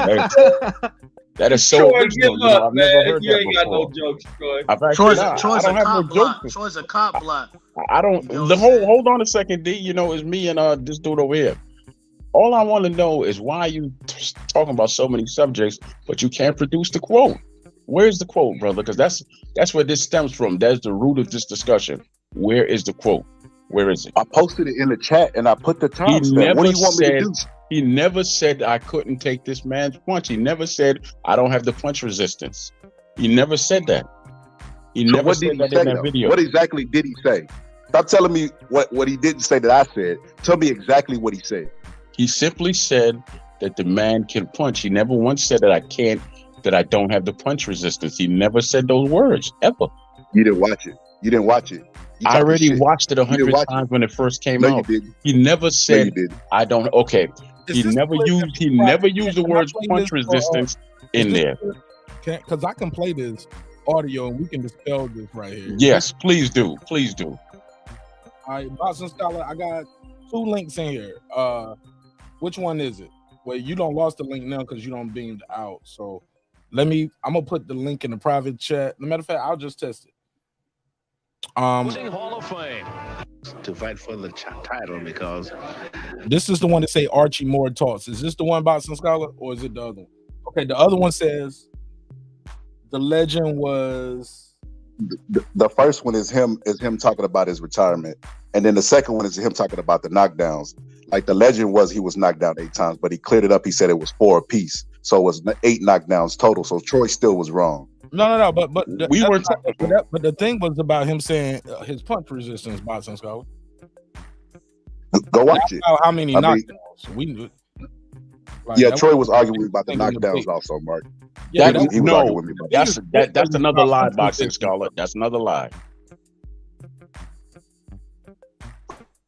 Speaker 6: that is so
Speaker 12: Troy,
Speaker 6: original.
Speaker 12: give up,
Speaker 6: I've never
Speaker 12: man.
Speaker 6: heard
Speaker 12: You
Speaker 6: that
Speaker 12: ain't got
Speaker 6: before.
Speaker 12: no jokes, Troy.
Speaker 3: Troy's
Speaker 6: I don't
Speaker 3: a
Speaker 6: have no
Speaker 3: cop block.
Speaker 6: jokes.
Speaker 3: Troy's a cop block.
Speaker 6: I don't.
Speaker 3: You know
Speaker 6: The
Speaker 3: what I'm saying?
Speaker 6: hold on a second, D. You know, it's me and this dude over here. All I want to know is why you talking about so many subjects, but you can't produce the quote. Where's the quote, brother? Because that's where this stems from. That's the root of this discussion. Where is the quote? Where is it?
Speaker 16: I posted it in the chat and I put the
Speaker 6: He
Speaker 16: timestamp.
Speaker 6: never
Speaker 16: What do you want me to do?
Speaker 6: He never said I couldn't take this man's punch. He never said I don't have the punch resistance. He never said that. He
Speaker 16: So
Speaker 6: never
Speaker 16: what
Speaker 6: said
Speaker 16: did he
Speaker 6: that
Speaker 16: say,
Speaker 6: in that
Speaker 16: though?
Speaker 6: video.
Speaker 16: What exactly did he say? Stop telling me what he didn't say that I said. Tell me exactly what he said.
Speaker 6: He simply said that the man can punch. He never once said that I don't have the punch resistance. He never said those words ever.
Speaker 16: You didn't watch it. You didn't watch it. You
Speaker 6: I
Speaker 16: talking
Speaker 6: already
Speaker 16: shit.
Speaker 6: watched it
Speaker 16: You didn't
Speaker 6: 100
Speaker 16: watch
Speaker 6: times when it first came
Speaker 16: No, you
Speaker 6: out.
Speaker 16: didn't.
Speaker 6: He never
Speaker 16: No, you
Speaker 6: said
Speaker 16: didn't.
Speaker 6: I don't. Okay,
Speaker 1: Is
Speaker 6: he
Speaker 1: this
Speaker 6: never
Speaker 1: the
Speaker 6: used the
Speaker 1: Can I
Speaker 6: words
Speaker 1: play
Speaker 6: punch
Speaker 1: this for,
Speaker 6: resistance
Speaker 1: is
Speaker 6: in
Speaker 1: this
Speaker 6: there.
Speaker 1: because I can play this audio and we can dispel this right here.
Speaker 6: Yes, please do. Please do.
Speaker 1: All right, Boston Scholar, I got 2 links in here. Which one is it? Well, you don't lost the link now because you don't beamed out. So I'm gonna put the link in the private chat. No matter of fact, I'll just test it.
Speaker 17: Hall of Fame to fight for the title because
Speaker 1: This is the one that say Archie Moore talks. Is this the one, Boston Scholar, or is it the other one? Okay, the other one says the legend was
Speaker 16: The first one is him talking about his retirement, and then the second one is him talking about the knockdowns. Like the legend was he was knocked down 8 times, but he cleared it up. He said it was 4 apiece, so it was 8 knockdowns total. So Troy still was wrong.
Speaker 1: no, but
Speaker 6: We were
Speaker 1: but the thing was about him saying his punch resistance, Boston Scholar.
Speaker 16: Go watch it.
Speaker 1: How many
Speaker 16: I mean,
Speaker 1: knockdowns? We knew. Like,
Speaker 16: yeah,
Speaker 1: that
Speaker 16: Troy was arguing about the
Speaker 1: thing in the
Speaker 16: knockdowns
Speaker 1: debate.
Speaker 16: also, Mark.
Speaker 1: Yeah,
Speaker 16: He was arguing with me about that.
Speaker 6: That's another lie, Boxing Scholar. That's another lie.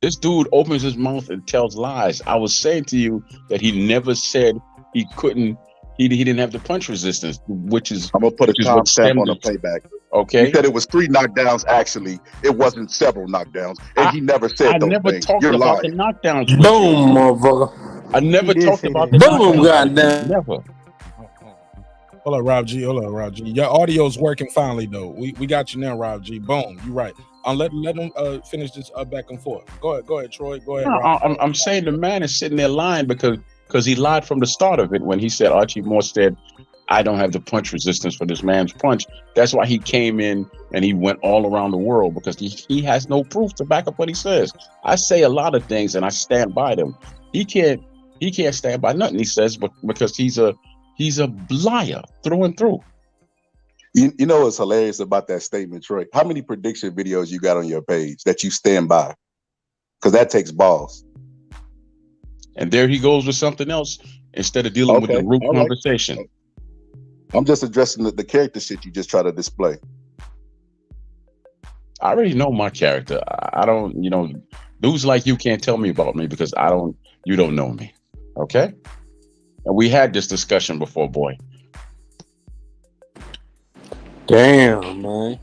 Speaker 6: This dude opens his mouth and tells lies. I was saying to you that he never said he couldn't. He didn't have the punch resistance, which is
Speaker 16: I'm gonna put a
Speaker 6: what
Speaker 16: timestamp on the
Speaker 6: stemmed-
Speaker 16: playback.
Speaker 6: Okay.
Speaker 16: He said it was 3 knockdowns. Actually, it wasn't several knockdowns, and he never said
Speaker 6: I
Speaker 16: those
Speaker 6: never
Speaker 16: things.
Speaker 6: talked
Speaker 16: You're
Speaker 6: about
Speaker 16: lying.
Speaker 6: the knockdowns.
Speaker 18: Boom, motherfucker.
Speaker 6: I never
Speaker 18: He did
Speaker 6: talked
Speaker 18: say
Speaker 6: about
Speaker 18: that.
Speaker 6: the
Speaker 18: Boom,
Speaker 6: knockdowns.
Speaker 18: goddamn.
Speaker 6: Never.
Speaker 1: Hold up, Rob G. Your audio's working finally though. We got you now, Rob G. Boom, you're right. Let them finish this back and forth. Go ahead, Troy. Go ahead.
Speaker 6: No,
Speaker 1: Rob.
Speaker 6: I'm saying the man is sitting there lying because he lied from the start of it when he said Archie Moore said, I don't have the punch resistance for this man's punch. That's why he came in and he went all around the world because he has no proof to back up what he says. I say a lot of things and I stand by them. He can't stand by nothing he says because he's a liar through and through.
Speaker 16: You know what's hilarious about that statement, Troy? How many prediction videos you got on your page that you stand by? Because that takes balls.
Speaker 6: And there he goes with something else instead of dealing with the root
Speaker 16: all right.
Speaker 6: conversation.
Speaker 16: I'm just addressing the character shit you just try to display.
Speaker 6: I already know my character. I don't, dudes like you can't tell me about me because you don't know me. Okay? And we had this discussion before, boy.
Speaker 18: Damn, man.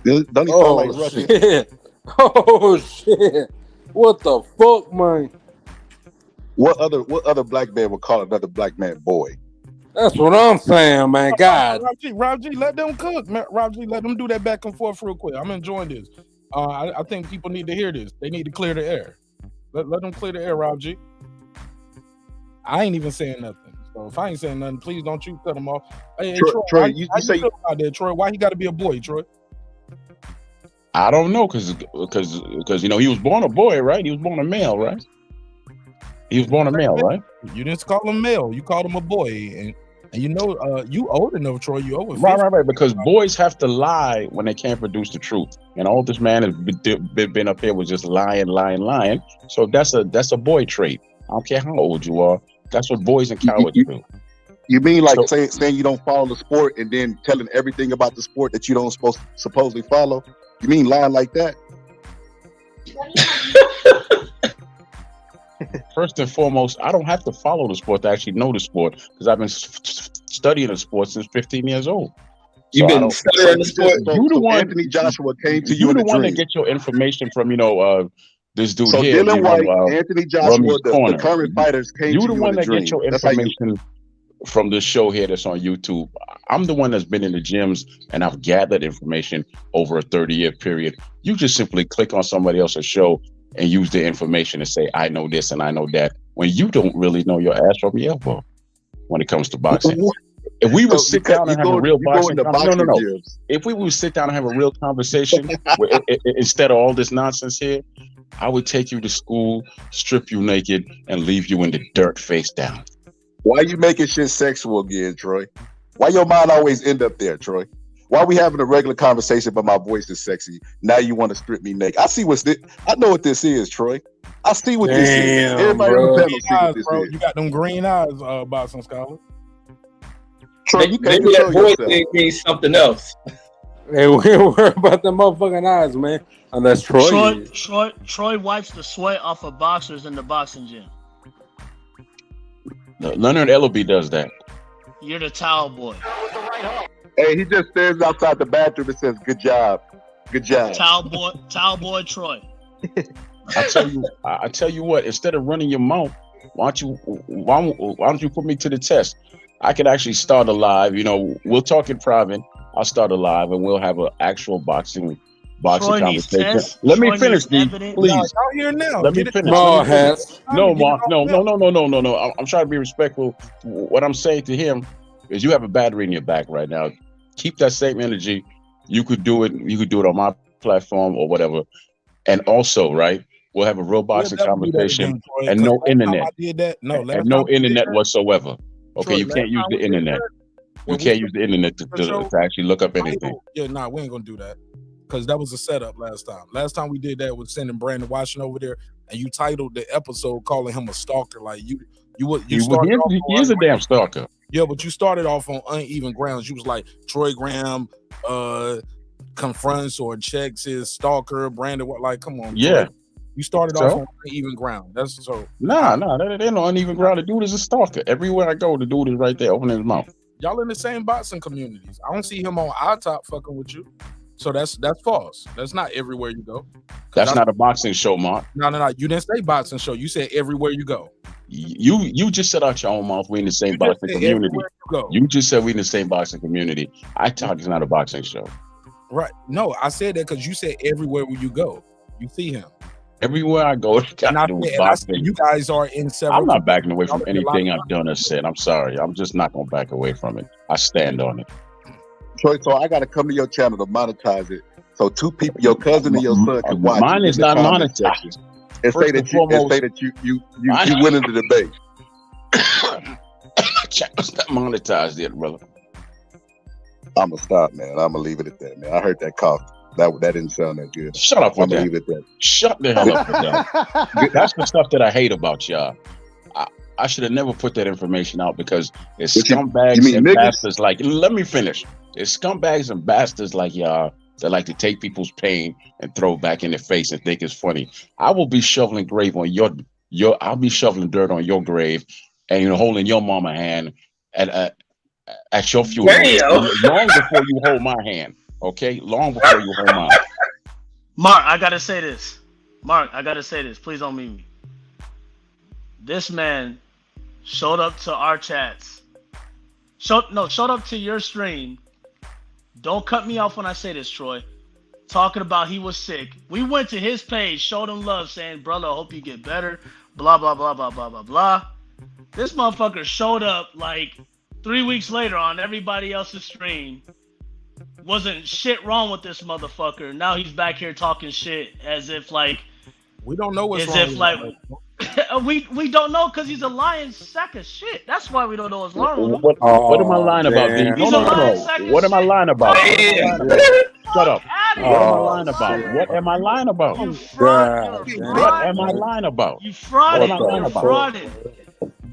Speaker 16: Don't he sound like Russian?
Speaker 18: Shit. Oh shit. What the fuck, man?
Speaker 16: What other black man would call another black man boy?
Speaker 18: That's what I'm saying, man. God.
Speaker 1: Rob G, let them cook. Man, Rob G, let them do that back and forth real quick. I'm enjoying this. I think people need to hear this. They need to clear the air. Let them clear the air, Rob G. I ain't even saying nothing. So if I ain't saying nothing, please don't you cut them off. Hey,
Speaker 16: Troy,
Speaker 1: how
Speaker 16: you
Speaker 1: you
Speaker 16: say
Speaker 1: feel about that, Troy? Why he got to be a boy, Troy?
Speaker 6: I don't know because he was born a boy, right? He was born a male, right? He was born a male, right?
Speaker 1: You didn't call him male. You called him a boy, and you old enough, Troy. You over 50.
Speaker 6: Right. Because boys have to lie when they can't produce the truth, and all this man has been up here was just lying. So that's a boy trait. I don't care how old you are. That's what boys and cowards do.
Speaker 16: You mean like
Speaker 6: So-
Speaker 16: saying you don't follow the sport and then telling everything about the sport that you don't supposedly follow? You mean lying like that?
Speaker 6: First and foremost, I don't have to follow the sport to actually know the sport because I've been studying the sport since 15 years old.
Speaker 12: You've
Speaker 6: So I
Speaker 12: been
Speaker 6: don't-
Speaker 12: studying the sport.
Speaker 6: You the one.
Speaker 16: Anthony Joshua came to you
Speaker 6: You
Speaker 16: in
Speaker 6: the
Speaker 16: a
Speaker 6: one
Speaker 16: dream.
Speaker 6: that get your information from this dude
Speaker 16: So
Speaker 6: here.
Speaker 16: Dylan White, Anthony Joshua,
Speaker 6: Rummy's
Speaker 16: the
Speaker 6: Corner.
Speaker 16: current fighters came
Speaker 6: You
Speaker 16: to
Speaker 6: the
Speaker 16: you
Speaker 6: one
Speaker 16: in a
Speaker 6: that
Speaker 16: dream.
Speaker 6: get your
Speaker 16: That's how you.
Speaker 6: information from this show here that's on YouTube. I'm the one that's been in the gyms and I've gathered information over a 30-year period. You just simply click on somebody else's show and use the information and say, I know this and I know that, when you don't really know your ass from your elbow when it comes to boxing. If we would sit down and have a real boxing conversation, no. If we would sit down and have a real conversation instead of all this nonsense here, I would take you to school, strip you naked, and leave you in the dirt face down.
Speaker 16: Why you making shit sexual again, Troy? Why your mind always end up there, Troy? Why we having a regular conversation, but my voice is sexy? Now you want to strip me naked? I see I know what this is, Troy. I see what this is. Everybody on the panel see what this is.
Speaker 1: You got them green eyes, boxing scholar.
Speaker 16: Troy, you can't
Speaker 12: Maybe that
Speaker 16: control
Speaker 12: voice
Speaker 16: yourself.
Speaker 12: thing means something else.
Speaker 18: Hey, we ain't worry about the motherfucking eyes, man. Unless Troy is.
Speaker 3: Troy wipes the sweat off of boxers in the boxing gym.
Speaker 6: Leonard Ellaby does that.
Speaker 3: You're the towel boy.
Speaker 16: Hey, he just stands outside the bathroom and says, "Good job, good job."
Speaker 3: Towel boy Troy.
Speaker 6: I tell you what. Instead of running your mouth, why don't you put me to the test? I could actually start a live. We'll talk in private. I'll start a live and we'll have an actual boxing
Speaker 3: Troy needs
Speaker 6: conversation.
Speaker 3: tests.
Speaker 6: Let me
Speaker 3: Troy
Speaker 6: finish,
Speaker 3: needs
Speaker 6: D,
Speaker 3: evidence.
Speaker 6: please.
Speaker 1: Y'all here now.
Speaker 6: Let me
Speaker 1: Get it
Speaker 6: finish.
Speaker 1: off.
Speaker 6: Let me finish.
Speaker 18: Hats.
Speaker 6: No,
Speaker 1: Get it
Speaker 6: Mark.
Speaker 1: off
Speaker 6: No.
Speaker 1: now.
Speaker 6: I'm trying to be respectful. What I'm saying to him is, you have a battery in your back right now. Keep that same energy. You could do it. You could do it on my platform or whatever. And also, right, we'll have a real boxing
Speaker 1: We'll never do that
Speaker 6: conversation
Speaker 1: again, Troy,
Speaker 6: and
Speaker 1: 'cause
Speaker 6: no
Speaker 1: last time
Speaker 6: internet.
Speaker 1: I did that. No, last
Speaker 6: And no
Speaker 1: time we did
Speaker 6: internet
Speaker 1: that-
Speaker 6: whatsoever. Okay,
Speaker 1: Troy,
Speaker 6: you
Speaker 1: last
Speaker 6: can't use
Speaker 1: time
Speaker 6: the
Speaker 1: we did
Speaker 6: internet.
Speaker 1: that,
Speaker 6: You
Speaker 1: when we
Speaker 6: can't use the internet
Speaker 1: the show,
Speaker 6: to actually look up anything.
Speaker 1: Yeah, nah, we ain't gonna do that because that was a setup last time. Last time we did that was sending Brandon Washington over there, and you titled the episode calling him a stalker. Like you started off
Speaker 6: He is a damn stalker.
Speaker 1: Yeah, but you started off on uneven grounds. You was like Troy Graham confronts or checks his stalker. Brandon, what? Like, come on,
Speaker 6: Yeah.
Speaker 1: Troy. You started
Speaker 6: So?
Speaker 1: off on uneven ground. That's so.
Speaker 6: Nah, that ain't no uneven ground. The dude is a stalker. Everywhere I go, the dude is right there, opening his mouth.
Speaker 1: Y'all in the same boxing communities. I don't see him on our top fucking with you. So that's false. That's not everywhere you go.
Speaker 6: That's not a boxing show, Mark.
Speaker 1: No. You didn't say boxing show. You said everywhere you go.
Speaker 6: You just said out your own mouth we in the same boxing
Speaker 1: said
Speaker 6: community.
Speaker 1: everywhere you go.
Speaker 6: You just said we in the same boxing community. I talk it's not a boxing show.
Speaker 1: Right. No, I said that because you said everywhere you go, you see him.
Speaker 6: Everywhere I go, it's got to do with
Speaker 1: And I said
Speaker 6: boxing.
Speaker 1: you guys are in several.
Speaker 6: I'm not backing away from
Speaker 1: Y'all in a lot
Speaker 6: anything
Speaker 1: of-
Speaker 6: I've done or said. I'm sorry. I'm just not gonna back away from it. I stand on it.
Speaker 16: Troy, so I gotta come to your channel to monetize it, so two people, your cousin and your son, can watch.
Speaker 6: Mine
Speaker 16: it
Speaker 6: is
Speaker 16: in the
Speaker 6: not
Speaker 16: comment
Speaker 6: monetized.
Speaker 16: section and
Speaker 6: First
Speaker 16: say
Speaker 6: and
Speaker 16: that you
Speaker 6: foremost,
Speaker 16: you win in the debate.
Speaker 6: Channel's not monetized yet, brother.
Speaker 16: I'm gonna stop, man. I'm gonna leave it at that, man. I heard that cough. That didn't sound that good.
Speaker 6: Shut up
Speaker 16: I'm
Speaker 6: with
Speaker 16: gonna
Speaker 6: that.
Speaker 16: leave it at that.
Speaker 6: Shut the hell up with that. That's the stuff that I hate about y'all. I should have never put that information out because it's
Speaker 16: What you
Speaker 6: scumbags
Speaker 16: mean
Speaker 6: and
Speaker 16: niggas?
Speaker 6: bastards like. Let me finish. It's scumbags and bastards like y'all that like to take people's pain and throw it back in their face and think it's funny. I will be shoveling grave on your. I'll be shoveling dirt on your grave, and holding your mama hand at your funeral long before you hold my hand. Okay, long before you hold mine.
Speaker 3: Mark, I gotta say this. Please don't mute me. This man showed up to our chats. Showed up to your stream. Don't cut me off when I say this, Troy. Talking about he was sick. We went to his page, showed him love, saying, "Brother, I hope you get better." Blah blah blah blah blah blah blah. This motherfucker showed up like 3 weeks later on everybody else's stream. Wasn't shit wrong with this motherfucker. Now he's back here talking shit as if like
Speaker 1: we don't know what's
Speaker 3: as
Speaker 1: wrong.
Speaker 3: if like we don't know because he's a lying sack of shit. That's why we don't know what's wrong with him.
Speaker 6: What am I lying about, D?
Speaker 3: He's a lying
Speaker 6: No.
Speaker 3: sack of
Speaker 6: What am I
Speaker 3: shit.
Speaker 6: lying about? Shut up.
Speaker 3: Outta
Speaker 6: What am I
Speaker 3: here.
Speaker 6: lying about? What am I lying about?
Speaker 3: You fraud.
Speaker 6: What am I lying about?
Speaker 3: You frauded.
Speaker 6: What am I lying
Speaker 3: You
Speaker 6: about?
Speaker 3: frauded.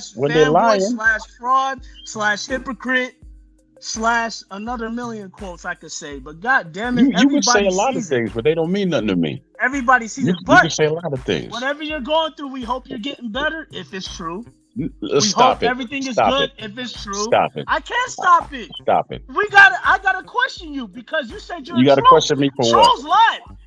Speaker 3: slash
Speaker 6: When they're
Speaker 3: fanboy
Speaker 6: lying.
Speaker 3: slash fraud slash hypocrite slash another million quotes I could say. But god damn it,
Speaker 6: You can say
Speaker 3: everybody
Speaker 6: a lot of
Speaker 3: sees it.
Speaker 6: things, but they don't mean nothing to me.
Speaker 3: Everybody sees
Speaker 6: You
Speaker 3: it.
Speaker 6: can
Speaker 3: But
Speaker 6: say a lot of things.
Speaker 3: whatever you're going through, we hope you're getting better if it's true. We
Speaker 6: Stop
Speaker 3: hope
Speaker 6: it.
Speaker 3: everything is
Speaker 6: Stop
Speaker 3: good
Speaker 6: it.
Speaker 3: if it's true.
Speaker 6: Stop it.
Speaker 3: I can't stop it.
Speaker 6: Stop it.
Speaker 3: I gotta question you because you said you're
Speaker 6: You
Speaker 3: a
Speaker 6: gotta
Speaker 3: troll.
Speaker 6: question me for what?
Speaker 3: Trolls lie.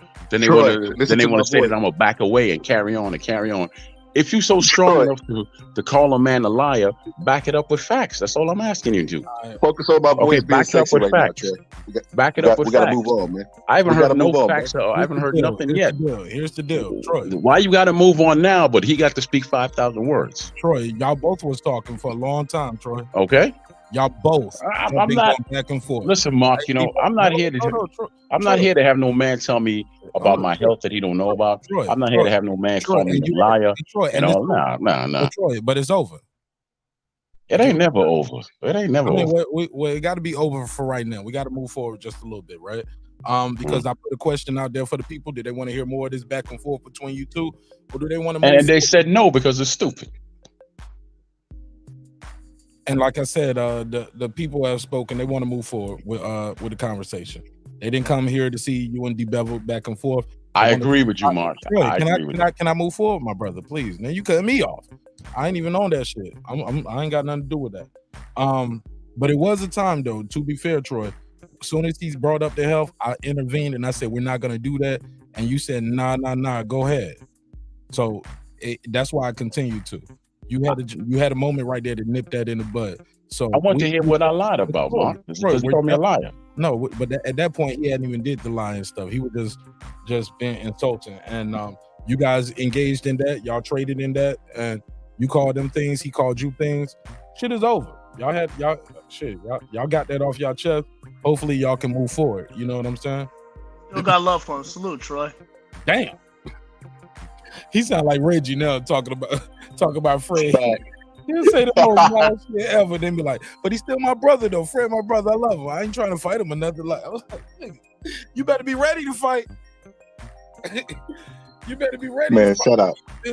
Speaker 6: on, then they
Speaker 16: Troy,
Speaker 6: want to
Speaker 16: listen to my
Speaker 6: say
Speaker 16: voice.
Speaker 6: that I'm gonna back away and carry on and carry on. If you're so strong enough to call a man a liar, back it up with facts. That's all I'm asking you to.
Speaker 16: Focus on my voice
Speaker 6: Okay,
Speaker 16: being
Speaker 6: back it up
Speaker 16: sexy
Speaker 6: with
Speaker 16: right
Speaker 6: facts.
Speaker 16: now, Troy.
Speaker 6: Back it up with
Speaker 16: We gotta
Speaker 6: facts.
Speaker 16: move on, man.
Speaker 6: I haven't
Speaker 16: We gotta
Speaker 6: heard no
Speaker 16: move on,
Speaker 6: facts.
Speaker 16: man.
Speaker 6: I haven't heard nothing yet.
Speaker 1: Here's the deal, Troy.
Speaker 6: Why you got to move on now? But he got to speak 5,000 words.
Speaker 1: Troy, y'all both was talking for a long time, Troy.
Speaker 6: Okay.
Speaker 1: Y'all both.
Speaker 6: I'm
Speaker 1: been
Speaker 6: not
Speaker 1: going back and forth.
Speaker 6: Listen, Mark. You know, I'm not here to. I'm not here to have no man tell me about my health that he don't know about.
Speaker 1: Troy,
Speaker 6: I'm not here to have no man call me a liar.
Speaker 1: Troy,
Speaker 6: and all. Nah.
Speaker 1: Troy, but it's over.
Speaker 6: It ain't never over. It ain't never
Speaker 1: I mean,
Speaker 6: over.
Speaker 1: it got to be over for right now. We got to move forward just a little bit, right? Because I put a question out there for the people. Do they want to hear more of this back and forth between you two, or do they want to?
Speaker 6: And they said no because it's stupid.
Speaker 1: And like I said, the people have spoken. They want to move forward with the conversation. They didn't come here to see you and DBevill back and forth.
Speaker 6: I agree with you, Mark.
Speaker 1: Can I move forward, my brother? Please. Now you cut me off. I ain't even on that shit. I ain't got nothing to do with that. But it was a time though. To be fair, Troy, as soon as he's brought up the health, I intervened and I said we're not gonna do that. And you said nah, go ahead. So that's why I continued to. You had a moment right there to nip that in the bud. So
Speaker 6: I want to hear what I lied about, Mark. Because you called me a liar.
Speaker 1: No, but at that point he hadn't even did the lying stuff. He was just being insulting. And you guys engaged in that. Y'all traded in that, and you called them things. He called you things. Shit is over. Y'all got that off y'all chest. Hopefully y'all can move forward. You know what I'm saying?
Speaker 3: You got love for him. Salute, Troy.
Speaker 1: Damn. He sound like Reggie now talking about Fred. He'll say the most wild shit ever, then be like, but he's still my brother though. Fred, my brother, I love him. I ain't trying to fight him or nothing. Like, I was like, nigga, you better be ready to fight. You better be ready.
Speaker 16: Man,
Speaker 1: to fight.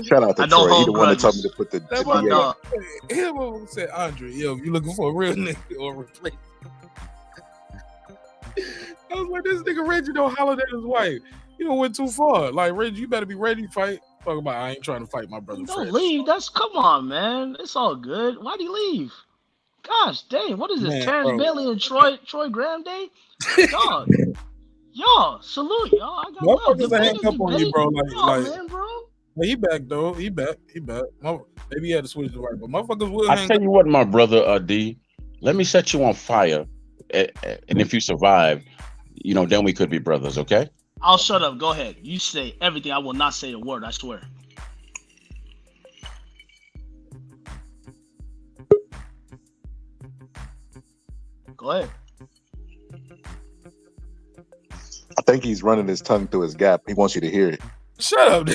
Speaker 16: shout out to Troy. He the one that told me to put the DA.
Speaker 1: Him said, Andre, yo, you looking for a real nigga or replace? I was like, this nigga Reggie don't holler at his wife. You don't went too far. Like, Reggie, you better be ready to fight. Talk about I ain't trying to fight my brother.
Speaker 3: Don't leave. Come on, man. It's all good. Why'd he leave? Gosh dang, what is this?
Speaker 1: Man,
Speaker 3: Terrence
Speaker 1: bro.
Speaker 3: Bailey and Troy Graham Day? Dog. Y'all, salute y'all. I got love.
Speaker 1: Motherfuckers that hang up on you, bro.
Speaker 3: Man, bro.
Speaker 1: Well, he back though. He back. Maybe he had to switch the right, but motherfuckers will
Speaker 6: I
Speaker 1: hang
Speaker 6: tell
Speaker 1: up.
Speaker 6: you what, my brother D, let me set you on fire, and if you survive, then we could be brothers, okay?
Speaker 3: I'll shut up. Go ahead. You say everything. I will not say a word. I swear. Go ahead.
Speaker 16: I think he's running his tongue through his gap. He wants you to hear it.
Speaker 1: Shut up.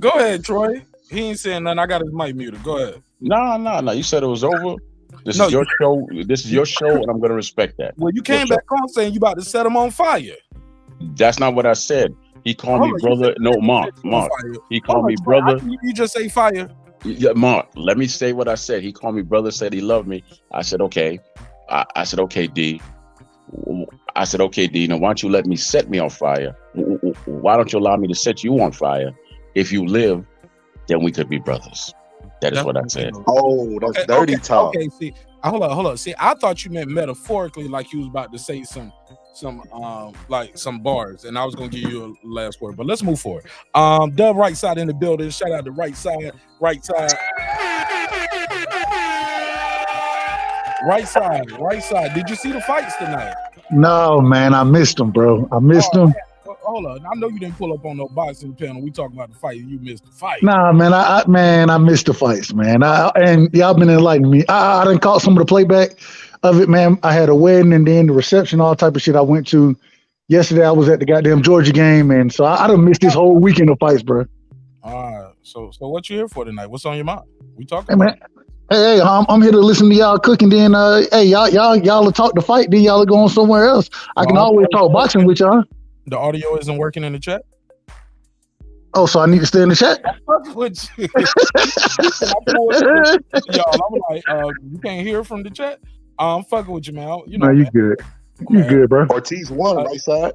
Speaker 1: Go ahead, Troy. He ain't saying nothing. I got his mic muted. Go ahead.
Speaker 6: No. You said it was over. This is your show. This is your show, and I'm gonna respect that.
Speaker 1: Well, you came back on saying you about to set him on fire.
Speaker 6: That's not what I said. He called me brother. No, Mark. He called me brother.
Speaker 1: You just say fire.
Speaker 6: Yeah, Mark. Let me say what I said. He called me brother. Said he loved me. I said okay. I said okay, D. I said okay, D. Now why don't you let me set me on fire? Why don't you allow me to set you on fire? If you live, then we could be brothers. That is what I said.
Speaker 16: Oh, that's dirty talk.
Speaker 1: Okay, see, hold on. See, I thought you meant metaphorically, like you was about to say some bars, and I was gonna give you a last word. But let's move forward. Dub right side in the building. Shout out to right side. Right side. Did you see the fights tonight?
Speaker 19: No, man, I missed them, bro. I missed them.
Speaker 1: Hold on. I know you didn't pull up on no boxing panel. We talking about the fight. You missed the fight.
Speaker 19: Nah, man, I missed the fights, man. And y'all been enlightening me. I done caught some of the playback of it, man. I had a wedding and then the reception, all type of shit I went to. Yesterday I was at the goddamn Georgia game, and so I done missed this whole weekend of fights, bro.
Speaker 1: All right. So what you here for tonight? What's on your mind? We talking
Speaker 19: Hey, man. Hey, I'm here to listen to y'all cooking. Then, hey, y'all will talk the fight. Then y'all will go on somewhere else. I can always talk boxing with y'all.
Speaker 1: The audio isn't working in the chat.
Speaker 19: Oh, so I need to stay in the chat?
Speaker 1: With you. Y'all, I'm like, you can't hear from the chat. I'm fucking with you, man. You know,
Speaker 19: no, you good. You good, bro.
Speaker 16: Ortiz won, right side.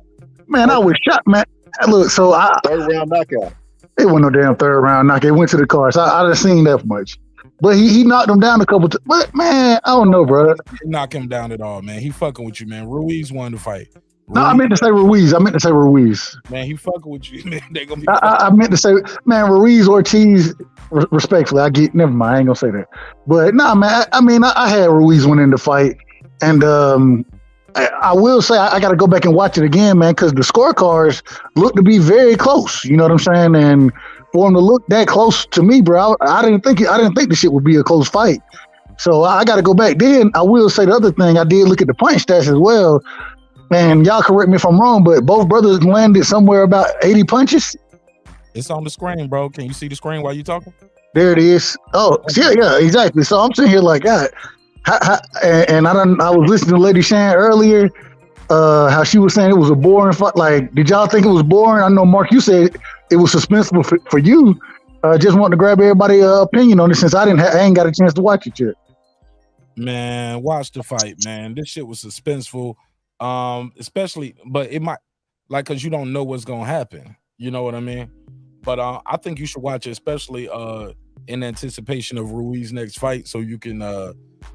Speaker 19: Man, I was shot, man. Look, so
Speaker 16: third round knockout.
Speaker 19: It wasn't no damn third round knockout. It went to the car. So I done seen that much. But he knocked him down a couple times. But man, I don't know, bro.
Speaker 1: He knock him down at all, man. He fucking with you, man. Ruiz won the fight.
Speaker 19: No, I meant to say Ruiz.
Speaker 1: Man, he fucking with you, man. They gonna be.
Speaker 19: I meant to say, man, Ruiz, Ortiz. Respectfully, never mind. I ain't gonna say that. But nah, man. I had Ruiz winning the fight, and I will say I got to go back and watch it again, man, because the scorecards look to be very close. You know what I'm saying? And for them to look that close to me, bro, I didn't think the shit would be a close fight. So I got to go back. Then I will say the other thing. I did look at the punch stats as well. And y'all correct me if I'm wrong, but both brothers landed somewhere about 80 punches.
Speaker 1: It's on the screen, bro. Can you see the screen while you talking?
Speaker 19: There it is. Oh, yeah, exactly. So I'm sitting here like, God, and I was listening to Lady Chann earlier, how she was saying it was a boring fight. Like, did y'all think it was boring? I know, Mark, you said it was suspenseful for you. Just wanting to grab everybody's opinion on it since I ain't got a chance to watch it yet.
Speaker 1: Man, watch the fight, man. This shit was suspenseful. Especially, but it might because you don't know what's gonna happen. You know what I mean? But I think you should watch it, especially in anticipation of Ruiz's next fight, so you can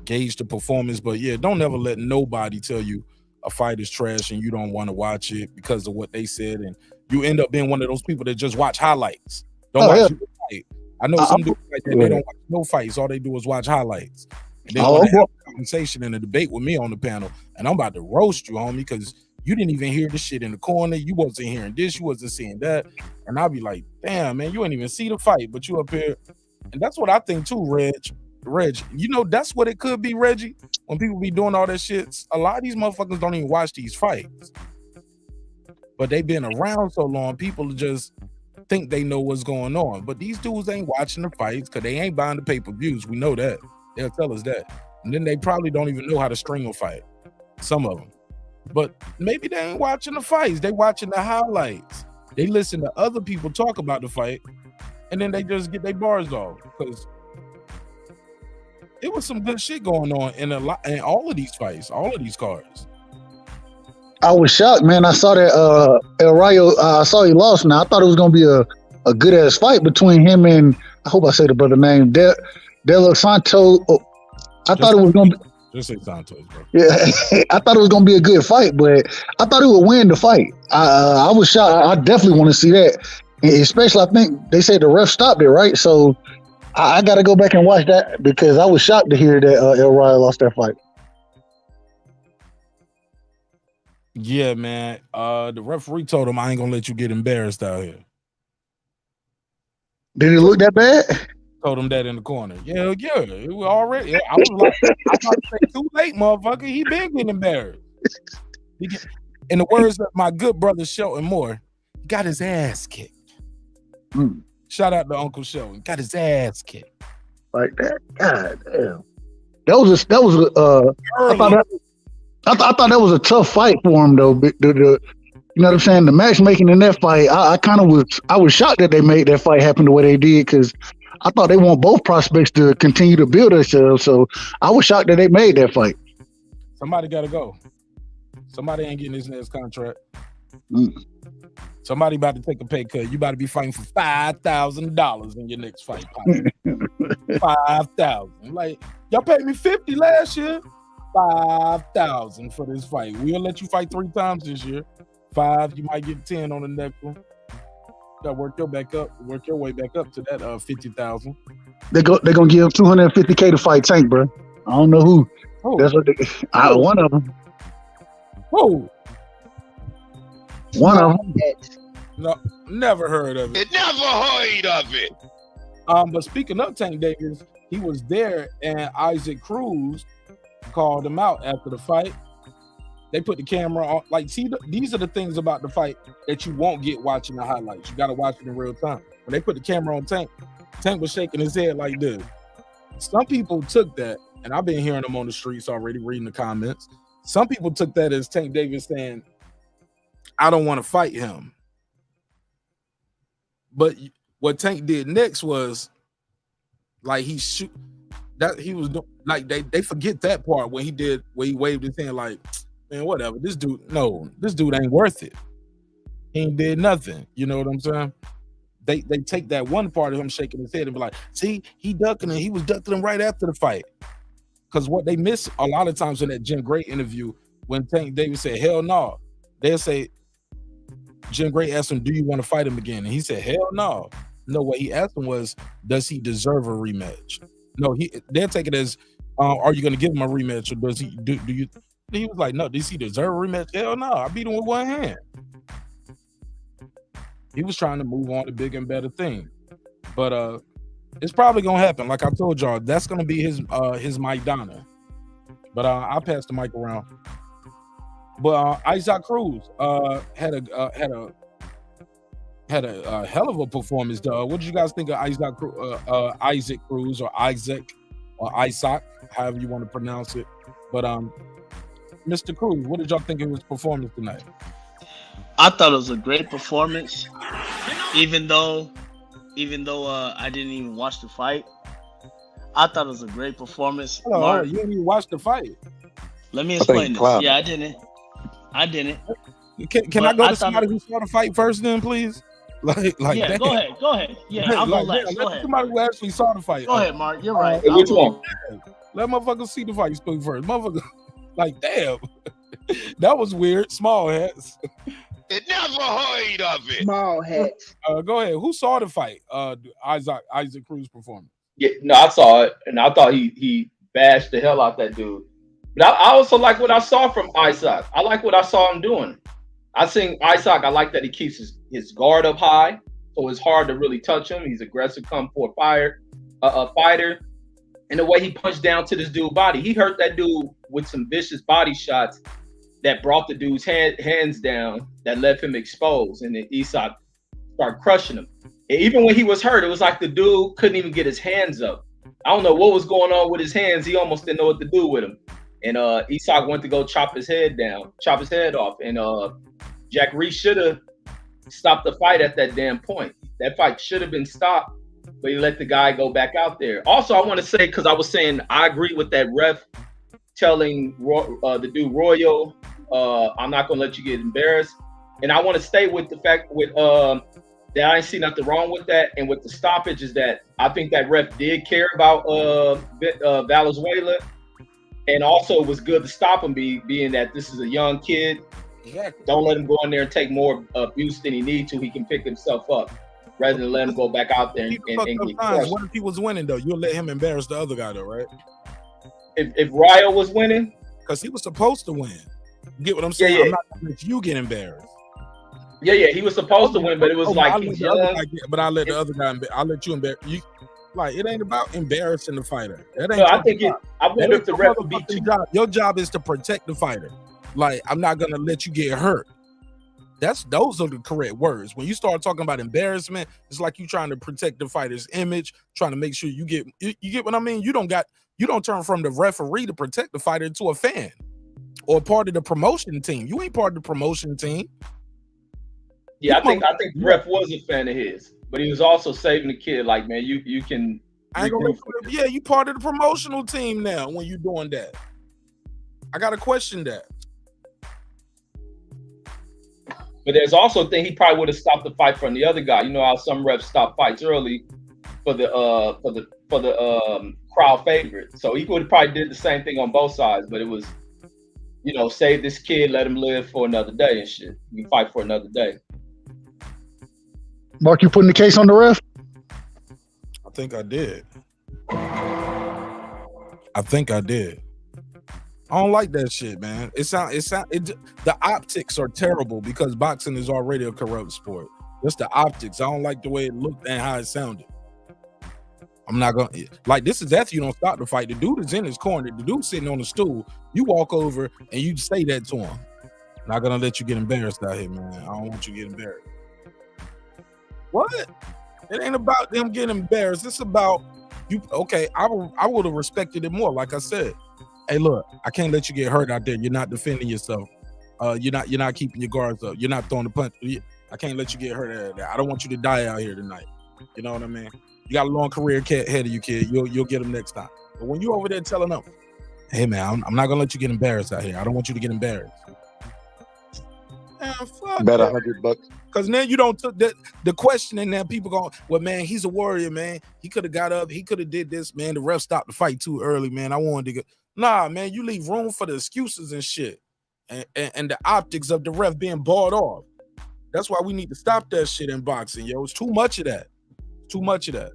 Speaker 1: gauge the performance. But yeah, don't ever let nobody tell you a fight is trash and you don't want to watch it because of what they said, and you end up being one of those people that just watch highlights. Don't watch the fight. I know some dudes like that, they don't watch no fights. All they do is watch highlights. And they want to have a conversation and a debate with me on the panel, and I'm about to roast you, homie, because you didn't even hear the shit in the corner. You wasn't hearing this. You wasn't seeing that. And I'll be like, damn, man, you ain't even see the fight, but you up here. And that's what I think too, Reg. You know, that's what it could be, Reggie. When people be doing all that shit, a lot of these motherfuckers don't even watch these fights. But they've been around so long, people just think they know what's going on. But these dudes ain't watching the fights because they ain't buying the pay-per-views. We know that. They'll tell us that. And then they probably don't even know how to string a fight. Some of them. But maybe they ain't watching the fights. They watching the highlights. They listen to other people talk about the fight, and then they just get their bars off. Because it was some good shit going on in all of these fights, all of these cards.
Speaker 19: I was shocked, man. I saw that El Rayo. I saw he lost. Now I thought it was gonna be a good ass fight between him and I hope I say the brother name De La Santos. I thought it was gonna be.
Speaker 1: Just say Santos, bro.
Speaker 19: Yeah, I thought it was gonna be a good fight, but I thought he would win the fight. I was shocked. I definitely want to see that, especially I think they said the ref stopped it, right? So I got to go back and watch that because I was shocked to hear that El Rayo lost that fight.
Speaker 1: Yeah, man. The referee told him, I ain't gonna let you get embarrassed out here.
Speaker 19: Did it look that bad?
Speaker 1: Told him that in the corner. Yeah. It was already. I was like, I thought to say too late, motherfucker. He been getting embarrassed. In the words of my good brother Shelton Moore, he got his ass kicked. Shout out to Uncle Shelton. Got his ass kicked.
Speaker 19: Like that. God damn. I thought that was a tough fight for him though. You know what I'm saying? The matchmaking in that fight, I was shocked that they made that fight happen the way they did because I thought they want both prospects to continue to build themselves. So I was shocked that they made that fight.
Speaker 1: Somebody got to go. Somebody ain't getting his next contract. Somebody about to take a pay cut. You about to be fighting for $5,000 in your next fight. $5,000. Like, y'all paid me $50 last year. $5,000 for this fight. We'll let you fight 3 times this year. 5, you might get 10 on the next one. You gotta work your way back up to that 50,000.
Speaker 19: They're gonna give $250K to fight Tank, bro. I don't know who. That's what one of them.
Speaker 1: Whoa.
Speaker 19: One of them.
Speaker 1: No, never heard of it.
Speaker 14: Never heard of it.
Speaker 1: But speaking of Tank Davis, he was there, and Isaac Cruz called him out after the fight. They put the camera on. Like, see, these are the things about the fight that you won't get watching the highlights. You got to watch it in real time. When they put the camera on Tank, Tank was shaking his head like this. Some people took that, and I've been hearing them on the streets already, reading the comments. Some people took that as Tank Davis saying, I don't want to fight him. But what Tank did next was, like, he was like, they forget that part when he waved his hand like, man, whatever. This dude ain't worth it. He ain't did nothing. You know what I'm saying? They take that one part of him shaking his head and be like, see, he was ducking him right after the fight. Because what they miss a lot of times in that Jim Gray interview, when Tank Davis said, hell no, they'll say, Jim Gray asked him, do you want to fight him again? And he said, hell no. No, what he asked him was, does he deserve a rematch? No, they'll take it as, are you going to give him a rematch, or does he do you? He was like, no, does he deserve a rematch? Hell no, I beat him with one hand. He was trying to move on to bigger and better things. But it's probably gonna happen. Like I told y'all, that's gonna be his Maidana. But I'll pass the mic around. But Isaac Cruz had a hell of a performance. What did you guys think of Isaac Cruz or Isaac, however you want to pronounce it? But Mr. Cruz, what did y'all think of his performance tonight?
Speaker 3: I thought it was a great performance, even though I didn't even watch the fight. I thought it was a great performance.
Speaker 1: Hold on,
Speaker 3: Mark,
Speaker 1: you didn't even watch the fight.
Speaker 3: let me
Speaker 8: I think
Speaker 3: explain
Speaker 8: he
Speaker 3: this.
Speaker 8: clowned.
Speaker 3: Yeah, I didn't.
Speaker 1: Can I
Speaker 3: But
Speaker 1: go
Speaker 3: I
Speaker 1: to
Speaker 3: thought
Speaker 1: somebody
Speaker 3: it,
Speaker 1: who saw the fight first, then, please? Like
Speaker 3: yeah,
Speaker 1: damn.
Speaker 3: go ahead. Yeah, I'll go
Speaker 1: Like,
Speaker 3: last.
Speaker 1: damn,
Speaker 3: Go
Speaker 1: let
Speaker 3: ahead,
Speaker 1: somebody
Speaker 3: Mark.
Speaker 1: who actually saw the fight.
Speaker 3: Go ahead, Mark. You're right.
Speaker 12: Hey,
Speaker 3: I'll
Speaker 12: which
Speaker 3: go.
Speaker 12: one?
Speaker 1: Let motherfuckers see the fight speak first. Motherfucker, like damn, that was weird. Small hats.
Speaker 14: It never heard of it.
Speaker 15: Small hats.
Speaker 1: Go ahead. Who saw the fight? Isaac Cruz performance.
Speaker 12: Yeah, no, I saw it, and I thought he bashed the hell out that dude. But I also like what I saw from Isaac. I like what I saw him doing. I seen Isaac. I like that he keeps his guard up high, so it's hard to really touch him. He's aggressive, come for a fighter, and the way he punched down to this dude's body, he hurt that dude with some vicious body shots that brought the dude's hands down, that left him exposed, and then Isaac started crushing him. And even when he was hurt, it was like the dude couldn't even get his hands up. I don't know what was going on with his hands. He almost didn't know what to do with him. And Isaac went to go chop his head off. And Jack Reese should have stopped the fight at that damn point. That fight should have been stopped, but he let the guy go back out there. Also, I want to say, because I was saying I agree with that ref telling the dude Royal, I'm not going to let you get embarrassed. And I want to stay with the fact that I didn't see nothing wrong with that. And with the stoppage is that I think that ref did care about Valenzuela. And also it was good to stop him being that this is a young kid.
Speaker 1: Exactly.
Speaker 12: Don't let him go in there and take more abuse than he needs to. He can pick himself up rather than let him go back out there and get crushed.
Speaker 1: What if he was winning though? You'll let him embarrass the other guy though, right?
Speaker 12: If Ryo was winning?
Speaker 1: Because he was supposed to win. You get what I'm saying?
Speaker 12: Yeah.
Speaker 1: I'm not gonna let you get embarrassed.
Speaker 12: Yeah, he was supposed to win, but it was like he's young.
Speaker 1: But I let the other guy. I'll let you embarrass you. Like it ain't about embarrassing the fighter. That ain't.
Speaker 12: No, I think I wonder if the ref would beat you.
Speaker 1: Your job is to protect the fighter. Like I'm not gonna let you get hurt. Those are the correct words. When you start talking about embarrassment, it's like you trying to protect the fighter's image, trying to make sure you get what I mean. You don't turn from the referee to protect the fighter to a fan or part of the promotion team. You ain't part of the promotion team.
Speaker 12: Yeah, I think the ref was a fan of his, but he was also saving the kid. Like, man, you can.
Speaker 1: I ain't gonna yeah, you part of the promotional team now when you doing that. I gotta question that.
Speaker 12: But there's also a thing, he probably would have stopped the fight from the other guy. You know how some refs stop fights early for the crowd favorite. So he would have probably did the same thing on both sides, but it was, save this kid, let him live for another day and shit. You can fight for another day.
Speaker 19: Mark, you putting the case on the ref?
Speaker 1: I think I did. I don't like that shit, man. The optics are terrible because boxing is already a corrupt sport. That's the optics. I don't like the way it looked and how it sounded. I'm not gonna like this is after you don't stop the fight. The dude is in his corner. The dude sitting on the stool. You walk over and you say that to him. Not gonna let you get embarrassed out here, man. I don't want you to get embarrassed. What? It ain't about them getting embarrassed. It's about you. Okay, I would have respected it more. Like I said, hey, look, I can't let you get hurt out there. You're not defending yourself. You're not keeping your guards up. You're not throwing the punch. I can't let you get hurt out there. I don't want you to die out here tonight. You know what I mean? You got a long career ahead of you, kid. You'll get them next time. But when you over there telling them, hey man, I'm not gonna let you get embarrassed out here. I don't want you to get embarrassed. Man, fuck
Speaker 8: Bet
Speaker 1: that.
Speaker 8: $100.
Speaker 1: Because then you don't took the question, and then people going, well, man, he's a warrior, man. He could have got up. He could have did this, man. The ref stopped the fight too early, man. I wanted to go. Nah, man, you leave room for the excuses and shit, and the optics of the ref being bought off. That's why we need to stop that shit in boxing, yo. It's too much of that. Too much of that.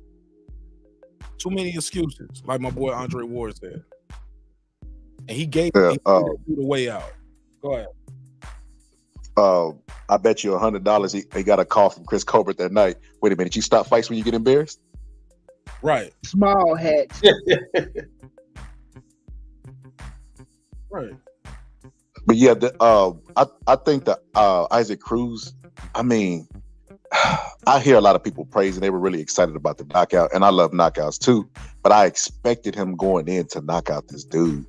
Speaker 1: Too many excuses, like my boy Andre Ward said. And he gave the way out. Go ahead.
Speaker 8: I bet you $100 he got a call from Chris Colbert that night. Wait a minute, you stop fights when you get embarrassed?
Speaker 1: Right.
Speaker 15: Small hats.
Speaker 1: Right.
Speaker 8: But yeah, I think that Isaac Cruz, I mean, I hear a lot of people praising. They were really excited about the knockout, and I love knockouts too. But I expected him going in to knock out this dude.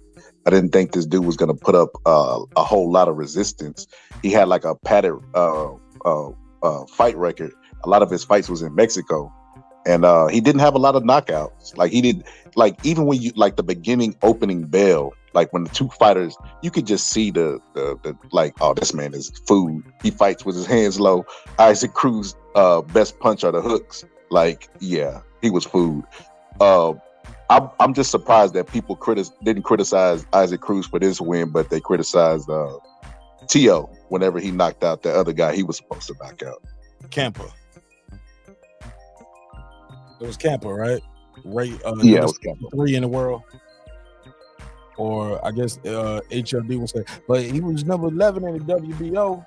Speaker 8: I didn't think this dude was going to put up a whole lot of resistance. He had like a padded fight record. A lot of his fights was in Mexico,
Speaker 16: and he didn't have a lot of knockouts. Like he did, like even when you like the beginning opening bell, like when the two fighters, you could just see the like, oh, this man is food. He fights with his hands low. Isaac Cruz, best punch are the hooks. Like, yeah, he was food. I'm just surprised that people didn't criticize Isaac Cruz for this win, but they criticized T.O. whenever he knocked out the other guy he was supposed to knock out.
Speaker 1: Camper. It was Camper, right?
Speaker 16: Yeah, it was Camper.
Speaker 1: 3 in the world. Or I guess HLD would say, but he was number 11 in the WBO.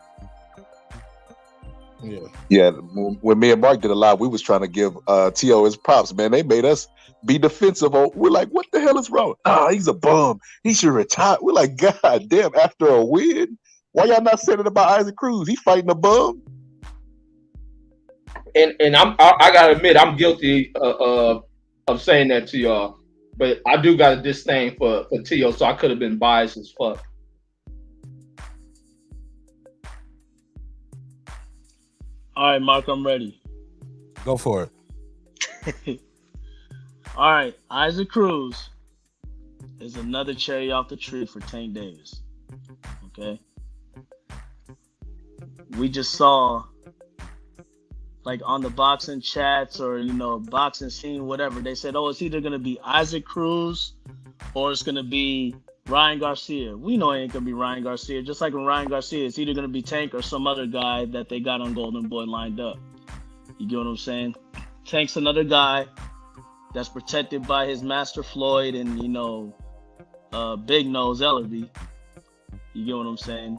Speaker 16: Yeah, when me and Mark did a live, we was trying to give T.O. his props, man. They made us be defensive. We're like, what the hell is wrong? He's a bum. He should retire. We're like, God damn, after a win? Why y'all not saying it about Isaac Cruz? He fighting a bum?
Speaker 12: And I gotta admit, I'm guilty of saying that to y'all. But I do got a disdain for T.O., so I could have been biased as fuck.
Speaker 3: All right, Mark, I'm ready.
Speaker 1: Go for
Speaker 3: it. All right, Isaac Cruz is another cherry off the tree for Tank Davis. Okay. We just saw, like on the boxing chats or, you know, boxing scene, whatever, they said, oh, it's either going to be Isaac Cruz or it's going to be Ryan Garcia. We know it ain't going to be Ryan Garcia. Just like when Ryan Garcia, it's either going to be Tank or some other guy that they got on Golden Boy lined up. You get what I'm saying? Tank's another guy that's protected by his master Floyd and, you know, Big Nose Ellerby. You get what I'm saying?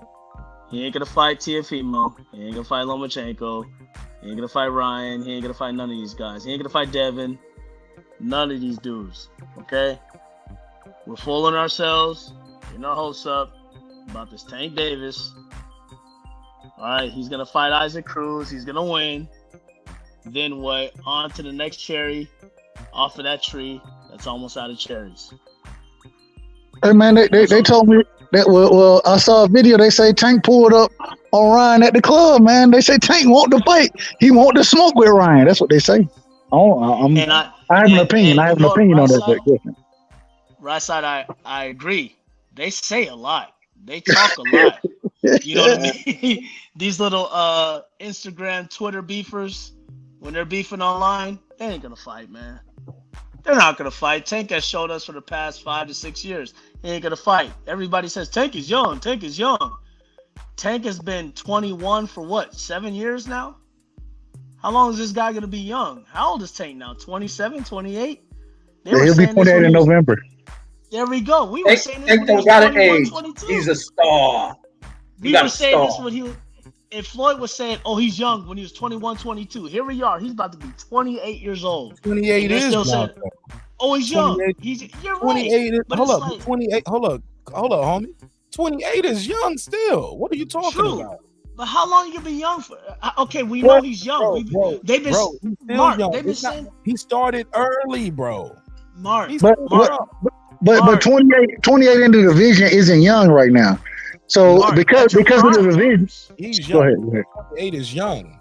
Speaker 3: He ain't going to fight Teofimo. He ain't going to fight Lomachenko. He ain't gonna fight Ryan. He ain't gonna fight none of these guys. He ain't gonna fight Devin. None of these dudes. Okay? We're fooling ourselves, getting our hopes up about this Tank Davis. Alright, he's gonna fight Isaac Cruz. He's gonna win. Then what? On to the next cherry off of that tree that's almost out of cherries.
Speaker 19: Hey man, they told me that well I saw a video. They say Tank pulled up on Ryan at the club, man. They say Tank want to fight. He want to smoke with Ryan. That's what they say. I have an opinion. I have an opinion on that.
Speaker 3: Right side, I agree. They say a lot. They talk a lot. You know what I mean? These little Instagram, Twitter beefers, when they're beefing online, they ain't gonna fight, man. They're not gonna fight. Tank has showed us for the past 5 to 6 years. He ain't gonna fight. Everybody says Tank is young. Tank is young. Tank has been 21 for what, 7 years now? How long is this guy gonna be young? How old is Tank now? 27, 28?
Speaker 19: He'll be 28 in November.
Speaker 3: There we go. We were saying this when he was
Speaker 12: got an
Speaker 3: 21,
Speaker 12: age.
Speaker 3: 22.
Speaker 12: He's a star.
Speaker 3: We were saying this when he was. If Floyd was saying, oh, he's young when he was 21, 22. Here we are. He's about to be 28 years old.
Speaker 1: 28 is
Speaker 3: still
Speaker 1: young.
Speaker 3: saying, oh, he's young. You're
Speaker 1: 28
Speaker 3: right.
Speaker 1: is, hold up. 28. Hold up, homie. 28 is young still. What are you talking about?
Speaker 3: But how long you gonna be young for? Okay, we know he's young. They've been
Speaker 1: he's still
Speaker 3: Mark.
Speaker 1: young.
Speaker 3: They've been saying
Speaker 1: He started early, bro.
Speaker 3: Mark.
Speaker 19: But 28 in the division isn't young right now. So
Speaker 3: Mark,
Speaker 19: because of the division,
Speaker 1: he's
Speaker 19: go
Speaker 1: young.
Speaker 19: ahead.
Speaker 1: 28 is young,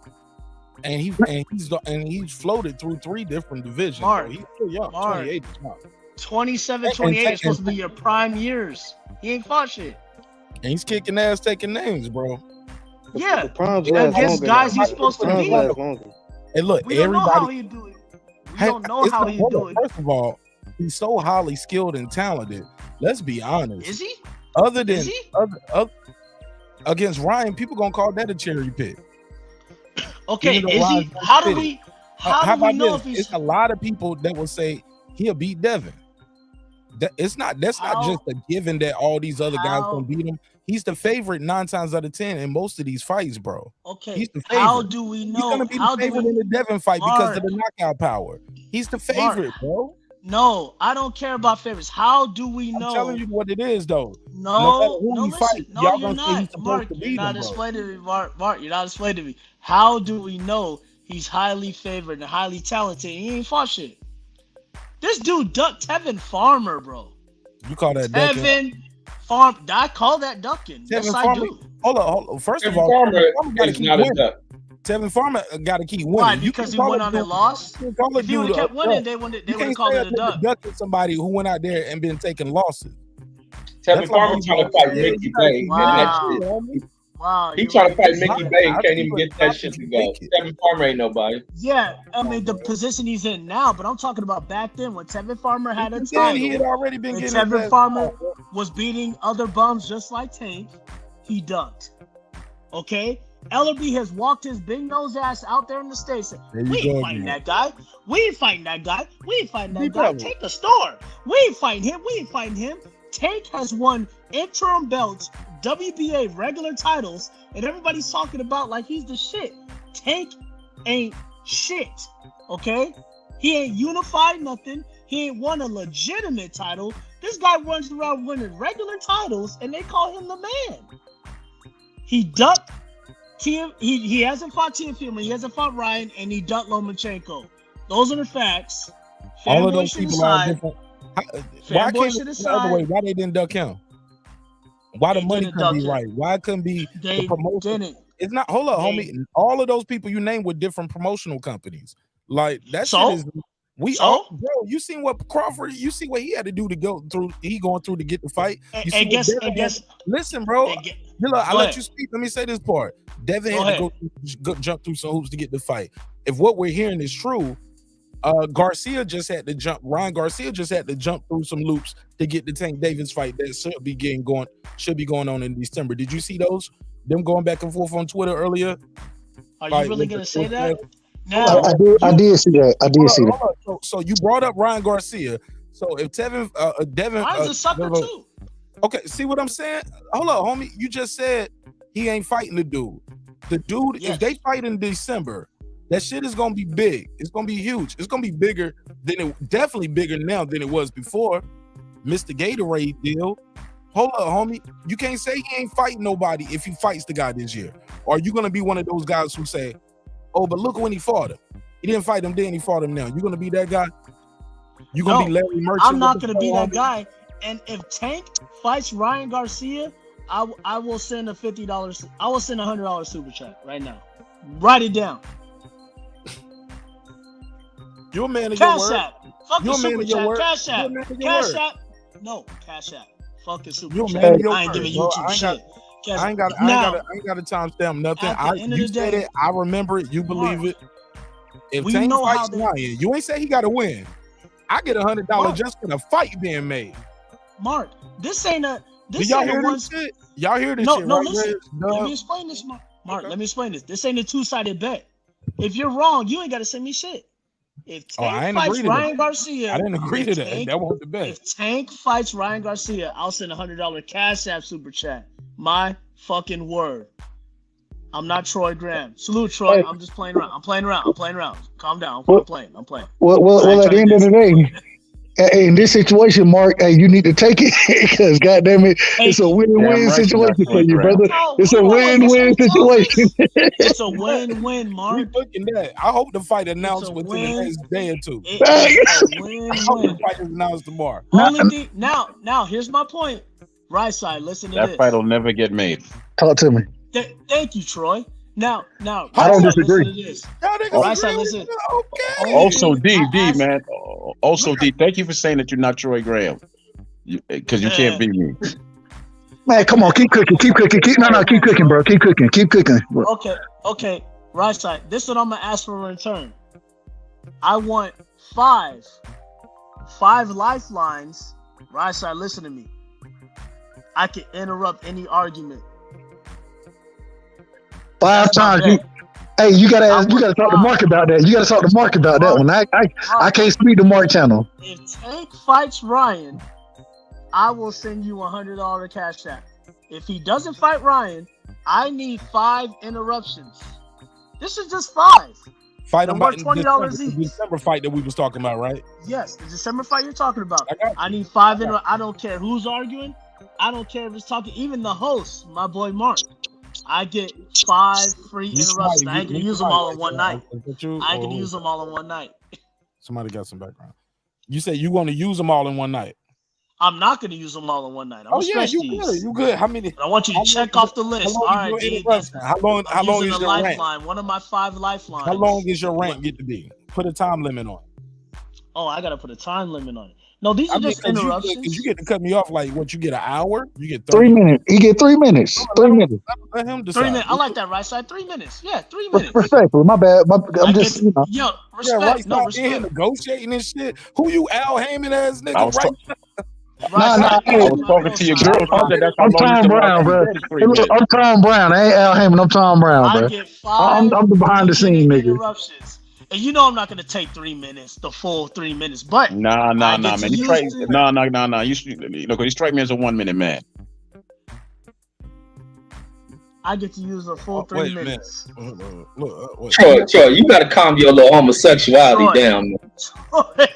Speaker 1: and he's floated through 3 different divisions.
Speaker 3: Mark,
Speaker 1: bro. He's still young.
Speaker 3: Mark.
Speaker 1: 28 is young.
Speaker 3: 27, 28 is supposed to be your prime years. He ain't fought shit.
Speaker 1: And he's kicking ass, taking names, bro.
Speaker 3: Yeah,
Speaker 9: primes last
Speaker 3: against
Speaker 9: longer
Speaker 3: guys
Speaker 9: now.
Speaker 3: he's supposed to
Speaker 9: Primes
Speaker 3: beat.
Speaker 9: last longer.
Speaker 1: And look,
Speaker 3: We don't know how
Speaker 1: everybody.
Speaker 3: he do it. We don't know how he do it.
Speaker 1: First of all, he's so highly skilled and talented. Let's be honest.
Speaker 3: Is he?
Speaker 1: Other than
Speaker 3: Is he?
Speaker 1: against Ryan, people gonna call that a cherry pick.
Speaker 3: Okay,
Speaker 1: Even though
Speaker 3: is he?
Speaker 1: Ryan's
Speaker 3: How do
Speaker 1: fitted.
Speaker 3: we? How do we
Speaker 1: about
Speaker 3: know
Speaker 1: this?
Speaker 3: if he's?
Speaker 1: It's a lot of people that will say he'll beat Devin. That's not just a given that all these other guys gonna beat him. He's the favorite 9 times out of 10 in most of these fights, bro.
Speaker 3: Okay,
Speaker 1: He's the favorite.
Speaker 3: how do we know?
Speaker 1: He's gonna be the favorite in the Devin fight because of the knockout power. He's the favorite, bro.
Speaker 3: No, I don't care about favorites. How do we know?
Speaker 1: I'm telling you what it is, though.
Speaker 3: No,
Speaker 1: matter who
Speaker 3: no,
Speaker 1: you
Speaker 3: listen.
Speaker 1: fight,
Speaker 3: No,
Speaker 1: y'all
Speaker 3: you're
Speaker 1: gonna say he's
Speaker 3: not.
Speaker 1: supposed
Speaker 3: Mark,
Speaker 1: to
Speaker 3: you're
Speaker 1: beat
Speaker 3: not
Speaker 1: him, bro.
Speaker 3: explaining to me. Mark, you're not explaining to me. How do we know he's highly favored and highly talented? He ain't fought shit. This dude ducked Tevin Farmer, bro.
Speaker 1: You call that ducking?
Speaker 3: Tevin Farm. I call that ducking. Yes,
Speaker 1: Tevin
Speaker 3: I
Speaker 1: Farmer.
Speaker 3: do.
Speaker 1: Hold on. First of
Speaker 12: Tevin
Speaker 1: all,
Speaker 12: Farmer
Speaker 1: Tevin Farmer gotta
Speaker 12: is
Speaker 1: keep
Speaker 12: not a
Speaker 1: winning.
Speaker 12: duck.
Speaker 1: Tevin Farmer got to keep winning.
Speaker 3: Why? Because he went on and lost?
Speaker 1: You call
Speaker 3: If he would have kept winning, they would have called it a duck.
Speaker 1: Ducking somebody who went out there and been taking losses.
Speaker 12: Tevin Farmer trying to fight Mickey Bay.
Speaker 3: Wow.
Speaker 12: He trying to fight Mickey Bay and can't even get that shit to go. Tevin Farmer ain't nobody.
Speaker 3: Yeah, I mean the position he's in now, but I'm talking about back then when Tevin Farmer had a title.
Speaker 1: He had already been getting.
Speaker 3: Tevin Farmer was beating other bums just like Tank. He ducked. Okay. Ellerby has walked his big nose ass out there in the States. We ain't fighting that guy. We ain't fighting that guy. We ain't fighting that guy. Take the store. We ain't fighting him. We ain't fighting him. Tank has won interim belts, WBA regular titles, and everybody's talking about like he's the shit. Tank ain't shit. Okay? He ain't unified nothing. He ain't won a legitimate title. This guy runs around winning regular titles, and they call him the man. He ducked. He hasn't fought Teofimo, he hasn't fought Ryan, and he ducked Lomachenko. Those are the facts.
Speaker 1: All of those people are different. Why can't it the other way? Why they didn't duck him? Why the money couldn't be right? Why it couldn't be the promotion? It's not. Hold up, homie. All of those people you named with different promotional companies. Like that shit is. Bro, you seen what Crawford? You see what he had to do to go through? He going through to get the fight. You guess. Listen, bro. I let you speak. Let me say this part. Devin had to go jump through some hoops to get the fight. If what we're hearing is true, Garcia just had to jump. Ryan Garcia just had to jump through some loops to get the Tank Davis fight that should be going on in December. Did you see those? Them going back and forth on Twitter earlier.
Speaker 3: Are you really gonna say that?
Speaker 19: No, I did see that.
Speaker 1: So you brought up Ryan Garcia. So if Devin,
Speaker 3: Ryan's a sucker too.
Speaker 1: Okay, see what I'm saying? Hold up, homie. You just said he ain't fighting the dude. The dude, if they fight in December, that shit is gonna be big. It's gonna be huge. It's gonna be bigger definitely bigger now than it was before. Mr. Gatorade deal. Hold up, homie. You can't say he ain't fighting nobody if he fights the guy this year. Or are you gonna be one of those guys who say, oh, but look when he fought him. He didn't fight him then, he fought him now. You gonna be that guy? You gonna be Larry Merchant?
Speaker 3: I'm not gonna be that guy. And if Tank fights Ryan Garcia, I will send a $50. I will send $100 super chat right now. Write it down.
Speaker 1: You're a man of
Speaker 3: Cash
Speaker 1: your word.
Speaker 3: App. Fuck
Speaker 1: You're
Speaker 3: the
Speaker 1: a man
Speaker 3: super
Speaker 1: of your
Speaker 3: chat.
Speaker 1: word.
Speaker 3: Cash App.
Speaker 1: You're a man of your
Speaker 3: Cash
Speaker 1: word.
Speaker 3: App. No, Cash App. Fuck the super
Speaker 1: You're a
Speaker 3: chat.
Speaker 1: man of your
Speaker 3: I ain't
Speaker 1: word,
Speaker 3: giving
Speaker 1: bro.
Speaker 3: YouTube shit.
Speaker 1: I ain't got to timestamp nothing. You said it. I remember it. You believe it. If Tank fights Ryan, you ain't say he got to win. I get $100 just for the fight being made.
Speaker 3: Mark, this ain't a. This
Speaker 1: y'all
Speaker 3: ain't
Speaker 1: hear
Speaker 3: a one.
Speaker 1: this shit? Y'all hear this shit?
Speaker 3: No,
Speaker 1: right?
Speaker 3: listen. Let me explain this, Mark. Mark, let me explain this. This ain't a two-sided bet. If you're wrong, you ain't got to send me shit. If Tank fights Ryan Garcia,
Speaker 1: I didn't agree to that. That wasn't the bet.
Speaker 3: If Tank fights Ryan Garcia, I'll send $100 Cash App super chat. My fucking word. I'm not Troy Graham. Salute, Troy. I'm just playing around. I'm playing around. Calm down. I'm playing.
Speaker 19: Well, at the end of the day, in this situation, Mark, hey, you need to take it because, goddamn it, it's a win-win situation for you, brother. It's a win-win situation.
Speaker 3: It's a win-win, Mark.
Speaker 1: Looking that. I hope the fight announced within the next day or two. I hope the fight is announced tomorrow.
Speaker 3: Only thing now, here's my point. Right side, listen to this.
Speaker 6: That fight will never get made.
Speaker 19: Talk to me.
Speaker 3: Thank you, Troy. Now,
Speaker 19: I don't disagree.
Speaker 3: Right side, listen.
Speaker 6: Also, D, man. Also, D, thank you for saying that you're not Troy Graham. Because you can't beat me.
Speaker 19: Man, come on, keep cooking. Keep cooking, bro. Keep cooking. Bro.
Speaker 3: Okay. Right side. This is what I'm gonna ask for in return. I want five lifelines. Right side, listen to me. I can interrupt any argument.
Speaker 19: 5 times. You gotta talk to Mark about that. You gotta talk to Mark about that one. I can't speak to Mark channel.
Speaker 3: If Tank fights Ryan, I will send you $100 Cash App. If he doesn't fight Ryan, I need 5 interruptions. This is just 5.
Speaker 1: Fight him
Speaker 3: worth $20
Speaker 1: each.
Speaker 3: each.
Speaker 1: The December fight that we was talking about, right?
Speaker 3: Yes, the December fight you're talking about. I need 5 I don't care who's arguing. I don't care if it's talking. Even the host, my boy Mark. I get 5 free interruptions. I ain't gonna use them all in one night.
Speaker 1: Somebody got some background. You say you want to use them all in one night.
Speaker 3: I'm not going to use them all in one night. I'm
Speaker 1: Oh
Speaker 3: gonna
Speaker 1: yeah,
Speaker 3: stretch
Speaker 1: you
Speaker 3: these.
Speaker 1: good. You good. How many?
Speaker 3: But I want you to
Speaker 1: How
Speaker 3: check
Speaker 1: long
Speaker 3: off the list.
Speaker 1: How
Speaker 3: All
Speaker 1: long
Speaker 3: right,
Speaker 1: is your
Speaker 3: D. That's,
Speaker 1: interruption? How long
Speaker 3: using
Speaker 1: is
Speaker 3: a
Speaker 1: your rant?
Speaker 3: lifeline. One of my 5 lifelines.
Speaker 1: How long is your rant get to be? Put a time limit on it.
Speaker 3: Oh, I gotta put a time limit on it. No, these are just
Speaker 1: because
Speaker 3: interruptions.
Speaker 1: you get to cut me off like what? You get an hour? You get
Speaker 19: 3
Speaker 1: 30
Speaker 19: minutes. He get 3 minutes. 3 minutes.
Speaker 1: Let him
Speaker 3: 3
Speaker 1: decide.
Speaker 3: minutes. I like that right side. 3 minutes. Yeah, 3 minutes.
Speaker 19: Respectful. My bad. I'm just, you know.
Speaker 3: Yo,
Speaker 1: Yeah,
Speaker 3: respect.
Speaker 1: right
Speaker 3: No,
Speaker 1: side in
Speaker 3: respect.
Speaker 1: here negotiating and shit. Who you Al Heyman ass nigga?
Speaker 6: I was
Speaker 1: Right?
Speaker 19: Nah,
Speaker 6: I was talking to your girl. She said that's how
Speaker 19: I'm
Speaker 6: long you
Speaker 19: Tom
Speaker 6: can
Speaker 19: Brown,
Speaker 6: last
Speaker 19: bro.
Speaker 6: in bed, 3
Speaker 19: Hey, look,
Speaker 6: minutes.
Speaker 19: I'm Tom Brown. I ain't Al Heyman. I'm Tom Brown,
Speaker 3: I
Speaker 19: bro.
Speaker 3: get 5
Speaker 19: I'm the behind the scene nigga.
Speaker 3: interruptions. And you know I'm not gonna take 3 minutes, the full 3 minutes, but
Speaker 6: Nah,
Speaker 3: I get
Speaker 6: man.
Speaker 3: to
Speaker 6: You
Speaker 3: use
Speaker 6: strike.
Speaker 3: it.
Speaker 6: Nah. You know, 'cause you strike me as a 1 minute man.
Speaker 3: I get to use a full 3
Speaker 1: Wait a minute.
Speaker 3: minutes.
Speaker 1: Wait.
Speaker 12: Troy, you gotta calm your little homosexuality
Speaker 3: Troy.
Speaker 12: down. Man.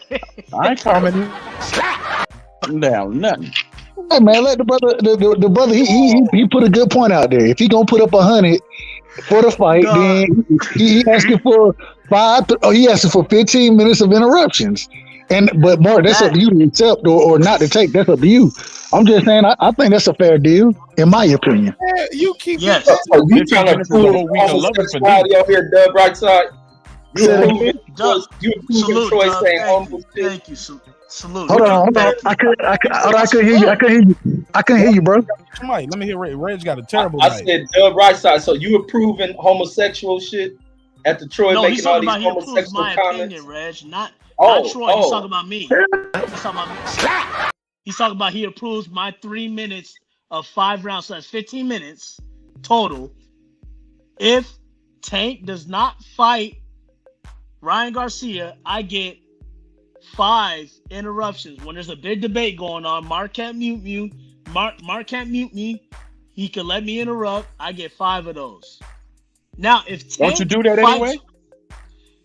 Speaker 6: I ain't calming down nothing.
Speaker 19: Hey man, let the brother, the brother, he put a good point out there. If he gonna put up 100 for the fight, then he asking for 5. He asking for 15 minutes of interruptions. But Mark, that's up to you to accept or not to take. That's up to you. I'm just saying, I think that's a fair deal, in my opinion.
Speaker 1: Yeah, you keep
Speaker 3: Yes.
Speaker 12: So you
Speaker 6: 15
Speaker 12: trying to
Speaker 6: minutes is a
Speaker 12: prove
Speaker 6: whole week of loving for
Speaker 12: homosexuality out here, Dub, right side? You
Speaker 19: Say that
Speaker 12: approving
Speaker 3: Salute,
Speaker 12: Troy
Speaker 3: Dub.
Speaker 12: saying
Speaker 3: Thank
Speaker 12: homo
Speaker 3: you.
Speaker 12: shit?
Speaker 3: Thank you. Salute.
Speaker 19: Hold on. I couldn't hear you. I couldn't hear you, bro.
Speaker 1: Mike, let me hear Reg. Reg got a terrible
Speaker 12: I
Speaker 1: night.
Speaker 12: said Dub, right side. So you approving homosexual shit after Troy
Speaker 3: No, he's
Speaker 12: making all
Speaker 3: talking
Speaker 12: these
Speaker 3: about he approves
Speaker 12: homosexual
Speaker 3: my
Speaker 12: comments?
Speaker 3: opinion, Reg. Not
Speaker 12: Oh,
Speaker 3: Troy. He's talking about me. He's talking about he approves my 3 minutes of 5 rounds. So that's 15 minutes total. If Tank does not fight Ryan Garcia, I get 5 interruptions. When there's a big debate going on, Mark can't mute me. Mark can't mute me. He can let me interrupt. I get 5 of those. Now, if Tank
Speaker 6: Don't you do that anyway?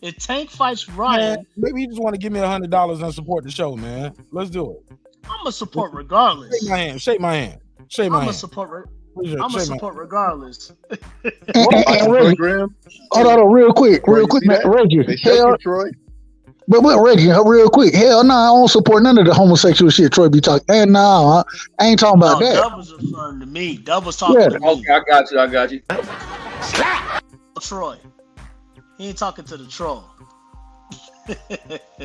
Speaker 3: If Tank fights Ryan,
Speaker 1: Man, maybe you just want to give me $100 and support the show, man. Let's do it.
Speaker 3: I'm gonna support regardless.
Speaker 1: Shake my hand. Shake my hand. Shake
Speaker 3: I'm
Speaker 1: my
Speaker 3: gonna
Speaker 1: hand.
Speaker 3: support.
Speaker 1: Appreciate it.
Speaker 3: I'm gonna
Speaker 1: Shake my
Speaker 3: support regardless.
Speaker 19: And Reggie, hold on, real quick, man, Reggie.
Speaker 16: They shook
Speaker 19: Hell,
Speaker 16: you, Troy.
Speaker 19: but Reggie, real quick. Hell no, I don't support none of the homosexual shit Troy be talking. And no, I ain't talking about
Speaker 3: No,
Speaker 19: that.
Speaker 3: Dub was referring to me. Dub was talking to me.
Speaker 12: Okay, I got you.
Speaker 3: Troy. He ain't talking to the troll.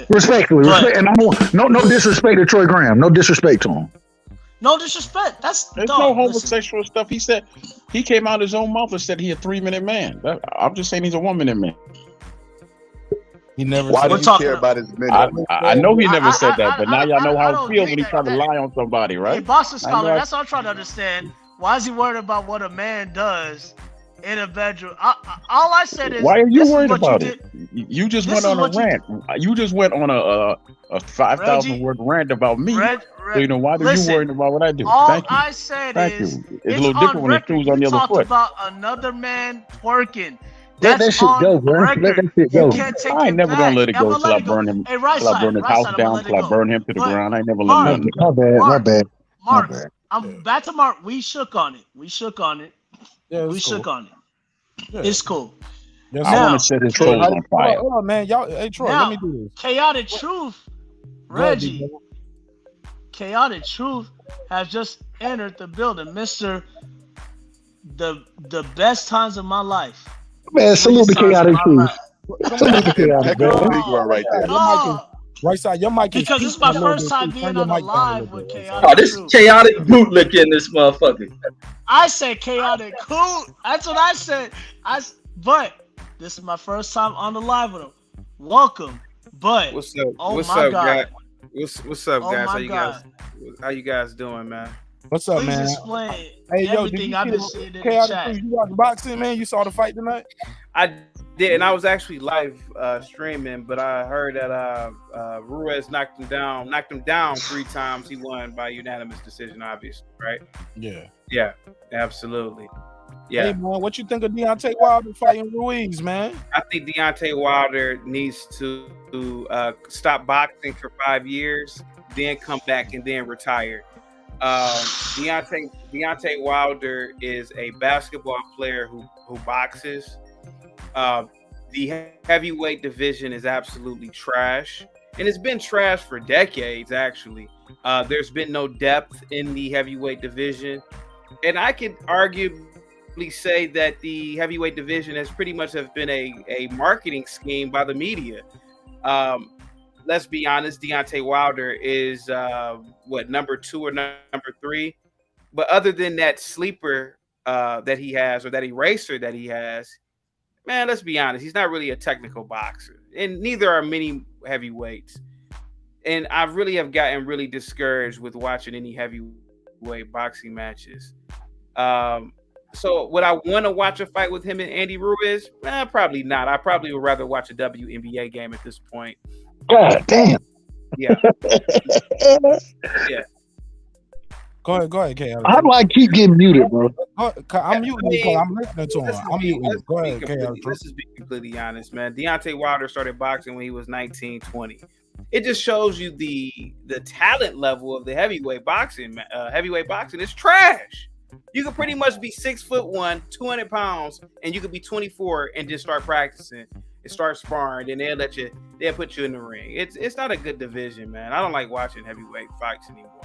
Speaker 19: Respectfully,
Speaker 3: But-
Speaker 19: and I want no disrespect to Troy Graham. No disrespect to him.
Speaker 3: No disrespect. There's
Speaker 6: no
Speaker 3: dog,
Speaker 6: homosexual stuff. He said he came out his own mouth and said he a 3 minute man. I'm just saying he's a 1 minute man.
Speaker 1: He never.
Speaker 16: Why
Speaker 1: said
Speaker 16: do you care about his minute?
Speaker 6: I know he never said that, but now y'all know how
Speaker 3: don't
Speaker 6: it feels
Speaker 3: think
Speaker 6: when he
Speaker 3: that-
Speaker 6: try to lie on somebody,
Speaker 3: Hey,
Speaker 6: right?
Speaker 3: Boston
Speaker 6: I know
Speaker 3: Scholar,
Speaker 6: I-
Speaker 3: that's what I'm trying to understand. Why is he worried about what a man does in a bedroom? All I said is,
Speaker 6: Why are you
Speaker 3: this is
Speaker 6: worried
Speaker 3: what
Speaker 6: about
Speaker 3: you
Speaker 6: it?
Speaker 3: did.
Speaker 6: You just
Speaker 3: This
Speaker 6: went
Speaker 3: is
Speaker 6: on a
Speaker 3: what you-
Speaker 6: rant. You just went on a 5,000
Speaker 3: Reggie,
Speaker 6: word rant about me. So you know why are you
Speaker 3: listen,
Speaker 6: worried about what I do?
Speaker 3: All
Speaker 6: Thank you.
Speaker 3: I said
Speaker 6: Thank
Speaker 3: is,
Speaker 6: you. It's a
Speaker 3: it's
Speaker 6: little different
Speaker 3: on
Speaker 6: when the
Speaker 3: record.
Speaker 6: shoes on the
Speaker 3: You
Speaker 6: other
Speaker 3: talked
Speaker 6: foot.
Speaker 3: about another man twerking.
Speaker 19: Let that
Speaker 3: That's
Speaker 19: shit
Speaker 3: on
Speaker 19: go, bro. Let
Speaker 3: record.
Speaker 19: that shit
Speaker 3: You
Speaker 19: go.
Speaker 3: can't take
Speaker 6: I ain't
Speaker 3: it
Speaker 6: never
Speaker 3: back.
Speaker 6: gonna let it
Speaker 3: I'm
Speaker 6: go
Speaker 3: gonna
Speaker 6: till
Speaker 3: let
Speaker 6: I
Speaker 3: it go.
Speaker 6: burn him.
Speaker 3: Hey, right
Speaker 6: Till I burn
Speaker 3: side,
Speaker 6: his
Speaker 3: right
Speaker 6: house
Speaker 3: side. I'm gonna
Speaker 6: down.
Speaker 3: let it
Speaker 6: Till I
Speaker 3: go.
Speaker 6: burn him to the
Speaker 3: But
Speaker 6: ground. I ain't never
Speaker 3: Mark,
Speaker 6: let nothing
Speaker 19: My bad.
Speaker 3: Mark,
Speaker 19: My
Speaker 3: Mark,
Speaker 19: bad.
Speaker 3: I'm back to Mark. We shook on it. We shook on it.
Speaker 1: Yeah,
Speaker 3: We
Speaker 1: it's
Speaker 3: shook
Speaker 1: cool.
Speaker 3: on it.
Speaker 1: Yeah.
Speaker 3: It's cool.
Speaker 1: Yes,
Speaker 6: I
Speaker 1: sir.
Speaker 6: want
Speaker 3: Now,
Speaker 6: to set his
Speaker 1: Troy,
Speaker 6: toes on
Speaker 1: hold
Speaker 6: fire.
Speaker 1: on, man. Y'all, hey Troy,
Speaker 3: now,
Speaker 1: let me do this.
Speaker 3: Chaotic Truth,
Speaker 1: Go ahead, big
Speaker 3: Reggie,
Speaker 1: brother.
Speaker 3: Chaotic Truth has just entered the building. Mr. The best times of my life.
Speaker 19: Man, salute the
Speaker 3: Sweetest times of
Speaker 19: chaotic
Speaker 3: my
Speaker 19: truth.
Speaker 3: life.
Speaker 19: Salute the chaotic
Speaker 16: Heck
Speaker 19: bro.
Speaker 16: of a big one right there.
Speaker 1: Your mic is right side. Your mic is
Speaker 3: Because this is
Speaker 1: peaking
Speaker 3: my
Speaker 1: a little
Speaker 3: first
Speaker 1: bit,
Speaker 3: time
Speaker 1: too.
Speaker 3: being
Speaker 1: Turn your
Speaker 3: on the
Speaker 1: mic down a
Speaker 3: live
Speaker 1: little
Speaker 3: with
Speaker 1: bit, right side.
Speaker 3: Chaotic
Speaker 12: Oh, this
Speaker 3: Truth.
Speaker 12: chaotic bootlick in this motherfucker.
Speaker 3: I said chaotic cool. That's what I said. But this is my first time on the live with him. Welcome. But
Speaker 20: What's up?
Speaker 3: oh
Speaker 20: What's
Speaker 3: my
Speaker 20: up,
Speaker 3: God.
Speaker 20: guys? What's up,
Speaker 3: Oh
Speaker 20: guys?
Speaker 3: my
Speaker 20: How you
Speaker 3: God.
Speaker 20: How you guys doing, man?
Speaker 1: What's up,
Speaker 3: Please
Speaker 1: man?
Speaker 3: explain
Speaker 1: Hey, yo, did
Speaker 3: everything
Speaker 1: you
Speaker 3: I've been
Speaker 1: see
Speaker 3: seeing in
Speaker 1: the
Speaker 3: the
Speaker 1: chaotic
Speaker 3: chat.
Speaker 1: truth? You watch boxing, man? You saw the fight tonight?
Speaker 20: I did, and I was actually live streaming, but I heard that Ruiz knocked him down 3 times. He won by unanimous decision, obviously, right?
Speaker 1: Yeah.
Speaker 20: Yeah, absolutely. Yeah.
Speaker 1: Hey, man, what you think of Deontay Wilder fighting Ruiz, man?
Speaker 20: I think Deontay Wilder needs to stop boxing for 5 years, then come back and then retire. Deontay Wilder is a basketball player who boxes. The heavyweight division is absolutely trash. and it's been trash for decades. Actually, there's been no depth in the heavyweight division, and I could arguably say that the heavyweight division has pretty much have been a marketing scheme by the media. Let's be honest, Deontay Wilder is number 2 or number 3, but other than that sleeper that he has, or that eraser that he has, man, let's be honest, he's not really a technical boxer, and neither are many heavyweights. And I really have gotten really discouraged with watching any heavyweight boxing matches. So would I want to watch a fight with him and Andy Ruiz? Probably not. I probably would rather watch a WNBA game at this point.
Speaker 19: God damn.
Speaker 20: Yeah. Yeah.
Speaker 1: Go ahead, K.
Speaker 19: How do I keep getting muted, bro?
Speaker 1: I'm muting because I'm listening to him. I'm muting. Go ahead, K.
Speaker 20: Let's just be completely honest, man. Deontay Wilder started boxing when he was 19, 20. It just shows you the talent level of the heavyweight boxing. Heavyweight boxing is trash. You could pretty much be 6'1", 200 pounds, and you could be 24 and just start practicing and start sparring, and they'll put you in the ring. It's not a good division, man. I don't like watching heavyweight fights anymore.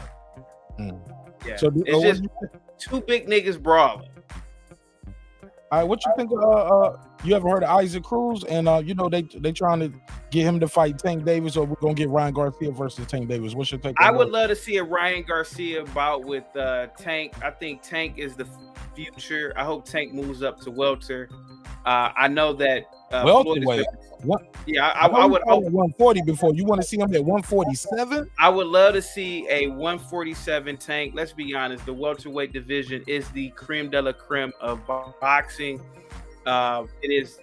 Speaker 20: Yeah,
Speaker 1: So,
Speaker 20: it's just two big niggas brawling.
Speaker 1: all right, what you think? You ever heard of Isaac Cruz? And they trying to get him to fight Tank Davis, or we're gonna get Ryan Garcia versus Tank Davis. What's your take?
Speaker 20: I
Speaker 1: on
Speaker 20: would
Speaker 1: that?
Speaker 20: love to see a Ryan Garcia bout with Tank. I think Tank is the future. I hope Tank moves up to welter. I know that
Speaker 1: Welterweight. What?
Speaker 20: Yeah, I would hope
Speaker 1: 140 before. You want to see him at 147?
Speaker 20: I would love to see a 147 Tank. Let's be honest, the welterweight division is the creme de la creme of boxing. It's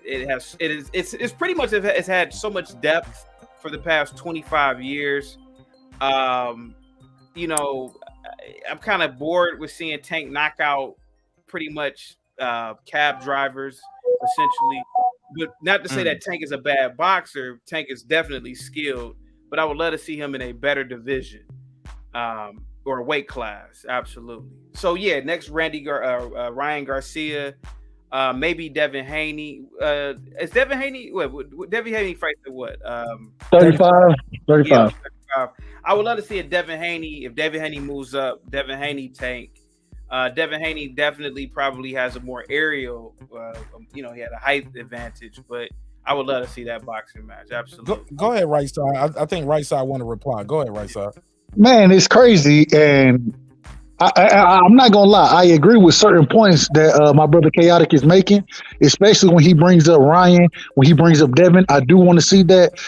Speaker 20: pretty much, it's had so much depth for the past 25 years. I'm kind of bored with seeing Tank knock out pretty much cab drivers, essentially. But not to say that Tank is a bad boxer. Tank is definitely skilled, but I would love to see him in a better division, or a weight class. Absolutely. So yeah, next Ryan Garcia, maybe Devin Haney. Is Devin Haney? What Devin Haney fights at what?
Speaker 19: 35.
Speaker 20: Yeah, 35. I would love to see a Devin Haney. If Devin Haney moves up, Devin Haney Tank. Devin Haney definitely probably has a more aerial, he had a height advantage, but I would love to see that boxing match. Absolutely.
Speaker 1: Go ahead, right side. I think right side want to reply. Go ahead, right side.
Speaker 19: Man, it's crazy, and I'm not gonna lie. I agree with certain points that my brother Chaotic is making, especially when he brings up Ryan, when he brings up Devin. I do want to see that.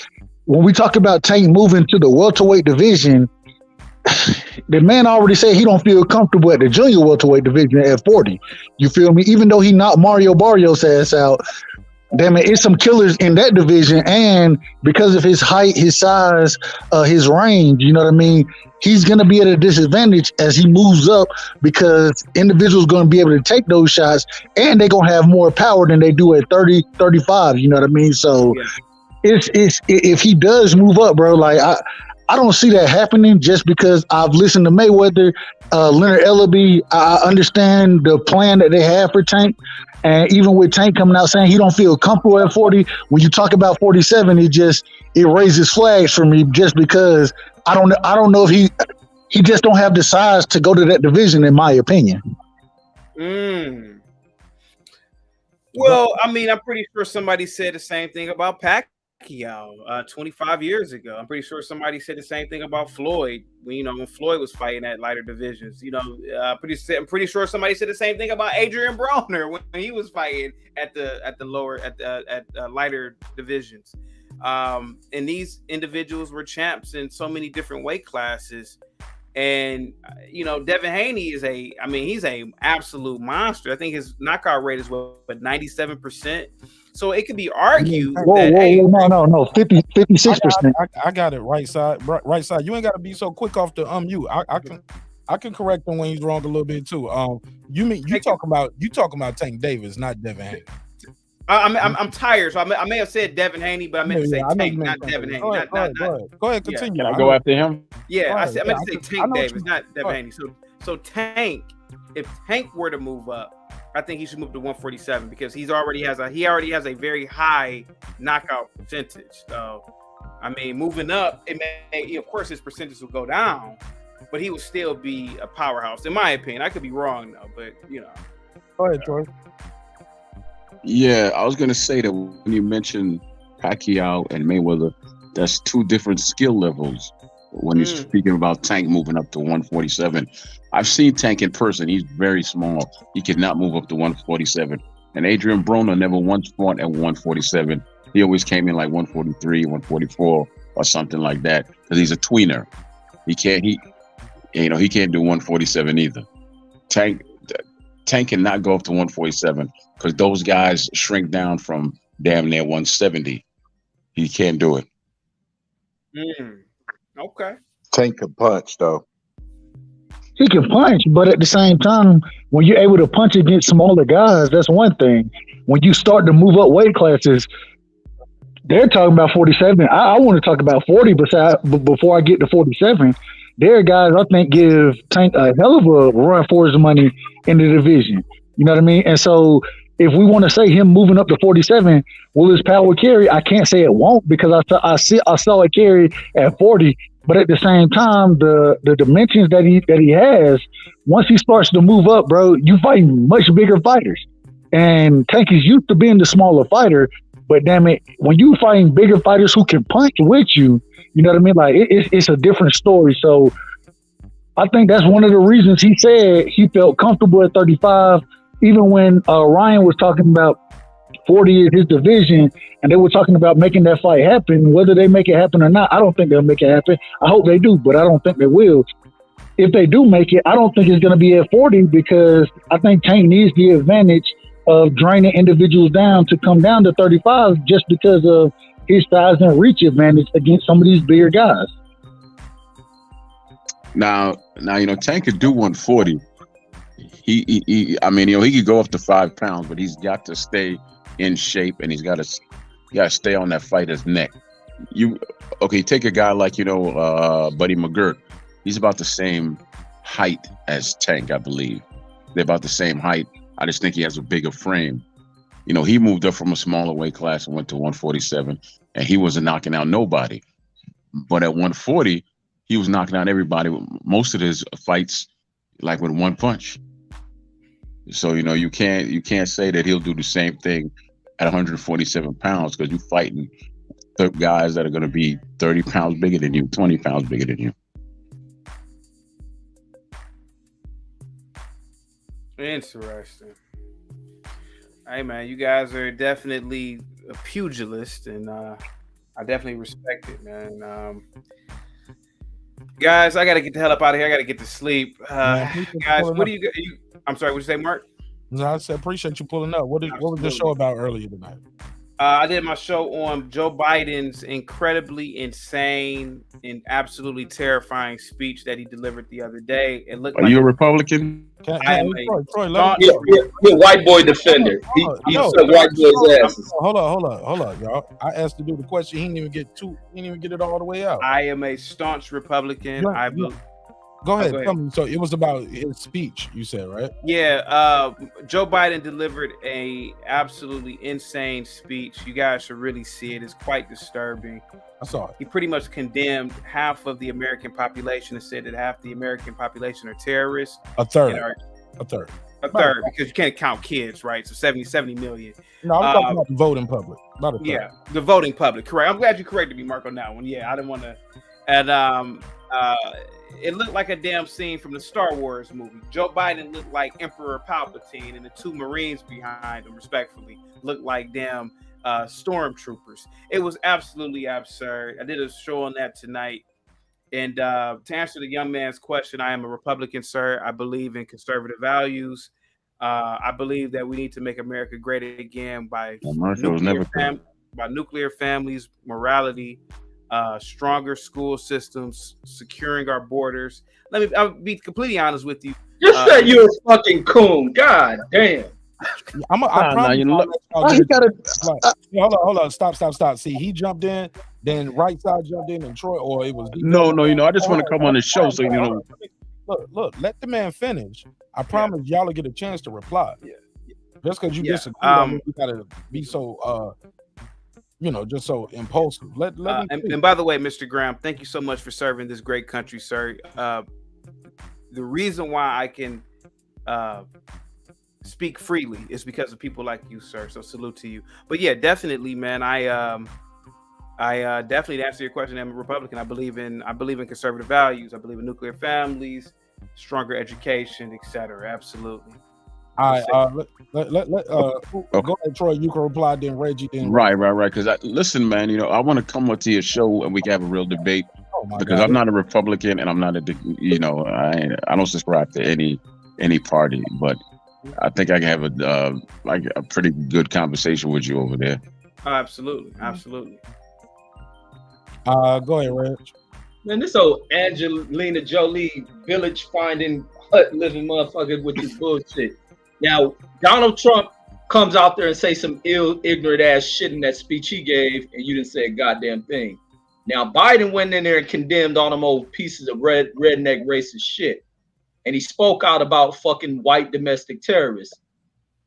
Speaker 19: When we talk about Tank moving to the welterweight division, the man already said he don't feel comfortable at the junior welterweight division at 40. You feel me? Even though he knocked Mario Barrios' ass out, damn it, it's some killers in that division. And because of his height, his size, his range, you know what I mean? He's going to be at a disadvantage as he moves up, because individuals going to be able to take those shots, and they're going to have more power than they do at 30, 35. You know what I mean? So it's if he does move up, bro, like I don't see that happening, just because I've listened to Mayweather, Leonard Ellaby. I understand the plan that they have for Tank. And even with Tank coming out saying he don't feel comfortable at 40, when you talk about 47, it raises flags for me, just because I don't know if he just don't have the size to go to that division, in my opinion.
Speaker 20: Well, I mean, I'm pretty sure somebody said the same thing about Pacquiao 25 years ago. I'm pretty sure somebody said the same thing about Floyd when Floyd was fighting at lighter divisions. I'm pretty sure somebody said the same thing about Adrian Broner when he was fighting at lighter divisions. And these individuals were champs in so many different weight classes. And Devin Haney he's a absolute monster. I think his knockout rate is 97%. So it could be argued
Speaker 19: no, 56%.
Speaker 1: I got it, right side. Right side. You ain't got to be so quick off the mute. I can correct him when he's wrong a little bit too. You talking about Tank Davis, not Devin Haney.
Speaker 20: I'm tired, so I may have said Devin Haney, but I meant to say Tank, not Devin Haney.
Speaker 1: Go ahead, continue.
Speaker 6: Can I go after him?
Speaker 20: Yeah, I meant to say Tank Davis, not Devin Haney. So Tank, if Tank were to move up, I think he should move to 147, because he already has a very high knockout percentage. So I mean, moving up, it may, of course, his percentage will go down, but he will still be a powerhouse, in my opinion. I could be wrong though, but you know.
Speaker 1: Go ahead, Troy.
Speaker 6: Yeah, I was gonna say that when you mentioned Pacquiao and Mayweather, that's two different skill levels. When you're speaking about Tank moving up to 147, I've seen Tank in person. He's very small. He cannot move up to 147. And Adrian Broner never once fought at 147. He always came in like 143, 144, or something like that, because he's a tweener. He can't do 147 either. Tank cannot go up to 147 because those guys shrink down from damn near 170. He can't do it.
Speaker 20: Okay.
Speaker 16: Tank can punch though.
Speaker 19: He can punch, but at the same time, when you're able to punch against smaller guys, that's one thing. When you start to move up weight classes, they're talking about 47. I want to talk about 40 before I get to 47. There are guys I think give Tank a hell of a run for his money in the division. You know what I mean? And so if we want to say him moving up to 47, will his power carry? I can't say it won't because I saw it carry at 40. But at the same time, the dimensions that he has, once he starts to move up, bro, you fight much bigger fighters. And Tank is used to being the smaller fighter, but damn it, when you fighting bigger fighters who can punch with you, you know what I mean? Like it's a different story. So I think that's one of the reasons he said he felt comfortable at 35, even when Ryan was talking about 40 is his division, and they were talking about making that fight happen. Whether they make it happen or not, I don't think they'll make it happen. I hope they do, but I don't think they will. If they do make it, I don't think it's going to be at 40 because I think Tank needs the advantage of draining individuals down to come down to 35 just because of his size and reach advantage against some of these bigger guys.
Speaker 6: Now, Tank could do 140. He could go up to 5 pounds, but he's got to stay in shape and he's got to stay on that fighter's neck. Take a guy like Buddy McGirt. He's about the same height as Tank, I believe. They're about the same height. I just think he has a bigger frame. He moved up from a smaller weight class and went to 147, and he wasn't knocking out nobody. But at 140, he was knocking out everybody. Most of his fights, like with one punch. So you can't say that he'll do the same thing at 147 pounds because you're fighting guys that are going to be 30 pounds bigger than you, 20 pounds bigger than you.
Speaker 20: Interesting. Hey man, you guys are definitely a pugilist, and I definitely respect it, man. Guys, I gotta get the hell up out of here. I gotta get to sleep. Guys, what do you? I'm sorry. What did you say, Mark?
Speaker 1: No, I said appreciate you pulling up. What was the show about earlier tonight?
Speaker 20: I did my show on Joe Biden's incredibly insane and absolutely terrifying speech that he delivered the other day. It looked.
Speaker 6: Are you a Republican?
Speaker 20: I am a
Speaker 12: white boy defender. He took white boys' asses.
Speaker 1: Hold on, y'all. I asked to do the question. He didn't even get it all the way out.
Speaker 20: I am a staunch Republican.
Speaker 1: Go ahead. Tell me. So it was about his speech, you said, right?
Speaker 20: Yeah. Joe Biden delivered a absolutely insane speech. You guys should really see it. It's quite disturbing.
Speaker 1: I saw it.
Speaker 20: He pretty much condemned half of the American population and said that half the American population are terrorists.
Speaker 1: A third,
Speaker 20: because you can't count kids, right? So 70 million.
Speaker 1: No, I'm talking about the voting public. Not a third.
Speaker 20: Yeah, the voting public. Correct. I'm glad you corrected me, Mark, on that one. Yeah, I didn't want to. And it looked like a damn scene from the Star Wars movie. Joe Biden looked like Emperor Palpatine, and the two Marines behind him, respectfully, looked like damn stormtroopers. It was absolutely absurd. I did a show on that tonight. And to answer the young man's question, I am a Republican, sir. I believe in conservative values. I believe that we need to make America great again by nuclear families, morality, stronger school systems, securing our borders. I'll be completely honest with you.
Speaker 12: You said you a fucking coon. God damn.
Speaker 1: Hold on. Stop. See, he jumped in, then right side jumped in, and Troy, or it was
Speaker 6: No. I just want to come on the show so you know.
Speaker 1: Look, let the man finish. I promise y'all will get a chance to reply. Just because you disagree, you gotta be so just so impulsive. Let him
Speaker 20: and by the way, Mr. Graham, thank you so much for serving this great country, sir. The reason why I can speak freely is because of people like you, sir. So salute to you. But yeah, definitely, man. I definitely, to answer your question, I'm a Republican. I believe in conservative values. I believe in nuclear families, stronger education, etc. Absolutely.
Speaker 1: All right, go ahead, Troy. You can reply, then Reggie, then
Speaker 6: Right. Because listen, man, I want to come up to your show and we can have a real debate. Because
Speaker 1: God.
Speaker 6: I'm not a Republican and I'm not I don't subscribe to any party, but I think I can have a pretty good conversation with you over there.
Speaker 20: Oh, absolutely.
Speaker 1: Go ahead, Reg.
Speaker 12: Man, this old Angelina Jolie village finding hut living motherfucker with this bullshit. Now, Donald Trump comes out there and say some ignorant ass shit in that speech he gave, and you didn't say a goddamn thing. Now, Biden went in there and condemned all them old pieces of redneck racist shit. And he spoke out about fucking white domestic terrorists.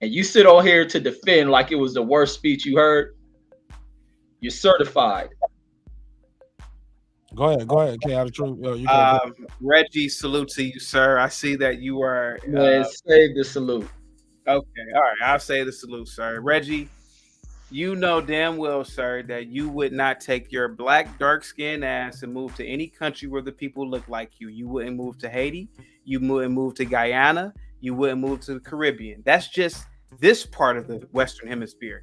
Speaker 12: And you sit on here to defend like it was the worst speech you heard. You're certified.
Speaker 1: Go ahead. Okay, out of truth.
Speaker 20: Reggie, salute to you, sir. I see that you are.
Speaker 12: Save the salute.
Speaker 20: Okay, all right. I'll say the salute, sir. Reggie, you know damn well, sir, that you would not take your black, dark-skinned ass and move to any country where the people look like you. You wouldn't move to Haiti. You wouldn't move to Guyana. You wouldn't move to the Caribbean. That's just this part of the Western Hemisphere.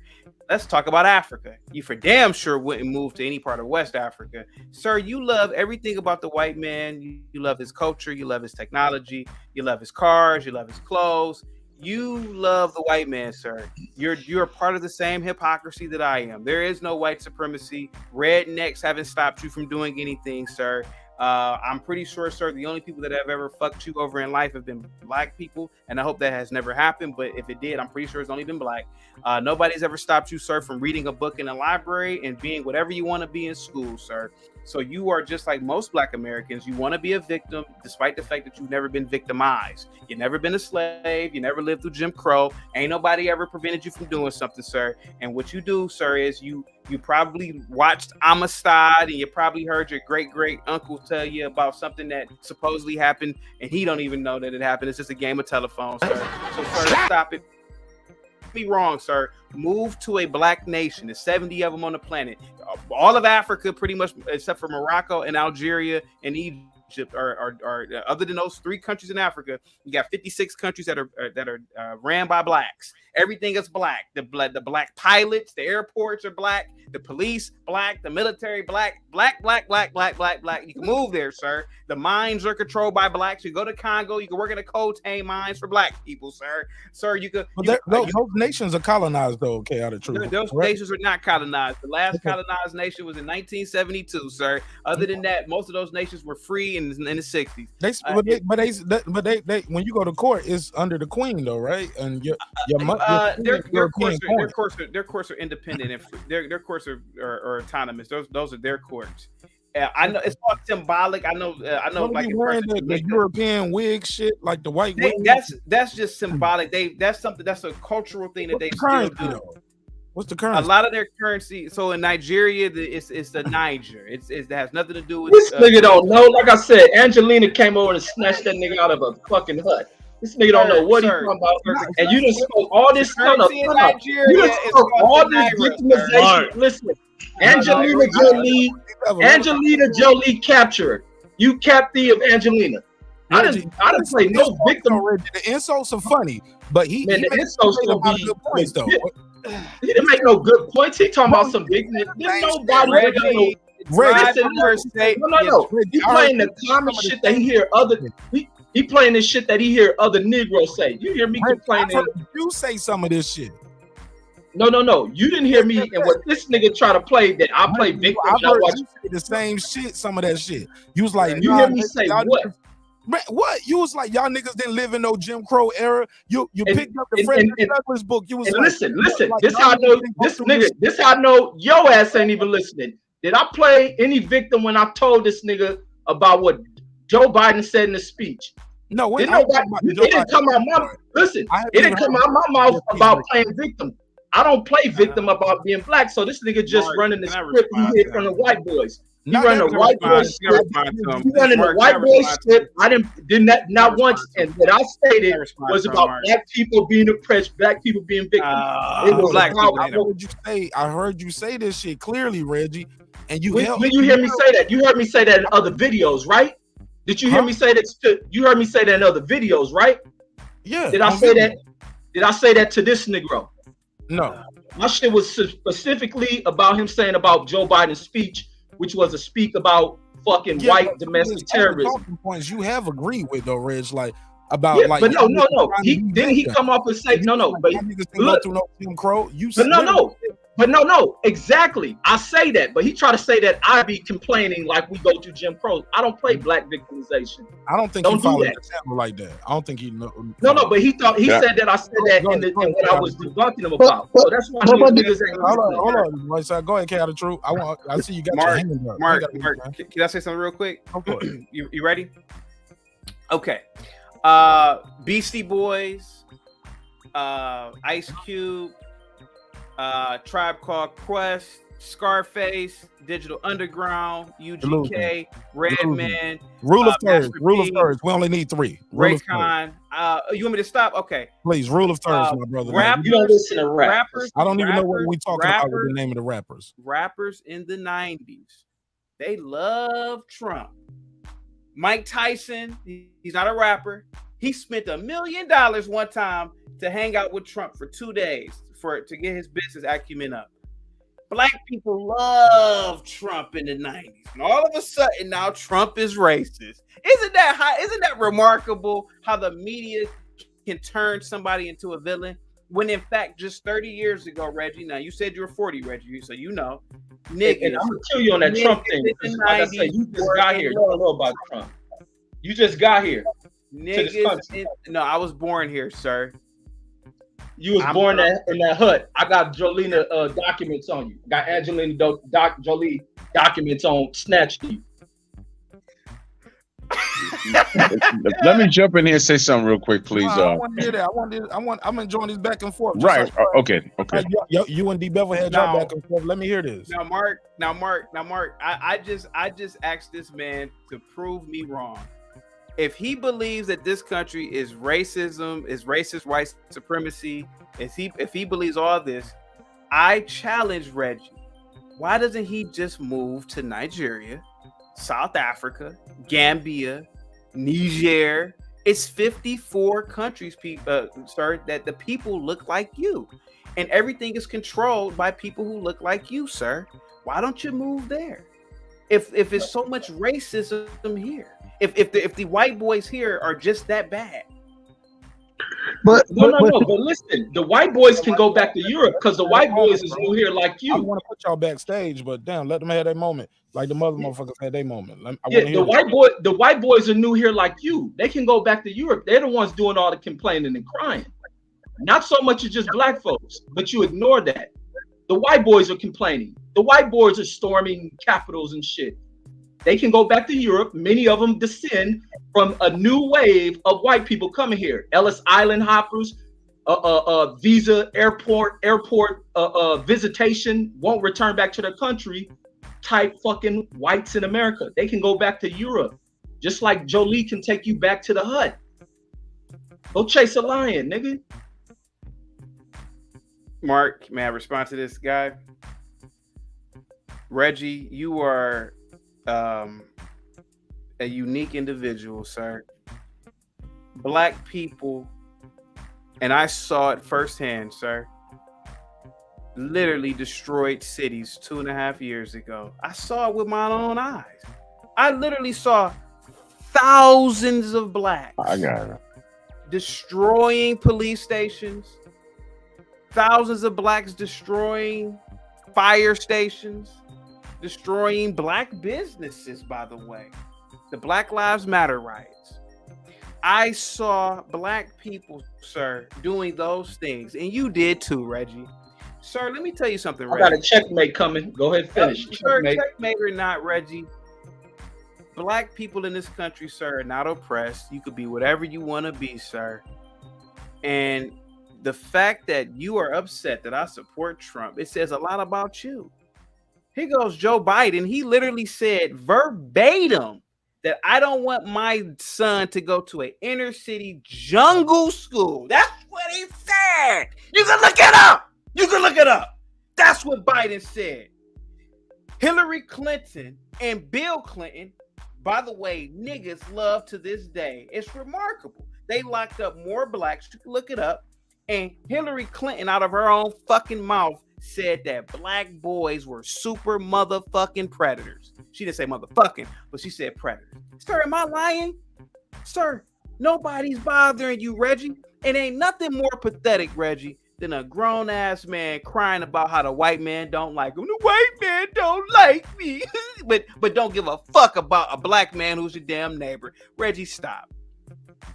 Speaker 20: Let's talk about Africa. You for damn sure wouldn't move to any part of West Africa. Sir, you love everything about the white man. You love his culture. You love his technology. You love his cars. You love his clothes. You love the white man, sir. You're part of the same hypocrisy that I am. There is no white supremacy. Rednecks haven't stopped you from doing anything, sir. I'm pretty sure, sir, the only people that have ever fucked you over in life have been black people, and I hope that has never happened. But if it did, I'm pretty sure it's only been black. Nobody's ever stopped you, sir, from reading a book in a library and being whatever you want to be in school, sir. So you are just like most black Americans. You want to be a victim, despite the fact that you've never been victimized. You've never been a slave. You never lived through Jim Crow. Ain't nobody ever prevented you from doing something, sir. And what you do, sir, is you probably watched Amistad, and you probably heard your great uncle tell you about something that supposedly happened, and he don't even know that it happened. It's just a game of telephone, sir. So, sir, stop it. Be wrong, sir. Move to a black nation. There's 70 of them on the planet. All of Africa, pretty much, except for Morocco and Algeria and Egypt, are other than those 3 countries in Africa. You got 56 countries that are ran by blacks. Everything is black. The black pilots, the airports are black. The police black. The military black. Black. You can move there, sir. The mines are controlled by blacks. You go to Congo. You can work in the coal-tain mines for black people, sir. Sir, you could.
Speaker 1: Those nations are colonized, though. Okay, out of truth.
Speaker 20: Those nations are not colonized. The last colonized nation was in 1972, sir. Other than that, most of those nations were free in the 60s.
Speaker 1: They when you go to court, it's under the Queen, though, right? And
Speaker 20: their courts are independent and their courts are autonomous. Those are their courts. I know it's all symbolic. I know. Like
Speaker 1: wearing the European wig shit, like the white wig.
Speaker 20: That's just symbolic. That's a cultural thing that they still do.
Speaker 1: What's the currency?
Speaker 20: A lot of their currency. So in Nigeria, it's the Niger. It has nothing to do with
Speaker 12: this nigga don't know. Like I said, Angelina came over and snatched that nigga out of a fucking hut. This nigga don't know what he's talking about. And you just spoke all this kind of you just spoke all this victimization. Listen, Angelina Jolie captured. You captive of Angelina. I didn't play no victim.
Speaker 1: The insults are funny, but the
Speaker 12: insults gonna be good points though. He didn't make no good points. He talking about some big nigga. Nobody. No. He playing the common shit that he hear other. He playing this shit that he hear other Negroes say. You hear me complaining?
Speaker 1: You say some of this shit.
Speaker 12: No. You didn't hear me. And what this nigga try to play that I play victim.
Speaker 1: I heard you say the same shit. Some of that shit. You was like,
Speaker 12: you hear me say what?
Speaker 1: What? You was like, y'all niggas didn't live in no Jim Crow era. You picked up the Frederick Douglass book. You was like,
Speaker 12: listen. This how I know this nigga. This how I know your ass ain't even listening. Did I play any victim when I told this nigga about what Joe Biden said in the speech?
Speaker 1: No,
Speaker 12: it didn't come out my mouth. Listen, it didn't come out my mouth about playing victim. I don't play victim about being black. So this nigga just
Speaker 20: Mark,
Speaker 12: running the
Speaker 20: can I
Speaker 12: script he
Speaker 20: respond
Speaker 12: hit
Speaker 20: to
Speaker 12: from the
Speaker 20: him?
Speaker 12: white boys. He
Speaker 1: Not
Speaker 12: running a
Speaker 1: every-
Speaker 12: white boy
Speaker 20: Can I
Speaker 12: script.
Speaker 20: respond to him?
Speaker 12: He running a
Speaker 20: Mark,
Speaker 12: white
Speaker 20: can I
Speaker 12: boy
Speaker 20: respond to
Speaker 12: script. I did not once, and what I stated
Speaker 20: respond
Speaker 12: was
Speaker 20: to him,
Speaker 12: about
Speaker 20: Mark.
Speaker 12: black people being oppressed, black people being victims. It was
Speaker 20: Black
Speaker 12: about
Speaker 20: people
Speaker 1: I heard you say this shit clearly, Reggie. And you
Speaker 12: when
Speaker 1: held
Speaker 12: you hear me say that, you heard me say that in other videos, right? Did you hear me say that? You heard me say that in other videos, right?
Speaker 1: Yeah.
Speaker 12: Did I say that? Did I say that to this Negro?
Speaker 1: No.
Speaker 12: My shit was specifically about him saying about Joe Biden's speech, which was a speak about fucking white domestic terrorism.
Speaker 1: Talking points you have agreed with though, Reg, like about
Speaker 12: Yeah,
Speaker 1: like.
Speaker 12: but no. He didn't he come up and say no. But look,
Speaker 1: through no Tim Crow. You
Speaker 12: but no. Exactly. I say that, but he tried to say that I be complaining like we go through Jim Crow. I don't play black victimization.
Speaker 1: I don't think he followed the channel like that. I don't think he know.
Speaker 12: No, but he thought said that I said that in what I was debunking him about. So that's why niggas ain't
Speaker 1: hold on, Roy. So go ahead, Cat of Truth. I see you got your hand up.
Speaker 20: Mark, can I say something real quick?
Speaker 1: Okay.
Speaker 20: You ready? Okay. Beastie Boys, Ice Cube, Tribe Called Quest, Scarface, Digital Underground, UGK, Redman,
Speaker 1: Rule of thirds.
Speaker 20: Master
Speaker 1: Rule of
Speaker 20: P,
Speaker 1: thirds. We only need 3. Rule of thirds.
Speaker 20: Raycon. You want me to stop? Okay.
Speaker 1: Please, rule of thirds, my brother.
Speaker 20: Rappers,
Speaker 12: you don't listen to rap.
Speaker 20: rappers.
Speaker 1: I don't even know what
Speaker 20: rappers,
Speaker 1: we talking about with the name of the rappers.
Speaker 20: Rappers in the 90s, they love Trump. Mike Tyson, he's not a rapper. He spent $1 million one time to hang out with Trump for 2 days to get his business acumen up. Black people love Trump in the 90s. And all of a sudden now Trump is racist. Isn't that remarkable how the media can turn somebody into a villain when in fact just 30 years ago, Reggie, now you said you were 40, Reggie, so you know. Niggas,
Speaker 12: and I'm gonna kill you on that Trump thing. Like I said, you just got here. You don't know about Trump. You just got here.
Speaker 20: Niggas, no, I was born here, sir.
Speaker 12: You was born in that hut. I got Jolena documents on you. Got Angelina Jolie documents on Snatch you.
Speaker 6: Let me jump in here and say something real quick, please.
Speaker 1: I want to hear that. I'm enjoying this back and forth.
Speaker 6: Right. Okay.
Speaker 1: You and DBevill had your back and forth. Let me hear this.
Speaker 20: Now, Mark. I just asked this man to prove me wrong. If he believes that this country is racism, is racist white supremacy, if he believes all this, I challenge Reggie. Why doesn't he just move to Nigeria, South Africa, Gambia, Niger? It's 54 countries, sir, that the people look like you. And everything is controlled by people who look like you, sir. Why don't you move there? If it's so much racism here, if the white boys here are just that bad.
Speaker 12: But listen, the white boys can go back to Europe because the white boys is new here like you.
Speaker 1: I want to put y'all backstage, but damn, let them have their moment, like the mother motherfuckers had their moment.
Speaker 12: The white boys are new here like you. They can go back to Europe. They're the ones doing all the complaining and crying. Not so much as just black folks, but you ignore that. The white boys are complaining. The white boys are storming capitals and shit. They can go back to Europe. Many of them descend from a new wave of white people coming here. Ellis Island hoppers, visa, airport, visitation, won't return back to their country type fucking whites in America. They can go back to Europe. Just like Jolie can take you back to the hut. Go chase a lion, nigga.
Speaker 20: Mark, may I respond to this guy? Reggie, you are a unique individual, sir. Black people, and I saw it firsthand, sir, literally destroyed cities 2.5 years ago. I saw it with my own eyes. I literally saw thousands of blacks destroying police stations, thousands of blacks destroying fire stations, destroying black businesses, by the way. The Black Lives Matter riots. I saw black people, sir, doing those things. And you did too, Reggie. Sir, let me tell you something, Reggie.
Speaker 12: I got a checkmate coming. Go ahead, finish.
Speaker 20: Sir, checkmate or not, Reggie. Black people in this country, sir, are not oppressed. You could be whatever you want to be, sir. And the fact that you are upset that I support Trump, it says a lot about you. Here goes Joe Biden. He literally said verbatim that I don't want my son to go to an inner city jungle school. That's what he said. You can look it up. You can look it up. That's what Biden said. Hillary Clinton and Bill Clinton, by the way, niggas love to this day. It's remarkable. They locked up more blacks. You can look it up. And Hillary Clinton, out of her own fucking mouth, said that black boys were super motherfucking predators. She didn't say motherfucking, but she said predators. Sir, am I lying? Sir, nobody's bothering you, Reggie. It ain't nothing more pathetic, Reggie, than a grown-ass man crying about how the white man don't like him. The white man don't like me. but don't give a fuck about a black man who's your damn neighbor. Reggie, stop.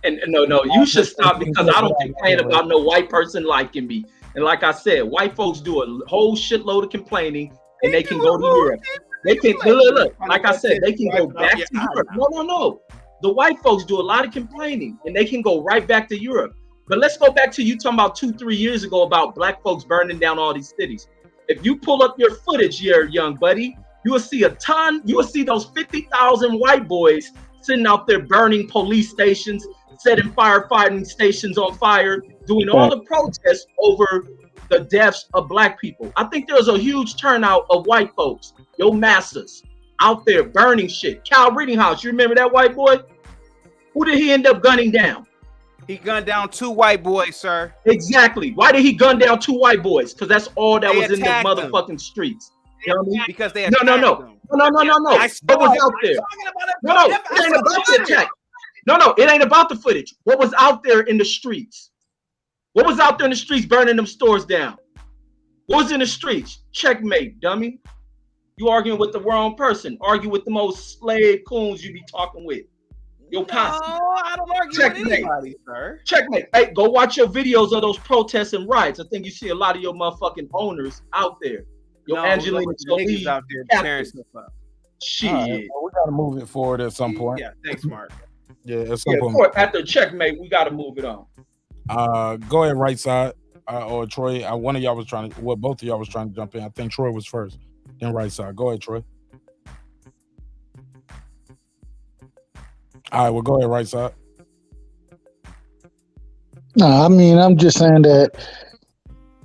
Speaker 21: And no, you should stop because I don't complain about no white person liking me. And like I said, white folks do a whole shitload of complaining, and they can go to Europe. They can look. Like I said, they can go back to Europe. No. The white folks do a lot of complaining, and they can go right back to Europe. But let's go back to you talking about 2-3 years ago about black folks burning down all these cities. If you pull up your footage here, young buddy, you will see a ton. You will see those 50,000 white boys sitting out there burning police stations, setting firefighting stations on fire, doing all the protests over the deaths of black people. I think there was a huge turnout of white folks, your masses, out there burning shit. Cal Rittinghouse, you remember that white boy? Who did he end up gunning down?
Speaker 20: He gunned down 2 white boys, sir.
Speaker 21: Exactly. Why did he gun down 2 white boys? Because that's all that was in the motherfucking streets. You know what I mean?
Speaker 20: Because they
Speaker 21: No. What was out there? No, it ain't about the attack. No, it ain't about the footage. What was out there in the streets? What was out there in the streets burning them stores down? What was in the streets? Checkmate, dummy. You arguing with the wrong person. Argue with the most slave coons you be talking with. Your posse.
Speaker 20: No, I don't argue with anybody, sir.
Speaker 21: Checkmate. Hey, go watch your videos of those protests and riots. I think you see a lot of your motherfucking owners out there. Your Angelina Jolie
Speaker 20: out there tearing stuff up.
Speaker 21: Shit.
Speaker 1: Right, we gotta move it forward at some point.
Speaker 20: Yeah, thanks, Mark.
Speaker 1: Yeah, at some point.
Speaker 21: After checkmate, we gotta move it on.
Speaker 1: Go ahead, right side. Or Troy. One of y'all was trying to. Well, both of y'all was trying to jump in. I think Troy was first. Then right side. Go ahead, Troy. All right, well, go ahead, right side.
Speaker 19: No, I mean, I'm just saying that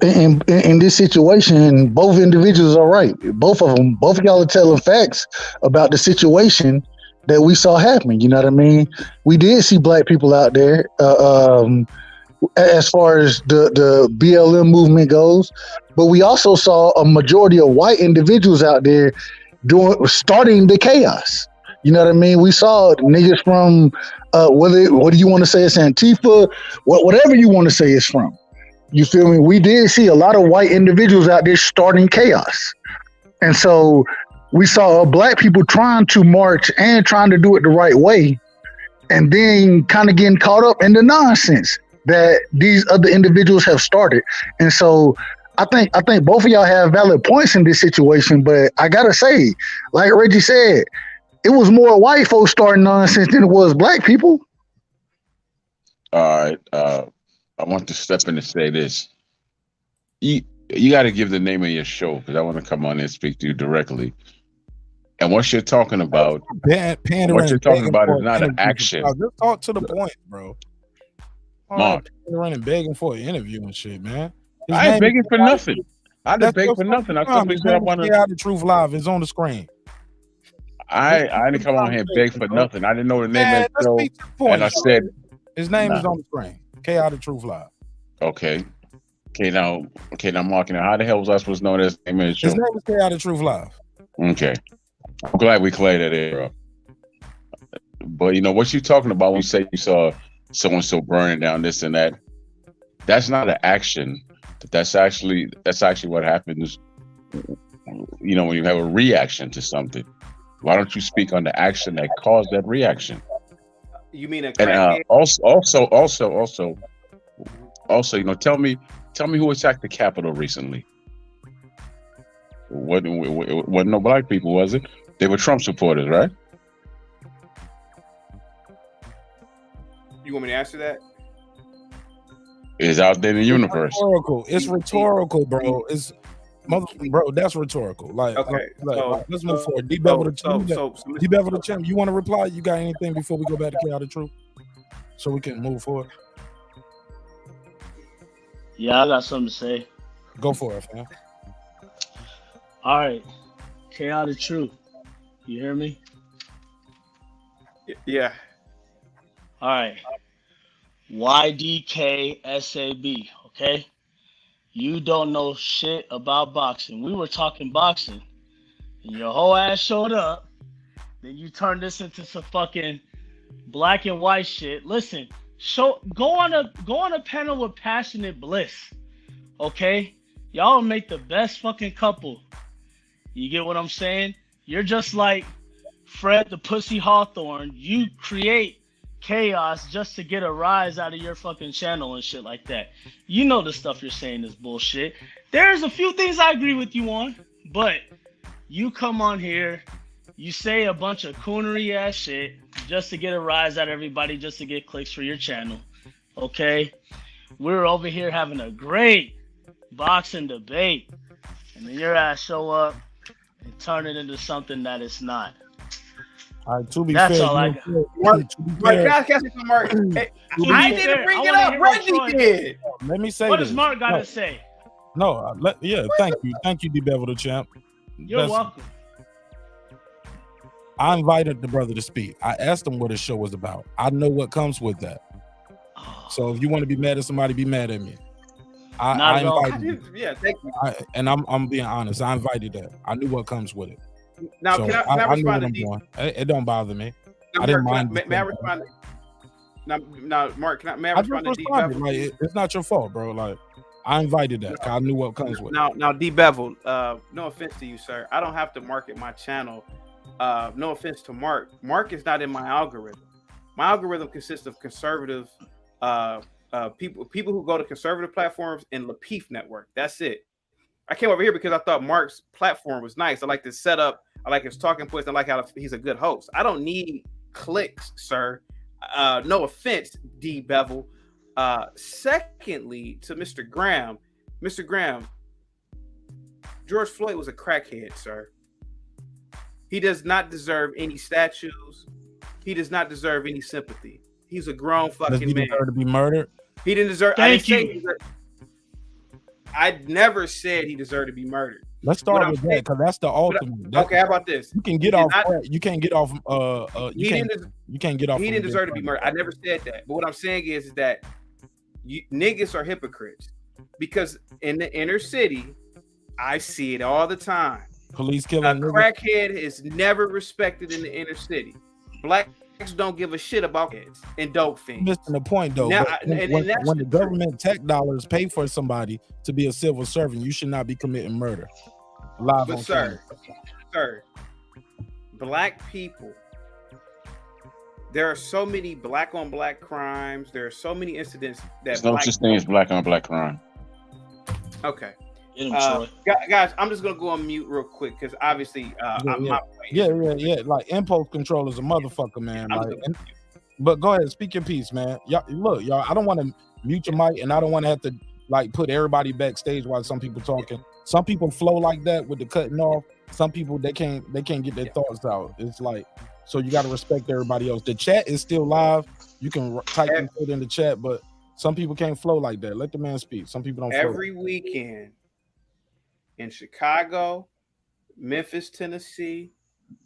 Speaker 19: in this situation, both individuals are right. Both of y'all are telling facts about the situation that we saw happening. You know what I mean? We did see black people out there. As far as the BLM movement goes, but we also saw a majority of white individuals out there starting the chaos. You know what I mean? We saw niggas from what do you want to say it's Antifa, whatever you want to say it's from. You feel me? We did see a lot of white individuals out there starting chaos, and so we saw black people trying to march and trying to do it the right way, and then kind of getting caught up in the nonsense that these other individuals have started. And so I think both of y'all have valid points in this situation, but I gotta say, like Reggie said, it was more white folks starting nonsense than it was black people.
Speaker 6: All right. I want to step in and say this. You got to give the name of your show because I want to come on and speak to you directly. And what you're talking about, what you're talking about is not an action.
Speaker 1: Just talk to the point, bro.
Speaker 6: Mark.
Speaker 1: Running begging for an interview and shit, man.
Speaker 6: I ain't begging for nothing. I didn't beg for nothing. I simply said I want to
Speaker 1: get out the truth live. It's on the screen.
Speaker 6: I didn't come on here and beg for nothing. I didn't know the name of the show, and I said
Speaker 1: his name is on the screen. K out the truth live.
Speaker 6: Okay, now, Mark. Now, how the hell was I supposed to know this name of the show?
Speaker 1: His name is K out the truth live.
Speaker 6: Okay, I'm glad we cleared that air up. But you know what you're talking about when you say you saw so and so burning down this and that. That's not an action. That's actually what happens. You know, when you have a reaction to something. Why don't you speak on the action that caused that reaction?
Speaker 20: You mean a
Speaker 6: and also, you know, tell me who attacked the Capitol recently. Wasn't no black people, was it? They were Trump supporters, right?
Speaker 20: You want me to answer that?
Speaker 6: Is out there in the universe.
Speaker 1: Rhetorical. It's rhetorical, bro. It's bro. That's rhetorical. Like, let's move forward. DBevill the champ. DBevill the champ. You want to reply? You got anything before we go back to Chaotic Truth, so we can move forward?
Speaker 3: Yeah, I got something to say.
Speaker 1: Go for it, fam.
Speaker 3: All right, Chaotic Truth. You hear me?
Speaker 20: Yeah.
Speaker 3: All right. YDKSAB. Okay. You don't know shit about boxing. We were talking boxing, and your whole ass showed up. Then you turned this into some fucking black and white shit. Listen, go on a panel with Passionate Bliss. Okay, y'all make the best fucking couple. You get what I'm saying? You're just like Fred the Pussy Hawthorne. You create chaos just to get a rise out of your fucking channel and shit like that. You know the stuff you're saying is bullshit. There's a few things I agree with you on, but you come on here, you say a bunch of coonery ass shit just to get a rise out of everybody, just to get clicks for your channel. Okay? We're over here having a great boxing debate, and then your ass show up and turn it into something that it's not.
Speaker 1: All right, to be
Speaker 3: That's
Speaker 1: fair,
Speaker 3: all I got.
Speaker 20: Mark, can I say something, Mark? Hey, I didn't bring it up. Reggie did.
Speaker 1: Let me say
Speaker 3: What
Speaker 1: this.
Speaker 3: does Mark got to say?
Speaker 1: No, thank you, DBevill the champ.
Speaker 3: You're welcome.
Speaker 1: I invited the brother to speak. I asked him what his show was about. I know what comes with that. So if you want to be mad at somebody, be mad at me. I invited you.
Speaker 20: Yeah, thank you.
Speaker 1: I'm being honest. I invited that. I knew what comes with it.
Speaker 20: Now,
Speaker 1: So
Speaker 20: can I respond to
Speaker 1: doing. It don't bother me.
Speaker 20: Now,
Speaker 1: I didn't
Speaker 20: Mark,
Speaker 1: mind.
Speaker 20: may I respond? Now, Mark, may I
Speaker 1: I
Speaker 20: respond
Speaker 1: just
Speaker 20: to
Speaker 1: responded.
Speaker 20: DBevill?
Speaker 1: Like, it's not your fault, bro. Like, I invited that. 'Cause I knew what comes with it.
Speaker 20: Now, DBevill, no offense to you, sir. I don't have to market my channel. No offense to Mark. Mark is not in my algorithm. My algorithm consists of conservative people who go to conservative platforms and Lapeef Network. That's it. I came over here because I thought Mark's platform was nice. I like the setup. I like his talking points. I like how he's a good host. I don't need clicks, sir. No offense, DBevill. Secondly, to Mr. Graham, George Floyd was a crackhead, sir. He does not deserve any statues. He does not deserve any sympathy. He's a grown fucking
Speaker 1: Does he
Speaker 20: man.
Speaker 1: deserve to be murdered?
Speaker 20: He didn't deserve.
Speaker 3: Thank you.
Speaker 20: I never said he deserved to be murdered.
Speaker 1: Let's start with that because that's the ultimate.
Speaker 20: Okay, how about this?
Speaker 1: You can get off. You can't get off. You can't get off.
Speaker 20: He didn't deserve to be murdered. I never said that. But what I'm saying is that niggas are hypocrites because in the inner city, I see it all the time.
Speaker 1: Police killing.
Speaker 20: A crackhead is never respected in the inner city. Blacks don't give a shit about kids and dope fiends.
Speaker 1: Missing the point though.
Speaker 20: Now,
Speaker 1: when the government tech dollars pay for somebody to be a civil servant, you should not be committing murder. Live
Speaker 20: But
Speaker 1: on
Speaker 20: sir,
Speaker 1: camera.
Speaker 20: black people. There are so many black on black crimes. There are so many incidents that
Speaker 6: There's no such thing as black on black crime.
Speaker 20: Okay.
Speaker 3: Get him, Troy.
Speaker 20: Guys, I'm just gonna go on mute real quick because obviously
Speaker 1: Yeah. Like impulse control is a motherfucker, man. Like, but go ahead, speak your piece, man. Y'all. I don't want to mute your mic, and I don't want to have to like put everybody backstage while some people talking. Some people flow like that with the cutting off. Some people they can't get their thoughts out. It's like, so you got to respect everybody else. The chat is still live. You can type and put in the chat, but some people can't flow like that. Let the man speak. Some people don't.
Speaker 20: Every weekend in Chicago, Memphis, Tennessee,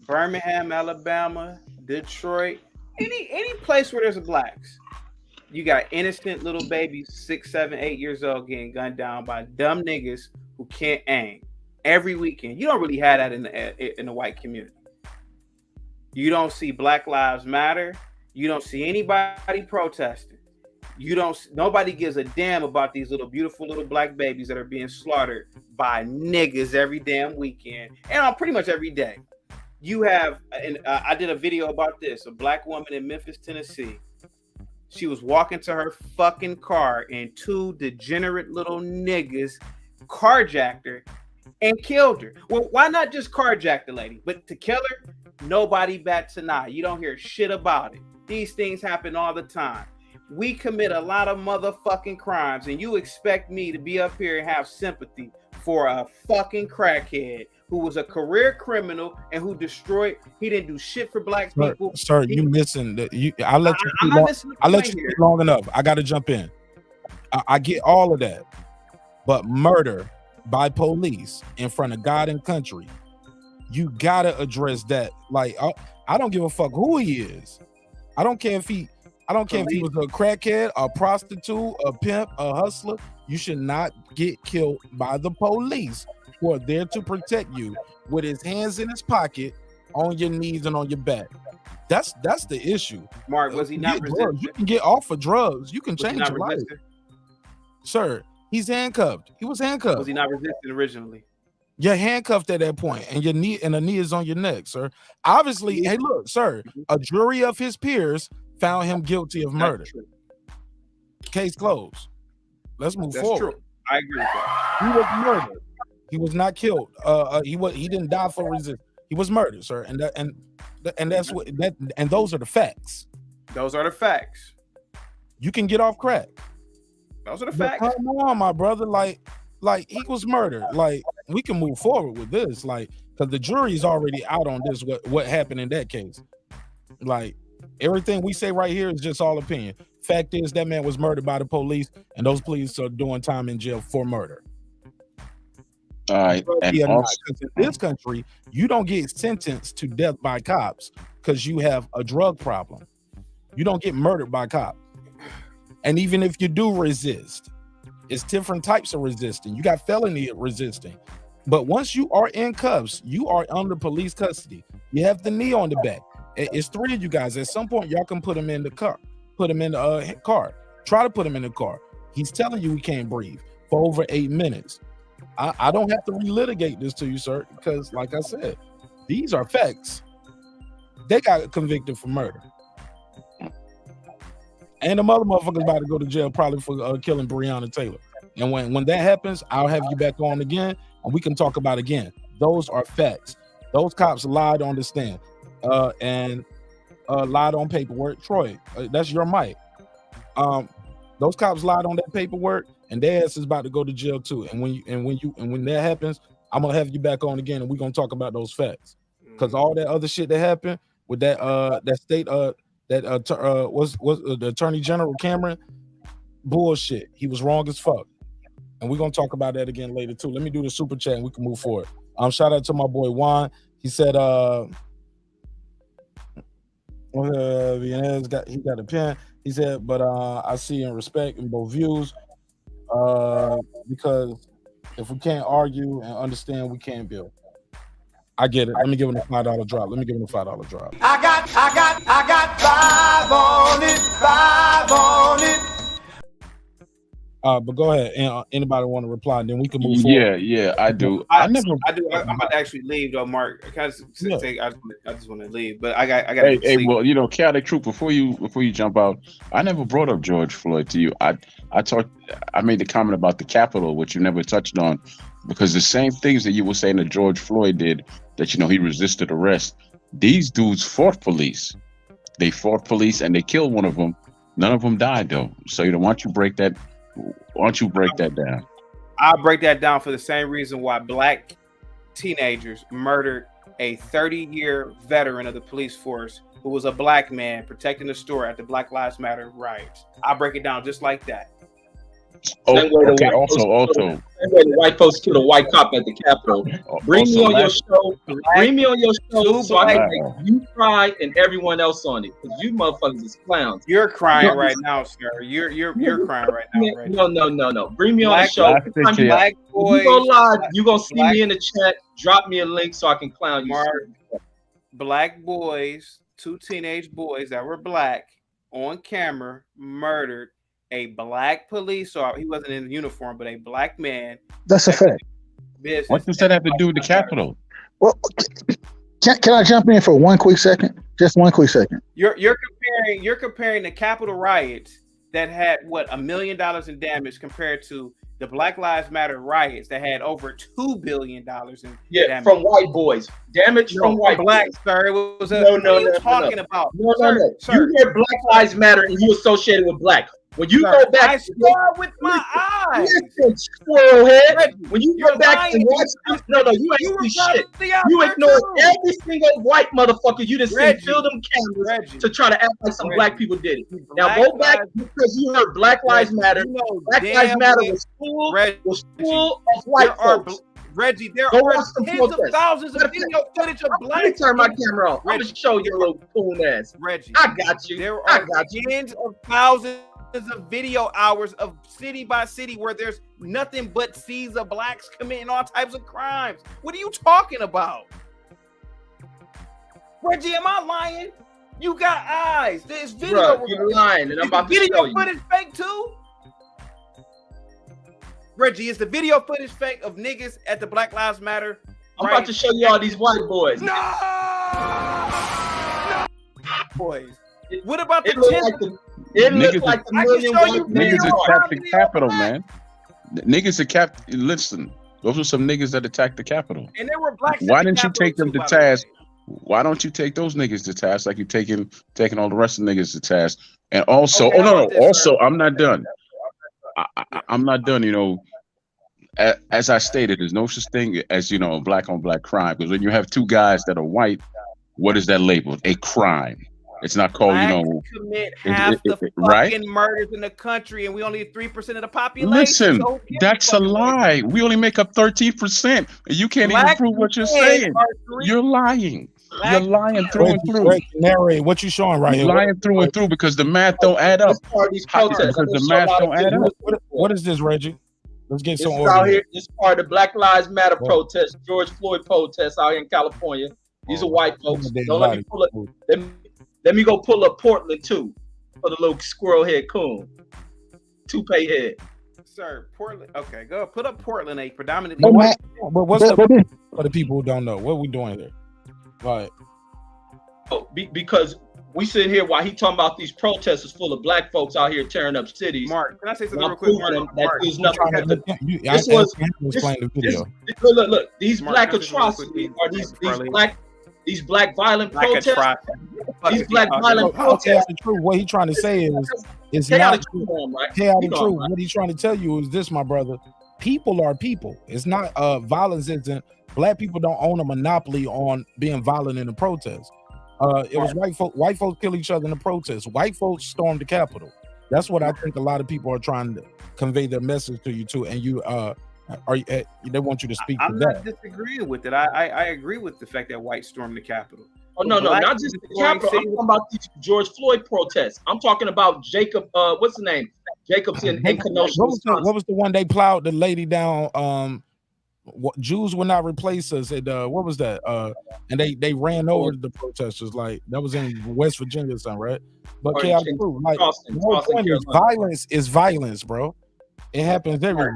Speaker 20: Birmingham, Alabama, Detroit, any place where there's a blacks, you got innocent little babies, 6, 7, 8 years old, getting gunned down by dumb niggas who can't aim. Every weekend, you don't really have that in the white community. You don't see Black Lives Matter. You don't see anybody protesting. Nobody gives a damn about these little beautiful little black babies that are being slaughtered by niggas every damn weekend and on pretty much every day. You have, and I did a video about this, a black woman in Memphis, Tennessee. She was walking to her fucking car and two degenerate little niggas carjacked her and killed her. Well, why not just carjack the lady? But to kill her, nobody bats an eye. You don't hear shit about it. These things happen all the time. we commit a lot of motherfucking crimes, and you expect me to be up here and have sympathy for a fucking crackhead who was a career criminal and who destroyed. He didn't do shit for black people.
Speaker 1: Sir, you missing the. I let you. I let you speak long enough. I got to jump in. I get all of that, but murder by police in front of God and country, you gotta address that. Like, I don't give a fuck who he is. I don't care if he was a crackhead, a prostitute, a pimp, a hustler. You should not get killed by the police who are there to protect you with his hands in his pocket, on your knees and on your back. That's the issue.
Speaker 20: Mark, was he not resisting?
Speaker 1: You can get off of drugs. You can change your life.
Speaker 20: resisting?
Speaker 1: Sir, he's handcuffed. He was handcuffed.
Speaker 20: Was he not resisting originally?
Speaker 1: You're handcuffed at that point, and your knee and the knee is on your neck, sir. Obviously, hey, look, sir, a jury of his peers found him guilty of murder. Case closed. Let's move forward.
Speaker 20: True. I agree with that.
Speaker 1: He was murdered. He was not killed. He didn't die for resistance. He was murdered, sir. And that's what that and those are the facts.
Speaker 20: Those are the facts.
Speaker 1: You can get off crack.
Speaker 20: Those are the
Speaker 1: But
Speaker 20: facts.
Speaker 1: come on, my brother. Like he was murdered. Like, we can move forward with this. Like, because the jury's already out on this. What happened in that case? Like, everything we say right here is just all opinion. Fact is, that man was murdered by the police, and those police are doing time in jail for murder.
Speaker 6: All right, and also,
Speaker 1: because in this country, you don't get sentenced to death by cops because you have a drug problem. You don't get murdered by cops. And even if you do resist, it's different types of resisting. You got felony resisting. But once you are in cuffs, you are under police custody. You have the knee on the back. It's three of you guys. At some point, y'all can put him in the car. Put him in the car. Try to put him in the car. He's telling you he can't breathe for over 8 minutes. I don't have to relitigate this to you, sir, because like I said, these are facts. They got convicted for murder. And the mother motherfucker's about to go to jail probably for killing Breonna Taylor. And when that happens, I'll have you back on again and we can talk about it again. Those are facts. Those cops lied on the stand and lied on paperwork. Troy, that's your mic. Those cops lied on that paperwork, and their ass is about to go to jail too. And when that happens, I'm gonna have you back on again, and we're gonna talk about those facts. Because all that other shit that happened with that state was the Attorney General Cameron, bullshit. He was wrong as fuck. And we're gonna talk about that again later too. Let me do the super chat and we can move forward. Shout out to my boy Juan. He said he got a pen. He said, but I see and respect in both views. Because if we can't argue and understand, we can't build. I get it. Let me give him a $5 drop.
Speaker 4: I got 5 on it.
Speaker 1: But go ahead. And anybody want to reply? And then we can move forward.
Speaker 6: Yeah, I do.
Speaker 20: I'm about to actually leave though, Mark. I just want to leave, but I got.
Speaker 6: Hey, well, chaotic truth. Before you jump out, I never brought up George Floyd to you. I made the comment about the Capitol, which you never touched on, because the same things that you were saying that George Floyd did, that he resisted arrest. These dudes fought police. They fought police and they killed one of them. None of them died though. So why don't you break that? Why don't you break that down?
Speaker 20: I'll break that down for the same reason why black teenagers murdered a 30-year veteran of the police force who was a black man protecting the store at the Black Lives Matter riots. I'll break it down just like that.
Speaker 6: Okay. Also,
Speaker 21: same way the white folks killed a white cop at the Capitol. Bring me on your show so I can make you cry and everyone else on it, because you motherfuckers is clowns.
Speaker 20: You're crying right now, sir. You're crying right now.
Speaker 21: No. Bring me on the show.
Speaker 20: Black boys.
Speaker 21: You go live. You gonna see me in the chat. Drop me a link so I can clown you.
Speaker 20: Black boys, 2 teenage boys that were black on camera murdered a black police officer. He wasn't in uniform, but a black man.
Speaker 19: That's a fact.
Speaker 6: What does that have to do with the Capitol?
Speaker 19: Well, can I jump in for 1 quick second? Just 1 quick second.
Speaker 20: You're comparing the Capitol riots that had $1 million in damage compared to the Black Lives Matter riots that had over $2 billion in damage.
Speaker 21: from white boys. Damage from white
Speaker 20: blacks,
Speaker 21: boys.
Speaker 20: sir. It was a,
Speaker 21: No,
Speaker 20: what are you talking
Speaker 21: no.
Speaker 20: about?
Speaker 21: No.
Speaker 20: Sir.
Speaker 21: You hear Black Lives Matter and you associate it with black. When you go back,
Speaker 20: I saw it with my eyes.
Speaker 21: Listen, squirrel head.
Speaker 20: Reggie,
Speaker 21: When you
Speaker 20: you're
Speaker 21: go back
Speaker 20: lying.
Speaker 21: and watch, you ain't see shit. You ignore every single white motherfucker you just seen fill them cameras to try to act like some black people did it. Now go back because you heard Black Lives Matter. Black Lives Matter was full of white folks.
Speaker 20: Reggie, there
Speaker 21: Go
Speaker 20: are
Speaker 21: watch some
Speaker 20: tens of
Speaker 21: protests.
Speaker 20: thousands of video footage of
Speaker 21: Let me
Speaker 20: black.
Speaker 21: turn my camera off. I'm gonna show you a little coon ass.
Speaker 20: Reggie,
Speaker 21: I got you.
Speaker 20: There
Speaker 21: I
Speaker 20: are
Speaker 21: got you.
Speaker 20: tens of thousands of video hours of city by city where there's nothing but seas of blacks committing all types of crimes. What are you talking about? Reggie, am I lying? You got eyes. There's video.
Speaker 21: Bruh, you're lying, and I'm about to show
Speaker 20: video
Speaker 21: you.
Speaker 20: footage fake too? Reggie, is the video footage fake of niggas at the Black Lives Matter?
Speaker 21: I'm about to show you all these white boys.
Speaker 20: No! Boys. What about the
Speaker 21: It look
Speaker 20: tens
Speaker 21: like
Speaker 20: of
Speaker 21: the it looked like the million white
Speaker 6: Niggas attacked the Capitol, man. Niggas attacked. Listen, those are some niggas that attacked the Capitol.
Speaker 20: And there were blacks.
Speaker 6: Why didn't you take them to task? Why don't you take those niggas to task like you taking all the rest of the niggas to task? And also, also, I'm not done. I'm not done. You know, as I stated, there's no such thing as black on black crime, because when you have two guys that are white, what is that labeled? A crime. It's not called,
Speaker 20: commit half the fucking
Speaker 6: right?
Speaker 20: murders in the country, and we only 3% of the population.
Speaker 6: Listen,
Speaker 20: so
Speaker 6: that's a lie. We only make up 13%. You can't even
Speaker 20: Black
Speaker 6: prove what you're
Speaker 20: men
Speaker 6: saying.
Speaker 20: are
Speaker 6: You're lying. You're lying through and through.
Speaker 1: Narrate what you showing right here.
Speaker 6: Lying through and through because the math don't add up. Because the math don't add up.
Speaker 1: What is this, Reggie? Let's get
Speaker 21: This
Speaker 1: some
Speaker 21: is out
Speaker 1: order.
Speaker 21: here. This is part of the Black Lives Matter protest, George Floyd protest out here in California. These are white folks. Don't let me pull up. Let me go pull up Portland too for the little squirrel head coon, toupee head.
Speaker 20: Sir, Portland. Okay, go put up Portland, a predominantly
Speaker 1: But
Speaker 20: white.
Speaker 1: what's the for the people who don't know? What are we doing here? Right.
Speaker 21: Oh, because we sit here while he talking about these protesters full of black folks out here tearing up cities.
Speaker 20: Mark, can I say something
Speaker 21: I'm
Speaker 20: real quick?
Speaker 21: proving
Speaker 20: Mark,
Speaker 21: that there's nothing.
Speaker 1: This was explain the video.
Speaker 21: Look. These black atrocities are these black violent protests. These black violent protests.
Speaker 1: What he's trying to say is
Speaker 21: chaotic
Speaker 1: not
Speaker 21: truth, right?
Speaker 1: chaotic truth. What he's trying to tell you is this, my brother. People are people. It's not violence isn't. Black people don't own a monopoly on being violent in a protest. It was white folks kill each other in the protest. White folks stormed the Capitol. That's what I think a lot of people are trying to convey their message to you too. And you they want you to speak
Speaker 20: I'm
Speaker 1: to
Speaker 20: not
Speaker 1: that.
Speaker 20: disagreeing with it. I agree with the fact that white stormed the Capitol.
Speaker 21: Oh no, not just the Capitol. I'm talking about these George Floyd protests. I'm talking about Jacob. What's the name? Jacobs in Kenosha.
Speaker 1: What was the one they plowed the lady down? Jews will not replace us. What was that? And they ran over the protesters. Like that was in West Virginia or something, right? But chaotic truth. Like the whole point is violence is violence, bro. It happens everywhere.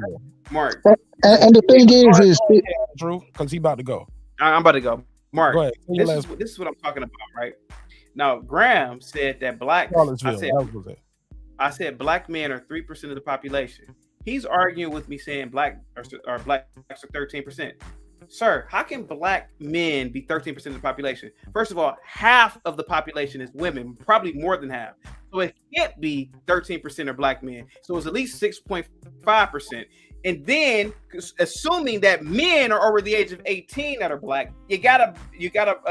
Speaker 20: Mark.
Speaker 19: And the thing is
Speaker 1: true because he about to go.
Speaker 20: I'm about to go. Mark,
Speaker 1: Go ahead.
Speaker 20: this is what I'm talking about, right? Now, Graham said that I said black men are 3% of the population. He's arguing with me saying blacks are 13%. Sir, how can black men be 13% of the population? First of all, half of the population is women, probably more than half. So it can't be 13% are black men. So it's at least 6.5%. And then, assuming that men are over the age of 18 that are black, you gotta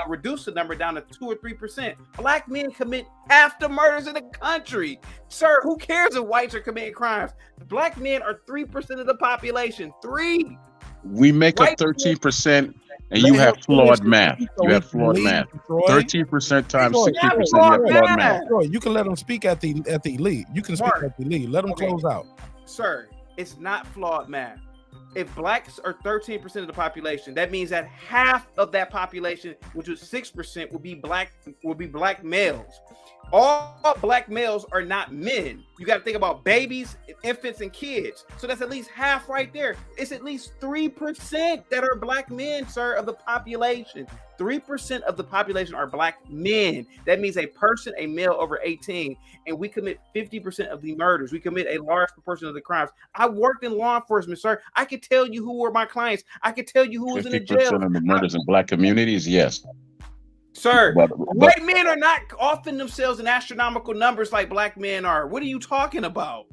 Speaker 20: reduce the number down to 2 or 3%. Black men commit half the murders in the country, sir. Who cares if whites are committing crimes? Black men are 3% of the population. 3.
Speaker 6: We make up 13%, and you have flawed math. You have flawed math. 13% times 60%. You have flawed math.
Speaker 1: You can let them speak at the elite. You can speak at the elite. Let them close out,
Speaker 20: sir. It's not flawed math. If blacks are 13% of the population, that means that half of that population, which was 6%, will be black males. All black males are not men. You got to think about babies, infants, and kids. So that's at least half right there. It's at least 3% that are black men, sir, of the population. 3% of the population are black men. That means a person, a male over 18, and we commit 50% of the murders. We commit a large proportion of the crimes. I worked in law enforcement, sir. I could tell you who were my clients. I could tell you who was in the jail.
Speaker 6: 50% of the murders in black communities, yes.
Speaker 20: Sir,
Speaker 6: But
Speaker 20: white men are not offing themselves in astronomical numbers like black men are. What are you talking about?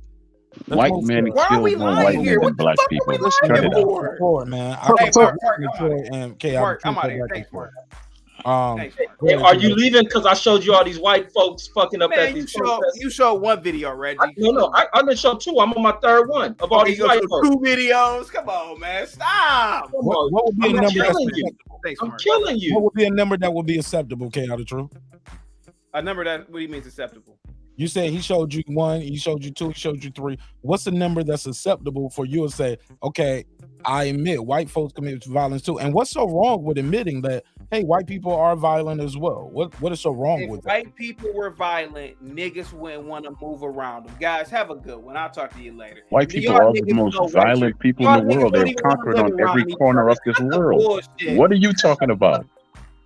Speaker 6: white men
Speaker 20: Why are
Speaker 6: kill
Speaker 20: we
Speaker 6: more
Speaker 20: lying
Speaker 6: white
Speaker 20: here?
Speaker 6: men than
Speaker 20: What the
Speaker 6: black
Speaker 20: fuck
Speaker 6: people.
Speaker 20: are we
Speaker 6: Cut
Speaker 20: lying
Speaker 6: it out.
Speaker 20: for?
Speaker 1: Forward, man.
Speaker 20: Hey, Mark,
Speaker 1: I'm
Speaker 20: out of here. Thanks, Mark.
Speaker 21: Hey, are you leaving? Because I showed you all these white folks fucking up at
Speaker 20: Man,
Speaker 21: these
Speaker 20: you showed one video, Reggie.
Speaker 21: I didn't show two. I'm on my third one of all these
Speaker 20: you
Speaker 21: white
Speaker 20: showed
Speaker 21: folks.
Speaker 20: 2 videos. Come on, man. Stop.
Speaker 1: What would be a
Speaker 21: I'm
Speaker 1: number that's
Speaker 21: killing you.
Speaker 1: acceptable?
Speaker 20: Thanks,
Speaker 21: I'm
Speaker 20: Mark.
Speaker 21: killing you.
Speaker 1: What would be a number that would be acceptable, K out of true?
Speaker 20: A number that, what do you mean is acceptable?
Speaker 1: You said he showed you 1, he showed you 2, he showed you 3. What's the number that's acceptable for you to say, okay, I admit white folks commit violence too? And what's so wrong with admitting that, hey, white people are violent as well? What is so wrong with
Speaker 20: If
Speaker 1: that?
Speaker 20: white people were violent, niggas wouldn't want to move around them. Guys, have a good one. I'll talk to you later.
Speaker 6: White
Speaker 20: Do
Speaker 6: people
Speaker 20: y'all
Speaker 6: are the
Speaker 20: niggas
Speaker 6: most
Speaker 20: know
Speaker 6: violent people in the world. They've conquered on every corner of this world.
Speaker 20: Bullshit.
Speaker 6: What are you talking about?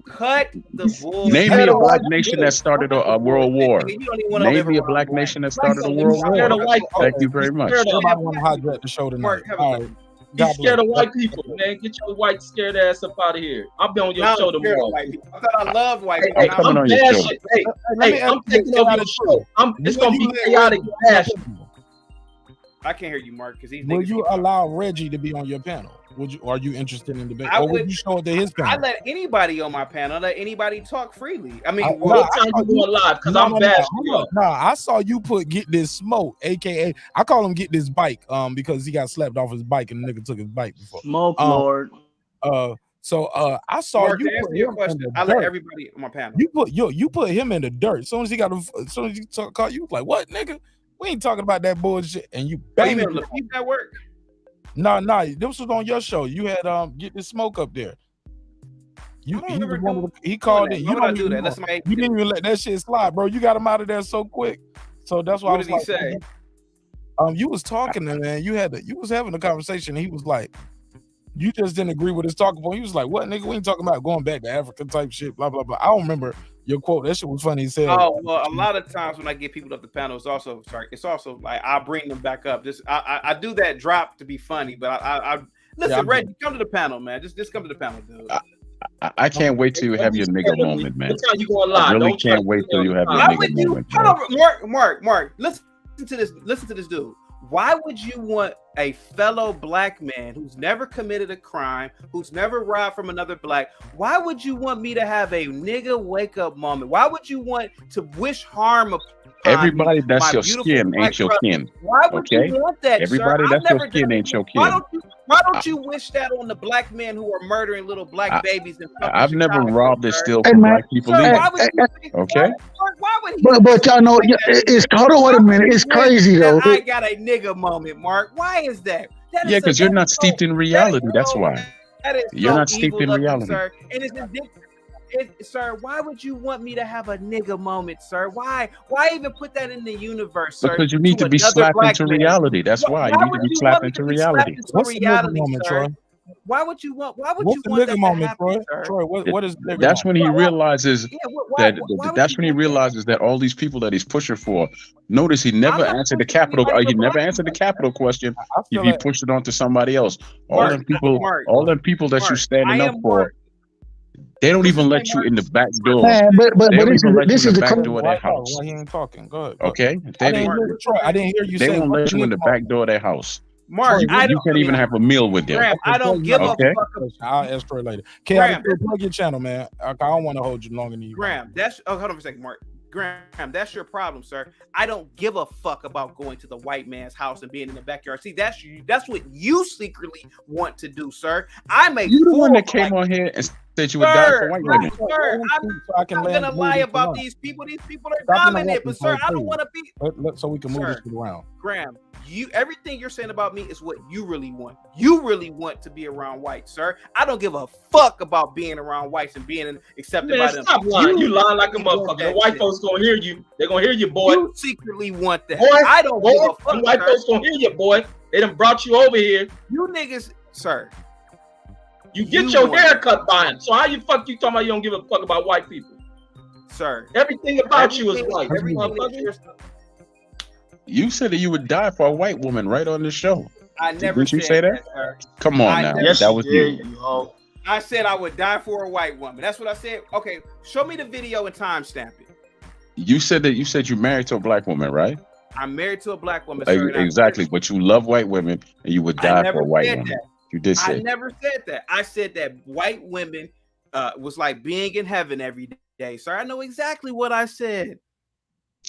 Speaker 20: Cut the bullshit.
Speaker 6: Name me a black nation that started a world war.
Speaker 20: You don't even want to
Speaker 6: Name
Speaker 20: live
Speaker 6: me a
Speaker 20: around
Speaker 6: black
Speaker 20: black.
Speaker 6: nation that started a world
Speaker 21: scared of
Speaker 6: war.
Speaker 21: white
Speaker 6: Thank
Speaker 21: folks.
Speaker 6: you very much.
Speaker 1: Everybody want to hijack the show tonight.
Speaker 20: Mark, have a
Speaker 1: All
Speaker 20: good
Speaker 1: right.
Speaker 20: one.
Speaker 21: You scared of white people, man. Get your white scared ass up out of here. I'll be on your
Speaker 20: Now
Speaker 21: show
Speaker 20: I'm scared of
Speaker 21: tomorrow.
Speaker 20: white people. I thought I loved white people.
Speaker 6: I'm
Speaker 20: Now
Speaker 6: coming
Speaker 20: I'm
Speaker 6: on your
Speaker 21: Bad
Speaker 6: show.
Speaker 21: shit. Hey,
Speaker 1: Let me
Speaker 21: I'm
Speaker 1: ask you
Speaker 21: taking over your show. It's gonna be chaotic bad shit.
Speaker 20: I can't hear you, Mark, because these
Speaker 1: Will
Speaker 20: niggas.
Speaker 1: you allow Reggie to be on your panel? Would you? Are you interested in debate,
Speaker 20: I
Speaker 1: or would
Speaker 20: would-
Speaker 1: you show it to his
Speaker 20: I
Speaker 1: panel?
Speaker 20: let anybody on my panel, let anybody talk freely. I mean,
Speaker 21: What time you going live? Because I'm bad shit.
Speaker 1: No, I saw you put Get This Smoke, aka I call him Get This Bike, because he got slapped off his bike and the nigga took his bike before.
Speaker 3: Smoke Lord.
Speaker 1: So I saw
Speaker 20: Mark,
Speaker 1: you
Speaker 20: to answer
Speaker 1: put
Speaker 20: your
Speaker 1: him in
Speaker 20: question,
Speaker 1: the
Speaker 20: I let
Speaker 1: dirt.
Speaker 20: everybody on my panel.
Speaker 1: You put him in the dirt. As soon as he caught you was like, what, nigga? We ain't talking about that bullshit. And you
Speaker 20: Oh, you
Speaker 1: banged
Speaker 20: mean
Speaker 1: it.
Speaker 20: Lafitte at work?
Speaker 1: No, this was on your show. You had Get This Smoke up there. He called it.
Speaker 20: Why would I do that? Let somebody.
Speaker 1: You didn't even let that shit slide, bro. You got him out of there so quick. So that's why
Speaker 20: What
Speaker 1: I was
Speaker 20: did he say?
Speaker 1: you was talking to him, man. You was having a conversation. And he was like, you just didn't agree with his talking point. He was like, what, nigga? We ain't talking about going back to Africa type shit, blah, blah, blah. I don't remember your quote. That shit was funny. He said,
Speaker 20: Oh well, a lot of times when I get people up the panel, it's also like I bring them back up. I do that drop to be funny, but I listen, Reggie, come to the panel, man. Just come to the panel, dude.
Speaker 6: I can't wait till you have your nigga moment, man.
Speaker 21: What time you going
Speaker 6: I
Speaker 21: live?
Speaker 6: really
Speaker 21: Don't try
Speaker 6: can't
Speaker 21: to
Speaker 6: wait
Speaker 21: put me
Speaker 6: till
Speaker 21: on
Speaker 6: you
Speaker 21: the
Speaker 6: have your
Speaker 20: Why
Speaker 6: nigga
Speaker 20: would you?
Speaker 6: moment.
Speaker 20: Hold on, Mark. Listen to this dude. Why would you want a fellow black man who's never committed a crime, who's never robbed from another black? Why would you want me to have a nigga wake up moment? Why would you want to wish harm upon
Speaker 6: Everybody that's
Speaker 20: my
Speaker 6: your
Speaker 20: beautiful
Speaker 6: skin
Speaker 20: black
Speaker 6: ain't your
Speaker 20: brother?
Speaker 6: kin.
Speaker 20: Why would
Speaker 6: Okay?
Speaker 20: you want that,
Speaker 6: Everybody
Speaker 20: sir?
Speaker 6: that's
Speaker 20: I've
Speaker 6: your
Speaker 20: never
Speaker 6: skin
Speaker 20: done
Speaker 6: ain't your
Speaker 20: Why
Speaker 6: kin.
Speaker 20: don't you wish that on the black men who are murdering little black babies in fucking
Speaker 6: I've never
Speaker 20: Chicago,
Speaker 6: robbed and
Speaker 20: sir?
Speaker 6: steal
Speaker 19: Hey,
Speaker 6: from
Speaker 19: man.
Speaker 6: black people
Speaker 20: Sir,
Speaker 6: either.
Speaker 20: why would you think,
Speaker 6: Okay?
Speaker 20: why would he
Speaker 19: But y'all know it's hold on, wait a minute. It's crazy though.
Speaker 20: I got a nigga moment, Mark. Why is that? That is
Speaker 6: Yeah,
Speaker 20: so-
Speaker 6: because you're
Speaker 20: that
Speaker 6: not
Speaker 20: is
Speaker 6: steeped in reality. That's why.
Speaker 20: That is
Speaker 6: You're
Speaker 20: so
Speaker 6: not steeped
Speaker 20: evil
Speaker 6: in
Speaker 20: of you,
Speaker 6: reality.
Speaker 20: sir. And it's ridiculous. Sir, why would you want me to have a nigga moment, sir? Why even put that in the universe, sir?
Speaker 6: Because you need to be
Speaker 20: another
Speaker 6: slapped
Speaker 20: black
Speaker 6: into
Speaker 20: man?
Speaker 6: reality. That's why. You
Speaker 20: Why
Speaker 6: need to
Speaker 20: would
Speaker 6: be
Speaker 20: you
Speaker 6: slapped
Speaker 20: want me
Speaker 6: into
Speaker 20: to be slapped
Speaker 6: reality.
Speaker 20: into
Speaker 1: what's the nigga
Speaker 20: reality,
Speaker 1: moment,
Speaker 20: sir?
Speaker 1: Troy?
Speaker 20: Why would you want
Speaker 1: What's the
Speaker 20: that
Speaker 1: nigga
Speaker 20: to
Speaker 1: moment,
Speaker 20: happen,
Speaker 1: Troy?
Speaker 20: sir?
Speaker 1: Troy, what is the nigga
Speaker 6: That's when
Speaker 1: moment?
Speaker 6: he realizes
Speaker 20: why
Speaker 6: that
Speaker 20: would
Speaker 6: that's
Speaker 20: you
Speaker 6: when he
Speaker 20: want that?
Speaker 6: realizes that all these people that he's pushing for. Notice he never
Speaker 20: I'm not
Speaker 6: answered the
Speaker 20: pushing
Speaker 6: capital.
Speaker 20: anybody
Speaker 6: He
Speaker 20: but
Speaker 6: never
Speaker 20: black
Speaker 6: answered the
Speaker 20: people.
Speaker 6: capital question.
Speaker 1: I
Speaker 6: If
Speaker 1: feel
Speaker 6: he
Speaker 1: like
Speaker 6: pushed it on to somebody else, all
Speaker 20: Mark,
Speaker 6: them people,
Speaker 20: Mark,
Speaker 6: all them people that you
Speaker 20: Mark,
Speaker 6: standing
Speaker 20: I
Speaker 6: up
Speaker 20: am
Speaker 6: for,
Speaker 20: Mark.
Speaker 6: they don't
Speaker 20: What's his
Speaker 6: even
Speaker 20: name,
Speaker 6: let you
Speaker 20: Mark?
Speaker 6: in the back door.
Speaker 19: Man, but
Speaker 6: They don't
Speaker 19: this
Speaker 6: even let you
Speaker 19: is
Speaker 6: in the
Speaker 19: the
Speaker 6: back
Speaker 19: crazy.
Speaker 6: door of their
Speaker 1: why
Speaker 6: house.
Speaker 1: he ain't talking? Go ahead.
Speaker 6: Okay,
Speaker 1: I
Speaker 6: they
Speaker 1: didn't
Speaker 6: don't.
Speaker 1: hear Troy. I didn't hear you
Speaker 6: They
Speaker 1: say
Speaker 6: won't
Speaker 1: what's
Speaker 6: let
Speaker 1: the
Speaker 6: you in the
Speaker 1: nigga
Speaker 6: back
Speaker 1: moment.
Speaker 6: door of their house.
Speaker 20: Mark,
Speaker 1: Troy,
Speaker 20: I
Speaker 6: You
Speaker 20: don't.
Speaker 6: can't even have a meal with them.
Speaker 20: Graham, I don't give a
Speaker 6: Okay.
Speaker 20: fuck.
Speaker 1: I'll ask Troy later. Okay,
Speaker 20: Graham,
Speaker 1: plug your channel, man. I don't want to hold you longer than you.
Speaker 20: Graham, hold on for a second, Mark. Graham, that's your problem, sir. I don't give a fuck about going to the white man's house and being in the backyard. See, that's what you secretly want to do, sir. I'm a
Speaker 6: You the one
Speaker 20: full
Speaker 6: that came
Speaker 20: black
Speaker 6: on here and Said you would die for
Speaker 20: Sir,
Speaker 6: white women.
Speaker 20: sir, I'm not gonna lie about these people. These people are dominant, but sir, I don't want to be.
Speaker 1: So we can move
Speaker 20: Sir,
Speaker 1: this to the round.
Speaker 20: Graham, everything you're saying about me is what you really want. You really want to be around whites, sir. I don't give a fuck about being around whites and being accepted
Speaker 21: Man,
Speaker 20: by them.
Speaker 21: stop lying. You lying like a motherfucker. The white folks gonna hear you. They're gonna hear you, boy.
Speaker 20: You secretly want that.
Speaker 21: Boy,
Speaker 20: I don't give a fuck.
Speaker 21: The white folks gonna hear you, boy. They done brought you over here.
Speaker 20: You niggas, sir.
Speaker 21: You get your hair cut by him. So how you talking about you don't give a fuck about white people?
Speaker 20: Sir.
Speaker 21: Everything about you is white.
Speaker 6: You said that you would die for a white woman right on the show.
Speaker 20: I never
Speaker 6: Didn't you
Speaker 20: said
Speaker 6: say that?
Speaker 20: sir.
Speaker 6: Come on now. That was you.
Speaker 20: I said I would die for a white woman. That's what I said. Okay, show me the video and timestamp it.
Speaker 6: You said you're married to a black woman, right?
Speaker 20: I'm married to a black woman, sir.
Speaker 6: Exactly, but you love white women and you would die for a white woman.
Speaker 20: That.
Speaker 6: You did say.
Speaker 20: I never said that. I said that white women was like being in heaven every day, sir. I know exactly what I said.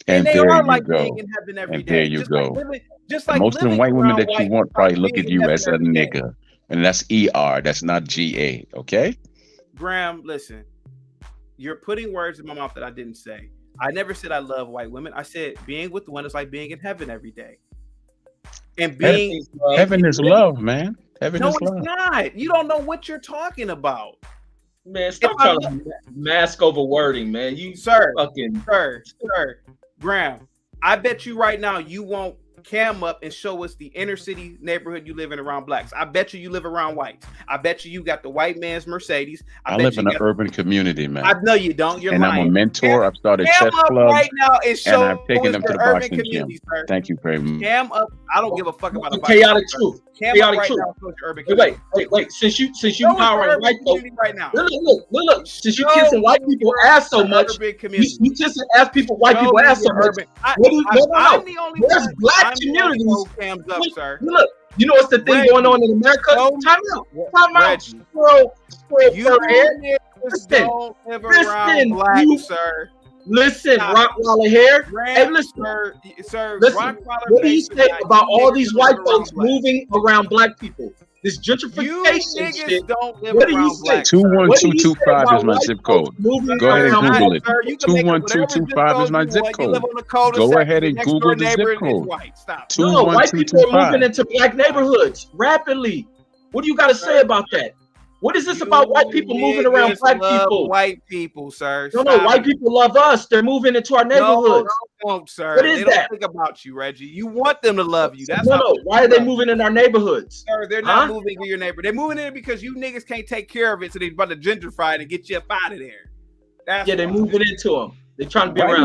Speaker 6: And
Speaker 20: they
Speaker 6: there
Speaker 20: are
Speaker 6: you
Speaker 20: like
Speaker 6: go.
Speaker 20: being in heaven every
Speaker 6: And
Speaker 20: day.
Speaker 6: there you
Speaker 20: just
Speaker 6: go.
Speaker 20: Like living, just like
Speaker 6: Most of the white women that you want probably look at you as a
Speaker 20: every day.
Speaker 6: nigga. And that's ER. That's not GA. Okay?
Speaker 20: Graham, listen. You're putting words in my mouth that I didn't say. I never said I love white women. I said being with one is like being in heaven every day. And being
Speaker 6: heaven is love, man. Heaven
Speaker 20: no,
Speaker 6: is
Speaker 20: it's
Speaker 6: love.
Speaker 20: not. You don't know what you're talking about.
Speaker 21: Man, stop trying to mask over wording, man. You
Speaker 20: sir,
Speaker 21: fucking
Speaker 20: sir, Graham. I bet you right now you won't cam up and show us the inner city neighborhood you live in around blacks. I bet you live around whites. I bet you got the white man's Mercedes.
Speaker 6: I live in an urban community, man.
Speaker 20: I know you don't. You're
Speaker 6: and
Speaker 20: lying.
Speaker 6: I'm a mentor. I've started
Speaker 20: Cam
Speaker 6: chess
Speaker 20: up
Speaker 6: clubs,
Speaker 20: right now and show
Speaker 6: and I've taken them to the
Speaker 20: urban
Speaker 6: boxing gym.
Speaker 20: community, sir.
Speaker 6: Thank you very much.
Speaker 20: Cam up. I don't give a fuck about a
Speaker 21: chaotic truth.
Speaker 20: Cam
Speaker 21: Chaotic
Speaker 20: up right
Speaker 21: truth.
Speaker 20: now. Show your urban community.
Speaker 21: Wait. Since you powering white folks
Speaker 20: right now.
Speaker 21: Look. Since you kissing white people ass so much, you kissing ass people, white people ass so much. There's black communities. Look, you know what's the thing going on in America? Time out. Listen, Rockwaller hair. Hey, listen,
Speaker 20: sir.
Speaker 21: What do you say about all these white folks moving around black people? This gentrification shit. What do you say?
Speaker 6: 21225 is my zip code. Go ahead and Google it. 21225 is my zip code. Go ahead and Google the zip code.
Speaker 21: No, white people are moving into black neighborhoods rapidly. What do you got to say about that? What is this about white people moving around black people?
Speaker 20: White people, sir.
Speaker 21: No, white people love us. They're moving into our neighborhoods.
Speaker 20: No, sir.
Speaker 21: What is
Speaker 20: they
Speaker 21: that?
Speaker 20: Don't think about you, Reggie. You want them to love you. That's
Speaker 21: no. Why are they moving in our neighborhoods?
Speaker 20: Sir, they're not moving in your neighborhood. They're moving in because you niggas can't take care of it, so they're about to gentrify it and get you up out of there. That's
Speaker 21: they're moving into them. They're trying to be
Speaker 6: Why
Speaker 21: around.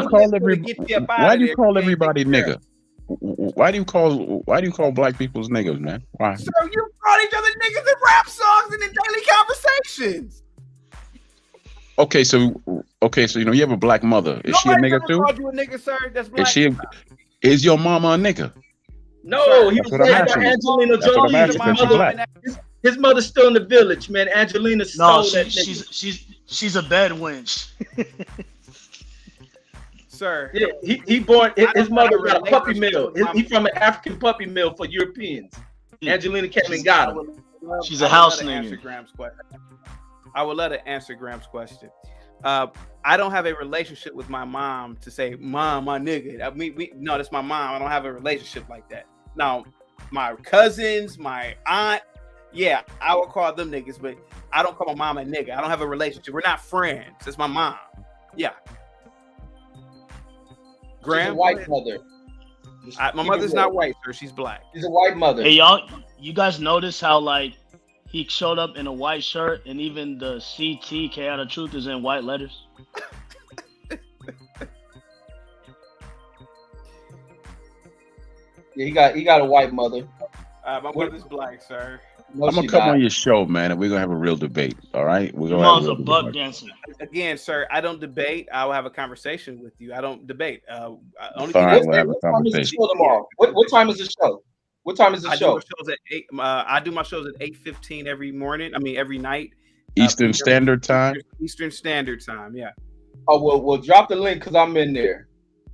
Speaker 6: do you call everybody nigga? Why do you call black people's niggas, man? Why?
Speaker 20: Sir, you call each other niggas in rap songs and in daily conversations.
Speaker 6: Okay, so you have a black mother. Is she a nigga too?
Speaker 20: Called you a nigga, sir. That's black.
Speaker 6: Is your mama a nigga?
Speaker 21: No, he was raised by Angelina Jolie. His mother's still in the village, man. Angelina stole that nigga.
Speaker 3: She's a bed wench.
Speaker 20: Sir.
Speaker 21: Yeah, he born. His mother got a puppy mill. He's from an African puppy mill for Europeans. Angelina came and got him.
Speaker 3: She's a house nigga.
Speaker 20: I would let her answer Graham's question. I don't have a relationship with my mom to say, "Mom, my nigga." I mean, no, that's my mom. I don't have a relationship like that. Now, my cousins, my aunt, yeah, I would call them niggas, but I don't call my mom a nigga. I don't have a relationship. We're not friends. It's my mom. Yeah.
Speaker 21: Graham, she's a white mother.
Speaker 20: My mother's not white, sir. She's black.
Speaker 21: She's a white mother.
Speaker 3: Hey, y'all, you guys notice how like he showed up in a white shirt and even the CT Chaotic Truth is in white letters?
Speaker 21: Yeah, he got a white mother.
Speaker 20: My mother's black, sir.
Speaker 21: No,
Speaker 6: I'm gonna come on your show, man, and we're gonna have a real debate. All right, we're gonna
Speaker 3: Mom's a buck dancer.
Speaker 20: Again, sir, I don't debate. I will have a conversation with you. I don't debate.
Speaker 6: Only fine, we'll have a conversation.
Speaker 21: What time is the show? What time is the show?
Speaker 20: I do my shows at 8:15 every morning. I mean, every night.
Speaker 6: Eastern Standard Time.
Speaker 20: Eastern Standard Time. Yeah.
Speaker 21: Oh, we'll drop the link because I'm in there.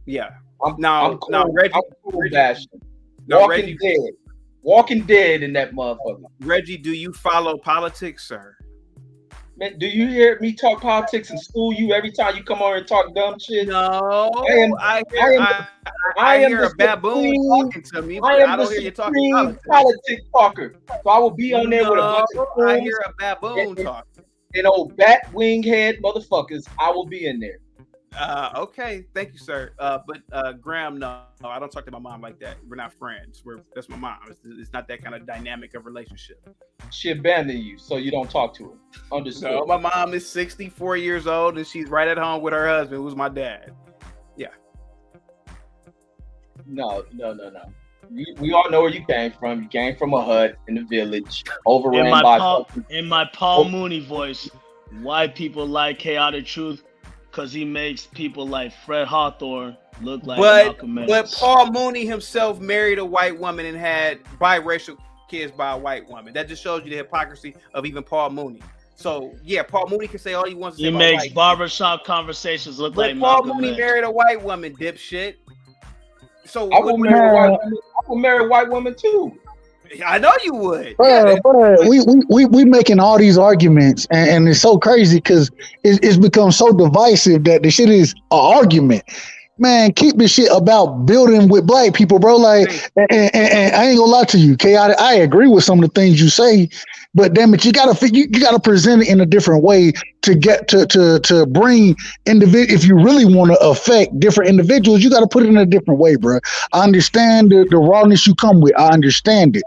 Speaker 20: Yeah.
Speaker 21: I'm cool.
Speaker 20: Reggie,
Speaker 21: I'm cool bashing. Walking Dead in that motherfucker.
Speaker 20: Reggie, do you follow politics, sir?
Speaker 12: Man, do you hear me talk politics and school you every time you come on and talk dumb shit?
Speaker 20: No,
Speaker 12: I
Speaker 20: I
Speaker 12: am
Speaker 20: hear
Speaker 12: the
Speaker 20: a baboon
Speaker 12: supreme-
Speaker 20: talking to me,
Speaker 12: I
Speaker 20: but
Speaker 12: am
Speaker 20: I
Speaker 12: the
Speaker 20: don't hear you talking
Speaker 12: supreme
Speaker 20: politics.
Speaker 12: politics talker. So I will be on there with a bunch of
Speaker 20: I
Speaker 12: fools
Speaker 20: hear a baboon talking.
Speaker 12: and old bat wing head motherfuckers. I will be in there.
Speaker 20: Okay, thank you, sir. But Graham, no, I don't talk to my mom like that. We're not friends. That's my mom. It's not that kind of dynamic of relationship.
Speaker 12: She abandoned you, so you don't talk to her. Understood.
Speaker 20: No, my mom is 64 years old and she's right at home with her husband, who's my dad. Yeah.
Speaker 12: No. We all know where you came from. You came from a hut in the village, overran by.
Speaker 3: In my Paul Mooney voice, white people like Chaotic Truth because he makes people like Fred Hawthorne look like Malcolm X.
Speaker 20: But Paul Mooney himself married a white woman and had biracial kids by a white woman. That just shows you the hypocrisy of even Paul Mooney. So yeah, Paul Mooney can say all he wants to say.
Speaker 3: He
Speaker 20: about
Speaker 3: makes
Speaker 20: white
Speaker 3: barbershop conversations look
Speaker 20: but
Speaker 3: like
Speaker 20: Paul
Speaker 3: Malcolm
Speaker 20: Mooney
Speaker 3: X.
Speaker 20: married a white woman, dipshit. So
Speaker 12: I will marry a white woman too.
Speaker 20: I know you would.
Speaker 19: We making all these arguments, and it's so crazy because it's become so divisive that the shit is an argument. Man, keep this shit about building with black people, bro. Like, and I ain't gonna lie to you, Chaotic. I agree with some of the things you say, but damn it, you gotta present it in a different way to get to bring individual. If you really want to affect different individuals, you got to put it in a different way, bro. I understand the rawness you come with. I understand it.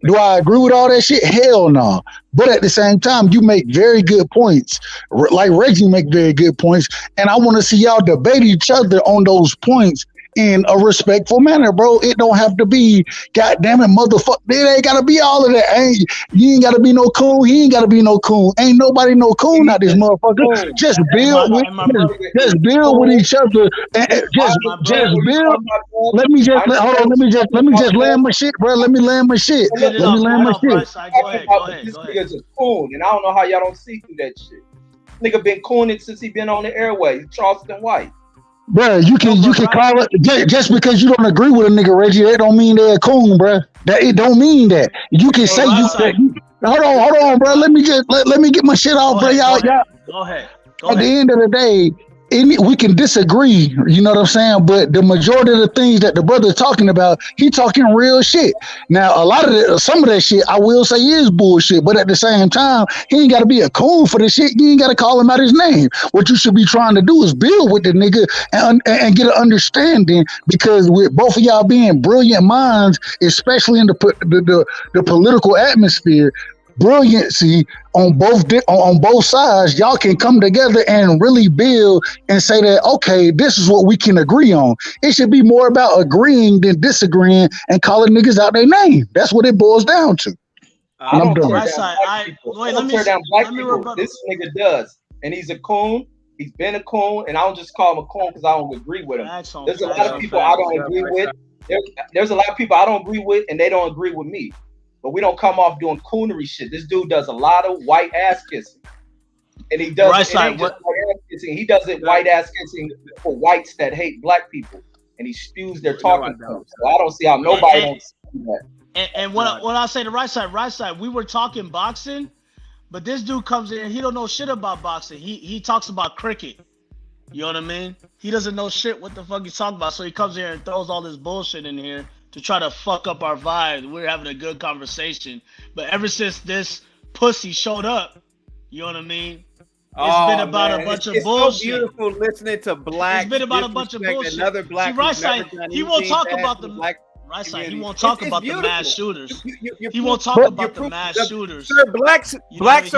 Speaker 19: Do I agree with all that shit? Hell no. But at the same time, you make very good points. Like Reggie make very good points. And I want to see y'all debate each other on those points in a respectful manner, bro. It don't have to be, goddamn it, motherfucker. It ain't gotta be all of that. You ain't gotta be no Coon. He ain't gotta be no Coon. Ain't nobody no Coon out this motherfucker. Just build with each other. And just build. Let me just land my shit, bro. Let me land my shit.
Speaker 12: This nigga's a coon, and I don't know how y'all don't see through that shit. Nigga been cooning since he been on the airway. Charleston White.
Speaker 19: Bro, you can call it just because you don't agree with a nigga, Reggie. That don't mean they're a coon, bro. It don't mean that. You can say hold on, bro. Let me get my shit off, bro. Y'all.
Speaker 3: Go ahead.
Speaker 19: At the end of the day, we can disagree, you know what I'm saying? But the majority of the things that the brother's talking about, he talking real shit. Now, some of that shit, I will say is bullshit, but at the same time, he ain't got to be a coon for the shit. You ain't got to call him out his name. What you should be trying to do is build with the nigga and get an understanding, because with both of y'all being brilliant minds, especially in the political atmosphere, brilliancy on both sides, y'all can come together and really build and say that, okay, this is what we can agree on. It should be more about agreeing than disagreeing and calling niggas out their name. That's what it boils down to.
Speaker 12: I don't tear down black people. This nigga does, and he's a coon. He's been a coon, and I don't just call him a coon because I don't agree with him. There's a lot of people I don't agree with. There's a lot of people I don't agree with, and they don't agree with me. But we don't come off doing coonery shit. This dude does a lot of white ass kissing, and he does it ain't just white ass kissing. He does it white ass kissing for whites that hate black people, and he spews their talking points. So I don't see how nobody don't see that.
Speaker 3: And when I say the right side, we were talking boxing, but this dude comes in, he don't know shit about boxing. He talks about cricket. You know what I mean? He doesn't know shit what the fuck he's talking about. So he comes here and throws all this bullshit in here to try to fuck up our vibe. We're having a good conversation. But ever since this pussy showed up, you know what I mean? It's been about a bunch of bullshit.
Speaker 20: It's so beautiful listening to black.
Speaker 3: It's been about a bunch of bullshit.
Speaker 20: Another black.
Speaker 3: See, right side, he won't talk about the black. Right side, he won't talk about the mass shooters. He won't talk about the mass shooters.
Speaker 20: Sir, blacks
Speaker 3: he won't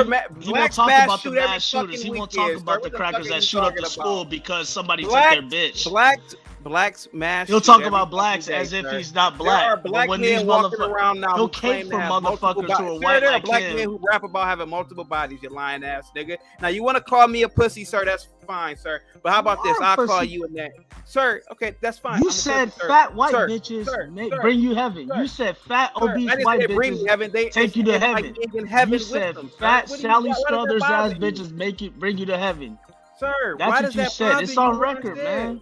Speaker 3: talk
Speaker 20: mass
Speaker 3: about the mass shooters. He won't talk about the crackers that shoot up the school because somebody took their bitch.
Speaker 20: Blacks mass.
Speaker 3: He'll talk about blacks as if he's not black.
Speaker 20: There are black men walking around now
Speaker 3: he'll cape for motherfuckers who are white
Speaker 20: there are
Speaker 3: like
Speaker 20: black
Speaker 3: him.
Speaker 20: men who rap about having multiple bodies, you lying ass nigga. Now you want to call me a pussy, sir? That's fine, sir. But how about this? I'll call you a that, sir. Okay, that's fine.
Speaker 3: You said fat white bitches bring you heaven. You said fat obese white bitches take you to heaven. You said fat Sally Struthers ass bitches bring you to heaven.
Speaker 20: Sir,
Speaker 3: that's
Speaker 20: why
Speaker 3: what
Speaker 20: does
Speaker 3: you
Speaker 20: that
Speaker 3: said. It's on record, man.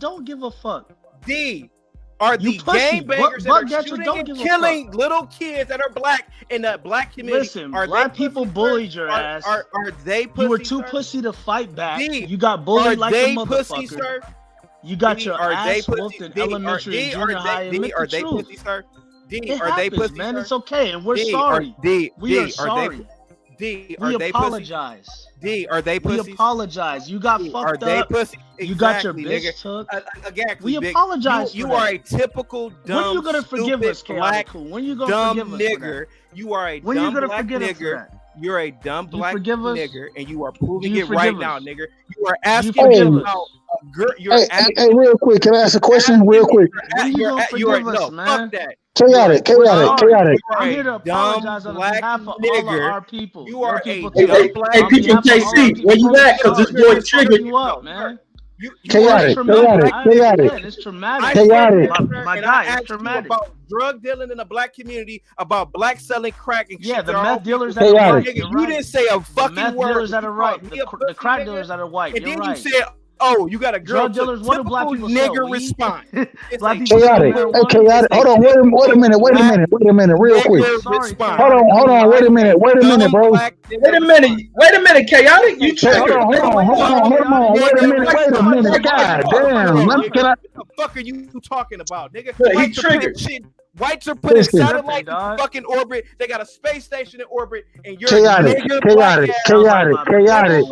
Speaker 3: don't give a fuck.
Speaker 20: D, are
Speaker 3: You
Speaker 20: the
Speaker 3: pussy.
Speaker 20: gangbangers that
Speaker 3: Buck
Speaker 20: are
Speaker 3: Dutcher
Speaker 20: shooting
Speaker 3: don't
Speaker 20: and
Speaker 3: give a
Speaker 20: killing little kids that are black in the black community?
Speaker 3: Listen,
Speaker 20: are
Speaker 3: black
Speaker 20: they
Speaker 3: people
Speaker 20: pussy,
Speaker 3: bullied
Speaker 20: sir?
Speaker 3: your
Speaker 20: Are-
Speaker 3: ass.
Speaker 20: Are they pussy?
Speaker 3: You were too
Speaker 20: sir?
Speaker 3: pussy to fight back.
Speaker 20: D,
Speaker 3: You got
Speaker 20: are
Speaker 3: bullied like a
Speaker 20: they pussy,
Speaker 3: motherfucker.
Speaker 20: sir?
Speaker 3: You got
Speaker 20: D,
Speaker 3: your
Speaker 20: are they
Speaker 3: ass whooped
Speaker 20: pussy?
Speaker 3: in
Speaker 20: D,
Speaker 3: elementary and junior high. Admit
Speaker 20: are
Speaker 3: the
Speaker 20: they
Speaker 3: truth.
Speaker 20: pussy, sir?
Speaker 3: It
Speaker 20: are they
Speaker 3: happens,
Speaker 20: pussy?
Speaker 3: man.
Speaker 20: Sir?
Speaker 3: It's okay, and we're
Speaker 20: D,
Speaker 3: sorry. We are
Speaker 20: are
Speaker 3: sorry.
Speaker 20: D,
Speaker 3: We
Speaker 20: are they
Speaker 3: apologize.
Speaker 20: pussy? D, are they
Speaker 3: We
Speaker 20: pussy?
Speaker 3: apologize. You got
Speaker 20: Are
Speaker 3: fucked
Speaker 20: they
Speaker 3: up.
Speaker 20: pussy?
Speaker 3: You got your
Speaker 20: Exactly,
Speaker 3: bitch took.
Speaker 20: Exactly,
Speaker 3: We
Speaker 20: big.
Speaker 3: apologize
Speaker 20: You
Speaker 3: for
Speaker 20: are
Speaker 3: that.
Speaker 20: a typical dumb,
Speaker 3: When are you gonna forgive
Speaker 20: stupid,
Speaker 3: us, Chaotic
Speaker 20: black,
Speaker 3: Coon? When you gonna
Speaker 20: dumb
Speaker 3: forgive us for
Speaker 20: nigger.
Speaker 3: that?
Speaker 20: You are a
Speaker 3: When you
Speaker 20: dumb
Speaker 3: gonna
Speaker 20: black
Speaker 3: forgive us for
Speaker 20: nigger.
Speaker 3: that?
Speaker 20: You're a dumb
Speaker 3: You
Speaker 20: black
Speaker 3: forgive us?
Speaker 20: nigger, and you are
Speaker 3: Do
Speaker 20: proving
Speaker 3: you
Speaker 20: it right
Speaker 3: forgive
Speaker 20: now,
Speaker 3: us?
Speaker 20: nigger. You are
Speaker 3: Do you
Speaker 20: asking
Speaker 3: forgive
Speaker 20: me
Speaker 3: us?
Speaker 20: about a girl. You're
Speaker 19: Hey,
Speaker 20: asking.
Speaker 19: real quick, can I ask a question? Real quick.
Speaker 3: When you gonna
Speaker 20: You are
Speaker 3: forgive us,
Speaker 20: no.
Speaker 3: man?
Speaker 20: Fuck that.
Speaker 19: Chaotic.
Speaker 3: We're sorry.
Speaker 19: Chaotic.
Speaker 20: You are
Speaker 3: I'm
Speaker 20: a
Speaker 3: here to
Speaker 20: dumb
Speaker 3: apologize on
Speaker 20: black
Speaker 3: behalf of all of
Speaker 20: nigger.
Speaker 3: our people.
Speaker 20: You
Speaker 3: Your
Speaker 20: are a
Speaker 3: people
Speaker 20: dumb
Speaker 3: too.
Speaker 20: black
Speaker 3: On behalf of all our people,
Speaker 2: where you
Speaker 3: we're
Speaker 2: at? Because this
Speaker 3: sorry.
Speaker 2: boy
Speaker 3: Fucking
Speaker 2: triggered.
Speaker 3: you up, man.
Speaker 20: You
Speaker 3: It's
Speaker 19: Chaotic.
Speaker 3: traumatic. I
Speaker 19: Chaotic.
Speaker 3: understand. It's traumatic.
Speaker 19: Chaotic.
Speaker 3: My
Speaker 20: and
Speaker 3: guy,
Speaker 20: I
Speaker 3: it's
Speaker 20: asked you
Speaker 3: traumatic.
Speaker 20: about drug dealing in the black community, about blacks selling crack and
Speaker 3: Yeah,
Speaker 20: shit.
Speaker 3: the
Speaker 20: to our
Speaker 3: meth
Speaker 20: own
Speaker 3: dealers
Speaker 20: people.
Speaker 3: that are
Speaker 19: Chaotic.
Speaker 3: white.
Speaker 20: Nigga,
Speaker 3: You're
Speaker 20: you
Speaker 3: right.
Speaker 20: didn't say a
Speaker 3: The
Speaker 20: fucking
Speaker 3: meth
Speaker 20: word.
Speaker 3: dealers that
Speaker 20: You
Speaker 3: are right.
Speaker 20: called me a
Speaker 3: The
Speaker 20: pussy,
Speaker 3: crack
Speaker 20: nigga.
Speaker 3: dealers that are white.
Speaker 20: And
Speaker 3: You're
Speaker 20: then
Speaker 3: right.
Speaker 20: you said, "Oh, you got a girl."
Speaker 3: Drug dealers. What do black
Speaker 20: typical
Speaker 3: people sell?
Speaker 20: nigger
Speaker 3: Weed?
Speaker 20: response. It's
Speaker 3: Black
Speaker 20: a
Speaker 3: people sell
Speaker 19: Chaotic. Hey,
Speaker 3: marijuana.
Speaker 19: chaotic. Hold on. Wait a minute. Wait a
Speaker 20: black
Speaker 19: minute. Wait a minute. Real quick.
Speaker 20: nigger
Speaker 3: Sorry,
Speaker 20: response.
Speaker 19: Hold
Speaker 3: Chaotic
Speaker 19: on. Hold
Speaker 3: Coon.
Speaker 19: on. Wait a minute. Wait a minute,
Speaker 20: Dumb
Speaker 19: bro.
Speaker 20: black
Speaker 2: Wait
Speaker 20: nigger
Speaker 2: a minute.
Speaker 20: response.
Speaker 2: Wait a minute, chaotic. You
Speaker 19: Hold
Speaker 2: triggered.
Speaker 19: on. Hold on. Hold on. Hold on. Wait a minute. Wait a minute. God damn. Can I?
Speaker 20: What the fuck are you talking about, nigga?
Speaker 2: Yeah, he
Speaker 20: Whites are putting
Speaker 2: triggered.
Speaker 20: shit. Whites are putting
Speaker 19: Listen.
Speaker 20: satellites in fucking orbit. They got a space station in orbit, and you're
Speaker 19: Chaotic.
Speaker 20: nigga black
Speaker 19: Chaotic.
Speaker 20: ass.
Speaker 19: Chaotic. Chaotic.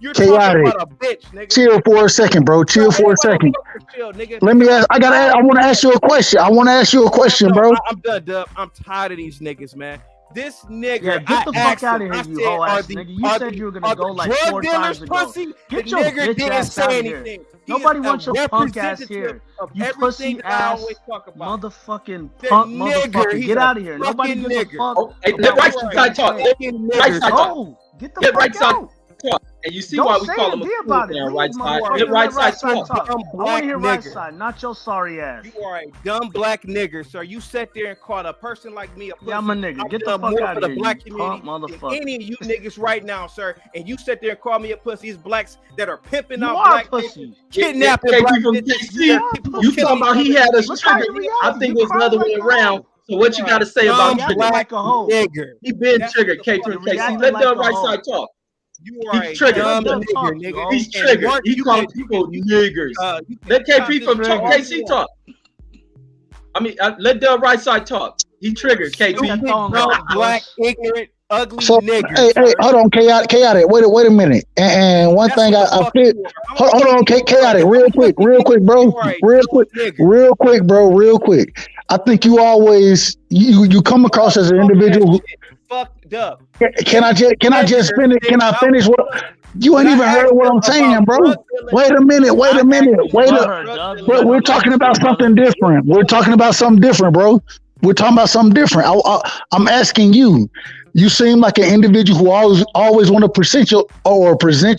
Speaker 20: You're talking
Speaker 19: Chaotic.
Speaker 20: about a bitch, nigga.
Speaker 19: Chill for a second, bro. Chill for a second.
Speaker 20: Chill, nigga.
Speaker 19: Let me ask. I want to ask you a question. I want to ask you a question, bro.
Speaker 20: I'm done, Dub. I'm tired of these niggas, man. This nigga,
Speaker 3: Yeah, get the fuck out of here, you hoe ass
Speaker 20: the,
Speaker 3: nigga. You said you were gonna go like
Speaker 20: drug
Speaker 3: 4
Speaker 20: dealers
Speaker 3: times ago.
Speaker 20: pussy?
Speaker 3: Get
Speaker 20: The
Speaker 3: your
Speaker 20: nigger
Speaker 3: bitch
Speaker 20: didn't
Speaker 3: ass
Speaker 20: say
Speaker 3: out of here.
Speaker 20: anything.
Speaker 3: Nobody
Speaker 20: He is
Speaker 3: wants
Speaker 20: a
Speaker 3: your punk ass
Speaker 20: representative
Speaker 3: here.
Speaker 20: of
Speaker 3: You
Speaker 20: everything
Speaker 3: pussy
Speaker 20: that I
Speaker 3: ass
Speaker 20: always talk about.
Speaker 3: motherfucking
Speaker 20: The
Speaker 3: punk
Speaker 20: nigger,
Speaker 3: motherfucker.
Speaker 20: he's
Speaker 3: Get
Speaker 20: a
Speaker 3: out of here. Nobody
Speaker 20: fucking
Speaker 3: gives a
Speaker 20: nigger.
Speaker 3: fuck.
Speaker 2: Oh, hey, let
Speaker 3: about
Speaker 2: right
Speaker 3: what
Speaker 2: side
Speaker 3: you
Speaker 2: talk.
Speaker 3: say.
Speaker 2: Right side talk.
Speaker 3: Go. Get the
Speaker 2: Let
Speaker 3: fuck
Speaker 2: right side
Speaker 3: out.
Speaker 2: talk. And you see
Speaker 3: Don't
Speaker 2: why we
Speaker 3: say
Speaker 2: call
Speaker 3: it.
Speaker 2: him a
Speaker 3: Be
Speaker 2: cool
Speaker 3: about it.
Speaker 2: man,
Speaker 3: Leave,
Speaker 2: right side.
Speaker 3: motherfucker.
Speaker 2: Let right
Speaker 3: Let
Speaker 2: side talk.
Speaker 3: talk.
Speaker 20: Dumb
Speaker 3: I want
Speaker 20: black
Speaker 3: to hear right
Speaker 20: nigger.
Speaker 3: side, not your sorry ass.
Speaker 20: You are a dumb black nigger, sir. You sat there and called a person like me a pussy.
Speaker 3: Yeah, I'm a nigga.
Speaker 20: I've
Speaker 3: Get the
Speaker 20: done
Speaker 3: fuck
Speaker 20: more
Speaker 3: out
Speaker 20: for
Speaker 3: of
Speaker 20: the
Speaker 3: here,
Speaker 20: black
Speaker 3: you
Speaker 20: community
Speaker 3: punk
Speaker 20: than
Speaker 3: motherfucker.
Speaker 20: any of you niggas right now, sir. And you sit there and call me a pussy. It's blacks that are pimping
Speaker 3: You
Speaker 20: out
Speaker 3: are a
Speaker 20: black
Speaker 3: pussy.
Speaker 20: bitches, kidnapping
Speaker 2: KP
Speaker 20: black
Speaker 2: from
Speaker 20: bitches.
Speaker 2: KC, you talking about he had us
Speaker 3: Look how
Speaker 2: triggered.
Speaker 3: you
Speaker 2: I
Speaker 3: react.
Speaker 2: think
Speaker 3: You
Speaker 2: it was the other
Speaker 3: cry
Speaker 2: way
Speaker 3: like a
Speaker 2: around.
Speaker 3: hoe.
Speaker 2: So what you got to say about
Speaker 20: Dumb
Speaker 3: reacting
Speaker 2: trigger?
Speaker 3: like a hoe.
Speaker 20: nigger.
Speaker 2: He been
Speaker 20: That's
Speaker 2: triggered,
Speaker 20: what the
Speaker 2: KP
Speaker 20: fuck
Speaker 2: from
Speaker 3: You
Speaker 2: KC.
Speaker 3: reacting
Speaker 2: Let
Speaker 3: like
Speaker 2: the
Speaker 3: a
Speaker 2: right
Speaker 3: hoe.
Speaker 2: side talk.
Speaker 20: You are
Speaker 2: He's
Speaker 20: a
Speaker 2: triggered.
Speaker 20: dumb
Speaker 3: Let them
Speaker 20: nigger,
Speaker 3: talk,
Speaker 20: nigga.
Speaker 3: yo.
Speaker 2: He's
Speaker 20: And
Speaker 2: triggered.
Speaker 20: Mark,
Speaker 2: He
Speaker 20: you
Speaker 2: calling
Speaker 20: can
Speaker 2: people niggers.
Speaker 20: you can
Speaker 2: Let
Speaker 20: chop
Speaker 2: KP
Speaker 20: this
Speaker 2: from
Speaker 20: shit
Speaker 2: KC talk. I mean, let the right side talk. He triggered, KP.
Speaker 20: Stupid, dumb, black, ignorant, ugly
Speaker 19: So,
Speaker 20: nigger.
Speaker 19: hey,
Speaker 20: sir.
Speaker 19: hold on, chaotic. Wait a minute. And one
Speaker 20: That's
Speaker 19: thing
Speaker 20: what the
Speaker 19: I
Speaker 20: fuck
Speaker 19: feel.
Speaker 20: you are.
Speaker 19: Hold on, chaotic. Real quick, bro.
Speaker 20: You are a
Speaker 19: Real
Speaker 20: dumb
Speaker 19: quick,
Speaker 20: nigger.
Speaker 19: bro. Real quick. I think you always you come across as an individual. Who,
Speaker 20: Fucked up.
Speaker 19: can I just finish? Can I finish what? You ain't
Speaker 20: When I
Speaker 19: even heard
Speaker 20: asked
Speaker 19: what
Speaker 20: him
Speaker 19: I'm saying,
Speaker 20: about
Speaker 19: bro.
Speaker 20: drug dealing,
Speaker 19: Wait a minute.
Speaker 20: I asked him
Speaker 19: Wait
Speaker 20: about
Speaker 19: up.
Speaker 20: drug dealing.
Speaker 19: But we're talking about something different. We're talking about something different, bro. We're talking about something different. I'm asking you. You seem like an individual who always want to present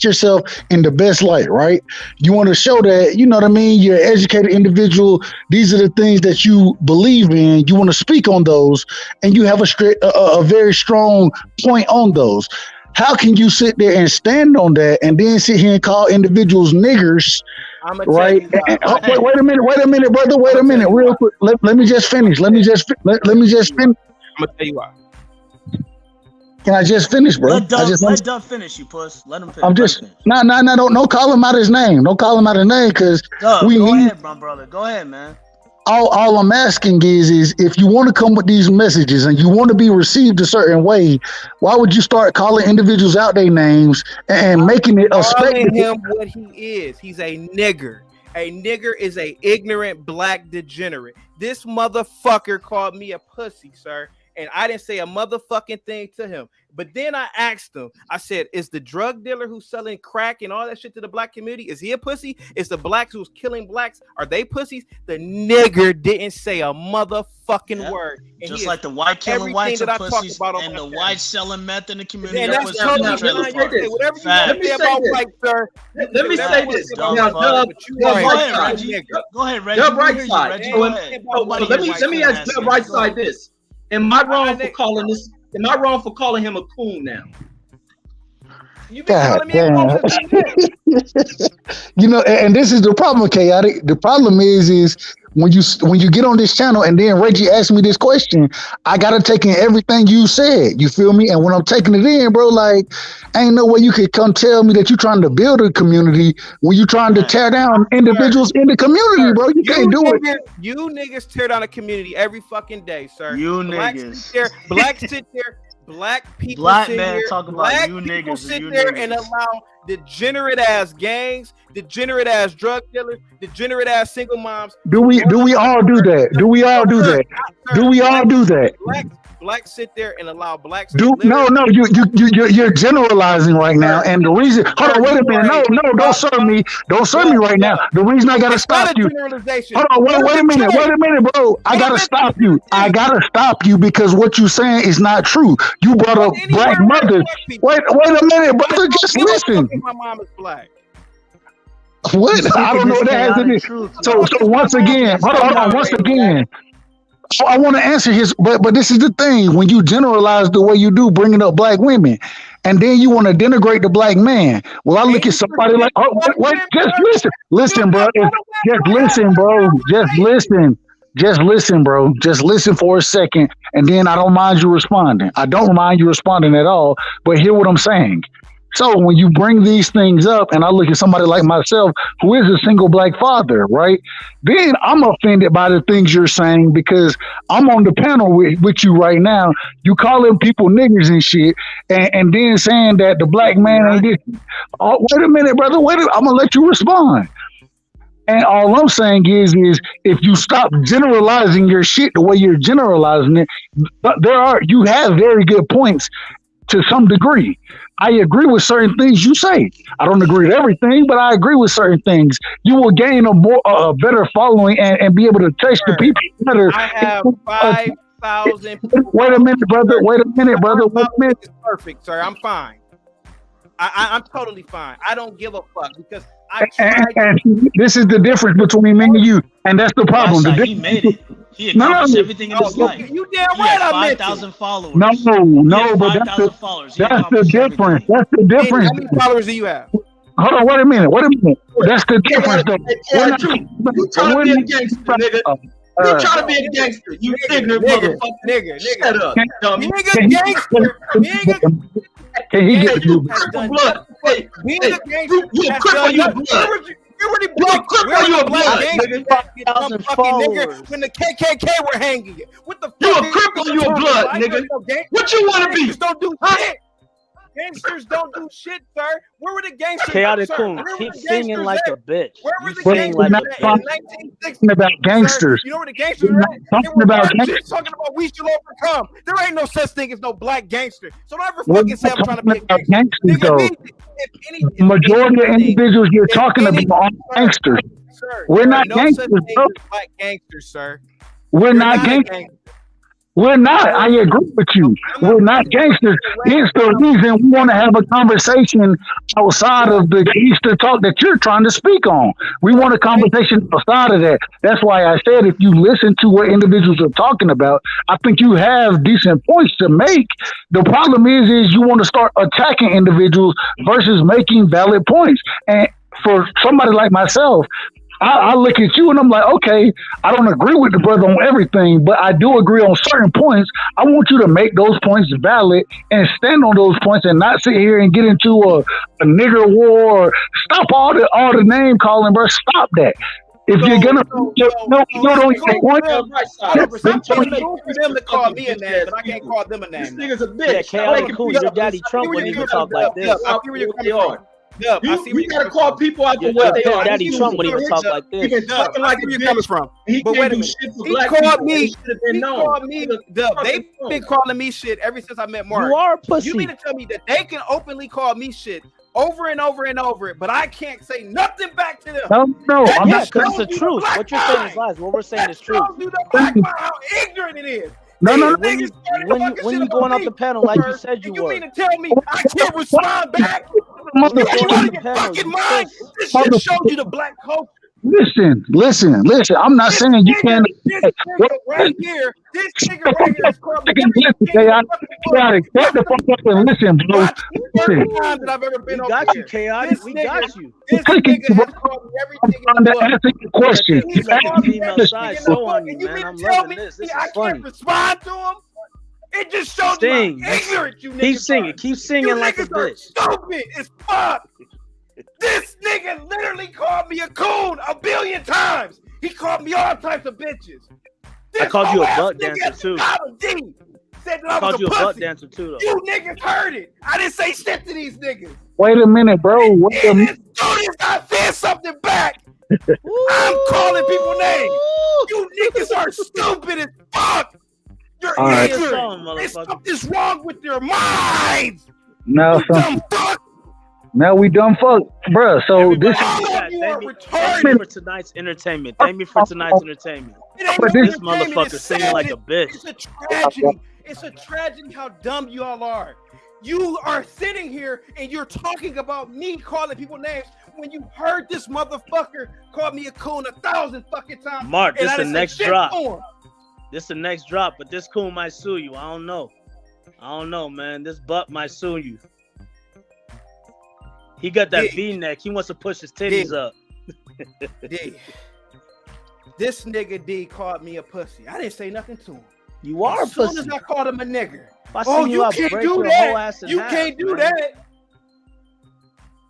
Speaker 19: yourself in the best light, right? You want to show that, you know what I mean? You're an educated individual. These are the things that you believe in. You want to speak on those, and you have a very strong point on those. How can you sit there and stand on that and then sit here and call individuals niggers? Right? Wait a minute, brother. Wait a minute, real quick. Let me just finish. Let me just finish.
Speaker 20: I'm gonna tell you why.
Speaker 19: Can I just finish, bro?
Speaker 3: Let Dub finish, you puss. Let him finish.
Speaker 19: I'm just don't call him out his name. Don't call him out his name, because we
Speaker 3: go
Speaker 19: need.
Speaker 3: ahead, my brother. Go ahead, man.
Speaker 19: All I'm asking is if you want to come with these messages and you want to be received a certain way, why would you start calling individuals out their names and making it a spectacle?
Speaker 20: Calling him what he is. He's a nigger. A nigger is a ignorant black degenerate. This motherfucker called me a pussy, sir. And I didn't say a motherfucking thing to him. But then I asked him, I said, is the drug dealer who's selling crack and all that shit to the black community, is he a pussy? Is the blacks who's killing blacks, are they pussies? The nigger didn't say a motherfucking word. And
Speaker 3: Just like the white killing whites are pussies and the white selling meth in the community.
Speaker 20: And that's totally whatever you
Speaker 2: Let me
Speaker 20: say
Speaker 2: say
Speaker 20: about
Speaker 2: this.
Speaker 20: white, sir.
Speaker 2: Let me say this.
Speaker 20: Now,
Speaker 2: Dub,
Speaker 3: Go ahead, Reggie. Go ahead, Reggie.
Speaker 2: Dub right side.
Speaker 3: Go ahead.
Speaker 2: Let me ask Dub right side this. Am I wrong for calling this? Am I wrong for calling him a coon now?
Speaker 20: You been calling me a
Speaker 19: You know, and this is the problem, chaotic. The problem is when you get on this channel and then Reggie asked me this question, I gotta take in everything you said. You feel me? And when I'm taking it in, bro, like ain't no way you could come tell me that you're trying to build a community when you're trying to tear down individuals in the community, bro. You can't do it.
Speaker 20: You niggas tear down a community every fucking day, sir.
Speaker 3: You
Speaker 20: blacks
Speaker 3: niggas.
Speaker 20: sit there, blacks sit there, black people
Speaker 3: Black
Speaker 20: sit
Speaker 3: man
Speaker 20: here,
Speaker 3: talk about
Speaker 20: black
Speaker 3: you
Speaker 20: people
Speaker 3: niggas
Speaker 20: sit
Speaker 3: and you
Speaker 20: there
Speaker 3: niggas.
Speaker 20: and allow degenerate ass gangs, degenerate ass drug dealers, degenerate ass single moms.
Speaker 19: Do we all do that? Do we all do that? Do we all do that?
Speaker 20: Blacks sit there and allow blacks.
Speaker 19: No, you're generalizing right now, and the reason. Hold on, wait a minute. No, don't serve me. Don't serve me right now. The reason I gotta stop you. Hold on, wait a minute, bro. I gotta stop you. I gotta stop you because what you're saying is not true. You brought up black mothers. Wait a minute, brother. Just listen.
Speaker 20: My mom is black.
Speaker 19: What? I don't know what that has to do. So once again, hold on. Once again. I want to answer his, but this is the thing. When you generalize the way you do, bringing up black women, and then you want to denigrate the black man. Well, I look at somebody like, oh, wait, just listen, bro. Just listen, bro. Just listen, bro. Just listen for a second, and then I don't mind you responding. I don't mind you responding at all, but hear what I'm saying. So when you bring these things up, and I look at somebody like myself, who is a single black father, right? Then I'm offended by the things you're saying because I'm on the panel with you right now. You calling people niggers and shit, and then saying that the black man ain't this. Oh, wait a minute, brother. I'm gonna let you respond. And all I'm saying is if you stop generalizing your shit the way you're generalizing it, you have very good points to some degree. I agree with certain things you say. I don't agree with everything, but I agree with certain things. You will gain a better following and be able to touch the people better.
Speaker 20: I have 5,000.
Speaker 19: Wait a minute, brother. Wait a minute.
Speaker 20: It's perfect, sir. I'm fine. I'm totally fine. I don't give a fuck because I tried.
Speaker 19: And this is the difference between me and you, and that's the problem.
Speaker 3: He made it. He accomplished everything in his life.
Speaker 20: You damn right. I meant
Speaker 3: 5,000 followers.
Speaker 19: No, but that's the difference. That's the difference.
Speaker 20: How many followers do you have?
Speaker 19: Hold on, wait a minute. That's the difference, though.
Speaker 2: You trying to be a gangster, nigga. You trying to be a gangster. You ignorant motherfucker.
Speaker 20: Nigga.
Speaker 2: Shut up, dummy.
Speaker 20: Nigga, gangster.
Speaker 19: Can he get you?
Speaker 2: Blood. Hey, you a crip or you a blood?
Speaker 20: You're a black nigga. When the KKK were hanging you. What the fuck?
Speaker 2: You a crip or you a blood, nigga? What you want to be?
Speaker 20: Don't do shit. Gangsters don't do shit, sir. Where were the gangsters?
Speaker 7: Chaotic Coon, keep singing like a bitch.
Speaker 20: Where were the
Speaker 19: gangsters in 1960? About gangsters.
Speaker 20: You know where the gangsters were at?
Speaker 19: Talking about gangsters.
Speaker 20: Talking about we should overcome. There ain't no such thing as no black gangster. So don't ever fucking say I'm trying to be a gangster.
Speaker 19: The majority of individuals you're talking about are gangsters. We're not gangsters, bro.
Speaker 20: Black gangsters, sir.
Speaker 19: We're not gangsters. We're not. I agree with you. We're not gangsters. It's the reason we want to have a conversation outside of the gangster talk that you're trying to speak on. We want a conversation outside of that. That's why I said if you listen to what individuals are talking about, I think you have decent points to make. The problem is you want to start attacking individuals versus making valid points. And for somebody like myself, I look at you and I'm like, okay, I don't agree with the brother on everything, but I do agree on certain points. I want you to make those points valid and stand on those points and not sit here and get into a nigger war. Or stop all the name calling, bro. Stop that. If you're gonna don't get point,
Speaker 20: I'm for them to call me a name, but I can't call them a name.
Speaker 2: This nigga's a bitch.
Speaker 7: Yeah, Chaotic Coon, your daddy Trump wouldn't even talk like this.
Speaker 20: I see where you're coming from.
Speaker 2: You gotta call people out for what they are.
Speaker 7: Daddy Trump would even talk like this.
Speaker 2: He been talking like
Speaker 20: you're coming from.
Speaker 2: He
Speaker 20: but
Speaker 2: can't
Speaker 20: wait a
Speaker 2: do
Speaker 20: minute.
Speaker 2: shit for
Speaker 20: He
Speaker 2: black
Speaker 20: called me.
Speaker 2: He
Speaker 20: called me. They've been calling me shit ever since I met Mark.
Speaker 7: You are a pussy.
Speaker 20: You mean to tell me that they can openly call me shit over and over and over, but I can't say nothing back to them?
Speaker 19: No, I'm
Speaker 7: Yeah,
Speaker 19: not.
Speaker 7: because it's the truth. What you're saying is lies. What we're saying is true.
Speaker 20: Shows you the black man, how ignorant it is.
Speaker 19: No.
Speaker 7: When you going off the panel like you said you
Speaker 20: You
Speaker 7: were.
Speaker 20: mean to tell me I can't respond back?
Speaker 7: When you
Speaker 20: You
Speaker 7: go
Speaker 20: out
Speaker 7: on
Speaker 20: of
Speaker 7: the
Speaker 20: your
Speaker 7: panel,
Speaker 20: fucking
Speaker 7: you
Speaker 20: mind?
Speaker 7: said-
Speaker 20: This shit shows you the black culture.
Speaker 19: Listen. I'm not saying you can't.
Speaker 20: This nigga right here is called me
Speaker 19: Listen, chaotic. Shut the fuck up and listen, bro. Listen.
Speaker 20: time that I've ever been
Speaker 7: We
Speaker 20: over
Speaker 7: got
Speaker 20: here.
Speaker 7: you, chaotic. We got you.
Speaker 20: This
Speaker 19: Clicking,
Speaker 20: nigga
Speaker 19: bro.
Speaker 20: has called me everything
Speaker 19: I'm
Speaker 20: in the
Speaker 19: trying to
Speaker 20: book.
Speaker 19: answer your question.
Speaker 7: He's like the female
Speaker 20: Everything
Speaker 7: side
Speaker 20: in the
Speaker 7: show on
Speaker 20: book,
Speaker 7: you,
Speaker 20: and you
Speaker 7: man.
Speaker 20: mean
Speaker 7: I'm
Speaker 20: to tell
Speaker 7: loving
Speaker 20: me
Speaker 7: this. This
Speaker 20: I
Speaker 7: is funny.
Speaker 20: can't respond to him? It just shows
Speaker 7: Sing.
Speaker 20: you how ignorant you niggas
Speaker 7: Keep singing.
Speaker 20: are.
Speaker 7: Keep singing
Speaker 20: You
Speaker 7: like a
Speaker 20: niggas are
Speaker 7: bitch.
Speaker 20: stupid as fuck. This nigga literally called me a coon 1 billion times. He called me all types of bitches.
Speaker 7: I called you a
Speaker 20: whole-ass
Speaker 7: butt
Speaker 20: nigga
Speaker 7: dancer too.
Speaker 20: out of D said that I
Speaker 7: I
Speaker 20: was
Speaker 7: called
Speaker 20: a
Speaker 7: you a butt
Speaker 20: pussy.
Speaker 7: dancer too, though.
Speaker 20: You niggas heard it. I didn't say shit to these niggas.
Speaker 19: Wait a minute, bro. Wait a
Speaker 20: And
Speaker 19: minute.
Speaker 20: as soon as I said something back, I'm calling people names. You niggas are stupid as fuck. You're
Speaker 19: All right.
Speaker 20: ignorant. There's something's wrong with your minds.
Speaker 19: Now,
Speaker 20: You dumb fuck.
Speaker 19: now we dumb fuck, bro. So this.
Speaker 7: Thank me for tonight's entertainment. Thank me for tonight's entertainment.
Speaker 19: But
Speaker 7: This
Speaker 19: this-
Speaker 7: motherfucker singing like a bitch.
Speaker 20: It's a tragedy. It's a tragedy how dumb you all are. You are sitting here and you're talking about me calling people names when you heard this motherfucker call me a coon 1,000 fucking times.
Speaker 7: Mark,
Speaker 20: and
Speaker 7: this
Speaker 20: I
Speaker 7: the
Speaker 20: didn't say
Speaker 7: next
Speaker 20: shit
Speaker 7: drop.
Speaker 20: to him.
Speaker 7: This the next drop, but this coon might sue you. I don't know. Man. This butt might sue you. He got that V-neck. He wants to push his titties up.
Speaker 20: D. This nigga D called me a pussy. I didn't say nothing to him.
Speaker 7: You are a
Speaker 20: As soon
Speaker 7: pussy.
Speaker 20: as I called him a nigger.
Speaker 7: If I
Speaker 20: Oh,
Speaker 7: see
Speaker 20: you
Speaker 7: I'll
Speaker 20: can't
Speaker 7: break
Speaker 20: do
Speaker 7: your
Speaker 20: that.
Speaker 7: whole ass in
Speaker 20: You
Speaker 7: half,
Speaker 20: can't do
Speaker 7: man.
Speaker 20: that.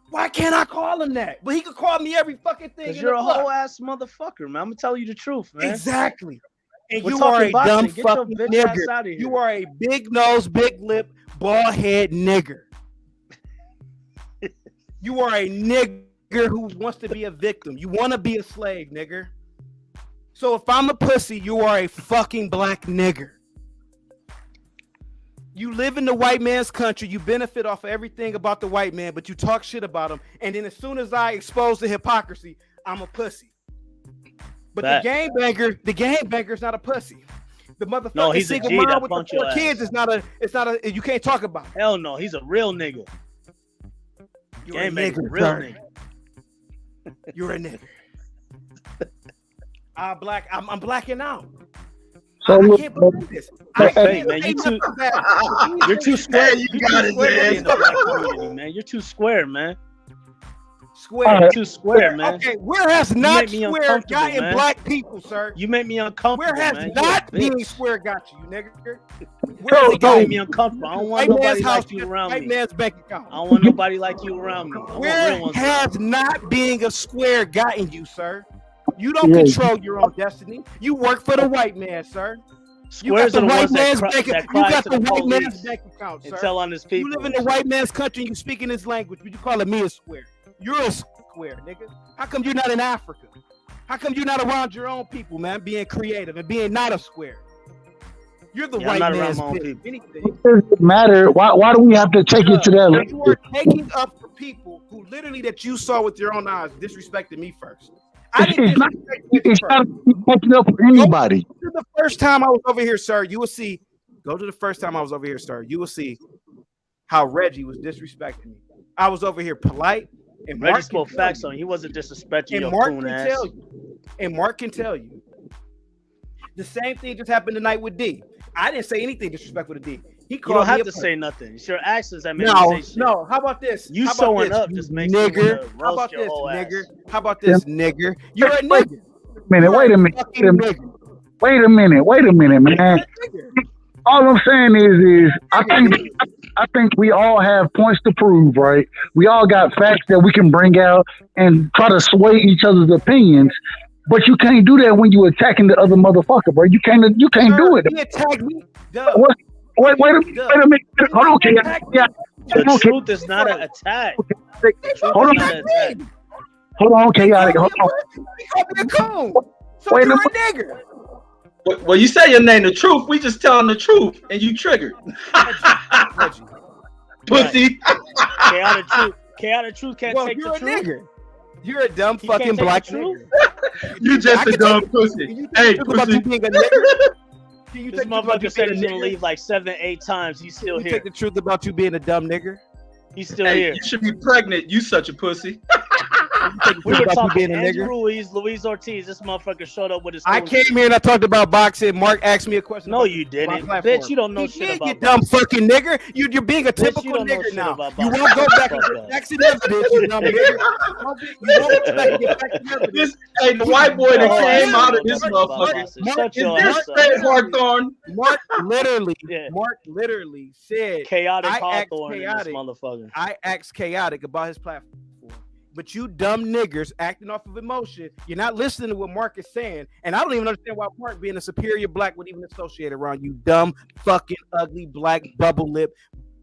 Speaker 20: Why can't I call him that? But he could call me every fucking thing.
Speaker 7: Because
Speaker 20: in
Speaker 7: you're
Speaker 20: the
Speaker 7: a
Speaker 20: book.
Speaker 7: whole ass motherfucker, man. I'm gonna tell you the truth, man.
Speaker 20: Exactly. And
Speaker 7: We're
Speaker 20: you
Speaker 7: talking
Speaker 20: are a
Speaker 7: boxing.
Speaker 20: dumb
Speaker 7: Get your
Speaker 20: fucking
Speaker 7: bitch ass
Speaker 20: nigger.
Speaker 7: outta here.
Speaker 20: You are a big nose, big lip, bald head nigger. You are a nigger who wants to be a victim. You want to be a slave, nigger. So if I'm a pussy, you are a fucking black nigger. You live in the white man's country. You benefit off of everything about the white man, but you talk shit about him. And then as soon as I expose the hypocrisy, I'm a pussy. But
Speaker 7: Fact.
Speaker 20: the gangbanger's not a pussy. The motherfucking
Speaker 7: No, he's a
Speaker 20: single
Speaker 7: G
Speaker 20: mom
Speaker 7: that
Speaker 20: with the
Speaker 7: punked your
Speaker 20: 4
Speaker 7: ass.
Speaker 20: kids is not a, you can't talk about.
Speaker 7: Hell no, he's a real nigga.
Speaker 20: You're a
Speaker 7: Gangbanger's
Speaker 20: nigger,
Speaker 7: real
Speaker 20: sir.
Speaker 7: nigga.
Speaker 20: You're a nigger. I'm blacking out.
Speaker 19: So
Speaker 20: I
Speaker 19: look,
Speaker 20: can't believe this. I
Speaker 7: Hey,
Speaker 20: can't
Speaker 7: man,
Speaker 20: say
Speaker 7: you too-
Speaker 20: nothing bad.
Speaker 7: You're too square.
Speaker 20: You
Speaker 7: You're
Speaker 20: got
Speaker 7: too
Speaker 20: it,
Speaker 7: square to be
Speaker 20: man.
Speaker 7: in the black community, man. You're too square, man.
Speaker 20: Square.
Speaker 7: You're too square, man.
Speaker 20: Okay, where has
Speaker 7: You
Speaker 20: not
Speaker 7: make me
Speaker 20: square
Speaker 7: uncomfortable,
Speaker 20: gotten
Speaker 7: man.
Speaker 20: black people, sir?
Speaker 7: You make me uncomfortable,
Speaker 20: Where has
Speaker 7: man.
Speaker 20: not
Speaker 7: You a bitch.
Speaker 20: being square got you, nigga? Where
Speaker 7: You
Speaker 20: has it
Speaker 7: make
Speaker 20: got
Speaker 7: me
Speaker 20: you?
Speaker 7: uncomfortable. I don't
Speaker 20: White
Speaker 7: want
Speaker 20: man's
Speaker 7: nobody
Speaker 20: house,
Speaker 7: like you around
Speaker 20: white
Speaker 7: me.
Speaker 20: man's bank account.
Speaker 7: I don't want nobody like you around me. I want
Speaker 20: Where
Speaker 7: real ones.
Speaker 20: has not being a square gotten you, sir? You don't
Speaker 19: Yeah.
Speaker 20: control your own destiny. You work for the white man, sir. You got
Speaker 7: Squares
Speaker 20: the
Speaker 7: are the
Speaker 20: white
Speaker 7: ones that,
Speaker 20: man's
Speaker 7: cry,
Speaker 20: bank.
Speaker 7: that
Speaker 20: You
Speaker 7: cry
Speaker 20: got
Speaker 7: to
Speaker 20: the
Speaker 7: the
Speaker 20: white man's
Speaker 7: police
Speaker 20: bank account,
Speaker 7: and
Speaker 20: sir.
Speaker 7: tell on his
Speaker 20: You
Speaker 7: people.
Speaker 20: live in the white man's country and you speaking his language, but you calling me a square. You're a square, nigga. How come you're not in Africa? How come you're not around your own people, man? Being creative and being not a square. You're the
Speaker 7: Yeah, I'm
Speaker 20: white
Speaker 7: not around
Speaker 20: man's
Speaker 7: my own
Speaker 20: bitch.
Speaker 7: people.
Speaker 20: Anything.
Speaker 19: What does it matter? Why do we have to take it to that level?
Speaker 20: You are taking up for people who literally that you saw with your own eyes disrespected me first. I didn't
Speaker 19: It's not.
Speaker 20: disrespect you
Speaker 19: It's
Speaker 20: first.
Speaker 19: not taking up for anybody.
Speaker 20: Go to the first time I was over here, sir. You will see. Go to the first time I was over here, sir. You will see how Reggie was disrespecting me. I was over here polite, and
Speaker 7: Reggie
Speaker 20: Mark
Speaker 7: spoke
Speaker 20: can tell
Speaker 7: facts
Speaker 20: you.
Speaker 7: on you. He wasn't disrespecting
Speaker 20: And
Speaker 7: your
Speaker 20: Mark
Speaker 7: coon
Speaker 20: can
Speaker 7: ass.
Speaker 20: tell you. And Mark can tell you. The same thing just happened tonight with D. I didn't say anything disrespectful to D. He
Speaker 7: You
Speaker 20: called
Speaker 7: don't have
Speaker 20: me
Speaker 7: to
Speaker 20: a
Speaker 7: say nothing. It's your actions that make
Speaker 20: no,
Speaker 7: me say shit.
Speaker 20: no. How about this?
Speaker 7: You
Speaker 20: How about
Speaker 7: showing
Speaker 20: this,
Speaker 7: up
Speaker 20: you
Speaker 7: just makes me
Speaker 20: nigger.
Speaker 7: wanna
Speaker 20: How about
Speaker 7: roast your
Speaker 20: this,
Speaker 7: whole ass.
Speaker 20: nigger? How about this, nigger? You're a nigger.
Speaker 19: Wait a minute. Wait a minute, man. All I'm saying is I think we all have points to prove, right? We all got facts that we can bring out and try to sway each other's opinions. But you can't do that when you attacking the other motherfucker, bro. You can't do it.
Speaker 20: He attacked me.
Speaker 19: What? Wait a minute. Hold on, okay. Yeah.
Speaker 7: The truth is not an attack.
Speaker 19: Hold on. Hold on, chaotic. Hold on.
Speaker 20: He called me a coon. So
Speaker 19: Wait a
Speaker 20: you're a
Speaker 19: minute.
Speaker 20: nigger.
Speaker 21: Well, you say your name the truth. We just telling the truth, and you triggered. Pussy.
Speaker 7: Chaotic truth can't
Speaker 20: Well,
Speaker 7: take
Speaker 20: you're
Speaker 7: the
Speaker 20: a
Speaker 7: truth.
Speaker 20: nigger. You're a dumb
Speaker 7: He can't
Speaker 20: fucking
Speaker 7: take
Speaker 20: black
Speaker 7: the truth.
Speaker 20: nigger.
Speaker 21: You just a dumb pussy. Hey,
Speaker 20: About
Speaker 21: pussy.
Speaker 20: you being a nigger? Can you
Speaker 7: This
Speaker 20: take the truth about you
Speaker 7: motherfucker said
Speaker 20: being
Speaker 7: he's
Speaker 20: a
Speaker 7: gonna
Speaker 20: nigger?
Speaker 7: leave like 7-8 times. He's still
Speaker 20: You
Speaker 7: here.
Speaker 20: take the truth about you being a dumb nigger?
Speaker 7: He's still
Speaker 21: Hey,
Speaker 7: here.
Speaker 21: you should be pregnant. You such a pussy.
Speaker 3: We were
Speaker 20: about you
Speaker 3: talking
Speaker 20: being a
Speaker 3: Andy
Speaker 20: nigger?
Speaker 3: Ruiz, Luis Ortiz. This motherfucker showed up with his.
Speaker 20: I came here and I talked about boxing. Mark asked me a question.
Speaker 3: No, you didn't, bitch. You don't know shit about
Speaker 20: you dumb fucking nigger. You're being a
Speaker 3: Bitch,
Speaker 20: typical
Speaker 3: you don't know
Speaker 20: nigger
Speaker 3: shit
Speaker 20: now.
Speaker 3: about
Speaker 20: You
Speaker 3: boxing.
Speaker 20: won't go back and
Speaker 3: Fuck
Speaker 20: get
Speaker 3: up.
Speaker 20: facts and evidence, you dumb nigger. You won't go back and get facts and evidence.
Speaker 21: Hey, the white boy that
Speaker 3: Oh,
Speaker 21: came
Speaker 3: I
Speaker 21: out of
Speaker 3: know
Speaker 21: this
Speaker 3: nothing about
Speaker 21: motherfucker.
Speaker 3: boxing. Shut your
Speaker 21: Is this
Speaker 3: ass up.
Speaker 21: Fred Hawthorne?
Speaker 20: Mark literally,
Speaker 3: Yeah.
Speaker 20: Mark literally said,
Speaker 3: Chaotic
Speaker 20: I asked
Speaker 3: Hawthorne in this
Speaker 20: chaotic.
Speaker 3: motherfucker.
Speaker 20: I asked chaotic about his platform. But you dumb niggers acting off of emotion, you're not listening to what Mark is saying. And I don't even understand why Mark being a superior black would even associate around you dumb, fucking, ugly, black, bubble lip,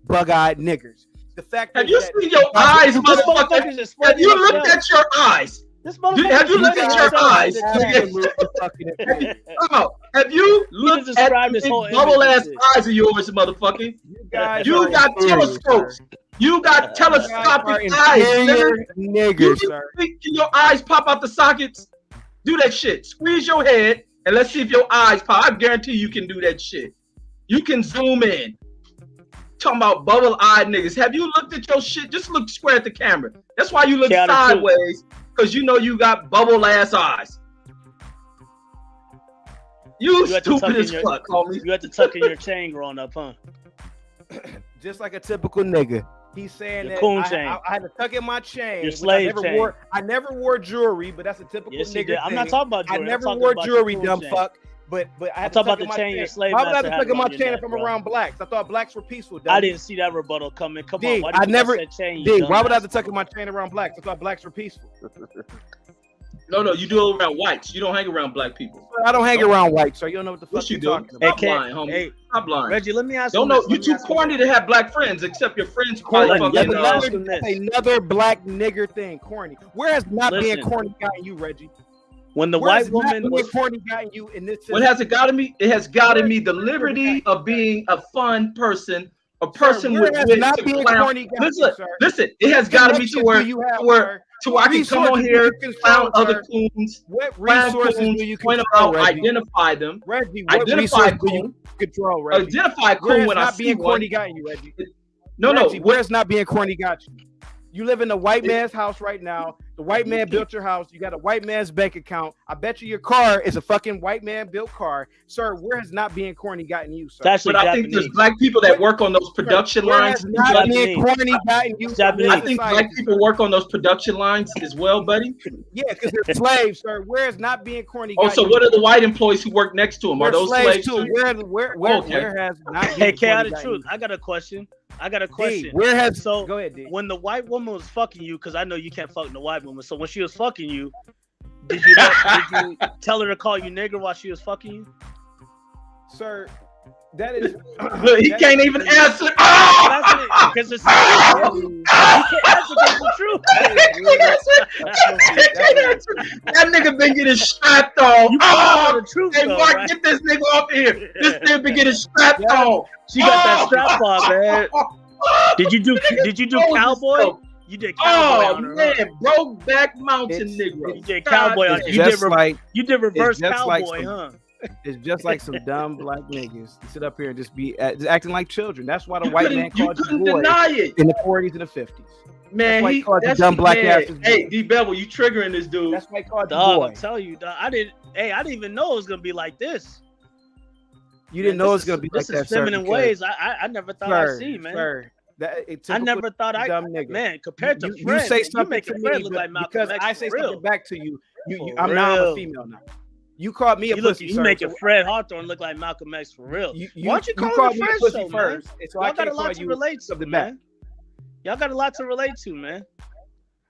Speaker 20: bug-eyed niggers. The fact
Speaker 21: Have you seen your eyes, motherfucker? Have you looked at your eyes? Have you looked at your eyes? Have you looked at the bubble ass eyes of yours, motherfucker? You got telescopes. You got telescopic eyes,
Speaker 20: niggers.
Speaker 21: Can your eyes pop out the sockets? Do that shit. Squeeze your head and let's see if your eyes pop. I guarantee you can do that shit. You can zoom in. Talking about bubble-eyed niggas. Have you looked at your shit? Just look square at the camera. That's why you look sideways, because you know you got bubble-ass eyes. You stupid as fuck, homie.
Speaker 3: You had to tuck in your chain growing up, huh?
Speaker 20: Just like a typical nigga. He's saying
Speaker 3: Your
Speaker 20: that
Speaker 3: coon
Speaker 20: I
Speaker 3: chain.
Speaker 20: had to tuck in my chain.
Speaker 3: Your
Speaker 20: which
Speaker 3: slave chain.
Speaker 20: I never wore jewelry, but that's a typical
Speaker 3: Yes, you
Speaker 20: nigga
Speaker 3: did. I'm not
Speaker 20: thing.
Speaker 3: talking about jewelry.
Speaker 20: I
Speaker 3: I'm
Speaker 20: never
Speaker 3: talking
Speaker 20: wore
Speaker 3: about your
Speaker 20: jewelry,
Speaker 3: coon
Speaker 20: dumb
Speaker 3: chain.
Speaker 20: fuck. But I had to
Speaker 3: talking about
Speaker 20: tuck
Speaker 3: the
Speaker 20: in my
Speaker 3: chain your slave
Speaker 20: Why would I have
Speaker 3: master
Speaker 20: to
Speaker 3: had
Speaker 20: tuck in my
Speaker 3: around your
Speaker 20: chain
Speaker 3: neck,
Speaker 20: if I'm
Speaker 3: bro?
Speaker 20: around blacks? I thought blacks were peaceful. Dumb.
Speaker 3: I didn't see that rebuttal coming. Come
Speaker 20: D,
Speaker 3: on. Why do you
Speaker 20: I
Speaker 3: think
Speaker 20: never.
Speaker 3: said chain, you
Speaker 20: D, why would I
Speaker 3: dumbass?
Speaker 20: have to tuck in my chain around blacks? I thought blacks were peaceful.
Speaker 21: No, you do it around whites. You don't hang around black people.
Speaker 20: I don't hang around whites, so you don't know what the fuck
Speaker 21: Yes, you
Speaker 20: you're
Speaker 21: do.
Speaker 20: talking about.
Speaker 21: Stop lying, homie. Stop lying.
Speaker 3: Reggie, let me ask
Speaker 21: Don't
Speaker 3: you
Speaker 21: know.
Speaker 3: this.
Speaker 21: You're too corny to have black friends, except your friends probably fucking.
Speaker 20: That's another black nigger thing, corny. Where has not being
Speaker 3: Listen.
Speaker 20: corny gotten you, Reggie?
Speaker 3: When the
Speaker 20: Where
Speaker 3: white
Speaker 20: has not
Speaker 3: woman
Speaker 20: being
Speaker 3: was
Speaker 20: corny gotten you in this?
Speaker 21: What has it gotten me? It has gotten me the liberty of being a fun person, a person
Speaker 20: where
Speaker 21: with
Speaker 20: has
Speaker 21: wit
Speaker 20: not
Speaker 21: to
Speaker 20: being
Speaker 21: clown.
Speaker 20: corny gotten
Speaker 21: Listen,
Speaker 20: you, sir?
Speaker 21: listen. It has
Speaker 20: What
Speaker 21: gotten me to
Speaker 20: connections
Speaker 21: where,
Speaker 20: do you have,
Speaker 21: to where,
Speaker 20: sir?
Speaker 21: to where I can come on
Speaker 20: Resources do
Speaker 21: here,
Speaker 20: you control,
Speaker 21: clown other
Speaker 20: sir?
Speaker 21: coons,
Speaker 20: What
Speaker 21: clown
Speaker 20: resources
Speaker 21: coons,
Speaker 20: do you
Speaker 21: point them
Speaker 20: control,
Speaker 21: out,
Speaker 20: Reggie?
Speaker 21: identify them,
Speaker 20: Reggie, what
Speaker 21: identify
Speaker 20: resources do
Speaker 21: coon,
Speaker 20: you control, Reggie?
Speaker 21: identify
Speaker 20: Where
Speaker 21: coon
Speaker 20: has
Speaker 21: when I
Speaker 20: not
Speaker 21: see
Speaker 20: being
Speaker 21: one.
Speaker 20: corny gotten you, Reggie?
Speaker 21: No,
Speaker 20: Reggie,
Speaker 21: no.
Speaker 20: where's not being corny got you? You live in a white man's house right now. The white man built your house. You got a white man's bank account. I bet you your car is a fucking white man built car. Sir, where has not being corny gotten you, sir?
Speaker 3: It's
Speaker 21: But I think there's black people that work on those production
Speaker 20: Where
Speaker 21: lines.
Speaker 20: has not being corny gotten you?
Speaker 21: I think black people work on those production lines as well, buddy.
Speaker 20: Yeah, because they're slaves, sir. Where has not being corny
Speaker 21: Oh,
Speaker 20: gotten
Speaker 21: so
Speaker 20: you?
Speaker 21: what are the white employees who work next to them? Are
Speaker 20: They're
Speaker 21: those slaves too?
Speaker 20: Where
Speaker 21: Okay.
Speaker 20: has not being
Speaker 3: Hey,
Speaker 20: corny
Speaker 3: chaotic
Speaker 20: gotten
Speaker 3: truth.
Speaker 20: you?
Speaker 3: I got a question.
Speaker 20: where has
Speaker 3: so
Speaker 20: go ahead, D.
Speaker 3: when the white woman was fucking you, because I know you can't fuck the white woman. So when she was fucking you, did you tell her to call you nigger while she was fucking you?
Speaker 20: Sir, that is
Speaker 21: He can't even answer.
Speaker 3: Because it's you can't answer because the truth.
Speaker 21: That nigga been getting strapped on.
Speaker 3: You
Speaker 21: Oh,
Speaker 3: the truth,
Speaker 21: hey,
Speaker 3: though,
Speaker 21: Mark,
Speaker 3: right?
Speaker 21: get this nigga off here. This nigga been getting strapped on.
Speaker 3: She got that strap on, man. Did you do cowboy? You did cowboy
Speaker 21: Oh
Speaker 3: on her.
Speaker 21: man,
Speaker 3: huh?
Speaker 21: Brokeback Mountain nigga.
Speaker 3: You did cowboy on her. You did reverse cowboy, huh?
Speaker 20: It's just like some dumb black niggas to sit up here and just be just acting like children. That's why the white man called you boy
Speaker 21: deny it
Speaker 20: in the 40s and the 50s.
Speaker 21: Man,
Speaker 20: That's
Speaker 21: he
Speaker 20: why
Speaker 21: that's
Speaker 20: dumb black
Speaker 21: man.
Speaker 20: asses.
Speaker 21: Hey, DBevill, you triggering this dude.
Speaker 20: That's why I called you
Speaker 3: Dog,
Speaker 20: boy.
Speaker 3: I'm telling you, dog, I didn't even know it was gonna be like this.
Speaker 20: You didn't know it was gonna be like
Speaker 3: This is
Speaker 20: that, sir.
Speaker 3: feminine
Speaker 20: because-
Speaker 3: ways. I never thought I'd see, man.
Speaker 20: Sir,
Speaker 3: I never thought
Speaker 20: dumb nigga.
Speaker 3: man, compared to
Speaker 20: you
Speaker 3: Fred,
Speaker 20: say
Speaker 3: you
Speaker 20: something
Speaker 3: make
Speaker 20: to
Speaker 3: a Fred
Speaker 20: me
Speaker 3: look like Malcolm
Speaker 20: because
Speaker 3: X
Speaker 20: I
Speaker 3: for
Speaker 20: say
Speaker 3: real.
Speaker 20: something back to you.
Speaker 3: For
Speaker 20: I'm now
Speaker 3: real.
Speaker 20: a female now. You called me a
Speaker 3: You
Speaker 20: pussy.
Speaker 3: you
Speaker 20: sir,
Speaker 3: making
Speaker 20: so-
Speaker 3: Fred Hawthorne look like Malcolm X for real. Why don't you call
Speaker 20: called
Speaker 3: him
Speaker 20: me
Speaker 3: a
Speaker 20: a
Speaker 3: Fred
Speaker 20: pussy
Speaker 3: show,
Speaker 20: first,
Speaker 3: man?
Speaker 20: and so I
Speaker 3: Y'all got a
Speaker 20: can't
Speaker 3: lot
Speaker 20: call
Speaker 3: to
Speaker 20: you
Speaker 3: relate to,
Speaker 20: something back.
Speaker 3: man. Y'all got a lot to relate to, man.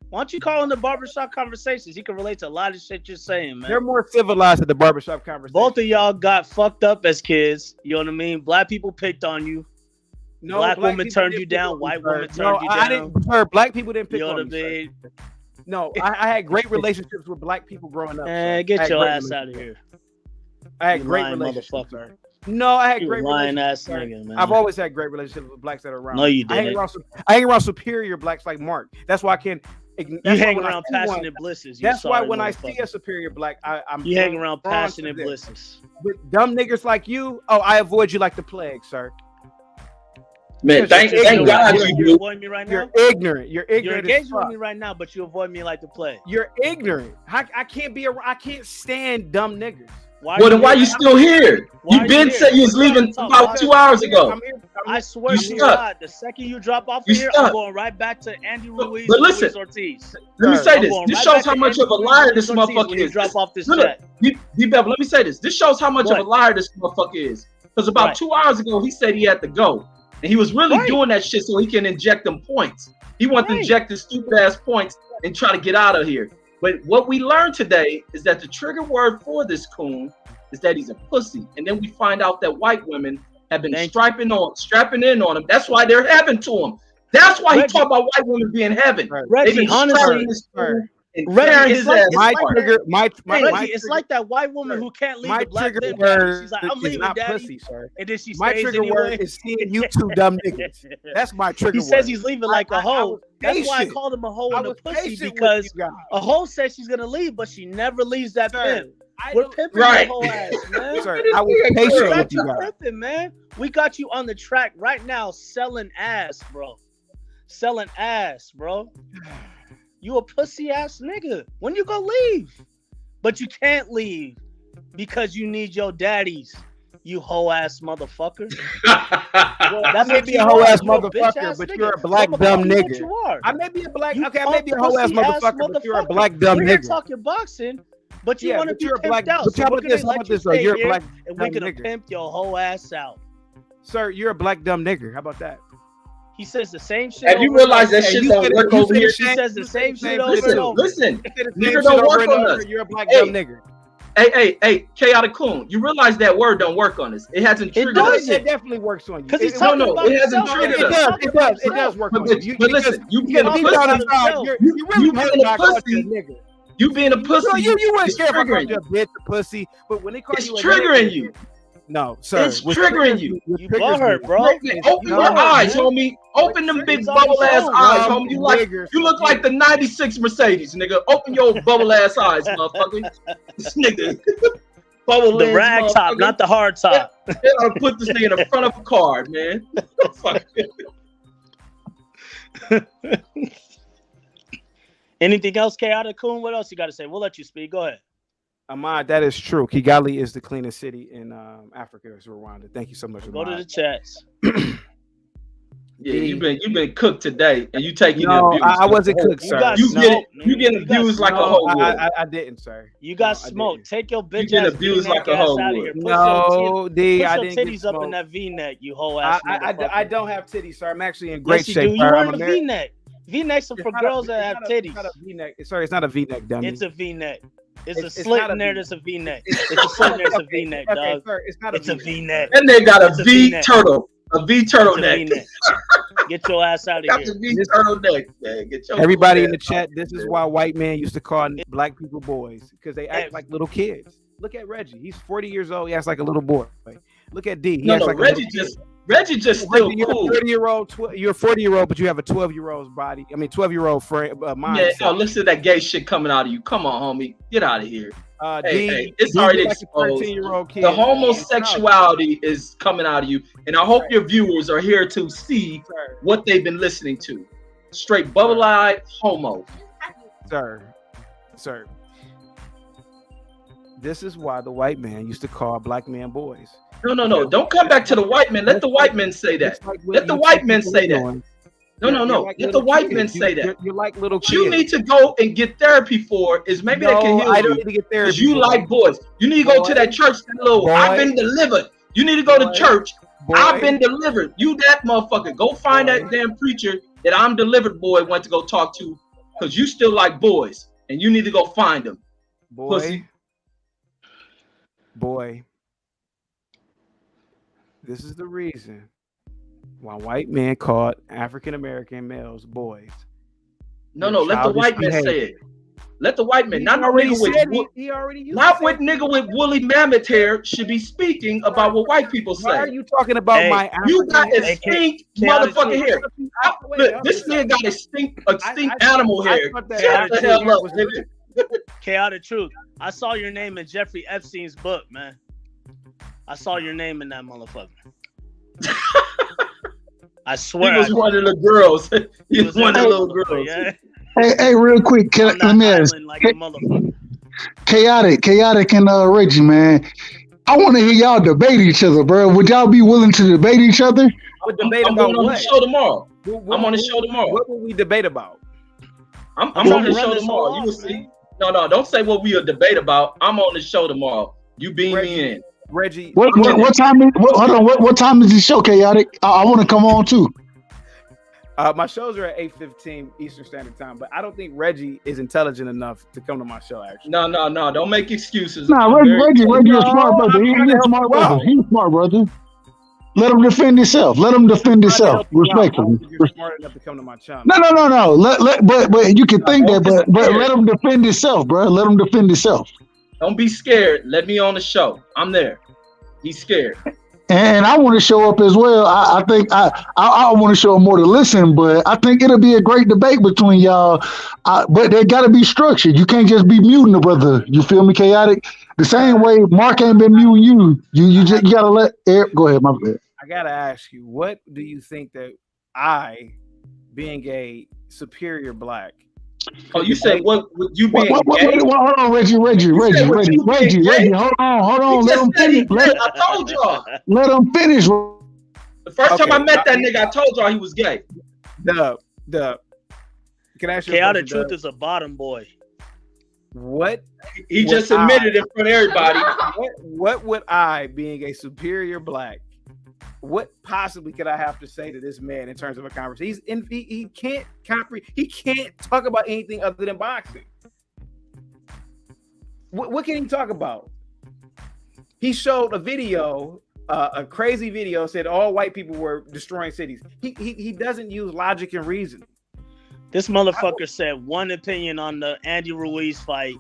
Speaker 3: Why don't you call in the barbershop conversations? He can relate to a lot of shit you're saying, man.
Speaker 20: They're more civilized at the barbershop conversation.
Speaker 3: Both of y'all got fucked up as kids. You know what I mean? Black people picked on you.
Speaker 20: No,
Speaker 3: black woman
Speaker 20: people
Speaker 3: turned
Speaker 20: didn't
Speaker 3: you
Speaker 20: pick
Speaker 3: down.
Speaker 20: on me,
Speaker 3: White
Speaker 20: sir.
Speaker 3: woman turned
Speaker 20: No,
Speaker 3: you
Speaker 20: I
Speaker 3: down.
Speaker 20: didn't. Sir, black people didn't pick
Speaker 3: You know
Speaker 20: on
Speaker 3: what I
Speaker 20: me.
Speaker 3: mean?
Speaker 20: Sir. No, I had great relationships with black people growing up.
Speaker 3: Man,
Speaker 20: sir. I
Speaker 3: get
Speaker 20: had
Speaker 3: your
Speaker 20: great
Speaker 3: ass out of here.
Speaker 20: relationships. I had
Speaker 3: You
Speaker 20: great
Speaker 3: lying
Speaker 20: relationships.
Speaker 3: motherfucker.
Speaker 20: Sir. No, I had
Speaker 3: You
Speaker 20: great
Speaker 3: lying
Speaker 20: relationships.
Speaker 3: ass
Speaker 20: sir.
Speaker 3: nigga, man.
Speaker 20: I've always had great relationships with blacks that are around.
Speaker 3: No, you
Speaker 20: I hang
Speaker 3: didn't.
Speaker 20: around superior blacks like Mark. That's why I can.
Speaker 3: You hang around passionate blisses.
Speaker 20: That's why when I see a superior black, I'm.
Speaker 3: You hang around
Speaker 20: drawn to
Speaker 3: passionate
Speaker 20: them.
Speaker 3: blisses.
Speaker 20: With dumb niggas like you, oh, I avoid you like the plague, sir.
Speaker 21: Man, thank God you
Speaker 3: You
Speaker 21: do.
Speaker 3: avoid me right now.
Speaker 20: You're ignorant. You're
Speaker 3: You're
Speaker 20: ignorant.
Speaker 3: engaging with me right now, but you avoid me like to play.
Speaker 20: You're ignorant. I can't stand dumb niggas.
Speaker 21: Well, then why you still here? You been said you was leaving about 2 hours ago.
Speaker 3: I swear
Speaker 21: You
Speaker 3: to
Speaker 21: stuck.
Speaker 3: God, the second you drop off
Speaker 21: You
Speaker 3: here,
Speaker 21: stuck.
Speaker 3: I'm going right back to Andy Ruiz
Speaker 21: But
Speaker 3: and
Speaker 21: listen,
Speaker 3: Luis Ortiz.
Speaker 21: Let me say
Speaker 3: I'm
Speaker 21: this.
Speaker 3: going
Speaker 21: This
Speaker 3: right
Speaker 21: shows
Speaker 3: back
Speaker 21: how
Speaker 3: to
Speaker 21: much
Speaker 3: Andy
Speaker 21: of a
Speaker 3: Ruiz
Speaker 21: liar
Speaker 3: and
Speaker 21: this
Speaker 3: Luis Ortiz
Speaker 21: motherfucker
Speaker 3: when you
Speaker 21: is.
Speaker 3: drop off this
Speaker 21: Look,
Speaker 3: chat.
Speaker 21: DBevill, let me say this. This shows how much of
Speaker 3: What?
Speaker 21: a liar this motherfucker is. Because about
Speaker 3: Right.
Speaker 21: 2 hours ago, he said he had to go. And he was really doing that shit so he can inject them points. He wanted to inject his stupid ass points and try to get out of here. But what we learned today is that the trigger word for this coon is that he's a pussy. And then we find out that white women have been strapping in on him. That's why they're heaven to him. That's why he talked about white women being heaven.
Speaker 3: Reggie,
Speaker 21: They've been
Speaker 3: honestly,
Speaker 21: strapping this fool and
Speaker 3: Reggie,
Speaker 21: tearing
Speaker 3: it's
Speaker 21: his
Speaker 3: like-
Speaker 21: ass
Speaker 3: it's
Speaker 20: My
Speaker 3: like
Speaker 20: trigger, my
Speaker 3: Reggie, it's like that white woman who can't leave
Speaker 20: my
Speaker 3: the black
Speaker 20: trigger
Speaker 3: man daddy.
Speaker 20: word
Speaker 3: She's like, I'm
Speaker 20: is
Speaker 3: leaving,
Speaker 20: not
Speaker 3: daddy.
Speaker 20: pussy, sir.
Speaker 3: And then she
Speaker 20: My
Speaker 3: stays
Speaker 20: trigger
Speaker 3: anyway.
Speaker 20: word is seeing you two dumb niggas. That's my trigger
Speaker 3: He
Speaker 20: word.
Speaker 3: says he's leaving like a
Speaker 20: I
Speaker 3: hoe.
Speaker 20: was
Speaker 3: That's why I
Speaker 20: patient.
Speaker 3: called him a hoe
Speaker 20: I
Speaker 3: and a
Speaker 20: was
Speaker 3: pussy,
Speaker 20: patient with
Speaker 3: because
Speaker 20: you guys.
Speaker 3: a hoe says she's gonna leave, but she never leaves that pimp.
Speaker 20: I
Speaker 3: We're
Speaker 20: don't-
Speaker 3: pimping
Speaker 21: Right.
Speaker 3: your whole ass, man.
Speaker 20: Sir, I was
Speaker 3: We
Speaker 20: patient
Speaker 3: got
Speaker 20: with you
Speaker 3: you
Speaker 20: guys.
Speaker 3: pimping, man. We got you on the track right now, selling ass, bro. Selling ass, bro. You a pussy ass nigga. When you go leave, but you can't leave because you need your daddies. You hoe ass motherfucker.
Speaker 20: I may
Speaker 3: what
Speaker 20: be
Speaker 3: you
Speaker 20: a hoe
Speaker 3: are.
Speaker 20: ass
Speaker 3: You a bitch
Speaker 20: motherfucker,
Speaker 3: ass
Speaker 20: but
Speaker 3: nigga.
Speaker 20: you're a black
Speaker 3: So I'm
Speaker 20: dumb
Speaker 3: gonna call you what
Speaker 20: nigga.
Speaker 3: you are.
Speaker 20: I may be a black.
Speaker 3: You
Speaker 20: Okay, I may be a hoe ass
Speaker 3: pussy ass
Speaker 20: motherfucker, but you're a black dumb
Speaker 3: We're here
Speaker 20: nigga.
Speaker 3: talking boxing, but you
Speaker 20: Yeah,
Speaker 3: want to
Speaker 20: but
Speaker 3: be
Speaker 20: you're a
Speaker 3: pimped
Speaker 20: black-
Speaker 3: out.
Speaker 20: but
Speaker 3: So
Speaker 20: how
Speaker 3: we're
Speaker 20: about
Speaker 3: gonna
Speaker 20: this? How
Speaker 3: let
Speaker 20: about
Speaker 3: you
Speaker 20: this, though?
Speaker 3: stay
Speaker 20: You're a
Speaker 3: here,
Speaker 20: black
Speaker 3: and we're
Speaker 20: dumb
Speaker 3: gonna
Speaker 20: nigga.
Speaker 3: pimp your whole ass out.
Speaker 20: Sir, you're a black dumb nigger. How about that?
Speaker 3: He says the same shit.
Speaker 21: Have you
Speaker 3: over and
Speaker 21: realized
Speaker 3: over.
Speaker 21: that shit
Speaker 20: you
Speaker 21: don't
Speaker 20: said it-
Speaker 21: work
Speaker 20: you
Speaker 21: over
Speaker 20: said
Speaker 21: here?
Speaker 20: it
Speaker 3: He says the same shit over
Speaker 21: Listen,
Speaker 3: and over.
Speaker 21: listen.
Speaker 20: You said the
Speaker 21: Nigga
Speaker 20: same
Speaker 21: don't
Speaker 20: shit
Speaker 21: work
Speaker 20: over and
Speaker 21: on
Speaker 20: over.
Speaker 21: us.
Speaker 20: You're a black
Speaker 21: Hey,
Speaker 20: dumb nigger.
Speaker 21: Hey, Chaotic Coon, you realize that word don't work on us. It hasn't
Speaker 3: It
Speaker 21: triggered us.
Speaker 3: does.
Speaker 20: It definitely works on you.
Speaker 3: 'Cause he's
Speaker 20: It-
Speaker 3: talking
Speaker 21: no,
Speaker 3: about
Speaker 21: it hasn't
Speaker 3: himself.
Speaker 21: triggered
Speaker 20: It
Speaker 21: us.
Speaker 20: does. It does. It does work on you.
Speaker 21: But listen, you being a
Speaker 20: deep
Speaker 21: pussy.
Speaker 20: down inside, you really
Speaker 21: You
Speaker 20: hurt
Speaker 21: being
Speaker 20: by
Speaker 21: a
Speaker 20: calling you a
Speaker 21: pussy.
Speaker 20: nigger.
Speaker 21: You being a pussy.
Speaker 20: You wouldn't
Speaker 21: is
Speaker 20: care if I called
Speaker 21: triggering
Speaker 20: you a
Speaker 21: you.
Speaker 20: bitch, a pussy, but when they call
Speaker 21: It's
Speaker 20: you a
Speaker 21: triggering
Speaker 20: nigger,
Speaker 21: you.
Speaker 20: no, sir.
Speaker 21: It's
Speaker 20: what
Speaker 21: triggering
Speaker 20: triggers
Speaker 21: you.
Speaker 20: me- what
Speaker 3: You
Speaker 20: triggers
Speaker 3: butthurt,
Speaker 20: me-
Speaker 3: bro.
Speaker 21: Open your
Speaker 3: butthurt,
Speaker 21: eyes,
Speaker 3: man.
Speaker 21: homie. Open them big
Speaker 3: triggers on
Speaker 21: bubble
Speaker 3: your
Speaker 21: ass
Speaker 3: phone,
Speaker 21: eyes,
Speaker 20: dumb
Speaker 21: homie. You look like the '96 Mercedes, nigga. Open your bubble ass eyes, motherfucker. This nigga. Bubble
Speaker 3: The
Speaker 21: lens,
Speaker 3: rag top,
Speaker 21: motherfucker.
Speaker 3: not the hard top.
Speaker 21: They ought to put this nigga in the front of a car, man. Fuck.
Speaker 3: Anything else, Chaotic Coon? What else you got to say? We'll let you speak. Go ahead.
Speaker 20: Ahmad, that is true. Kigali is the cleanest city in Africa. Is Rwanda. Thank you so much.
Speaker 3: Go to
Speaker 20: Ahmad.
Speaker 3: the chats.
Speaker 21: Yeah, you've been cooked today, and you taking the
Speaker 20: No,
Speaker 21: abuse.
Speaker 20: I wasn't cooked, sir.
Speaker 21: You getting abused like a hoe would.
Speaker 20: I didn't, sir.
Speaker 3: You got
Speaker 20: No, I
Speaker 3: smoked. Take your bitch
Speaker 21: getting
Speaker 3: ass
Speaker 21: abused
Speaker 3: V-neck
Speaker 21: like a
Speaker 3: ass
Speaker 21: hoe
Speaker 3: out of
Speaker 21: would.
Speaker 3: here. Push
Speaker 20: No,
Speaker 3: your,
Speaker 20: D,
Speaker 3: push
Speaker 20: I
Speaker 3: your
Speaker 20: didn't get
Speaker 3: titties up in
Speaker 20: smoked.
Speaker 3: that V-neck, you whole ass motherfucker.
Speaker 20: I don't have titties, sir. I'm actually in great
Speaker 3: Yes, you
Speaker 20: shape.
Speaker 3: do. You
Speaker 20: sir. I'm
Speaker 3: wearing a
Speaker 20: American.
Speaker 3: V-neck. V-necks are for girls that have titties.
Speaker 20: It's not a V-neck. Sorry, it's not a V-neck, dummy.
Speaker 3: It's a V-neck. It's a
Speaker 20: It's
Speaker 3: slit
Speaker 20: not
Speaker 3: in
Speaker 20: a
Speaker 3: there
Speaker 20: V-neck.
Speaker 3: that's a V-neck. It's a slit in there that's a V-neck,
Speaker 20: Okay,
Speaker 3: dog.
Speaker 20: sir, it's not a
Speaker 3: It's a V-neck.
Speaker 21: And they got a
Speaker 3: It's a
Speaker 21: V
Speaker 3: V-neck.
Speaker 21: turtle. A V turtleneck.
Speaker 3: V-neck. Get your ass out of
Speaker 21: Got
Speaker 3: here.
Speaker 21: the V turtleneck, man. Get your
Speaker 20: Everybody in
Speaker 21: ass
Speaker 20: the chat,
Speaker 21: out
Speaker 20: this is
Speaker 21: there.
Speaker 20: why white men used to call black people boys, because they act like little kids. Look at Reggie. He's 40 years old. He acts like a little boy. Look at D. He
Speaker 21: No,
Speaker 20: acts
Speaker 21: no,
Speaker 20: like
Speaker 21: Reggie
Speaker 20: a little
Speaker 21: Reggie just
Speaker 20: kid.
Speaker 21: still
Speaker 20: Reggie, you're
Speaker 21: cool.
Speaker 20: a 40-year-old. You're a 40-year-old, but you have a 12-year-old's body. I mean, 12-year-old mind.
Speaker 21: Yeah, oh, listen to that gay shit coming out of you. Come on, homie. Get out of here. Hey, it's
Speaker 20: D,
Speaker 21: already
Speaker 20: you're like a
Speaker 21: exposed.
Speaker 20: 13-year-old kid.
Speaker 21: The homosexuality is coming out of you. And I hope your viewers are here to see what they've been listening to. Straight bubble-eyed homo.
Speaker 20: Sir. This is why the white man used to call black men boys.
Speaker 21: No. Don't come back to the white men. Let the white men say that. Let the white men say that. No. Let the white men say that.
Speaker 20: You're like little kids.
Speaker 21: What you need to go and get therapy for is maybe they can heal
Speaker 20: I don't
Speaker 21: you.
Speaker 20: need to get therapy.
Speaker 21: Because you like boys. You need to go to that church. That little, I've been delivered. You need to go to church. I've been delivered. You that motherfucker. Go find that damn preacher that I'm delivered boy went to go talk to, because you still like boys. And you need to go find them. Pussy.
Speaker 20: Boy. This is the reason why white men called African American males boys.
Speaker 21: No, let the white man say it. Let the white man, not no nigga with nigga with woolly mammoth hair should be speaking about what white people say.
Speaker 20: Why are you talking about my
Speaker 21: You got
Speaker 20: African-
Speaker 21: a stink motherfucking hair. Look, this nigga got a stink animal hair. Shut the hell up, nigga.
Speaker 3: Chaotic Truth. I saw your name in Jeffrey Epstein's book, man. I saw your name in that motherfucker.
Speaker 7: I swear.
Speaker 21: He was one of the girls. He was one of the little girls.
Speaker 7: Yeah.
Speaker 19: Hey, real quick, let me ask.
Speaker 7: Like a motherfucker.
Speaker 19: Chaotic, and Reggie, man. I want to hear y'all debate each other, bro. Would y'all be willing to debate each other?
Speaker 20: I would debate
Speaker 21: I'm
Speaker 20: about
Speaker 21: on
Speaker 20: what?
Speaker 21: the show tomorrow. I'm on the show tomorrow.
Speaker 20: What will we debate about?
Speaker 21: I'm on the show tomorrow. You will see. No, don't say what we'll debate about. I'm on the show tomorrow. You beam me in.
Speaker 20: Reggie.
Speaker 19: What time? Hold on. What time is the show, Chaotic? I want to come on too.
Speaker 20: My shows are at 8:15 Eastern Standard Time, but I don't think Reggie is intelligent enough to come to my show. Actually,
Speaker 21: No. Don't make excuses.
Speaker 19: Nah, Reggie a smart brother. He's a smart brother. He's a smart brother. Let him defend himself. Respectfully.
Speaker 20: You're smart enough to come to my channel.
Speaker 19: No. But you can think that, but let him defend himself, bro. Let him defend himself.
Speaker 21: Don't be scared. Let me on the show. I'm there. He's scared.
Speaker 19: And I want to show up as well. I think I want to show up more to listen, but I think it'll be a great debate between y'all. But they got to be structured. You can't just be muting the brother. You feel me, Chaotic? The same way Mark ain't been muting you. You got to let Eric go ahead. My bad.
Speaker 20: I gotta ask you, what do you think that I, being a superior black?
Speaker 21: Oh, you said what? You being
Speaker 19: Hold on, Reggie. Hold on. Let him finish.
Speaker 21: I told y'all.
Speaker 19: Let him finish.
Speaker 21: The first time I met that nigga, I told y'all he was gay.
Speaker 20: Dub. Can I ask you?
Speaker 7: Chaotic Truth is a bottom boy.
Speaker 20: What?
Speaker 21: He just admitted in front of everybody.
Speaker 20: What would I, being a superior black, what possibly could I have to say to this man in terms of a conversation? He can't comprehend. He can't talk about anything other than boxing. What can he talk about? He showed a video, a crazy video, said all white people were destroying cities. He doesn't use logic and reason.
Speaker 7: This motherfucker said one opinion on the Andy Ruiz fight,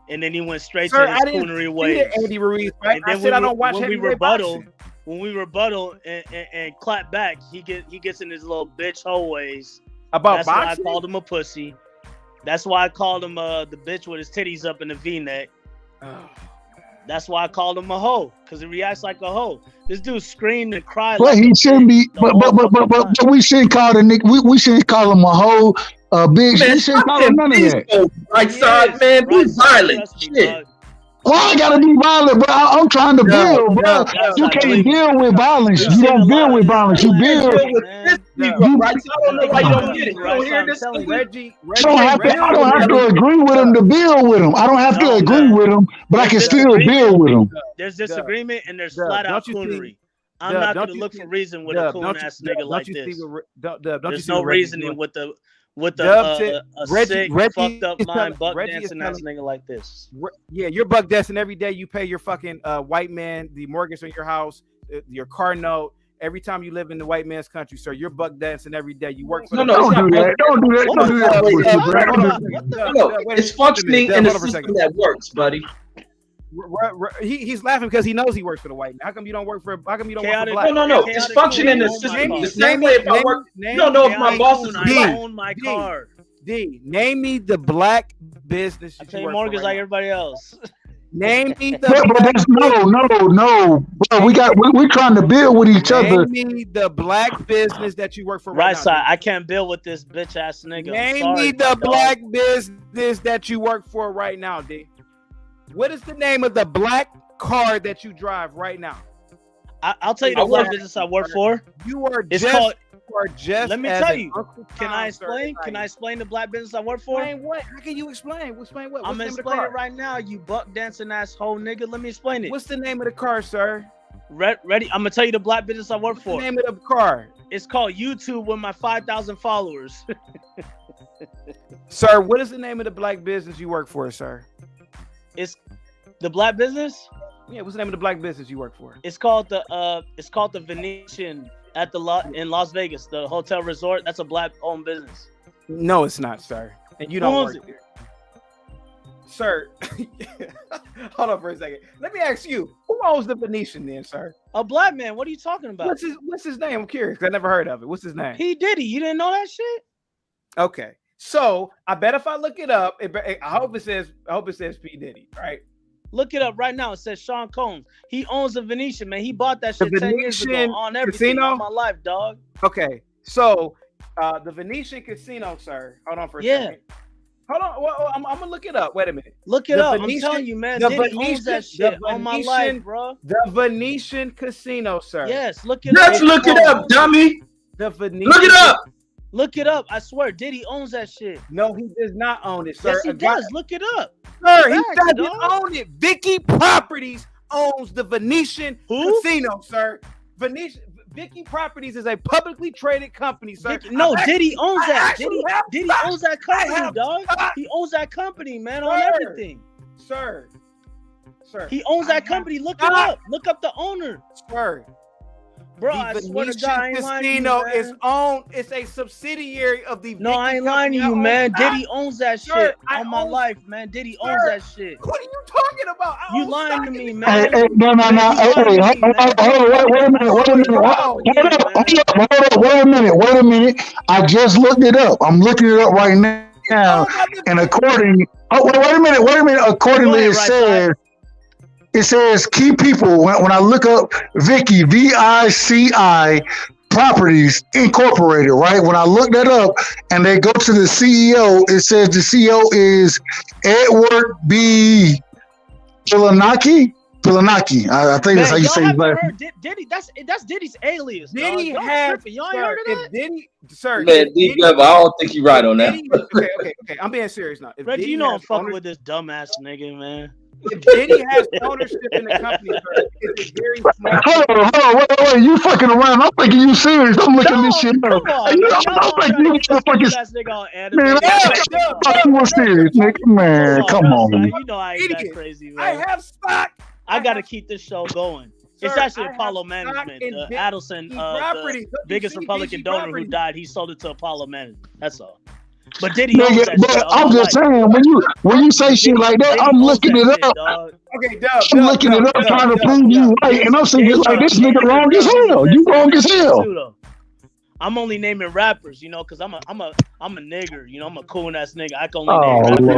Speaker 7: and then he went straight to his coonery ways.
Speaker 20: Andy Ruiz fight. I said I don't watch heavyweight boxing.
Speaker 7: When we rebuttal and clap back, he gets in his little bitch hole ways.
Speaker 20: About
Speaker 7: That's
Speaker 20: boxing?
Speaker 7: why I called him a pussy. That's why I called him the bitch with his titties up in the V-neck. That's why I called him a hoe, because he reacts like a hoe. This dude screamed and cried.
Speaker 19: But he shouldn't be. But we shouldn't call the nigga. We shouldn't call him a hoe, bitch. We shouldn't call him none of that.
Speaker 21: Right side, man, be violent. Shit.
Speaker 19: Why I gotta be violent, bro? I'm trying to build, bro. You can't deal with violence. You don't deal with violence. You build.
Speaker 21: Right side, I don't know why you don't get it. You don't hear this?
Speaker 20: Reggie,
Speaker 19: I don't have to agree with him to build with him. I don't have to agree with him, but I can still build with him.
Speaker 7: There's disagreement and there's flat out coonery. I'm not gonna look for reason with a coon ass nigga like this. There's no reasoning with a sick, fucked up mind buck dancing ass nigga like this.
Speaker 20: Yeah, you're buck dancing every day. You pay your fucking white man the mortgage on your house, your car note. Every time you live in the white man's country, sir, you're buck dancing every day. You work for
Speaker 19: Don't do that.
Speaker 21: It's functioning in a system that works, buddy.
Speaker 20: He's laughing because he knows he works for the white man. How come you don't work for? How come you don't work for black?
Speaker 21: No. It's functioning in the system. The same way if I work. You don't know if my boss is
Speaker 7: I own my car.
Speaker 20: Name me the black business.
Speaker 7: I pay mortgage like everybody else.
Speaker 20: Name me the.
Speaker 19: No, bro. We're trying to build with each other.
Speaker 20: Name me the black business that you work for.
Speaker 7: Right side. I can't build with this bitch ass nigga.
Speaker 20: Name me the black business that you work for right now, D. What is the name of the black car that you drive right now?
Speaker 7: I'll tell you the black business I work for.
Speaker 20: You are
Speaker 7: it's
Speaker 20: just.
Speaker 7: Called,
Speaker 20: you are just.
Speaker 7: Let me tell you. Can I explain? Can I explain the black business I work for?
Speaker 20: Explain what? How can you explain? Explain what?
Speaker 7: I'm explaining it right now. You buck dancing asshole nigga. Let me explain it.
Speaker 20: What's the name of the car, sir?
Speaker 7: Ready? I'm gonna tell you the black business I work for.
Speaker 20: What's the name of the car?
Speaker 7: It's called YouTube with my 5,000 followers.
Speaker 20: Sir, what is the name of the black business you work for, sir?
Speaker 7: It's the black business?
Speaker 20: Yeah, what's the name of the black business you work for?
Speaker 7: It's called the Venetian at in Las Vegas, the hotel resort. That's a black owned business.
Speaker 20: No, it's not, sir. And you don't work there. Sir, hold on for a second. Let me ask you, who owns the Venetian then, sir?
Speaker 7: A black man. What are you talking about?
Speaker 20: What's his name? I'm curious. I never heard of it. What's his name?
Speaker 7: P. Diddy. You didn't know that shit?
Speaker 20: Okay. So I bet if I look it up, I hope it says P. Diddy, right?
Speaker 7: Look it up right now. It says Sean Combs. He owns the Venetian, man. He bought that shit 10 years ago on everything on my life, dog.
Speaker 20: Okay, so the Venetian Casino, sir. Hold on for a second. Hold on. Well, I'm gonna look it up. Wait a minute.
Speaker 7: Look it up. I'm telling you, man. Diddy owns that shit on my life, bro.
Speaker 20: The Venetian Casino, sir.
Speaker 7: Yes, look it up.
Speaker 21: Let's look it up, dummy.
Speaker 20: The Venetian.
Speaker 21: Look it up.
Speaker 7: Look it up. I swear, Diddy owns that shit.
Speaker 20: No, he does not own it, sir.
Speaker 7: Yes, he does. Look it up.
Speaker 20: Sir, he doesn't own it. Vicky Properties owns the Venetian Casino, sir. Vicky Properties is a publicly traded company, sir.
Speaker 7: Diddy owns that. Diddy owns that company, dog. He owns that company, man, on everything.
Speaker 20: Sir.
Speaker 7: He owns that company. Look it up. Look up the owner.
Speaker 20: Sir.
Speaker 7: Bro,
Speaker 20: the
Speaker 7: I swear to
Speaker 20: Venetian
Speaker 7: God, I ain't lying to you,
Speaker 20: Casino
Speaker 7: man.
Speaker 20: is owned. It's a subsidiary of the.
Speaker 7: No, I ain't lying to you, man. Diddy owns that shit on my life, man. Diddy owns that shit.
Speaker 20: What are you talking about?
Speaker 7: You lying to me, man.
Speaker 19: No. Wait a minute. I just looked it up. I'm looking it up right now. And according, wait a minute. Accordingly, it says key people. When I look up Vicky, VICI Properties Incorporated, right? When I look that up and they go to the CEO, it says the CEO is Edward B. Pilanaki. I think that's how you say his last name.
Speaker 7: Diddy, that's Diddy's alias.
Speaker 20: Diddy
Speaker 7: dog.
Speaker 20: has,
Speaker 7: y'all ain't heard of that?
Speaker 20: Diddy, sir.
Speaker 21: Man, I don't think you're right on that.
Speaker 20: Okay. I'm being serious now.
Speaker 7: Reggie, you know I'm fucking with this dumbass nigga, man.
Speaker 20: If Diddy has ownership in the company, sir, it's very small.
Speaker 19: Hold on, wait, you fucking around. I'm thinking you serious. I'm looking this shit up. I'm thinking you fucking man, you were serious, nigga. Man, come on.
Speaker 7: You know I ain't that crazy, man.
Speaker 20: I have stock.
Speaker 7: I gotta keep this show going. It's actually Apollo Management. Adelson, the biggest Republican donor who died, he sold it to Apollo Management. That's all. But Diddy owns that shit.
Speaker 19: I'm just saying, when you say shit like that, I'm looking it up.
Speaker 20: Okay,
Speaker 19: I'm looking it up, trying to prove you right, and I'm saying like this nigga wrong as hell. You wrong as hell.
Speaker 7: I'm only naming rappers, you know, because I'm a nigger, you know, I'm a cool ass nigga. I can only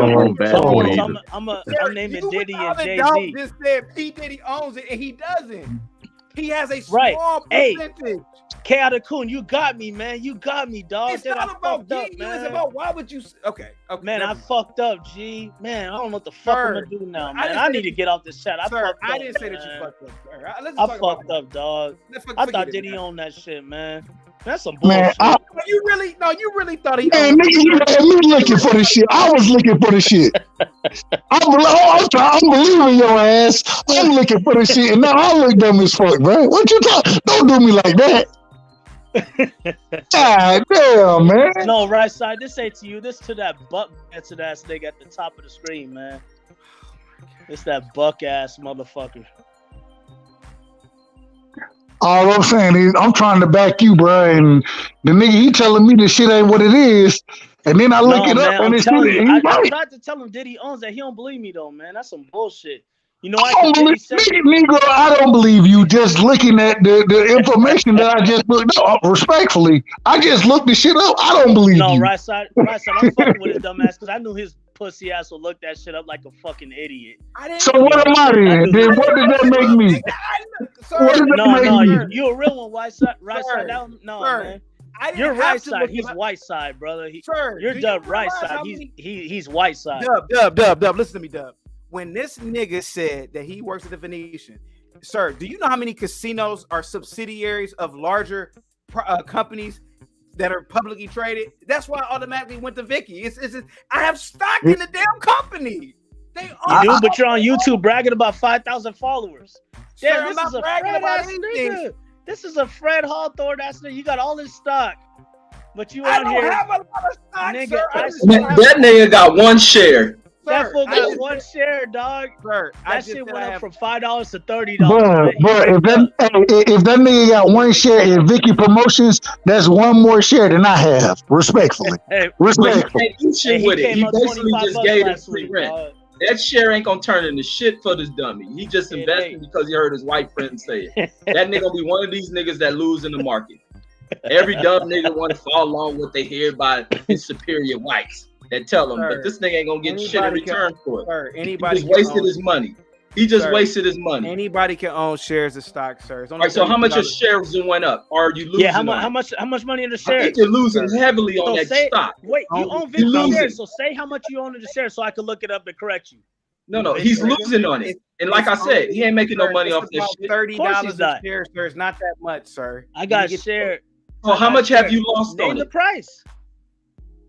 Speaker 7: name rappers. I'm naming Diddy and Jay-Z.
Speaker 20: Just said P. Diddy owns it, and he doesn't. He has a small percentage.
Speaker 7: K out of Coon, you got me, man. You got me, dog.
Speaker 20: It's not about you. It's about why would you? Okay.
Speaker 7: Man, I fucked up, G. Man, I don't know what the fuck I'm gonna do now, man. I need to get off this chat. I
Speaker 20: didn't say that you fucked up, sir.
Speaker 7: I fucked up, dog. I thought Diddy owned that shit, man. That's some bullshit.
Speaker 20: You really thought he
Speaker 19: owned it. You had me looking for the shit. I was looking for the shit. I'm believing your ass. I'm looking for the shit, and now I look dumb as fuck, bro. What you talking? Don't do me like that. God damn, man.
Speaker 7: No, right side. This ain't to you. This to that buck ass nigga at the top of the screen, man. It's that buck ass motherfucker.
Speaker 19: All I'm saying is, I'm trying to back you, bro, and the nigga he telling me this shit ain't what it is, and then I look it up and it's
Speaker 7: I tried to tell him Diddy owns that. He don't believe me though, man. That's some bullshit. You know,
Speaker 19: I don't believe you just looking at the information that I just looked up. Respectfully, I just looked the shit up. I don't believe you.
Speaker 7: No, right side. I'm fucking with his dumb ass because I knew his pussy ass would look that shit up like a fucking idiot.
Speaker 19: So what am I then? What does that make me?
Speaker 7: No, you a real one, right side down. No, man. You're right side. He's white side, brother. You're Dub right side. He's white side.
Speaker 20: Dub. Listen to me, Dub. When this nigga said that he works at the Venetian, sir, do you know how many casinos are subsidiaries of larger companies that are publicly traded? That's why I automatically went to Vicky. I have stock in the damn company.
Speaker 7: You do, but you're on YouTube bragging about 5,000 followers. Damn, this is a Fred ass nigga. This is a Fred Hawthorne ass nigga. You got all this stock, but you out here.
Speaker 20: I don't have a lot of stock,
Speaker 7: nigga.
Speaker 21: That nigga got one share.
Speaker 7: That fool got one share, dog. That shit went up from $5 to $30.
Speaker 19: Bro, if that nigga got one share in Vicky Promotions, that's one more share than I have. Respectfully. Respectfully.
Speaker 21: He basically just gave him free rent. That share ain't gonna turn into shit for this dummy. He just invested because he heard his white friend say it. That nigga gonna be one of these niggas that lose in the market. Every dumb nigga want to follow along what they hear by his superior whites that tell him, but this nigga ain't gonna get shit in return for it. He just wasted his money. He just
Speaker 20: Sir,
Speaker 21: wasted his money.
Speaker 20: Anybody can own shares of stock, sir. It's
Speaker 21: All
Speaker 20: only
Speaker 21: right, so how much
Speaker 20: $30.
Speaker 21: your shares went up? Or are you losing?
Speaker 3: Yeah, how much money in the
Speaker 21: I
Speaker 3: shares?
Speaker 21: think you're losing heavily on
Speaker 3: So
Speaker 21: that
Speaker 3: say,
Speaker 21: stock.
Speaker 3: wait, you own
Speaker 21: You're
Speaker 3: 50
Speaker 21: losing.
Speaker 3: shares, so say how much you own in the shares so I can look it up and correct you.
Speaker 21: No, he's losing on it. And like I said, he ain't making no money off this shit.
Speaker 20: $30 a share, sir. It's not that much, sir.
Speaker 3: I got shared.
Speaker 21: So how much have you lost on
Speaker 3: Name the
Speaker 21: it?
Speaker 3: price.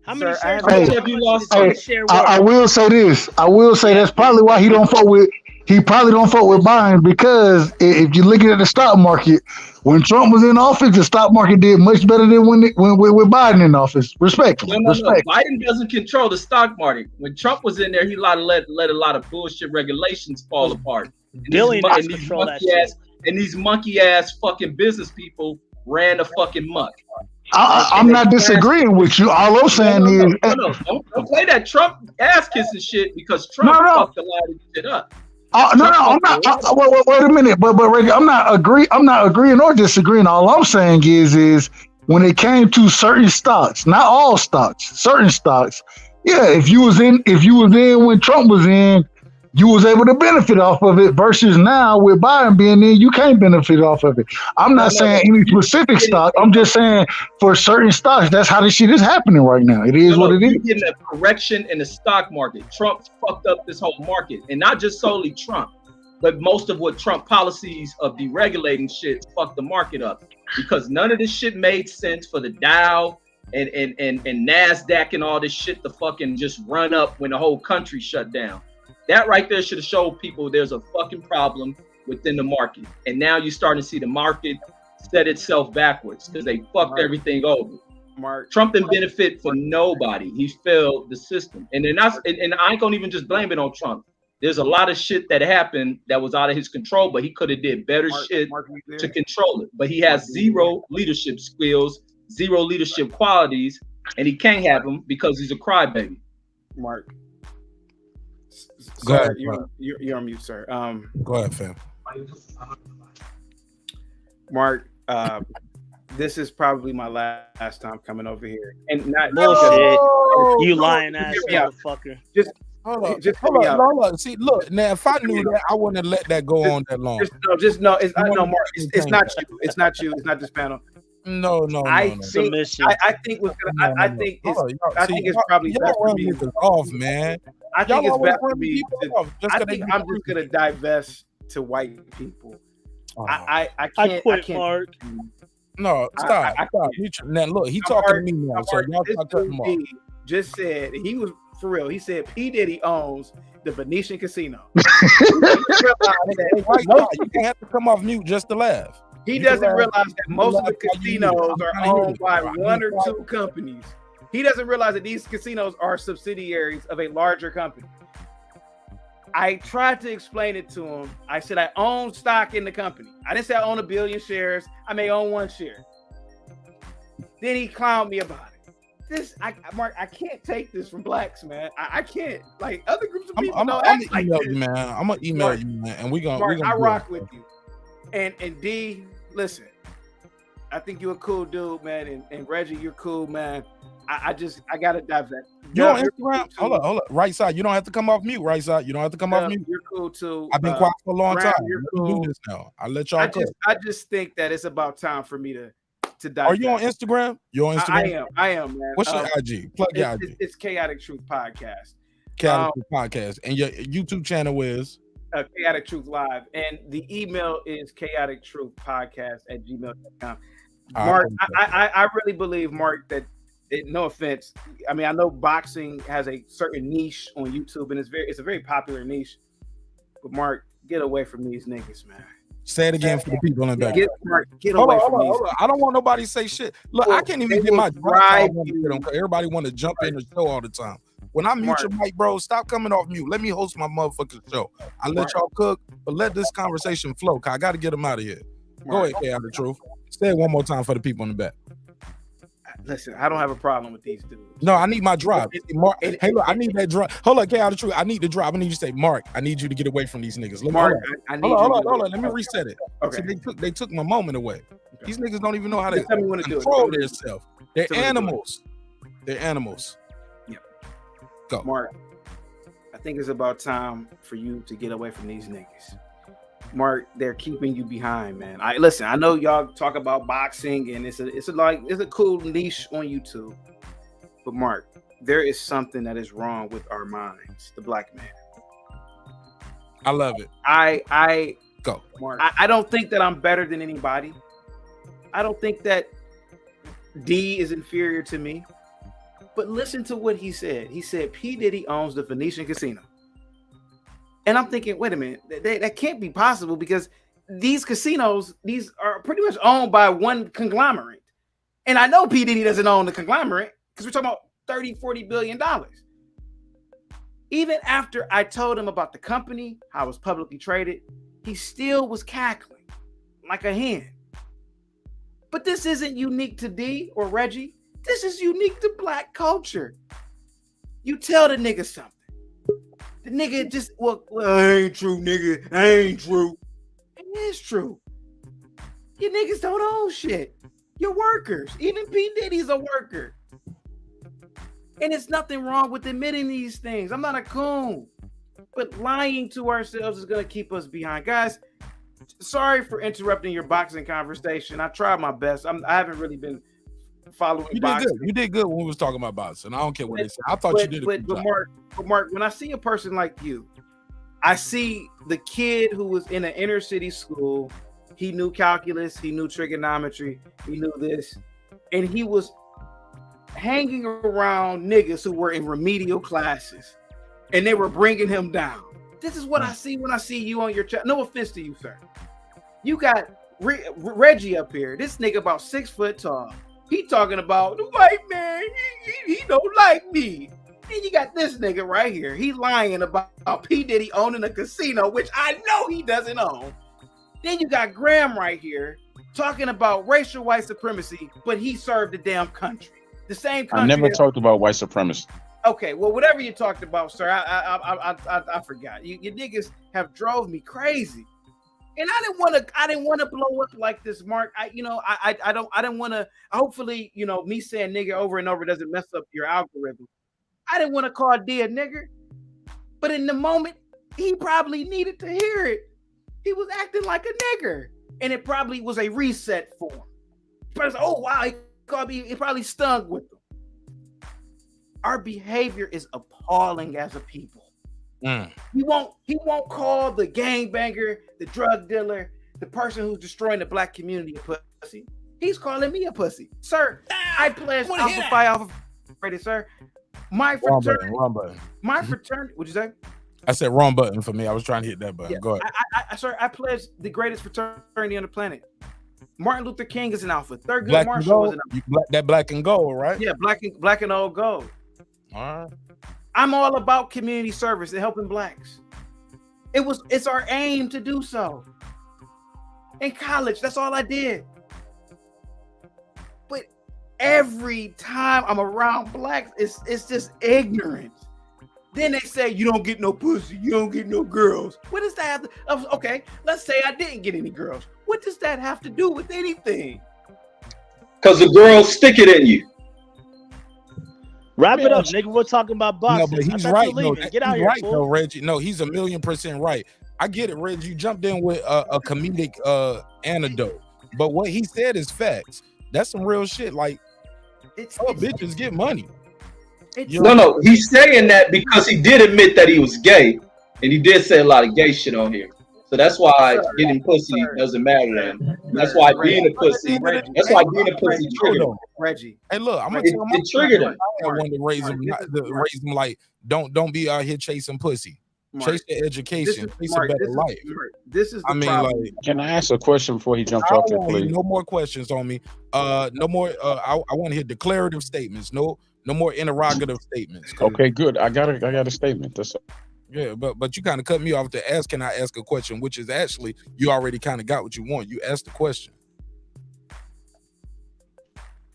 Speaker 3: How many
Speaker 20: Sir,
Speaker 3: shares?
Speaker 21: How much have you lost on it?
Speaker 19: I will say this. I will say that's probably why he don't fuck with. He probably don't fuck with buying because if you're looking at the stock market, when Trump was in office, the stock market did much better than when with Biden in office. Respectfully,
Speaker 21: No. Biden doesn't control the stock market. When Trump was in there, he let a lot of bullshit regulations fall apart.
Speaker 3: Billionaires control that shit.
Speaker 21: And these monkey ass fucking business people ran the fucking muck.
Speaker 19: I'm not disagreeing with you. All I'm saying is,
Speaker 21: don't play that Trump ass kissing shit because Trump fucked a lot of shit up.
Speaker 19: I'm not. Wait a minute, but Reggie, I'm not agreeing or disagreeing. All I'm saying is when it came to certain stocks, not all stocks, certain stocks. Yeah, if you was in when Trump was in, you was able to benefit off of it. Versus now with Biden being in, you can't benefit off of it. I'm not saying any specific stock. I'm just saying for certain stocks, that's how this shit is happening right now. It is what it is.
Speaker 21: You're getting a correction in the stock market. Trump fucked up this whole market, and not just solely Trump, but most of what Trump policies of deregulating shit fucked the market up because none of this shit made sense for the Dow and NASDAQ and all this shit to fucking just run up when the whole country shut down. That right there should have showed people there's a fucking problem within the market. And now you're starting to see the market set itself backwards because they fucked everything over. Trump didn't benefit for nobody. He failed the system. And then and I ain't gonna even just blame it on Trump. There's a lot of shit that happened that was out of his control, but he could have did better shit to control it. But he has zero leadership skills, zero leadership qualities, and he can't have them because he's a crybaby.
Speaker 20: Mark.
Speaker 1: Go ahead,
Speaker 20: you're on mute, sir.
Speaker 1: Go ahead, fam.
Speaker 20: Mark, this is probably my last time coming over here, and not
Speaker 3: bullshit. You lying ass motherfucker.
Speaker 1: Hold up. See, look, now if I knew that, I wouldn't have let that go on that long.
Speaker 20: Mark. It's not you. It's not you. It's not this panel.
Speaker 1: No.
Speaker 20: I think it's probably best for me.
Speaker 1: Off, man.
Speaker 20: I think it's best for me. I think I'm just gonna divest to white people. I can't.
Speaker 3: Mark.
Speaker 1: No, stop. Now look, he talking to me now, so y'all talk to him off.
Speaker 20: Just said he was for real. He said P. Diddy owns the Venetian Casino.
Speaker 1: You have to come off mute just to laugh.
Speaker 20: He doesn't realize that most of the casinos are owned by one or two companies. He doesn't realize that these casinos are subsidiaries of a larger company. I tried to explain it to him. I said I own stock in the company. I didn't say I own 1 billion shares. I may own 1 share. Then he clowned me about it. Mark, I can't take this from blacks, man. I can't. Like other groups of people don't act like this.
Speaker 1: Man. I'm gonna email you, man, and we gonna.
Speaker 20: I rock with you. And D, listen, I think you're a cool dude, man. And Reggie, you're cool, man. I gotta dive that.
Speaker 1: You on Instagram? Hold up. Right side. You don't have to come off mute. Right side. You don't have to come off mute.
Speaker 20: You're cool too.
Speaker 1: I've been quiet for a long time.
Speaker 20: You're
Speaker 1: cool. Do this now. I'll let y'all go.
Speaker 20: I just think that it's about time for me to dive.
Speaker 1: Are you on Instagram? You're on Instagram?
Speaker 20: I am, man.
Speaker 1: What's your IG? Plug your IG.
Speaker 20: It's Chaotic Truth Podcast.
Speaker 1: Chaotic Truth Podcast. And your YouTube channel is?
Speaker 20: Chaotic Truth Live. And the email is chaotictruthpodcast@gmail.com. Mark, I really believe, Mark, that no offense. I mean, I know boxing has a certain niche on YouTube, and it's a very popular niche. But Mark, get away from these niggas, man.
Speaker 1: Say it again for the people in the back.
Speaker 20: Get away from these.
Speaker 1: I don't want nobody to say shit. Look, I can't even get my drive. Everybody want to jump in the show all the time. When I mute your mic, bro, stop coming off mute. Let me host my motherfucking show. I let y'all cook, but let this conversation flow. Cause I got to get them out of here. Go ahead, Chaotic the Truth. Say it one more time for the people in the back.
Speaker 20: Listen, I don't have a problem with these dudes.
Speaker 1: No, I need my drive. Mark, hey, look, I need that drive. Hold on, Chaotic the Truth. I need the drive. I need you to say, Mark, I need you to get away from these niggas. Look,
Speaker 20: Mark,
Speaker 1: hold on. Let me reset it. Okay. See, they took my moment away. Okay. These niggas don't even know how to control themselves. They're animals. They're animals.
Speaker 20: Yeah.
Speaker 1: Go.
Speaker 20: Mark, think it's about time for you to get away from these niggas. Mark, they're keeping you behind, man. Listen, I know y'all talk about boxing and it's a cool niche on YouTube. But Mark, there is something that is wrong with our minds, the black man.
Speaker 1: I love it.
Speaker 20: I
Speaker 1: go.
Speaker 20: Mark. I don't think that I'm better than anybody. I don't think that D is inferior to me. But listen to what he said. He said P. Diddy owns the Venetian Casino. And I'm thinking, wait a minute, that can't be possible because these casinos, these are pretty much owned by one conglomerate. And I know P. Diddy doesn't own the conglomerate because we're talking about $30-40 billion. Even after I told him about the company, how it was publicly traded, he still was cackling like a hen. But this isn't unique to D or Reggie. This is unique to black culture. You tell the nigga something. The nigga just, well, ain't true, nigga. Ain't true. It is true. You niggas don't own shit. You're workers. Even P. Diddy's a worker. And it's nothing wrong with admitting these things. I'm not a coon. But lying to ourselves is going to keep us behind. Guys, sorry for interrupting your boxing conversation. I tried my best. I haven't really been following boxing.
Speaker 1: You did good when we was talking about boxing. I don't care what they say. I thought you did a good job.
Speaker 20: But Mark, when I see a person like you, I see the kid who was in an inner city school. He knew calculus. He knew trigonometry. He knew this. And he was hanging around niggas who were in remedial classes. And they were bringing him down. This is what I see when I see you on your channel. No offense to you, sir. You got Reggie up here. This nigga about 6 foot tall. He talking about the white man. He don't like me. Then you got this nigga right here. He lying about P. Diddy owning a casino, which I know he doesn't own. Then you got Graham right here talking about racial white supremacy, but he served the damn country. The same country.
Speaker 6: I never talked about white supremacy.
Speaker 20: Okay, well, whatever you talked about, sir, I forgot. You niggas have drove me crazy. And I didn't want to blow up like this, Mark. I didn't want to. Hopefully, me saying nigger over and over doesn't mess up your algorithm. I didn't want to call D a nigger, but in the moment, he probably needed to hear it. He was acting like a nigger, and it probably was a reset for him. But oh wow, he called me. It probably stung with him. Our behavior is appalling as a people. He won't call the gangbanger, the drug dealer, the person who's destroying the black community a pussy. He's calling me a pussy. Sir, I pledge Alpha Phi Alpha Freddy, sir. My fraternity.
Speaker 1: Wrong button.
Speaker 20: My fraternity. What'd you say?
Speaker 1: I said wrong button for me. I was trying to hit that button.
Speaker 20: Yeah,
Speaker 1: Go ahead.
Speaker 20: Sir, I pledge the greatest fraternity on the planet. Martin Luther King is an alpha. Thurgood
Speaker 1: Black
Speaker 20: Marshall is an alpha.
Speaker 1: That black and gold, right?
Speaker 20: Yeah, black and old gold.
Speaker 1: All right.
Speaker 20: I'm all about community service and helping blacks. It's our aim to do so. In college, that's all I did. But every time I'm around blacks, it's just ignorance. Then they say you don't get no pussy, you don't get no girls. What does that have to? Okay, let's say I didn't get any girls. What does that have to do with anything?
Speaker 12: Because the girls stick it in you.
Speaker 3: Wrap it up, nigga. We're talking about boxing.
Speaker 1: No, but he's right. No,
Speaker 3: Get out
Speaker 1: he's
Speaker 3: here,
Speaker 1: right,
Speaker 3: fool.
Speaker 1: though, Reggie. No, he's 1,000,000% right. I get it, Reggie. You jumped in with a comedic anecdote, but what he said is facts. That's some real shit. Like, bitches get money.
Speaker 12: No, he's saying that because he did admit that he was gay, and he did say a lot of gay shit on here. So that's why getting pussy doesn't matter to him. That's why being a pussy. That's why being a pussy triggered him.
Speaker 20: Reggie.
Speaker 1: Hey, look, I'm gonna tell him.
Speaker 12: It triggered him.
Speaker 1: I want to raise him like, don't be out here chasing pussy. Chase the education. Chase a better life.
Speaker 20: This is the problem.
Speaker 1: Like,
Speaker 6: can I ask a question before he jumps off there, please?
Speaker 1: No more questions on me. No more. I want to hear declarative statements. No more interrogative statements.
Speaker 6: Okay, good. I got a statement. That's all.
Speaker 1: Yeah, but you kind of cut me off to ask, can I ask a question? Which is actually, you already kind of got what you want. You asked the question.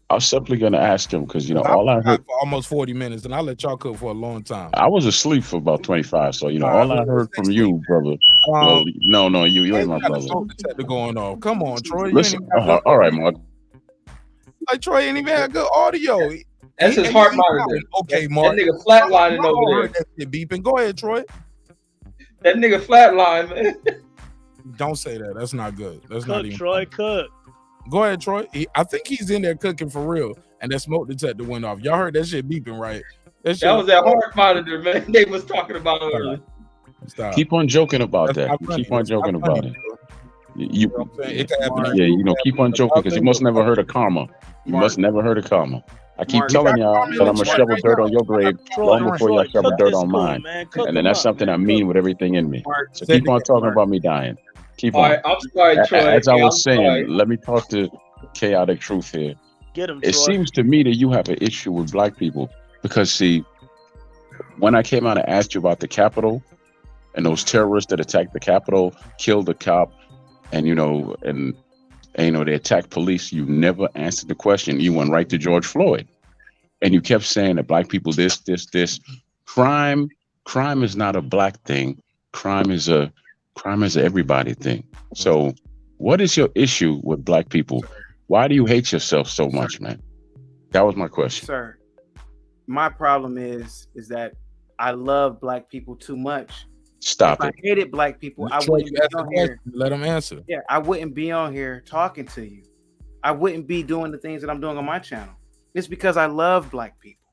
Speaker 6: I was simply going to ask him because, all I heard
Speaker 1: for almost 40 minutes, and I let y'all cook for a long time.
Speaker 6: I was asleep for about 25. So, all I heard from you, brother. Well, no, you ain't my brother.
Speaker 1: Going on. Come on, Troy.
Speaker 6: Listen, all right, Mark.
Speaker 1: Like, Troy ain't even had good audio.
Speaker 12: That's his heart monitor.
Speaker 1: Okay, Mark.
Speaker 12: That nigga flatlining over there.
Speaker 1: That shit beeping. Go ahead, Troy.
Speaker 12: That nigga flatline, man.
Speaker 1: Don't say that. That's not good. That's not
Speaker 3: Cook,
Speaker 1: even.
Speaker 3: Troy, cook.
Speaker 1: Go ahead, Troy. I think he's in there cooking for real, and that smoke detector went off. Y'all heard that shit beeping, right? That
Speaker 12: was that heart monitor, man. They was talking about earlier.
Speaker 1: Stop.
Speaker 6: Keep on joking about that. Keep on joking about it. You keep on joking because you must never heard of karma. You must never heard of karma. I keep telling y'all that I'm gonna shovel dirt on your grave long before y'all shovel dirt on mine. And then that's something I mean with everything in me. So keep on talking about me dying. Keep on.
Speaker 12: I'm sorry, Troy.
Speaker 6: As I was saying, let me talk to Chaotic Truth here.
Speaker 3: Get him,
Speaker 6: It seems to me that you have an issue with black people because, see, when I came out and asked you about the Capitol and those terrorists that attacked the Capitol, killed the cop, and they attacked police, you never answered the question. You went right to George Floyd, and you kept saying that black people this. Crime is not a black thing. Crime is a everybody thing. So, what is your issue with black people? Why do you hate yourself so much, man? That was my question.
Speaker 20: Sir, my problem is that I love black people too much.
Speaker 6: Stop
Speaker 20: if
Speaker 6: it.
Speaker 20: I hated black people, I wouldn't be on here.
Speaker 1: Let them answer.
Speaker 20: Yeah, I wouldn't be on here talking to you. I wouldn't be doing the things that I'm doing on my channel. It's because I love black people.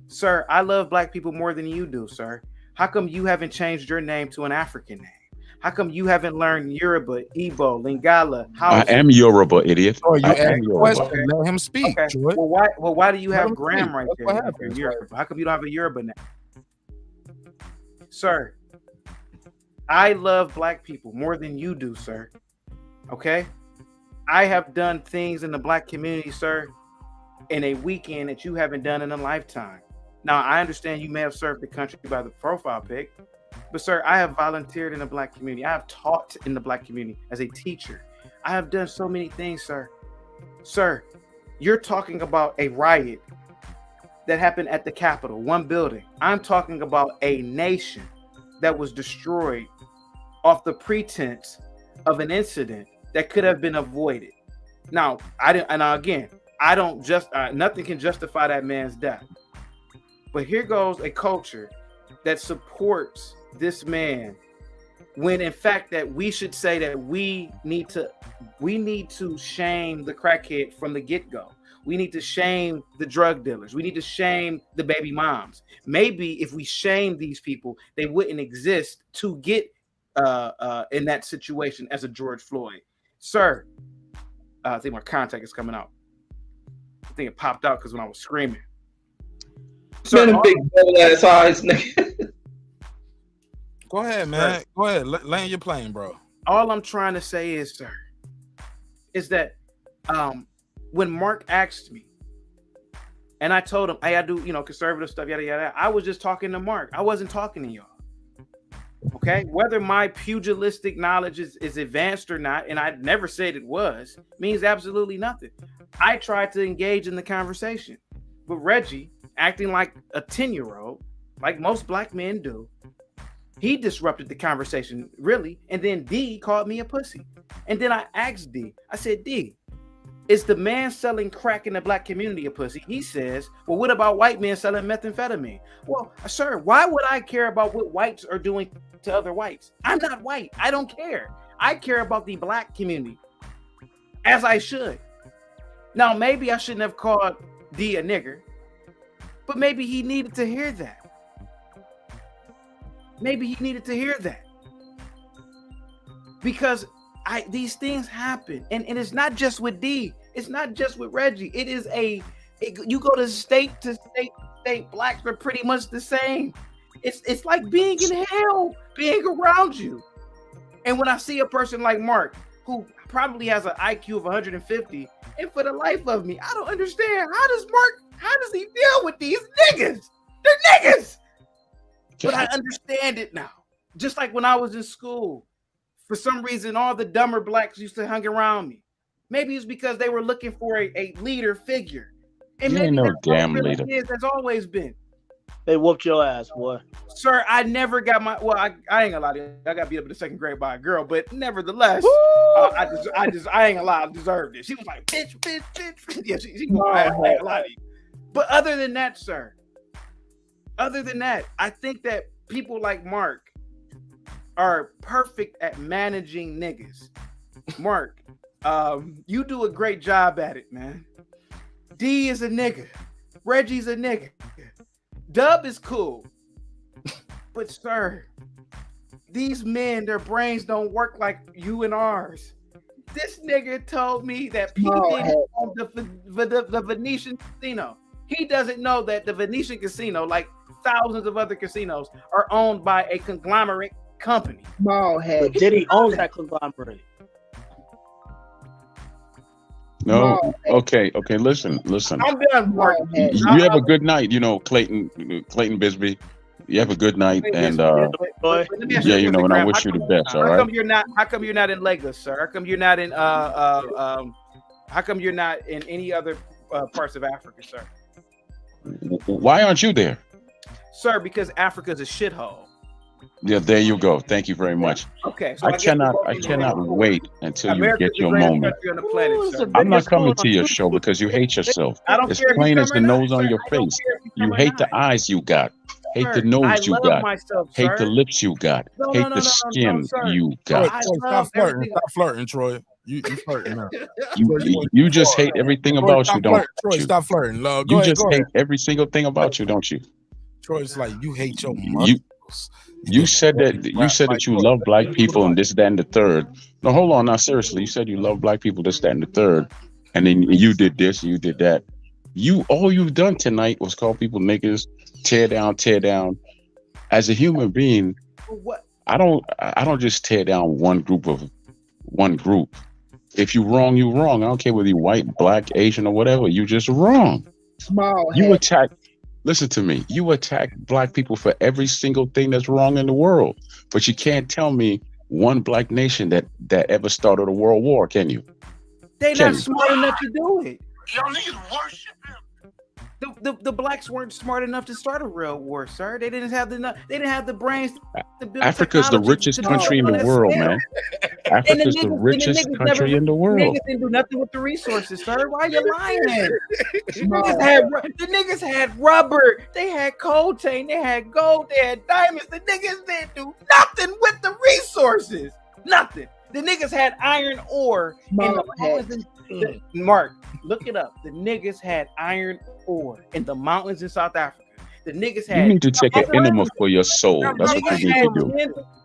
Speaker 20: Sir, I love black people more than you do, sir. How come you haven't changed your name to an African name? How come you haven't learned Yoruba, Igbo, Lingala?
Speaker 6: I am Yoruba, idiot.
Speaker 1: Oh, you
Speaker 6: I
Speaker 1: asked
Speaker 6: am
Speaker 1: the
Speaker 6: Yoruba.
Speaker 1: question. Let him speak.
Speaker 20: Okay.
Speaker 1: Troy.
Speaker 20: Well, why do you
Speaker 1: Let
Speaker 20: have
Speaker 1: him
Speaker 20: Graham
Speaker 1: speak.
Speaker 20: right
Speaker 1: That's
Speaker 20: there?
Speaker 1: what
Speaker 20: if
Speaker 1: happens,
Speaker 20: you're Yoruba? How come you don't have a Yoruba name? Sir, I love black people more than you do, sir. Okay? I have done things in the black community, sir, in a weekend that you haven't done in a lifetime. Now, I understand you may have served the country by the profile pic, but sir, I have volunteered in the black community. I have taught in the black community as a teacher. I have done so many things, sir. Sir, you're talking about a riot that happened at the Capitol, one building. I'm talking about a nation that was destroyed off the pretense of an incident that could have been avoided. Now, nothing can justify that man's death. But here goes a culture that supports this man when in fact that we should say that we need to shame the crackhead from the get-go. We need to shame the drug dealers. We need to shame the baby moms. Maybe if we shame these people, they wouldn't exist to get in that situation as a George Floyd. Sir, I think my contact is coming out. I think it popped out because when I was screaming.
Speaker 12: Sir, the big double ass eyes, nigga.
Speaker 1: Go ahead, man. Sir, go ahead. Land your plane, bro.
Speaker 20: All I'm trying to say is, sir, is that when Mark asked me, and I told him, hey, I do, conservative stuff, yada, yada. I was just talking to Mark. I wasn't talking to y'all. Okay? Whether my pugilistic knowledge is advanced or not, and I never said it was, means absolutely nothing. I tried to engage in the conversation. But Reggie, acting like a 10-year-old, like most black men do, he disrupted the conversation, really. And then D called me a pussy. And then I asked D, I said, D, is the man selling crack in the black community a pussy? He says, well, what about white men selling methamphetamine? Well, sir, why would I care about what whites are doing to other whites? I'm not white. I don't care. I care about the black community, as I should. Now, maybe I shouldn't have called D a nigger, but maybe he needed to hear that. Maybe he needed to hear that. Because these things happen. And it's not just with D. It's not just with Reggie. It is you go to state, blacks are pretty much the same. It's like being in hell, being around you. And when I see a person like Mark, who probably has an IQ of 150, and for the life of me, I don't understand. How does he deal with these niggas? They're niggas. But I understand it now. Just like when I was in school, for some reason, all the dumber blacks used to hang around me. Maybe it's because they were looking for a leader figure. And
Speaker 6: you
Speaker 20: maybe
Speaker 6: ain't no
Speaker 20: that's
Speaker 6: damn
Speaker 20: what it
Speaker 6: leader.
Speaker 20: is, has always been.
Speaker 3: They whooped your ass, boy.
Speaker 20: Sir, I never got I ain't gonna lie to you. I got beat up in the second grade by a girl, but nevertheless, I ain't gonna lie, I deserved it. She was like, bitch. Yeah, she I ain't gonna lie to you. But other than that, sir, I think that people like Mark are perfect at managing niggas. Mark, you do a great job at it, man. D is a nigga. Reggie's a nigga. Dub is cool. But sir, these men, their brains don't work like you and ours. This nigga told me that people didn't own the Venetian casino. He doesn't know that the Venetian casino, like thousands of other casinos, are owned by a conglomerate company.
Speaker 15: Small head.
Speaker 7: Diddy owns that conglomerate.
Speaker 6: No. Okay. Listen.
Speaker 20: I'm done, Mark.
Speaker 6: You have a good night, Clayton Bisbee. You have a good night, and yeah, and I wish you the best. All right.
Speaker 20: How come you're not in Lagos, sir? How come you're not in how come you're not in any other parts of Africa, sir?
Speaker 6: Why aren't you there?
Speaker 20: Sir, because Africa's a shithole.
Speaker 6: Yeah, there you go. Thank you very much.
Speaker 20: Okay, so
Speaker 6: I cannot wait until you get your moment. I'm not coming to your show because you hate yourself. It's plain as the nose on your face. You hate the eyes you got. Hate the nose you got. Hate the lips you got. Hate the skin you got.
Speaker 1: Stop flirting, Troy. You flirting now.
Speaker 6: You just hate everything about you, don't you?
Speaker 1: Troy, stop flirting.
Speaker 6: You just hate every single thing about you, don't you?
Speaker 1: Troy's like, you hate your mother.
Speaker 6: You said that you love black people and this, that, and the third. No, hold on. Now, seriously, you said you love black people, this, that, and the third. And then you did this, you did that. All you've done tonight was call people niggas, tear down. As a human being, I don't just tear down one group. If you wrong, you wrong. I don't care whether you white, black, Asian, or whatever. You just wrong. Listen to me. You attack black people for every single thing that's wrong in the world, but you can't tell me one black nation that ever started a world war, can you?
Speaker 20: They're not smart enough to do it.
Speaker 14: Y'all niggas worship him.
Speaker 20: The blacks weren't smart enough to start a real war, sir. They didn't have the brains to build.
Speaker 6: Africa's the richest country in the world, man. Africa's the richest country in the world.
Speaker 20: Niggas didn't do nothing with the resources, sir. Why are you lying? The niggas had rubber, they had coltan, they had gold, they had diamonds. The niggas didn't do nothing with the resources. Nothing. The niggas had iron ore. Mark, look it up. The niggas had iron ore in the mountains in South Africa. The niggas had.
Speaker 6: You need to take an enema for your soul. That's what you need to do.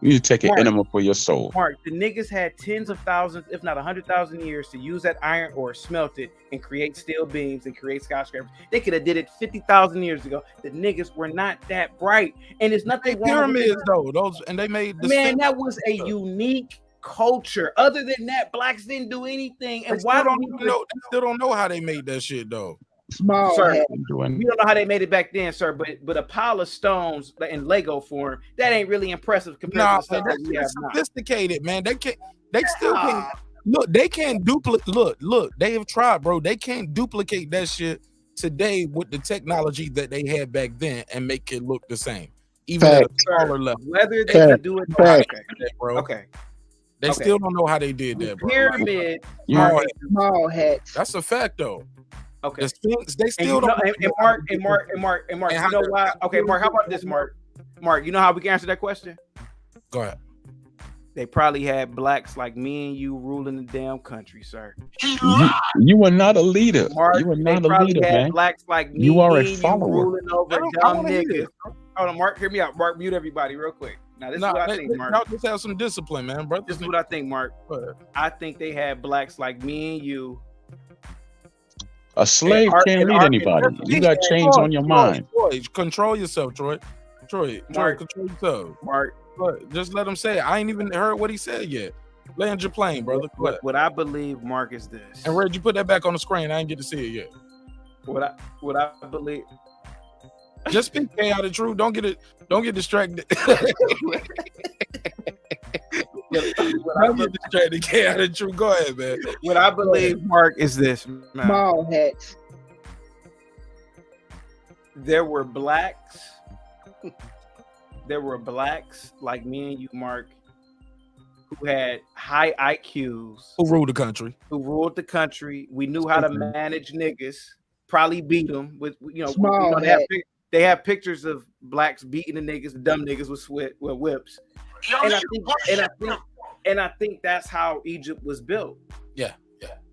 Speaker 6: You need to take an enema for your soul.
Speaker 20: Mark, the niggas had tens of thousands, if not 100,000 years to use that iron ore, smelt it, and create steel beams and create skyscrapers. They could have did it 50,000 years ago. The niggas were not that bright, and there's nothing wrong
Speaker 1: pyramids
Speaker 20: with
Speaker 1: though. Those and they made
Speaker 20: that was a unique culture. Other than that, blacks didn't do anything. And
Speaker 1: why don't you know? They still don't know how they made that shit though.
Speaker 20: Sir, we don't know how they made it back then, sir. But a pile of stones in Lego form, that ain't really impressive compared to the stuff that we have now.
Speaker 1: Sophisticated, man. They still can't look. They can't duplicate. Look. They have tried, bro. They can't duplicate that shit today with the technology that they had back then and make it look the same, even at a smaller level.
Speaker 20: Whether they can do it, okay,
Speaker 1: bro.
Speaker 20: Okay.
Speaker 1: They still don't know how they did that, bro.
Speaker 20: Pyramid,
Speaker 15: small head.
Speaker 1: That's a fact, though.
Speaker 20: Okay.
Speaker 1: The Sphinx, they still don't.
Speaker 20: And Mark. You know why? Okay, Mark. How about this, Mark? Mark, you know how we can answer that question?
Speaker 1: Go ahead.
Speaker 20: They probably had blacks like me and you ruling the damn country, sir.
Speaker 6: You are not a leader.
Speaker 20: Mark,
Speaker 6: you are not a leader, man.
Speaker 20: Blacks like me
Speaker 6: you are a
Speaker 20: and
Speaker 6: follower.
Speaker 20: You ruling over dumb niggas. Hold on, Mark. Hear me out. Mark, mute everybody real quick. Now, this is what I think, Mark.
Speaker 1: Y'all just have some discipline, man, bro.
Speaker 20: This is what I think, Mark. I think they had blacks like me and you.
Speaker 6: A slave can't lead anybody. You got chains on your mind.
Speaker 1: Troy, control yourself, Troy. Troy, control yourself.
Speaker 20: Mark,
Speaker 1: just let him say it. I ain't even heard what he said yet. Land your plane, brother.
Speaker 20: What I believe, Mark, is this.
Speaker 1: And Reggie, put that back on the screen. I ain't get to see it yet.
Speaker 20: What I believe.
Speaker 1: Just speak chaotic truth. Don't get distracted. Don't get distracted. Chaotic truth. Go ahead, man.
Speaker 20: What I believe, Mark, is this.
Speaker 15: Small heads.
Speaker 20: There were blacks like me and you, Mark, who had high IQs.
Speaker 1: Who ruled the country.
Speaker 20: We knew how to manage niggas. probably beat them with
Speaker 15: Small hat.
Speaker 20: they have pictures of blacks beating the niggas, the dumb niggas with whips. And I think that's how Egypt was built.
Speaker 1: Yeah.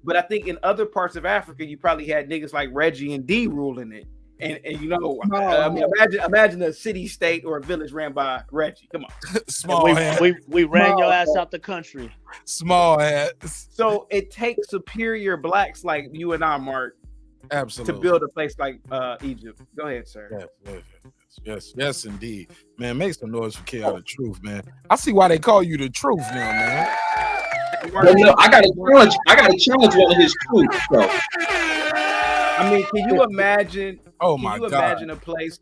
Speaker 20: But I think in other parts of Africa, you probably had niggas like Reggie and D ruling it. And imagine a city, state, or a village ran by Reggie. Come on.
Speaker 1: Small hat.
Speaker 7: We ran your ass out the country.
Speaker 1: Small hats.
Speaker 20: So it takes superior blacks like you and I, Mark,
Speaker 1: absolutely,
Speaker 20: to build a place like Egypt. Go ahead, sir.
Speaker 1: Yes, indeed. Man, make some noise for Chaotic Truth, man. I see why they call you the truth now, man.
Speaker 21: I gotta challenge one of his truths, though.
Speaker 20: I mean, can you imagine?
Speaker 1: Oh my God!
Speaker 20: Imagine a place?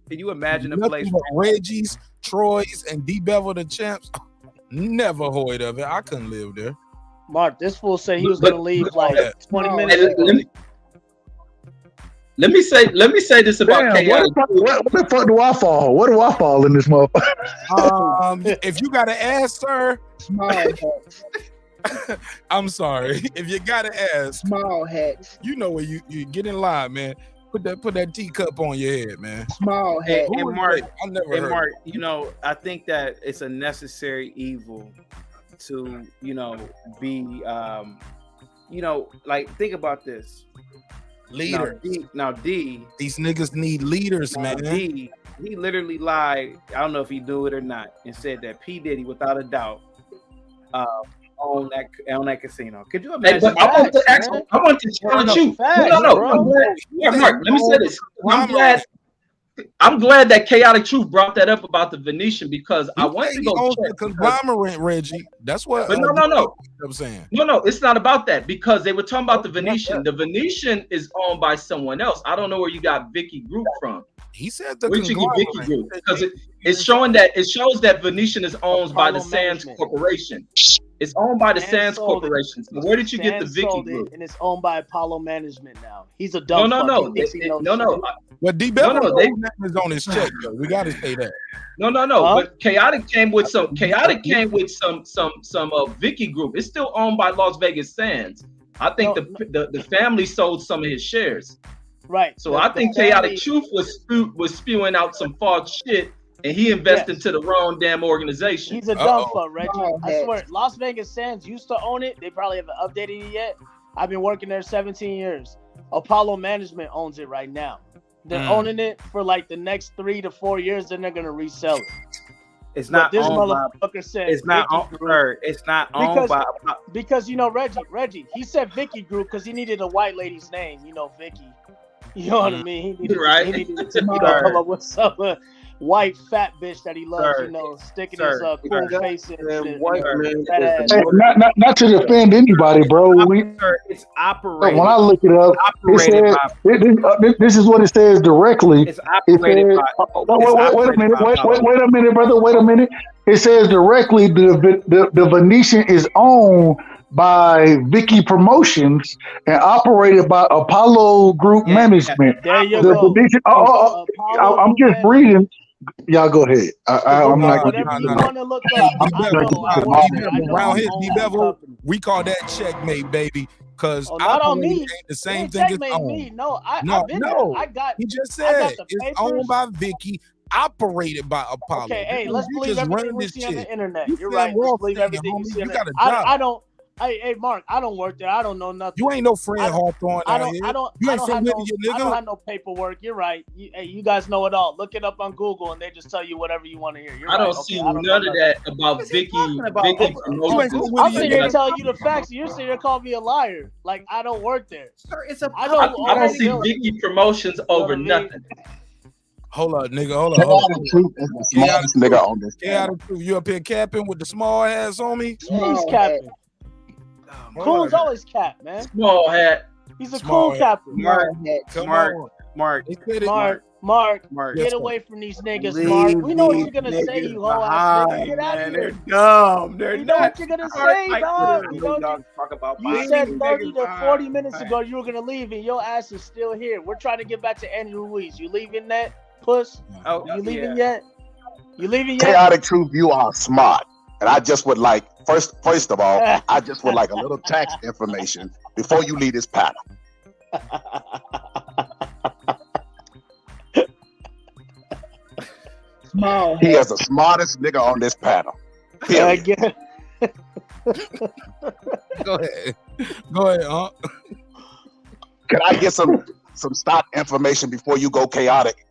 Speaker 20: Can you imagine a place?
Speaker 1: Reggie's, Troy's, and DBevill the champs. Never heard of it. I couldn't live there.
Speaker 7: Mark, this fool said he was gonna leave like 20 minutes ago.
Speaker 21: Let me say this about Chaotic.
Speaker 19: What the fuck do I fall? What do I fall in this motherfucker?
Speaker 1: If you got to ask, sir, I'm sorry. If you got to ask,
Speaker 15: small hats.
Speaker 1: You know where you get in line, man. Put that teacup on your head, man.
Speaker 15: Small hat.
Speaker 20: And Mark,
Speaker 1: I never heard.
Speaker 20: Mark, I think that it's a necessary evil to, be, like, think about this.
Speaker 1: Leader.
Speaker 20: Now, D.
Speaker 1: These niggas need leaders, man.
Speaker 20: D, he literally lied. I don't know if he knew it or not, and said that P. Diddy, without a doubt, on that casino. Could you imagine?
Speaker 21: I want to challenge you. No. Mark, let me say this. I'm glad that Chaotic Truth brought that up about the Venetian, because I want to go check
Speaker 1: the conglomerate, Reggie. That's what.
Speaker 21: But no.
Speaker 1: I'm saying.
Speaker 21: No, it's not about that, because they were talking about the Venetian. The Venetian is owned by someone else. I don't know where you got Vicky Group from.
Speaker 1: He said the
Speaker 21: Where'd you get Vicky Group? Because it shows that Venetian is owned by the Sands Corporation. It's owned by the Sands Corporation. So where did you get the Vicky Group?
Speaker 7: And it's owned by Apollo Management now. He's a dumb.
Speaker 21: No.
Speaker 1: But DBevill is on his check, though. We got to say that.
Speaker 21: No. But Chaotic came with some Vicky Group. It's still owned by Las Vegas Sands. I think the family sold some of his shares.
Speaker 7: Right.
Speaker 21: So I think Chaotic Truth was spewing out some false shit, and he invested into the wrong damn organization.
Speaker 7: He's a dumb fuck, Reggie. I swear, Las Vegas Sands used to own it. They probably haven't updated it yet. I've been working there 17 years. Apollo Management owns it right now. They're owning it for like the next 3 to 4 years, then they're gonna resell it.
Speaker 20: It's not
Speaker 7: this
Speaker 20: owned
Speaker 7: motherfucker
Speaker 20: by,
Speaker 7: said
Speaker 20: it's not owned, it's not owned by,
Speaker 7: because Reggie, he said Vicky Group because he needed a white lady's name, Vicky. You know what I mean? He needed to come up with some white fat bitch that he loves, sticking his cool face in.
Speaker 19: Not to defend anybody, bro.
Speaker 20: It's operated.
Speaker 19: When I look it up, this is what it says directly.
Speaker 20: It's operated
Speaker 19: wait a minute, brother. Wait a minute. It says directly the Venetian is owned by Vicky Promotions and operated by Apollo Group Management.
Speaker 7: There you go.
Speaker 19: I'm just reading. Y'all go ahead. I'm not going
Speaker 1: to. Around here, DBevill, we call that checkmate, baby. Because
Speaker 7: not on me.
Speaker 1: Ain't the same thing as owned. He just said it's owned by Vicky, operated by Apollo.
Speaker 7: Okay, hey, let's believe everything we see on the internet. You're right. Let's believe everything you see on the internet. I don't. Hey, Mark, I don't work there. I don't know nothing.
Speaker 1: You ain't no Fred Hawthorne.
Speaker 7: You ain't familiar, nigga. I don't have no paperwork. You're right. You guys know it all. Look it up on Google, and they just tell you whatever you want to hear.
Speaker 21: I don't see none of that about Vicky.
Speaker 7: I'm sitting here telling you the facts. You're sitting here calling me a liar. Like I don't work there.
Speaker 20: Sir,
Speaker 21: I don't see Vicky Promotions over nothing.
Speaker 1: Hold up, nigga. Hold up. Chaotic Truth. You up here capping with the small hats on me?
Speaker 7: He's capping. Coon's always capped, man.
Speaker 21: Small hat.
Speaker 7: He's a cool captain.
Speaker 20: Mark,
Speaker 7: get away from these niggas, Mark. We know what you're gonna say, you hoe ass nigga. Get out of here.
Speaker 20: They're dumb.
Speaker 7: You know what you're gonna say, dog. You said 30 to 40 minutes ago you were gonna leave, and your ass is still here. We're trying to get back to Andy Ruiz. You leaving that, puss? You leaving yet? You leaving yet?
Speaker 16: Chaotic Truth, you are smart. And I just would like, first of all, I just would like a little tax information before you leave this panel.
Speaker 15: Small.
Speaker 16: He is the smartest nigga on this panel. Period.
Speaker 1: Go ahead. Go ahead, huh?
Speaker 16: Can I get some stock information before you go chaotic?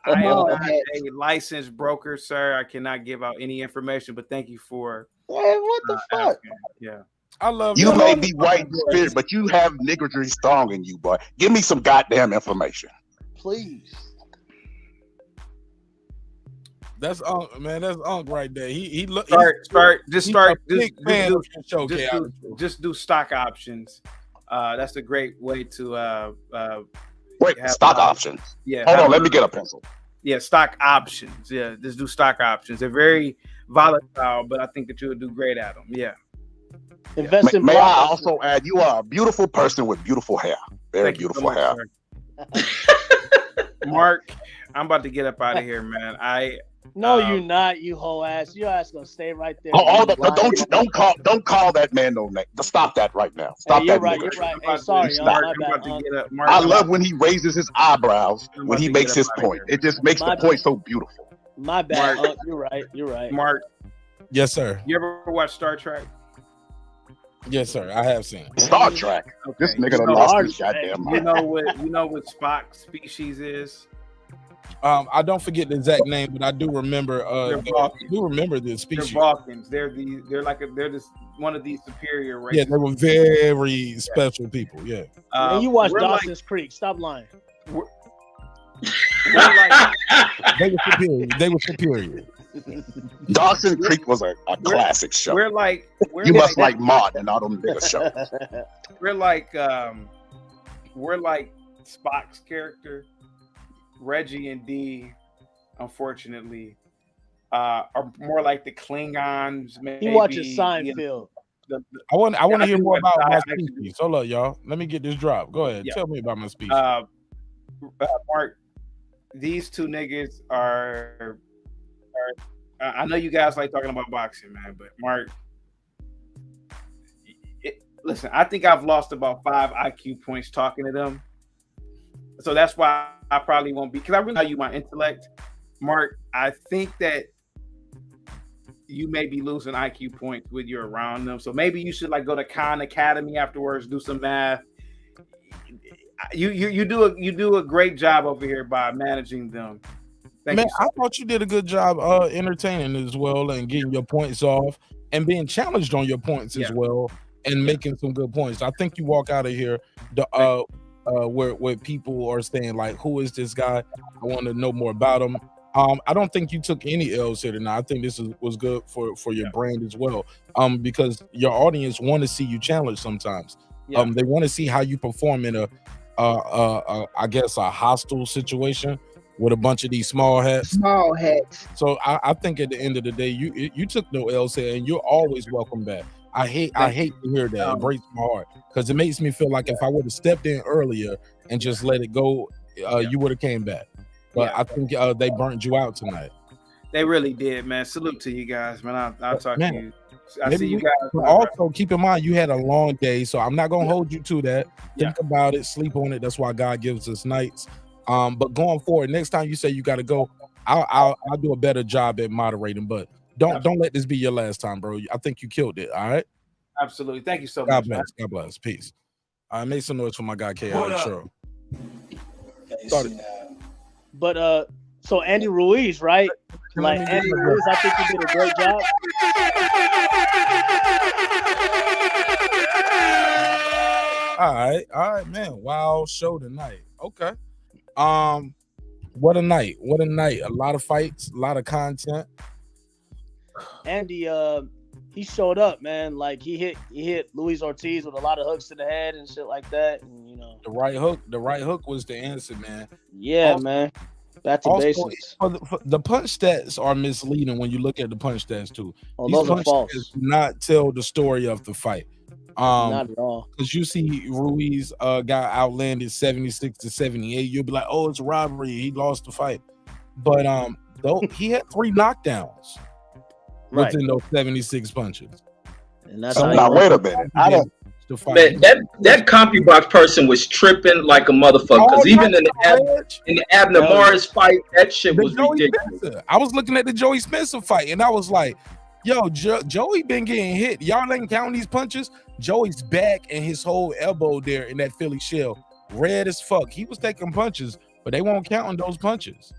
Speaker 20: I am not a licensed broker, sir. I cannot give out any information, but thank you for
Speaker 15: what the fuck?
Speaker 20: asking. Yeah.
Speaker 1: I love
Speaker 16: you may be white in spirit, but you have niggardry strong in you, boy. Give me some goddamn information.
Speaker 15: Please.
Speaker 1: That's man. That's right there. He look.
Speaker 20: Just do stock options. That's a great way to
Speaker 16: wait. Stock options.
Speaker 20: Yeah.
Speaker 16: Hold on. Let me get a pencil.
Speaker 20: Yeah, stock options. Yeah, just do stock options. They're very volatile, but I think that you would do great at them. Yeah.
Speaker 15: Invest in
Speaker 16: may I also add, you are a beautiful person with beautiful hair. Very beautiful hair.
Speaker 20: Mark, I'm about to get up out of here, man.
Speaker 7: No, you're not, you whole ass. Your ass gonna stay right there.
Speaker 16: Don't call that man no name. Stop that right now. Stop
Speaker 7: you're
Speaker 16: that.
Speaker 7: Right, you're right. Hey, sorry, my bad.
Speaker 16: I love when he raises his eyebrows when he makes his point. It just makes the point so beautiful.
Speaker 7: My bad. You're right. You're right.
Speaker 20: Mark.
Speaker 1: Yes, sir.
Speaker 20: You ever watch Star Trek?
Speaker 1: Yes, sir. I have seen
Speaker 16: Star Trek. Okay. This nigga done lost his goddamn mind.
Speaker 20: You know what Spock's species is?
Speaker 1: I don't forget the exact name, but I do remember. I do remember the species.
Speaker 20: They're Vulcans. They're just one of these superior races.
Speaker 1: Yeah, they were very special people. Yeah.
Speaker 7: And you watch Dawson's Creek. Stop lying.
Speaker 1: They were superior. They were superior.
Speaker 16: Dawson Creek was a classic show. You must like Martin and all them nigga shows.
Speaker 20: We're like Spock's character. Reggie and D, unfortunately, are more like the Klingons. Maybe.
Speaker 7: He watches Seinfeld.
Speaker 1: I want to hear more about my species. Hold up, y'all. Let me get this drop. Go ahead. Tell me about my species.
Speaker 20: Mark, these two niggas are I know you guys like talking about boxing, man, but Mark, listen, I think I've lost about 5 IQ points talking to them. So that's why I probably won't be, because I really value my intellect. Mark, I think that you may be losing IQ points when you're around them. So maybe you should like go to Khan Academy afterwards, do some math. You do a great job over here by managing them.
Speaker 1: Man, I thought you did a good job entertaining as well and getting your points off and being challenged on your points as well and making some good points. I think you walk out of here where people are saying like, who is this guy? I want to know more about him. I don't think you took any L's here tonight. I think this was good for your brand as well. Because your audience want to see you challenged sometimes. They want to see how you perform in I guess a hostile situation with a bunch of these small hats. So I think at the end of the day, you took no L's here, and you're always welcome back. I hate to hear that. It breaks my heart because it makes me feel like if I would have stepped in earlier and just let it go, you would have came back. But I think they burnt you out tonight.
Speaker 20: They really did, man. Salute to you guys, man. I'll talk to you. I see you guys.
Speaker 1: Also, keep in mind you had a long day, so I'm not gonna hold you to that. Think about it, sleep on it. That's why God gives us nights. But going forward, next time you say you got to go, I'll do a better job at moderating. But don't let this be your last time, bro. I think you killed it. All right.
Speaker 20: Absolutely. Thank you so
Speaker 1: much.
Speaker 20: Man.
Speaker 1: God bless. Peace. I made some noise for my guy K. Sure.
Speaker 7: But so Andy Ruiz, right? Like Andy Ruiz, I think he did a great job.
Speaker 1: All right, man. Wild show tonight. Okay. What a night. What a night. A lot of fights, a lot of content.
Speaker 7: Andy, he showed up, man. Like he hit Luis Ortiz with a lot of hooks to the head and shit like that. And you know,
Speaker 1: the right hook was the answer, man.
Speaker 7: Yeah, man. Back to basics.
Speaker 1: The punch stats are misleading when you look at the punch stats too.
Speaker 7: Oh, those are false.
Speaker 1: Do not tell the story of the fight.
Speaker 7: Not at all.
Speaker 1: Because you see Ruiz got outlanded 76 to 78. You'll be like, oh, it's a robbery. He lost the fight. But though he had 3 knockdowns within those 76 punches.
Speaker 7: And that's
Speaker 16: now wait a minute.
Speaker 1: the fight.
Speaker 21: Man, that CompuBox person was tripping like a motherfucker. Because even in the Abner Morris fight, that shit was ridiculous.
Speaker 1: Spencer. I was looking at the Joey Spencer fight, and I was like, yo, Joey been getting hit. Y'all ain't counting these punches. Joey's back and his whole elbow there in that Philly shell, red as fuck. He was taking punches, but they won't count on those punches.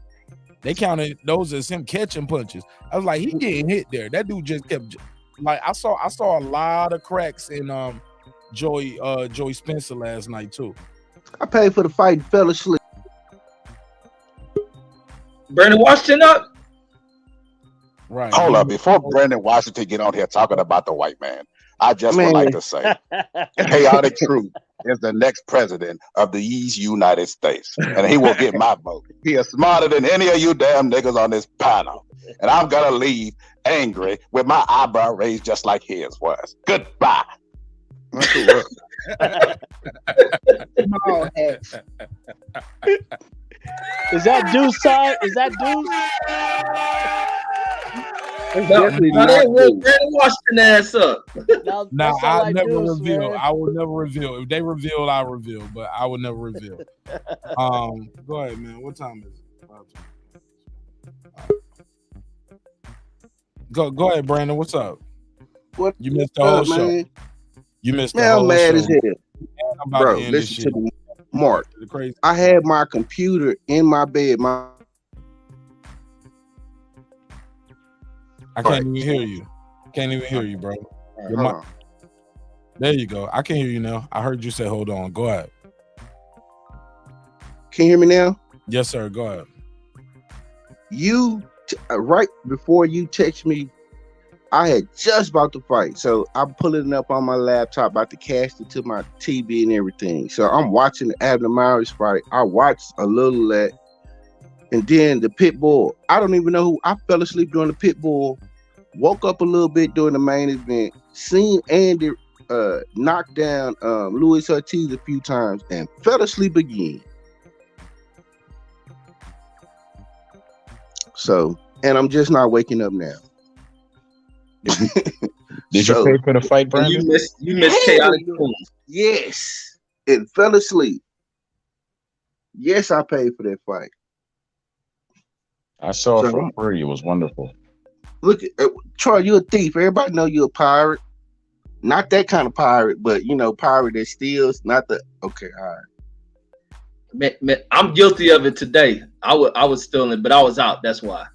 Speaker 1: They counted those as him catching punches. I was like, he getting hit there. That dude just kept like I saw a lot of cracks in Joey Spencer last night too.
Speaker 5: I paid for the fight and fell asleep.
Speaker 21: Brandon Washington up.
Speaker 1: Right.
Speaker 16: Hold up, before Brandon Washington get on here talking about the white man, I just would like to say, Chaotic Truth is the next president of these United States, and he will get my vote. He is smarter than any of you damn niggas on this panel, and I'm gonna leave angry with my eyebrow raised just like his was. Goodbye.
Speaker 15: Small hats. Is that Deuce side? Is that Deuce?
Speaker 21: Definitely not. Brandon Washington ass up.
Speaker 1: Nah, I never reveal. Man. I will never reveal. If they reveal, I reveal, but I will never reveal. Go ahead, man. What time is it? Go ahead, Brandon. What's up?
Speaker 5: What
Speaker 1: you missed the whole show?
Speaker 5: Man?
Speaker 1: You missed
Speaker 5: the
Speaker 1: whole show.
Speaker 5: Man, I'm mad as hell. Bro, listen to me. Mark, I had my computer in my bed.
Speaker 1: I can't even hear you. Can't even hear you, bro. There you go. I can hear you now. I heard you say, hold on. Go ahead.
Speaker 5: Can you hear me now?
Speaker 1: Yes, sir. Go ahead.
Speaker 5: You, right before you text me, I had just about to fight. So I'm pulling it up on my laptop, about to cast it to my TV and everything. So I'm watching the Abner Morris fight. I watched a little of that. And then the pit bull. I don't even know who. I fell asleep during the pit bull. Woke up a little bit during the main event. Seen Andy knock down Luis Ortiz a few times and fell asleep again. So, and I'm just not waking up now.
Speaker 6: Did you pay for the fight, Brandon?
Speaker 21: You missed Chaotic Coon.
Speaker 5: Yes, and fell asleep. Yes, I paid for that fight.
Speaker 6: I saw it for free. It was wonderful.
Speaker 5: Look, Troy, you're a thief. Everybody know you're a pirate. Not that kind of pirate, but pirate that steals. Not the okay. All
Speaker 21: right. Man, I'm guilty of it today. I was stealing, but I was out. That's why.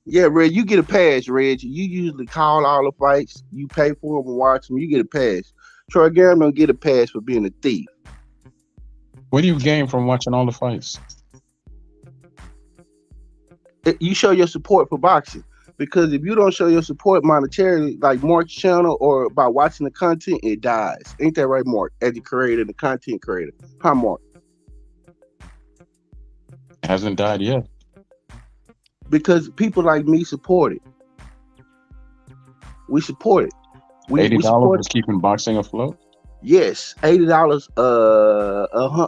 Speaker 5: Yeah, Reg, you get a pass, Reg. You usually call all the fights. You pay for them and watch them. You get a pass. Troy Graham don't get a pass for being a thief.
Speaker 6: What do you gain from watching all the fights?
Speaker 5: You show your support for boxing, because if you don't show your support monetarily, like Mark's channel, or by watching the content, it dies. Ain't that right, Mark? As the creator, the content creator. Hi, Mark.
Speaker 6: Hasn't died yet.
Speaker 5: Because people like me support it. We support it.
Speaker 6: $80 is keeping boxing afloat?
Speaker 5: Yes, $80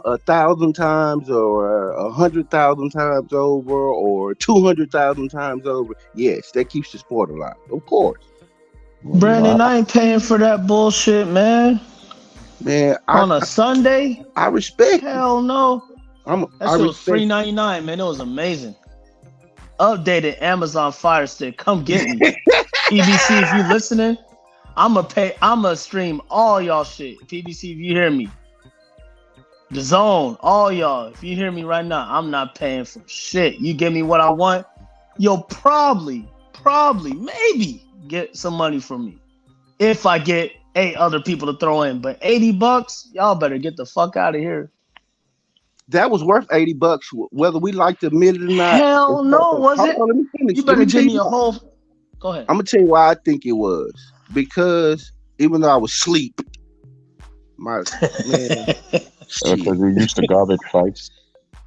Speaker 5: 1,000 times, or 100,000 times over, or 200,000 times over. Yes, that keeps the sport alive, of course.
Speaker 3: Brandon, I ain't paying for that bullshit, man.
Speaker 5: Man,
Speaker 3: on a Sunday,
Speaker 5: I respect.
Speaker 3: Hell no.
Speaker 5: That
Speaker 3: shit was $3.99, man. It was amazing. Updated Amazon Fire Stick. Come get me. PBC, if you listening, I'ma stream all y'all shit. PBC, if you hear me. The Zone, all y'all. If you hear me right now, I'm not paying for shit. You give me what I want, you'll probably, maybe get some money from me. If I get 8 other people to throw in. But $80, y'all better get the fuck out of here.
Speaker 5: That was worth $80, whether we like to admit it or not.
Speaker 3: Hell no, was it?
Speaker 5: Let me finish.
Speaker 3: You better give me a whole. Go ahead.
Speaker 5: I'm gonna tell you why I think it was. Because even though I was asleep, my man.
Speaker 6: Because we used to garbage fights.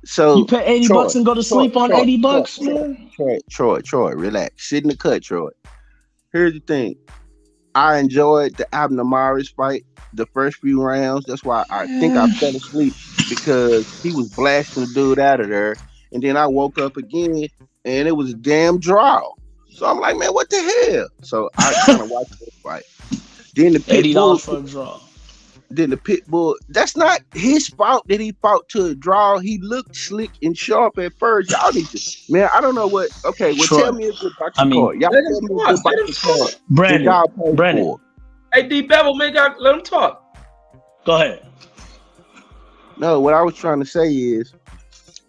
Speaker 5: So
Speaker 3: you pay $80 and go to sleep on $80, man.
Speaker 5: Troy, relax. Sit in the cut, Troy. Here's the thing. I enjoyed the Abner Morris fight, the first few rounds. That's why I think I fell asleep, because he was blasting the dude out of there. And then I woke up again and it was a damn draw. So I'm like, man, what the hell? So I kind of watched the fight. Then the pit bull
Speaker 3: $80 for a draw.
Speaker 5: Then the pit bull. That's not his fault that he fought to a draw. He looked slick and sharp at first. Y'all need to, man. I don't know what. Okay, well,
Speaker 3: Troy,
Speaker 5: tell me a good boxing card. Y'all tell me a good boxing card.
Speaker 3: Brandon.
Speaker 12: Hey, DBevill, man, let him talk.
Speaker 3: Go ahead.
Speaker 5: No, what I was trying to say is,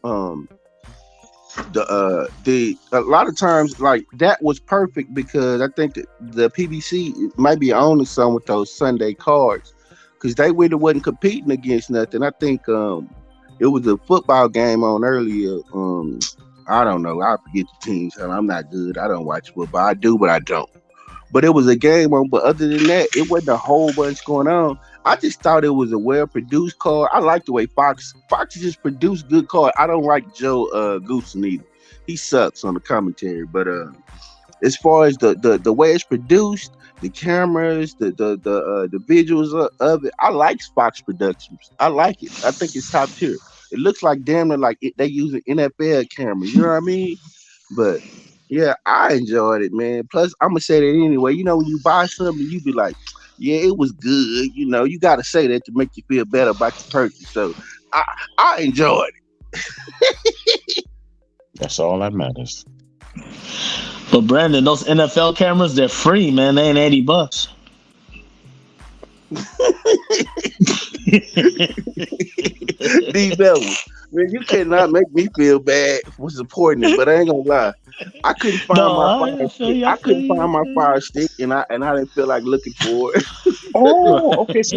Speaker 5: a lot of times like that was perfect because I think that the PBC might be owning some with those Sunday cards because they really wasn't competing against nothing. I think it was a football game on earlier. I don't know. I forget the teams. And I'm not good. I don't watch football. I do, but I don't. But it was a game on. But other than that, it wasn't a whole bunch going on. I just thought it was a well-produced card. I like the way Fox just produced good card. I don't like Joe Goosen either. He sucks on the commentary. But as far as the way it's produced, the cameras, the visuals of it, I like Fox Productions. I like it. I think it's top tier. It looks like damn near like they use an NFL camera. You know what I mean? But yeah, I enjoyed it, man. Plus, I'm gonna say that anyway. You know, when you buy something, you be like, yeah, it was good. You know, you got to say that to make you feel better about your purchase. So I enjoyed it.
Speaker 6: That's all that matters.
Speaker 3: But Brandon, those NFL cameras, they're free, man. They ain't $80.
Speaker 5: DBevill, man, you cannot make me feel bad for supporting it, but I ain't gonna lie. I couldn't find my fire stick, and I didn't feel like looking for it.
Speaker 6: Oh, okay. So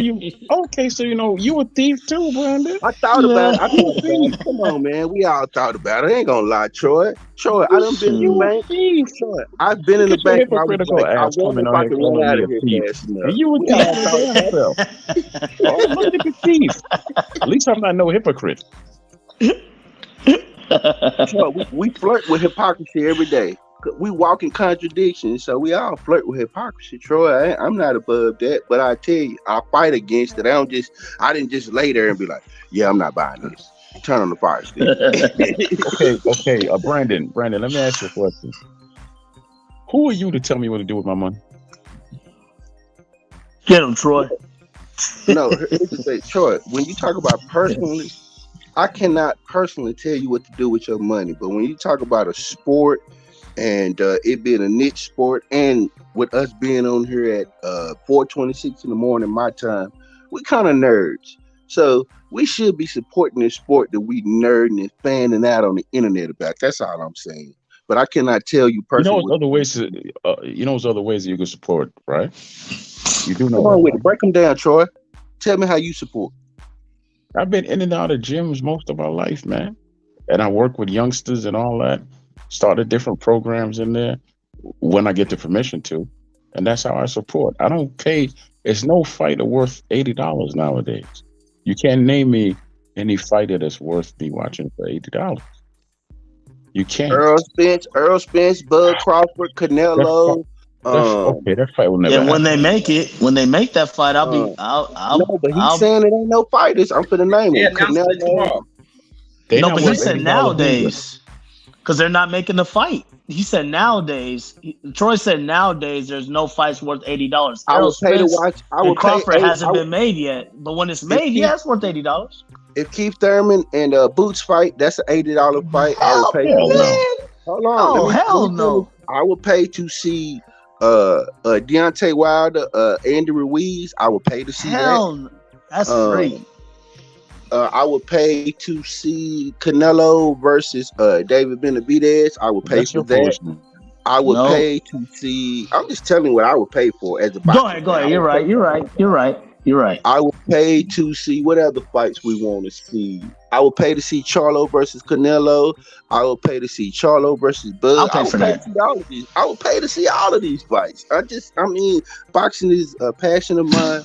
Speaker 6: you know you a thief too, Brandon.
Speaker 5: I thought about it. Come on, man. We all thought about it. I ain't gonna lie, Troy. I done been in the bank. Troy, I've been in the bank. I wonder if I can run out of here fast enough.
Speaker 6: You a thief yourself. Oh, look at the thief. At least I'm not no hypocrite.
Speaker 5: We flirt with hypocrisy every day. We walk in contradictions, so we all flirt with hypocrisy. Troy, I'm not above that, but I tell you, I fight against it. I didn't just lay there and be like, yeah, I'm not buying this. Turn on the fire stick.
Speaker 6: Okay. Brandon, let me ask you a question. Who are you to tell me what to do with my money?
Speaker 3: Get him, Troy.
Speaker 5: No, here's the thing, Troy. When you talk about personally, I cannot personally tell you what to do with your money, but when you talk about a sport and it being a niche sport, and with us being on here at 4:26 in the morning my time, we kind of nerds. So we should be supporting this sport that we nerding and fanning out on the internet about. That's all I'm saying. But I cannot tell you personally.
Speaker 6: You know, there's other ways that you can support, right? You do know.
Speaker 5: Come on with it. Break them down, Troy. Tell me how you support.
Speaker 6: I've been in and out of gyms most of my life, man. And I work with youngsters and all that. Started different programs in there when I get the permission to. And that's how I support. I don't pay. It's no fighter worth $80 nowadays. You can't name me any fighter that's worth me watching for $80. You can't.
Speaker 5: Earl Spence, Bud Crawford, Canelo.
Speaker 6: Okay, that fight will never happen.
Speaker 3: When they make that fight, I'll be.
Speaker 5: No, but he's saying it ain't no fighters. I'm finna name it. Canelo.
Speaker 3: No, but he said nowadays, because they're not making the fight. He said nowadays. Troy said nowadays there's no fights worth $80.
Speaker 5: I would pay to watch.
Speaker 3: Crawford hasn't been made yet, but when it's made, yeah, it's worth $80.
Speaker 5: If Keith Thurman and Boots fight, that's an $80 fight. I would pay. Hold on.
Speaker 3: Oh hell no!
Speaker 5: I would pay to see Deontay Wilder, Andy Ruiz. I would pay to see that.
Speaker 3: That's free.
Speaker 5: I would pay to see Canelo versus David Benavidez. I would pay for that. I would pay to see. I'm just telling you what I would pay for as a boxer.
Speaker 3: Go ahead. You're right.
Speaker 5: I would pay to see what other fights we want to see. I would pay to see Charlo versus Canelo. I would pay to see Charlo versus Bud.
Speaker 3: I'll pay for that.
Speaker 5: I would pay to see all of these fights. I mean, boxing is a passion of mine.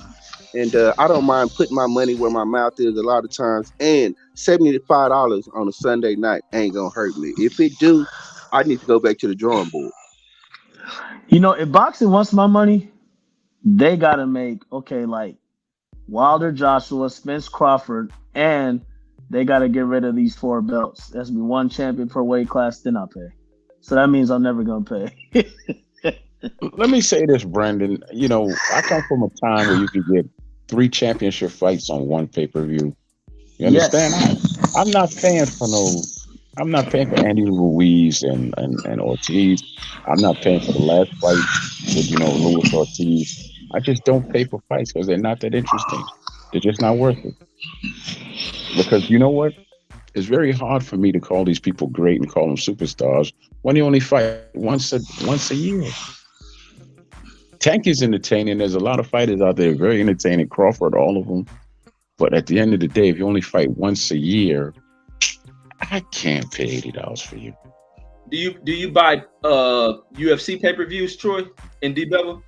Speaker 5: And I don't mind putting my money where my mouth is a lot of times. And $75 on a Sunday night ain't gonna hurt me. If it do, I need to go back to the drawing board.
Speaker 3: You know, if boxing wants my money, they gotta make like Wilder, Joshua, Spence, Crawford, and they gotta get rid of these 4 belts. That's be one champion per weight class. Then I'll pay. So that means I'm never gonna pay.
Speaker 6: Let me say this, Brandon. You know, I come from a time where you could get 3 championship fights on one pay-per-view. You understand?
Speaker 3: Yes.
Speaker 6: I'm not paying for I'm not paying for Andy Ruiz and Ortiz. I'm not paying for the last fight with, Luis Ortiz. I just don't pay for fights because they're not that interesting. They're just not worth it. Because you know what? It's very hard for me to call these people great and call them superstars when you only fight once a year. Tank is entertaining. There's a lot of fighters out there very entertaining. Crawford, all of them. But at the end of the day, if you only fight once a year, I can't pay $80 for you.
Speaker 21: Do you buy UFC pay-per-views, Troy and DBevill?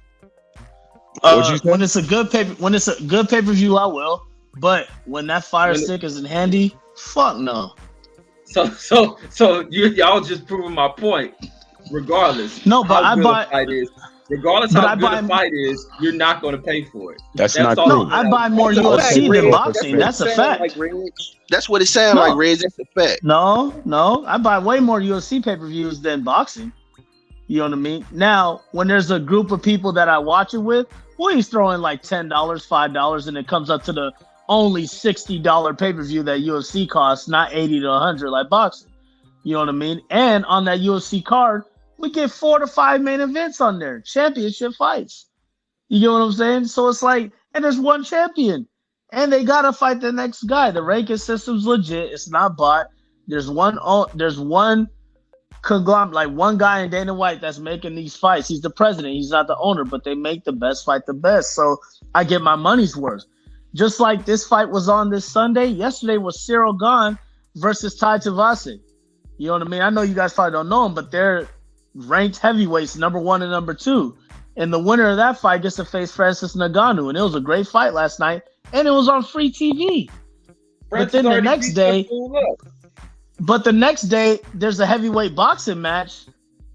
Speaker 3: When it's a good pay-per-view, I will. But when that fire stick isn't handy, fuck no.
Speaker 21: So y'all just proving my point. Regardless,
Speaker 3: no, but
Speaker 21: how
Speaker 3: I
Speaker 21: good
Speaker 3: buy.
Speaker 21: a fight is, regardless how good a fight is, you're not going to pay for it.
Speaker 6: That's not true.
Speaker 3: No, I buy more UFC than boxing. That's a fact.
Speaker 5: That's what it sounds like, Reg. That's a fact.
Speaker 3: No, I buy way more UFC pay-per-views than boxing. You know what I mean? Now, when there's a group of people that I watch it with, he's throwing like $10, $5, and it comes up to the only $60 pay-per-view that UFC costs, not $80 to $100 like boxing. You know what I mean? And on that UFC card, we get 4 to 5 main events on there, championship fights. You know what I'm saying? So it's like, and there's one champion, and they gotta fight the next guy. The ranking system's legit. It's not bought. There's one conglomerate, like one guy in Dana White that's making these fights. He's the president. He's not the owner, but they make the best fight the best. So I get my money's worth. Just like this fight was on this Sunday. Yesterday was Cyril Gane versus Tai Tuivasa. You know what I mean? I know you guys probably don't know him, but they're ranked heavyweights, number 1 and number 2. And the winner of that fight gets to face Francis Ngannou. And it was a great fight last night. And it was on free TV. But then the next day, there's a heavyweight boxing match.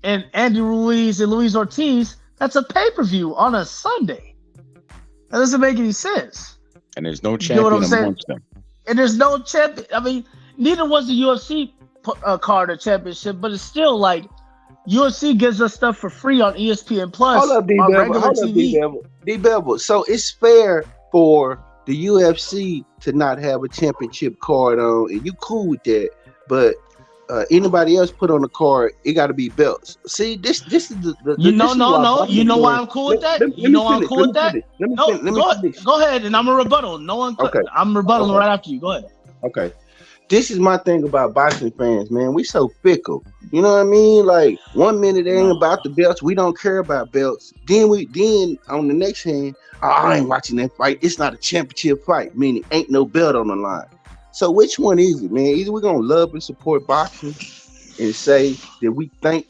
Speaker 3: And Andy Ruiz and Luis Ortiz, that's a pay-per-view on a Sunday. That doesn't make any sense.
Speaker 6: And there's no champion amongst them.
Speaker 3: And there's no champion. I mean, neither was the UFC card or championship, but it's still like UFC gives us stuff for free on ESPN Plus.
Speaker 5: Hold up, DBevill. So it's fair for the UFC to not have a championship card on, and you cool with that. But anybody else put on the card, it got to be belts. See, this is the
Speaker 3: You know why I'm cool with that? Go ahead, and I'm a rebuttal. I'm rebuttal right after you. Go ahead.
Speaker 5: Okay. This is my thing about boxing fans, man. We so fickle. You know what I mean? Like 1 minute it ain't about the belts. We don't care about belts. Then on the next hand, I ain't watching that fight. It's not a championship fight, meaning ain't no belt on the line. So which one is it, man? Either we're gonna love and support boxing and say that we thank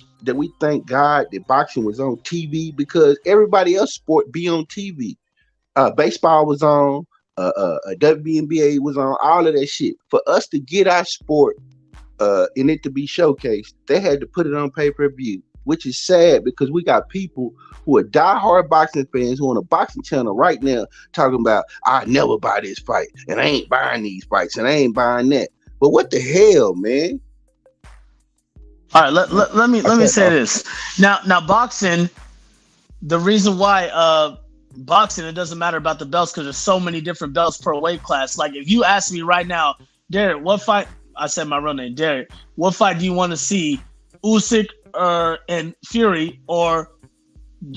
Speaker 5: God that boxing was on TV, because everybody else sport be on TV. Baseball was on. WNBA was on, all of that shit. For us to get our sport and it to be showcased, they had to put it on pay-per-view, which is sad because we got people who are diehard boxing fans who on a boxing channel right now talking about, I never buy this fight, and I ain't buying these fights, and I ain't buying that. But what the hell, man?
Speaker 3: All right, let me say this. Now boxing, the reason why boxing, it doesn't matter about the belts because there's so many different belts per weight class. Like if you ask me right now, Derek, what fight? I said my real name, Derek. What fight do you want to see? Usyk and Fury, or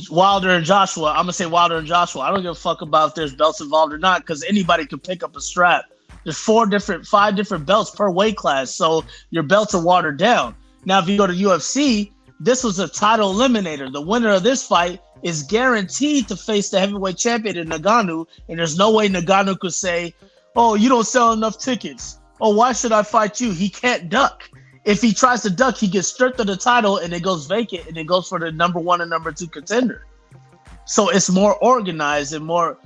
Speaker 3: Wilder and Joshua? I'm gonna say Wilder and Joshua. I don't give a fuck about if there's belts involved or not, because anybody can pick up a strap. There's 5 different belts per weight class, so your belts are watered down. Now, if you go to UFC, this was a title eliminator. The winner of this fight is guaranteed to face the heavyweight champion in Ngannou, and there's no way Ngannou could say, oh, you don't sell enough tickets. Oh, why should I fight you? He can't duck. If he tries to duck, he gets stripped of the title, and it goes vacant, and it goes for the number 1 and number 2 contender. So it's more organized and more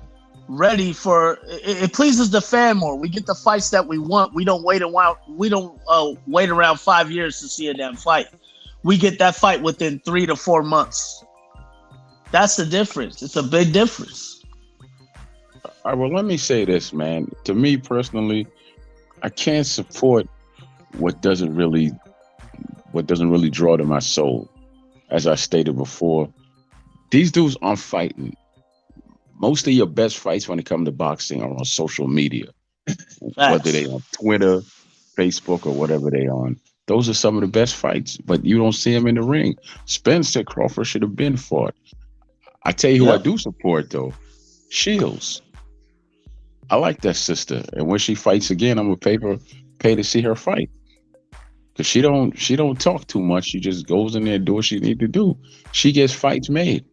Speaker 3: ready for it pleases the fan more. We get the fights that we want. We don't wait around 5 years to see a damn fight. We get that fight within 3 to 4 months. That's the difference. It's a big difference.
Speaker 6: All right, well, let me say this, man. To me personally, I can't support what doesn't really draw to my soul. As I stated before, These dudes aren't fighting. Most of your best fights when it comes to boxing are on social media, whether they on Twitter, Facebook, or whatever they on. Those are some of the best fights, but you don't see them in the ring. Spence said Crawford should have been fought. I tell you who I do support though, Shields. I like that sister, and when she fights again, I'm gonna pay to see her fight. Cause she don't talk too much. She just goes in there and do what she need to do. She gets fights made,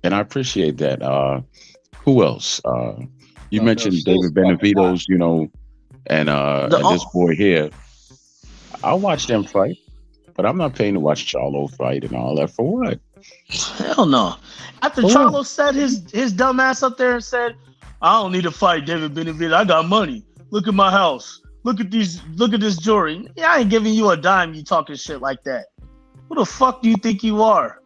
Speaker 6: and I appreciate that. Who else? You mentioned David Benavidez, you know, and this boy here. I'll watch them fight, but I'm not paying to watch Charlo fight and all that for what?
Speaker 3: Hell no. After Charlo said his dumb ass up there and said, "I don't need to fight David Benavidez. I got money. Look at my house. Look at this jewelry." Yeah, I ain't giving you a dime. You talking shit like that. Who the fuck do you think you are?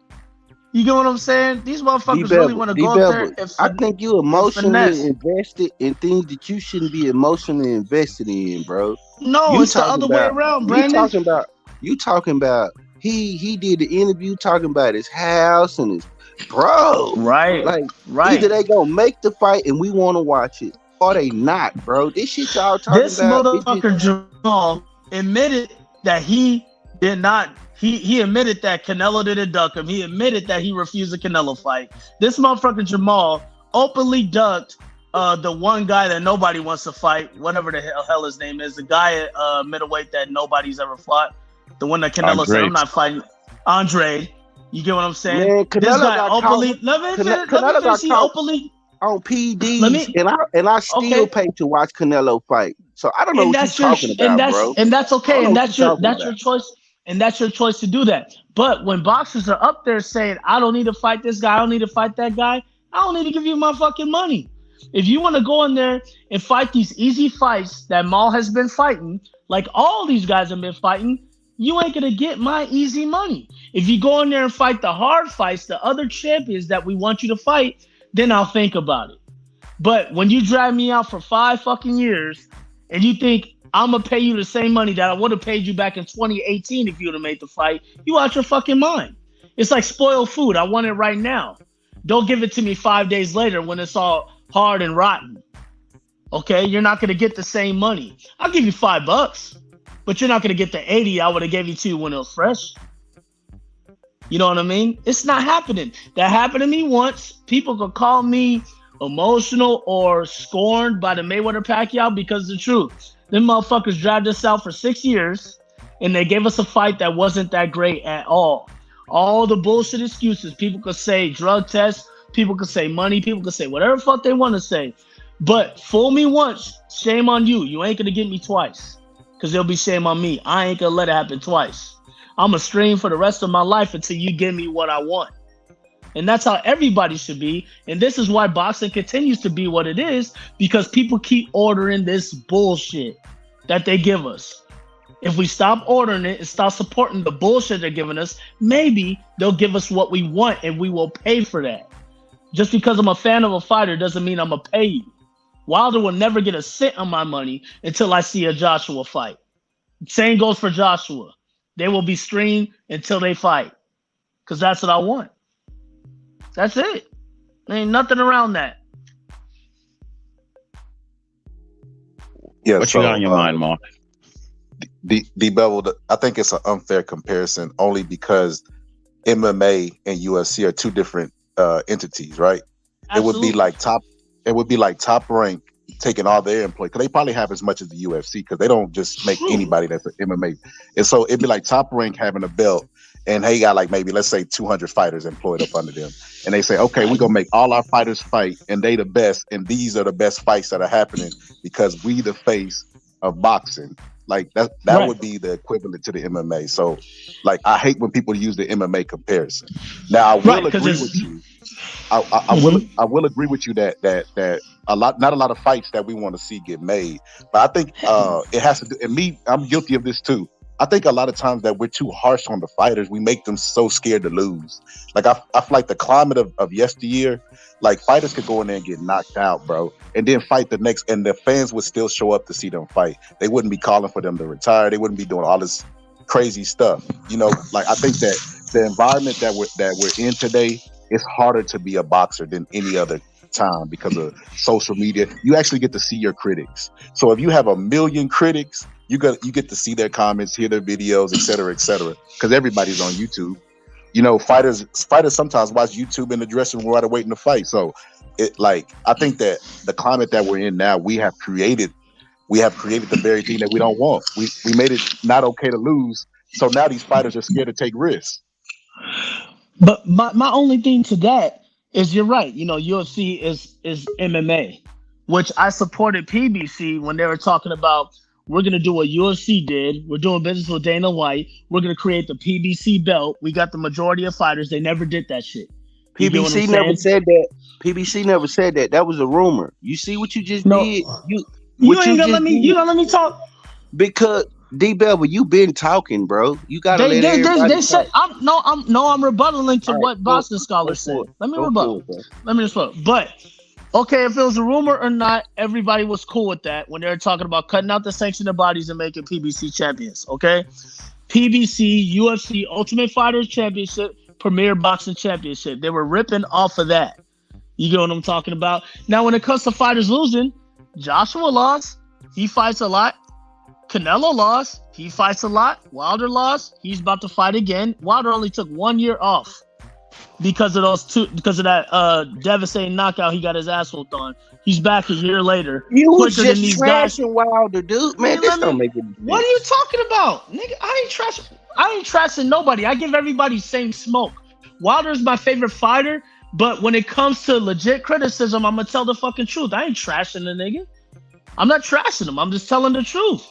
Speaker 3: You get what I'm saying? These motherfuckers really want to go up there and
Speaker 5: I think you emotionally invested in things that you shouldn't be emotionally invested in, bro.
Speaker 3: No, it's the other way around, Brandon.
Speaker 5: You talking about he did the interview talking about his house and his bro.
Speaker 3: Right.
Speaker 5: Like
Speaker 3: either
Speaker 5: they gonna make the fight and we want to watch it, or they not, bro. This shit y'all talking
Speaker 3: this
Speaker 5: about.
Speaker 3: This motherfucker Jamal admitted that he did not. He admitted that Canelo didn't duck him. He admitted that he refused a Canelo fight. This motherfucker Jamal openly ducked the one guy that nobody wants to fight, whatever the hell his name is, the guy at middleweight that nobody's ever fought, the one that Canelo said, "I'm not fighting." Andre, you get what I'm saying?
Speaker 5: Man,
Speaker 3: this guy openly, openly
Speaker 5: on PDs, and I still pay to watch Canelo fight. So I don't know what you're talking about, bro.
Speaker 3: And that's okay, and that's your choice. And that's your choice to do that. But when boxers are up there saying, "I don't need to fight this guy, I don't need to fight that guy," I don't need to give you my fucking money. If you want to go in there and fight these easy fights that Maul has been fighting, like all these guys have been fighting, you ain't gonna get my easy money. If you go in there and fight the hard fights, the other champions that we want you to fight, then I'll think about it. But when you drag me out for 5 fucking years and you think I'm gonna pay you the same money that I would have paid you back in 2018 if you would have made the fight, you out your fucking mind. It's like spoiled food. I want it right now. Don't give it to me 5 days later when it's all hard and rotten. Okay, you're not gonna get the same money. I'll give you $5, but you're not gonna get the 80 I would have gave you to when it was fresh. You know what I mean? It's not happening. That happened to me once. People could call me emotional or scorned by the Mayweather Pacquiao because of the truth. Them motherfuckers dragged us out for 6 years, and they gave us a fight that wasn't that great at all. All the bullshit excuses. People could say drug tests. People could say money. People could say whatever the fuck they want to say. But fool me once, shame on you. You ain't going to get me twice, because there'll be shame on me. I ain't going to let it happen twice. I'm going to stream for the rest of my life until you give me what I want. And that's how everybody should be. And this is why boxing continues to be what it is, because people keep ordering this bullshit that they give us. If we stop ordering it and stop supporting the bullshit they're giving us, maybe they'll give us what we want and we will pay for that. Just because I'm a fan of a fighter doesn't mean I'm going to pay you. Wilder will never get a cent on my money until I see a Joshua fight. Same goes for Joshua. They will be streamed until they fight, because that's what I want. That's it. There ain't nothing around that.
Speaker 16: Yeah,
Speaker 6: what you got on your mind, Mark?
Speaker 16: DBevill, I think it's an unfair comparison only because MMA and UFC are two different entities, right?
Speaker 3: Absolutely.
Speaker 16: It would be like Top Rank taking all their employees, because they probably have as much as the UFC, because they don't just make anybody that's an MMA. And so it'd be like Top Rank having a belt, and he got like maybe, let's say, 200 fighters employed up under them. And they say, okay, we're going to make all our fighters fight, and they the best, and these are the best fights that are happening because we the face of boxing. Like that right. Would be the equivalent to the MMA. So like, I hate when people use the MMA comparison. Now I will agree with you. I will agree with you that not a lot of fights that we want to see get made. But I think it has to do, and me, I'm guilty of this too. I think a lot of times that we're too harsh on the fighters. We make them so scared to lose. Like I feel like the climate of yesteryear, like fighters could go in there and get knocked out, bro, and then fight the next, and the fans would still show up to see them fight. They wouldn't be calling for them to retire. They wouldn't be doing all this crazy stuff. You know, like I think that the environment that we're in today it's harder to be a boxer than any other time because of social media. You actually get to see your critics. So if you have 1 million critics, you get to see their comments, hear their videos, et cetera, because everybody's on YouTube. You know, fighters sometimes watch YouTube in the dressing room while they're waiting to fight. So I think that the climate that we're in now, we have created the very thing that we don't want. We made it not okay to lose. So now these fighters are scared to take risks.
Speaker 3: But my only thing to that is you're right. You know, UFC is MMA, which I supported PBC when they were talking about we're going to do what UFC did. We're doing business with Dana White. We're going to create the PBC belt. We got the majority of fighters. They never did that shit.
Speaker 5: PBC never said that. PBC never said that. That was a rumor. You see what you just did?
Speaker 3: You ain't gonna let me talk?
Speaker 5: Because DBevill, you been talking, bro. You gotta let everybody
Speaker 3: they said I'm rebuttaling to what Boston Scholar said. Let me rebuttal. But okay, if it was a rumor or not, everybody was cool with that when they were talking about cutting out the sanctioned bodies and making PBC champions. Okay, PBC, UFC, Ultimate Fighters Championship, Premier Boxing Championship. They were ripping off of that. You get what I'm talking about? Now, when it comes to fighters losing, Joshua lost. He fights a lot. Canelo lost. He fights a lot. Wilder lost. He's about to fight again. Wilder only took 1 year off because of that devastating knockout he got his ass whooped on. He's back a year later.
Speaker 5: You was just trashing Wilder, dude. Man, this don't make any sense.
Speaker 3: What are you talking about? Nigga, I ain't trashing nobody. I give everybody same smoke. Wilder's my favorite fighter, but when it comes to legit criticism, I'm gonna tell the fucking truth. I ain't trashing the nigga. I'm not trashing him. I'm just telling the truth.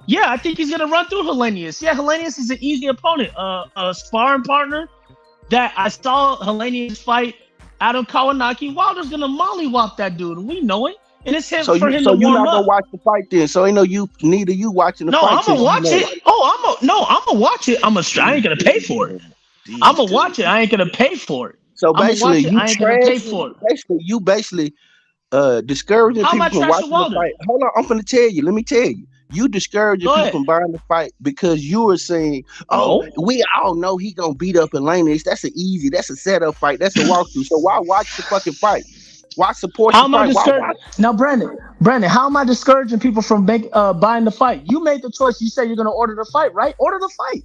Speaker 3: Yeah, I think he's gonna run through Helenius. Yeah, Helenius is an easy opponent. A sparring partner that I saw Helenius fight Adam Kawanaki. Wilder's gonna mollywop that dude, and we know it. And it's him
Speaker 5: So
Speaker 3: for
Speaker 5: you
Speaker 3: him
Speaker 5: so
Speaker 3: to
Speaker 5: you
Speaker 3: warm
Speaker 5: not gonna
Speaker 3: up.
Speaker 5: watch the fight then? So ain't neither you watching the
Speaker 3: No,
Speaker 5: fight.
Speaker 3: I'm gonna watch it. I'm gonna watch it. I ain't gonna pay for it. I'm gonna watch it. I ain't gonna pay for it.
Speaker 5: So
Speaker 3: I'ma
Speaker 5: basically,
Speaker 3: watch it. I ain't gonna pay for it.
Speaker 5: you discouraging
Speaker 3: How am I
Speaker 5: people from watching
Speaker 3: trashing
Speaker 5: the
Speaker 3: Wilder?
Speaker 5: fight. Hold on, I'm gonna tell you. Let me tell you. You discouraging
Speaker 3: Go
Speaker 5: people
Speaker 3: ahead.
Speaker 5: from buying the fight because you were saying, "Oh, we all know he gonna beat up Helenius. That's a setup fight. That's a walkthrough. So why watch the fucking fight? Why support
Speaker 3: How
Speaker 5: the
Speaker 3: am I
Speaker 5: fight? Why
Speaker 3: discouraging?
Speaker 5: watch?
Speaker 3: Now, Brandon, how am I discouraging people from buying the fight? You made the choice. You said you're gonna order the fight, right? Order the fight.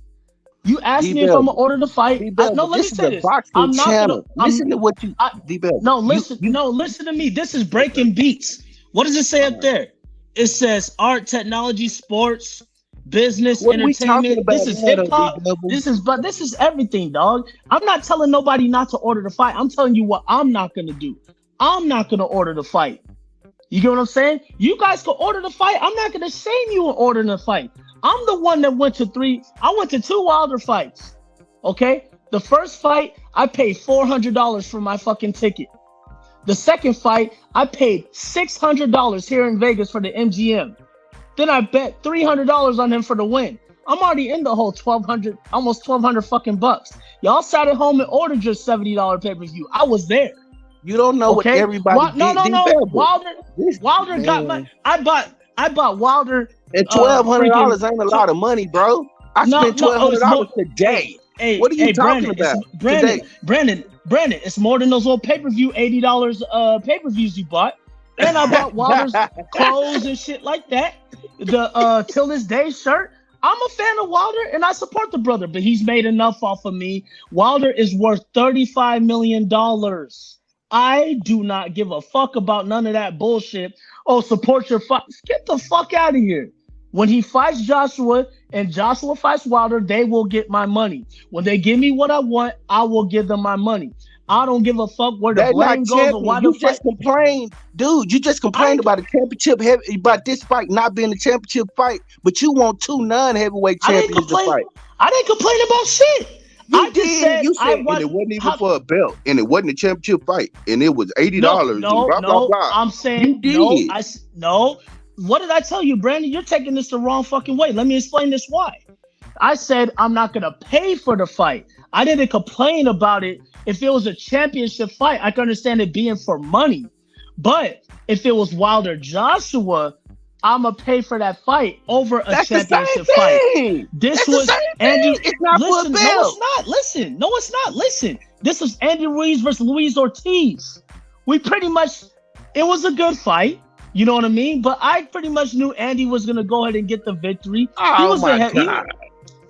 Speaker 3: You asked me if I'm gonna order the fight. No, let me say this. I'm not gonna.
Speaker 5: Listen to what you. DBevill.
Speaker 3: No, listen to me. This is breaking beats. What does it say up there? It says art, technology, sports, business,
Speaker 5: What are we talking
Speaker 3: entertainment.
Speaker 5: about
Speaker 3: This is
Speaker 5: here,
Speaker 3: hip hop.
Speaker 5: DBevill?
Speaker 3: This is everything, dog. I'm not telling nobody not to order the fight. I'm telling you what I'm not gonna do. I'm not gonna order the fight. You get what I'm saying? You guys can order the fight. I'm not gonna shame you in ordering the fight. I'm the one that went to 2 Wilder fights. Okay? The first fight, I paid $400 for my fucking ticket. The second fight, I paid $600 here in Vegas for the MGM. Then I bet $300 on him for the win. I'm already in the whole $1,200, almost $1,200 fucking bucks. Y'all sat at home and ordered your $70 pay-per-view. I was there.
Speaker 5: You don't know what everybody
Speaker 3: No.
Speaker 5: DBevill.
Speaker 3: Wilder got my. I bought Wilder.
Speaker 5: And $1,200 ain't a lot of money, bro. I spent $1,200 today. What are you talking about?
Speaker 3: Brandon, it's more than those little pay-per-view $80 pay-per-views you bought. And I bought Wilder's clothes and shit like that. The Till This Day shirt. I'm a fan of Wilder and I support the brother, but he's made enough off of me. Wilder is worth $35 million. I do not give a fuck about none of that bullshit. Oh, support your fight. Get the fuck out of here. When he fights Joshua and Joshua fights Wilder, they will get my money. When they give me what I want, I will give them my money. I don't give a fuck where the blame goes or why the fight.
Speaker 5: Just complained, dude. You just complained about a championship about this fight not being a championship fight, but you want 2 non-heavyweight champions to fight.
Speaker 3: I didn't complain about shit.
Speaker 5: You said and it wasn't even for a belt, and it wasn't a championship fight, and it was $80.
Speaker 3: No, I'm saying
Speaker 5: you did.
Speaker 3: no. What did I tell you, Brandon? You're taking this the wrong fucking way. Let me explain this why. I said I'm not gonna pay for the fight. I didn't complain about it. If it was a championship fight, I can understand it being for money. But if it was Wilder Joshua, I'ma pay for that fight over a
Speaker 5: That's
Speaker 3: championship
Speaker 5: the same
Speaker 3: fight.
Speaker 5: thing.
Speaker 3: This
Speaker 5: That's
Speaker 3: was
Speaker 5: the same
Speaker 3: Andy.
Speaker 5: thing. It's not
Speaker 3: listen,
Speaker 5: for a
Speaker 3: no,
Speaker 5: belt.
Speaker 3: it's not. Listen, no, it's not. Listen, this was Andy Ruiz versus Luis Ortiz. We pretty much, it was a good fight. You know what I mean? But I pretty much knew Andy was gonna go ahead and get the victory. He was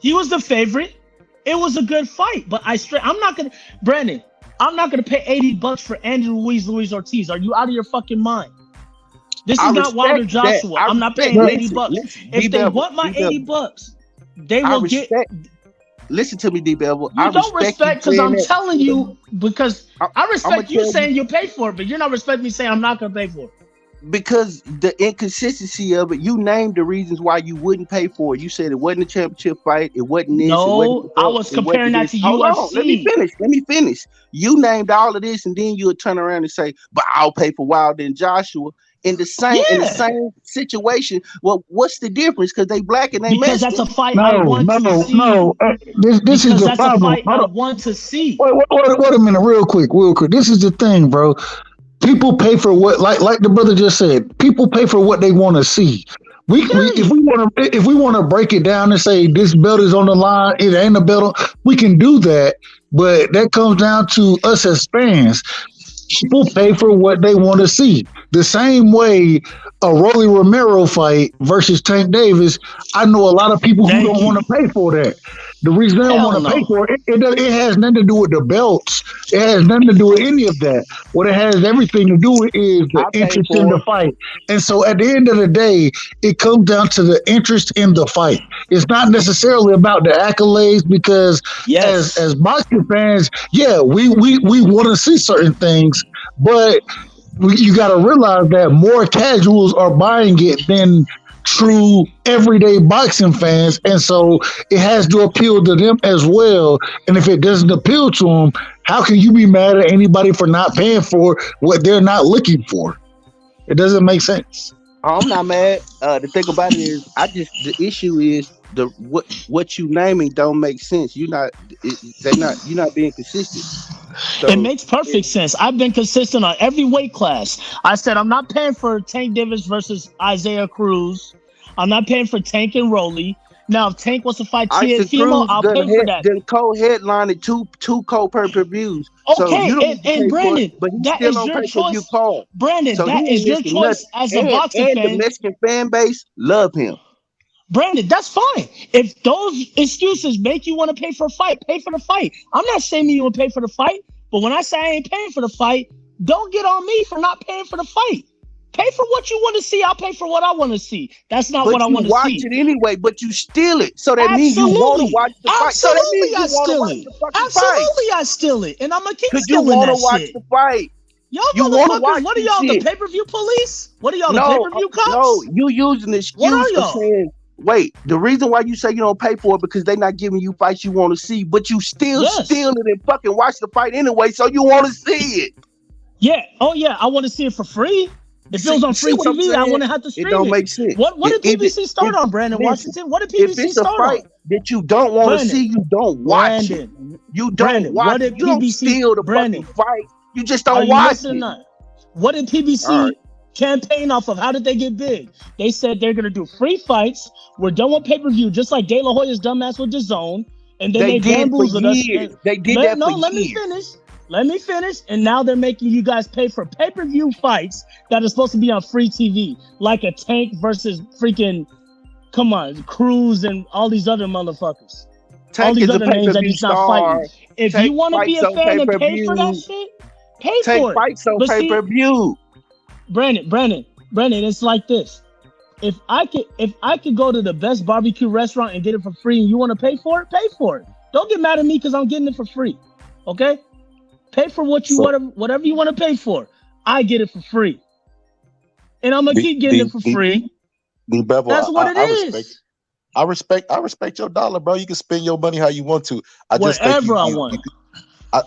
Speaker 3: he was the favorite. It was a good fight, but I'm not gonna pay $80 for Andy Ruiz, Luis Ortiz. Are you out of your fucking mind? This is not Wilder Joshua. I'm not paying $80. If they want my $80, they will get.
Speaker 5: Listen to me, DBevill.
Speaker 3: You don't respect because I'm telling you, because I respect you saying you'll pay for it, but you're not respecting me saying I'm not gonna pay for it.
Speaker 5: Because the inconsistency of it, you named the reasons why you wouldn't pay for it. You said it wasn't a championship fight. It wasn't this.
Speaker 3: No, I was comparing that to UFC.
Speaker 5: Let me finish. You named all of this, and then you'll turn around and say, "But I'll pay for Wilder and Joshua." In the same situation. Well, what's the difference? Because they black and they
Speaker 3: because
Speaker 5: Mexican.
Speaker 3: that's a fight I want to see.
Speaker 19: This is the problem.
Speaker 3: Fight I want to see.
Speaker 19: Wait a minute, real quick. This is the thing, bro. People pay for what, like the brother just said. People pay for what they want to see. If we want to break it down and say this belt is on the line, it ain't a belt. We can do that, but that comes down to us as fans. People pay for what they want to see. The same way a Rolly Romero fight versus Tank Davis, I know a lot of people who don't want to pay for that. The reason they don't want to pay for it, it has nothing to do with the belts. It has nothing to do with any of that. What it has everything to do with is the interest in the fight. And so at the end of the day, it comes down to the interest in the fight. It's not necessarily about the accolades because as boxing fans, we want to see certain things, but you got to realize that more casuals are buying it than true everyday boxing fans, and so it has to appeal to them as well. And if it doesn't appeal to them, how can you be mad at anybody for not paying for what they're not looking for? It doesn't make sense.
Speaker 5: I'm not mad. The thing about it is, the issue is what you naming don't make sense. You're not being consistent. So,
Speaker 3: it makes perfect sense. I've been consistent on every weight class. I said I'm not paying for Tank Davis versus Isaiah Cruz. I'm not paying for Tank and Rolly. Now, if Tank wants to fight Teofimo, I'll pay for that.
Speaker 5: Then co-headline two co-pay-per-views.
Speaker 3: Okay, so and Brandon, that is your choice. Brandon, that is your choice as a boxing fan.
Speaker 5: And the Mexican fan base love him.
Speaker 3: Brandon, that's fine. If those excuses make you want to pay for a fight, pay for the fight. I'm not saying you want to pay for the fight, but when I say I ain't paying for the fight, don't get on me for not paying for the fight. Pay for what you want to see. I'll pay for what I want to see. That's not what I want to see.
Speaker 5: But you watch it anyway, but you steal it. So that means you want to watch the fight. So that means you want to watch the fucking fight.
Speaker 3: Absolutely, I steal it. And I'm going to keep
Speaker 5: stealing that shit. Because you want to watch the fight.
Speaker 3: Y'all motherfuckers, what are y'all, the pay-per-view police? What are y'all, the pay-per-view cops?
Speaker 5: No, you using the excuse for saying, wait, the reason why you say you don't pay for it because they're not giving you fights you want to see, but you still steal it and fucking watch the fight anyway, so you want to see it.
Speaker 3: Yeah. Oh, yeah. I want to see it for free. If it was on free TV, I wouldn't have to stream it.
Speaker 5: It don't make sense.
Speaker 3: What did PBC start on, Brandon Washington? What did PBC start on? If it's a fight
Speaker 5: that you don't want to see, you don't watch it. You don't watch it. You don't steal the fucking fight. You just don't watch it.
Speaker 3: What did PBC campaign off of? How did they get big? They said they're going to do free fights. We're done with pay-per-view, just like De La Hoya's dumbass with DAZN. And then they bamboozled us.
Speaker 5: They did that for years.
Speaker 3: Let me finish. Let me finish. And now they're making you guys pay for pay-per-view fights that are supposed to be on free TV, like a Tank versus freaking, come on, Cruz and all these other motherfuckers.
Speaker 5: Tank
Speaker 3: all these
Speaker 5: is
Speaker 3: other
Speaker 5: a
Speaker 3: names that he's not fighting. If
Speaker 5: Tank
Speaker 3: you want to be a fan and pay for that shit, pay for it.
Speaker 5: Fights on pay-per-view.
Speaker 3: Brandon, it's like this. If I could go to the best barbecue restaurant and get it for free, and you want to pay for it, pay for it. Don't get mad at me because I'm getting it for free. Okay? Pay for what you whatever you want to pay for. I get it for free. And I'm gonna keep getting it for free.
Speaker 16: DBevill,
Speaker 3: that's what it is.
Speaker 16: I respect your dollar, bro. You can spend your money how you want to. I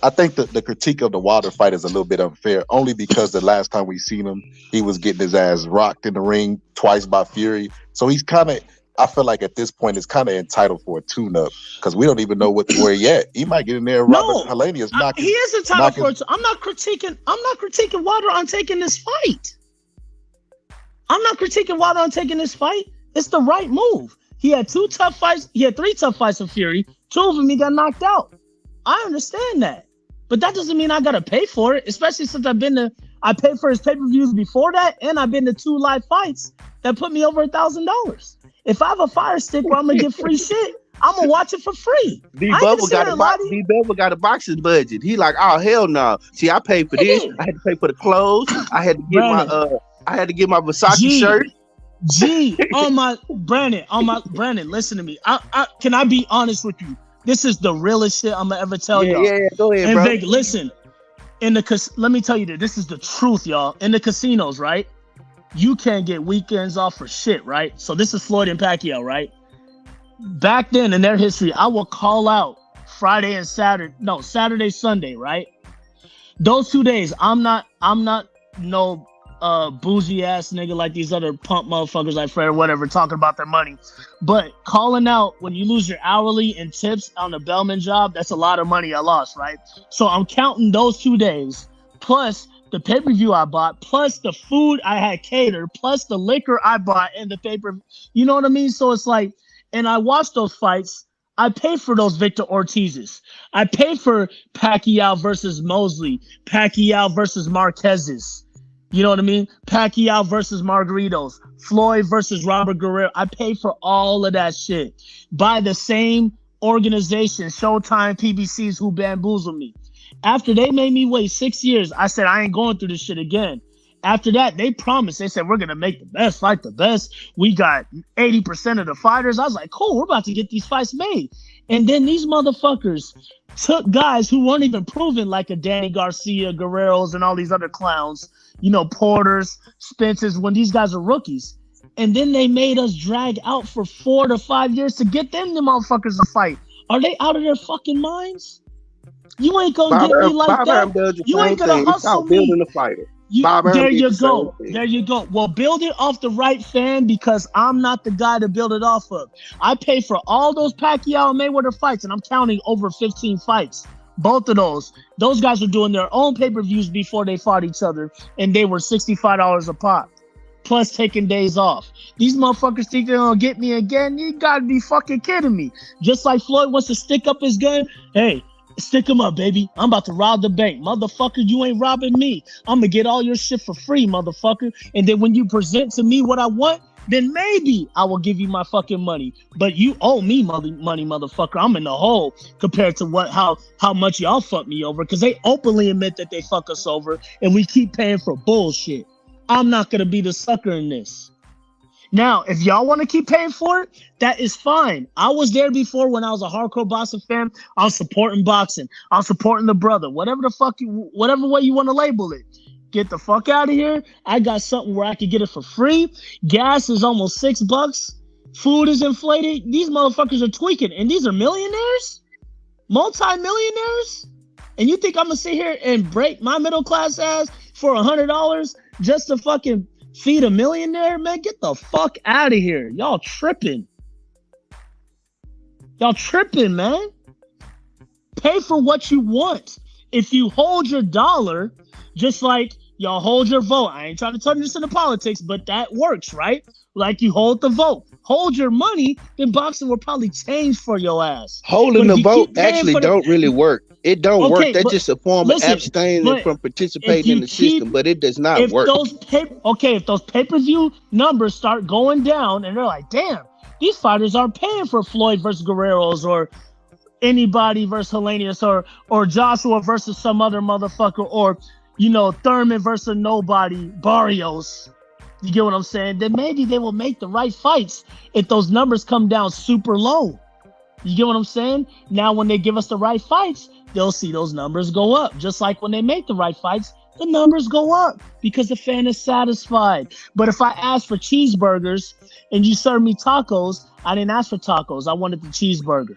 Speaker 16: think the critique of the Wilder fight is a little bit unfair, only because the last time we seen him, he was getting his ass rocked in the ring twice by Fury. So he's kind of, I feel like at this point, it's kind of entitled for a tune-up because we don't even know where he at. He might get in there. Robert Helenius knocking.
Speaker 3: He is entitled for it. I'm not critiquing Wilder on taking this fight. I'm not critiquing Wilder on taking this fight. It's the right move. He had 2 tough fights. He had 3 tough fights with Fury. 2 of them he got knocked out. I understand that. But that doesn't mean I got to pay for it, especially since I paid for his pay-per-views before that, and I've been to 2 live fights that put me over $1,000. If I have a Fire Stick where I'm going to get free shit, I'm going to watch it for free.
Speaker 5: DBevill got a boxing budget. He like, oh, hell no. See, I paid for this. I had to pay for the clothes. I had to get my Versace shirt.
Speaker 3: Brandon, listen to me. Can I be honest with you? This is the realest shit I'm gonna ever tell y'all.
Speaker 5: Yeah, go ahead,
Speaker 3: and
Speaker 5: bro.
Speaker 3: Vic, listen, let me tell you this is the truth, y'all. In the casinos, right? You can't get weekends off for shit, right? So this is Floyd and Pacquiao, right? Back then in their history, I will call out Saturday, Sunday, right? Those 2 days, I'm not no bougie ass nigga like these other pump motherfuckers like Fred or whatever talking about their money. But calling out when you lose your hourly and tips on the bellman job, that's a lot of money I lost, right? So I'm counting those 2 days plus the pay-per-view I bought, plus the food I had catered, plus the liquor I bought and the paper. You know what I mean? So it's like, and I watched those fights. I paid for those Victor Ortizes. I paid for Pacquiao versus Mosley, Pacquiao versus Marquez's. You know what I mean? Pacquiao versus Margaritos, Floyd versus Robert Guerrero. I paid for all of that shit by the same organization, Showtime, PBCs, who bamboozled me. After they made me wait 6 years, I said, I ain't going through this shit again. After that, they promised. They said, we're going to make the best fight the best. We got 80% of the fighters. I was like, cool, we're about to get these fights made. And then these motherfuckers took guys who weren't even proven, like a Danny Garcia, Guerreros, and all these other clowns, you know, Porters, Spencers, when these guys are rookies. And then they made us drag out for 4 to 5 years to get them the motherfuckers to fight. Are they out of their fucking minds? You ain't gonna get me like that. You ain't gonna hustle me.
Speaker 5: Building a fighter.
Speaker 3: There you go. There you go. Well, build it off the right fan, because I'm not the guy to build it off of. I pay for all those Pacquiao and Mayweather fights, and I'm counting over 15 fights. Both of those guys were doing their own pay-per-views before they fought each other, and they were $65 a pop, plus taking days off. These motherfuckers think they're gonna get me again. You gotta be fucking kidding me. Just like Floyd wants to stick up his gun. Hey, stick him up, baby. I'm about to rob the bank. Motherfucker, you ain't robbing me. I'm gonna get all your shit for free, motherfucker. And then when you present to me what I want, then maybe I will give you my fucking money. But you owe me money, motherfucker. I'm in the hole compared to how much y'all fuck me over, because they openly admit that they fuck us over and we keep paying for bullshit. I'm not gonna be the sucker in this. Now, if y'all want to keep paying for it, that is fine. I was there before when I was a hardcore boxing fan. I was supporting boxing. I was supporting the brother. Whatever way you want to label it. Get the fuck out of here. I got something where I could get it for free. Gas is almost $6. Food is inflated. These motherfuckers are tweaking. And these are millionaires? Multi-millionaires? And you think I'm going to sit here and break my middle class ass for $100 just to fucking feed a millionaire? Man, get the fuck out of here. Y'all tripping. Y'all tripping, man. Pay for what you want. If you hold your dollar, just like y'all hold your vote. I ain't trying to turn this into politics, but that works, right? Like you hold the vote. Hold your money, then boxing will probably change for your ass.
Speaker 5: Holding the vote actually don't really work. It don't work. That's just a form of abstaining from participating in the system, but it does not work.
Speaker 3: If those pay-per-view numbers start going down and they're like, damn, these fighters aren't paying for Floyd versus Guerreros or anybody versus Helenius or Joshua versus some other motherfucker, or, you know, Thurman versus nobody, Barrios. You get what I'm saying? Then maybe they will make the right fights if those numbers come down super low. You get what I'm saying? Now, when they give us the right fights, they'll see those numbers go up. Just like when they make the right fights, the numbers go up because the fan is satisfied. But if I ask for cheeseburgers and you serve me tacos, I didn't ask for tacos. I wanted the cheeseburger.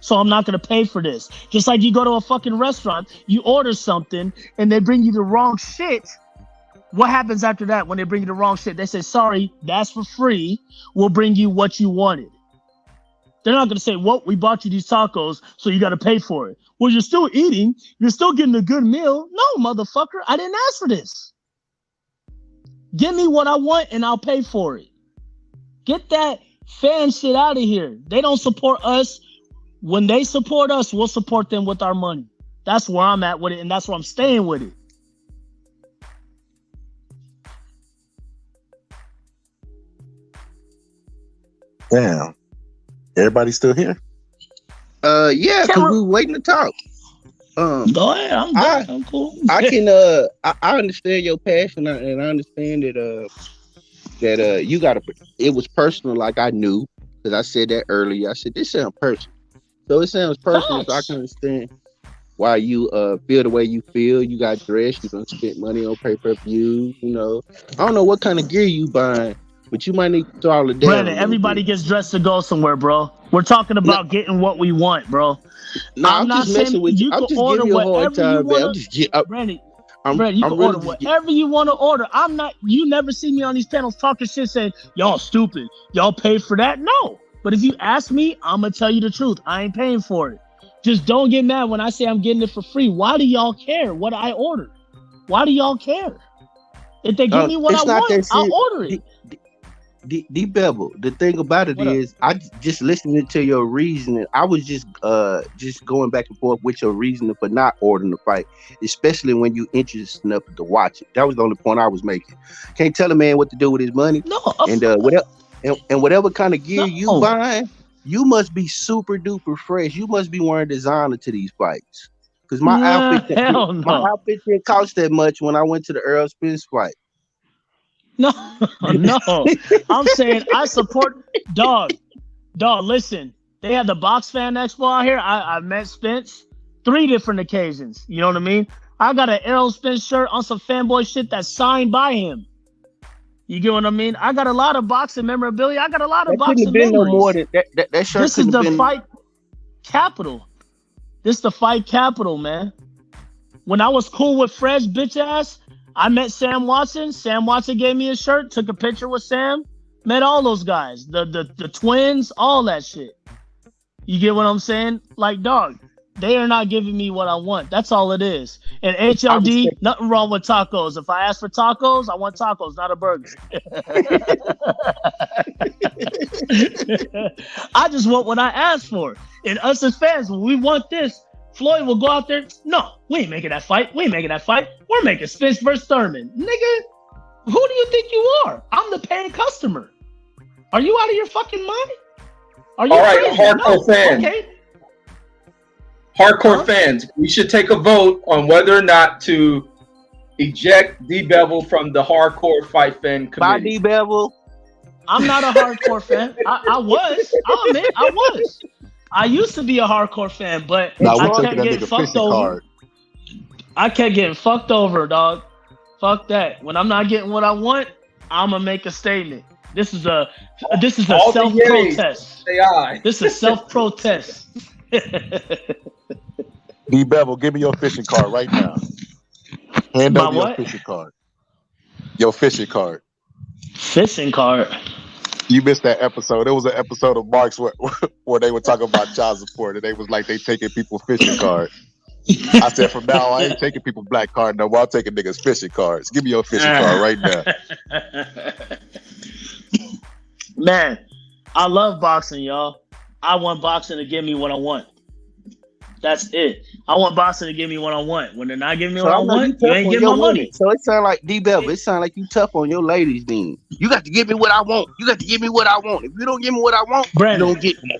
Speaker 3: So I'm not going to pay for this. Just like you go to a fucking restaurant, you order something and they bring you the wrong shit. What happens after that when they bring you the wrong shit? They say, sorry, that's for free. We'll bring you what you wanted. They're not going to say, well, we bought you these tacos, so you got to pay for it. Well, you're still eating. You're still getting a good meal. No, motherfucker, I didn't ask for this. Give me what I want and I'll pay for it. Get that fan shit out of here. They don't support us. When they support us, we'll support them with our money. That's where I'm at with it, and that's where I'm staying with it.
Speaker 16: Damn. Everybody still here?
Speaker 5: Yeah, because we were waiting to talk.
Speaker 3: Go ahead. I'm cool.
Speaker 5: I can I understand your passion, and I understand that you got it was personal, like I knew, because I said that earlier. I said this sounds personal. So it sounds personal, so I can understand why you feel the way you feel. You got dressed, you done spent money on pay-per-view, you know. I don't know what kind of gear you buying, but you might need to throttle it down.
Speaker 3: Brandon, everybody gets dressed to go somewhere, bro. We're talking about getting what we want, bro.
Speaker 5: No, I'm not just messing with you. I'm just giving you a hard time, man.
Speaker 3: Brandon, you can order whatever you want to order. I'm not. You never see me on these panels talking shit, saying y'all stupid, y'all pay for that. No, but if you ask me, I'm gonna tell you the truth. I ain't paying for it. Just don't get mad when I say I'm getting it for free. Why do y'all care what I order? Why do y'all care? If they give me what I want, I'll order it.
Speaker 5: DBevill, the thing about it is, I just listening to your reasoning. I was just going back and forth with your reasoning for not ordering the fight, especially when you interested enough to watch it. That was the only point I was making. Can't tell a man what to do with his money.
Speaker 3: No,
Speaker 5: and whatever kind of gear you buying, you must be super duper fresh. You must be wearing designer to these fights. Because my outfit didn't cost that much when I went to the Earl Spence fight.
Speaker 3: No. I'm saying I support dog. Listen, they had the Box Fan Expo out here. I met Spence 3 different occasions. You know what I mean? I got an Errol Spence shirt on some fanboy shit that's signed by him. You get what I mean? I got a lot of boxing memorabilia. I got a lot of boxing memories.
Speaker 5: No more than that shirt.
Speaker 3: This is the fight capital. This is the fight capital, man. When I was cool with Fred's bitch ass, I met Sam Watson. Sam Watson gave me a shirt, took a picture with Sam, met all those guys, the twins, all that shit. You get what I'm saying? Like, dog, they are not giving me what I want. That's all it is. And HLD, nothing wrong with tacos. If I ask for tacos, I want tacos, not a burger. I just want what I asked for. And us as fans, when we want this, Floyd will go out there. No, we ain't making that fight. We're making Spence versus Thurman. Nigga, who do you think you are? I'm the paying customer. Are you out of your fucking mind? Are you
Speaker 12: all right, hardcore fans? Okay. Hardcore fans, we should take a vote on whether or not to eject DBevill from the hardcore fight fan committee.
Speaker 5: Bye, DBevill.
Speaker 3: I'm not a hardcore fan. I was. I'll admit, I was. I used to be a hardcore fan, but I kept getting fucked over. I kept getting fucked over, dog. Fuck that. When I'm not getting what I want, I'm gonna make a statement. This is a self-protest. This is self-protest.
Speaker 16: DBevill, give me your fishing card right now. Hand over your fishing card. Your fishing card.
Speaker 3: Fishing card.
Speaker 16: You missed that episode. It was an episode of Mark's where they were talking about child support, and they was like, they taking people fishing cards. I said, from now on, I ain't taking people black card no more. I'm taking niggas fishing cards. Give me your fishing card right now.
Speaker 3: Man, I love boxing, y'all. I want boxing to give me what I want. That's it. I want boxing to give me what I want. When they're not giving me what I want, you ain't getting my money.
Speaker 5: So it sounds like DBevill. It sounds like you tough on your ladies then. You got to give me what I want. You got to give me what I want. If you don't give me what I want,
Speaker 3: Brandon,
Speaker 5: you don't get me.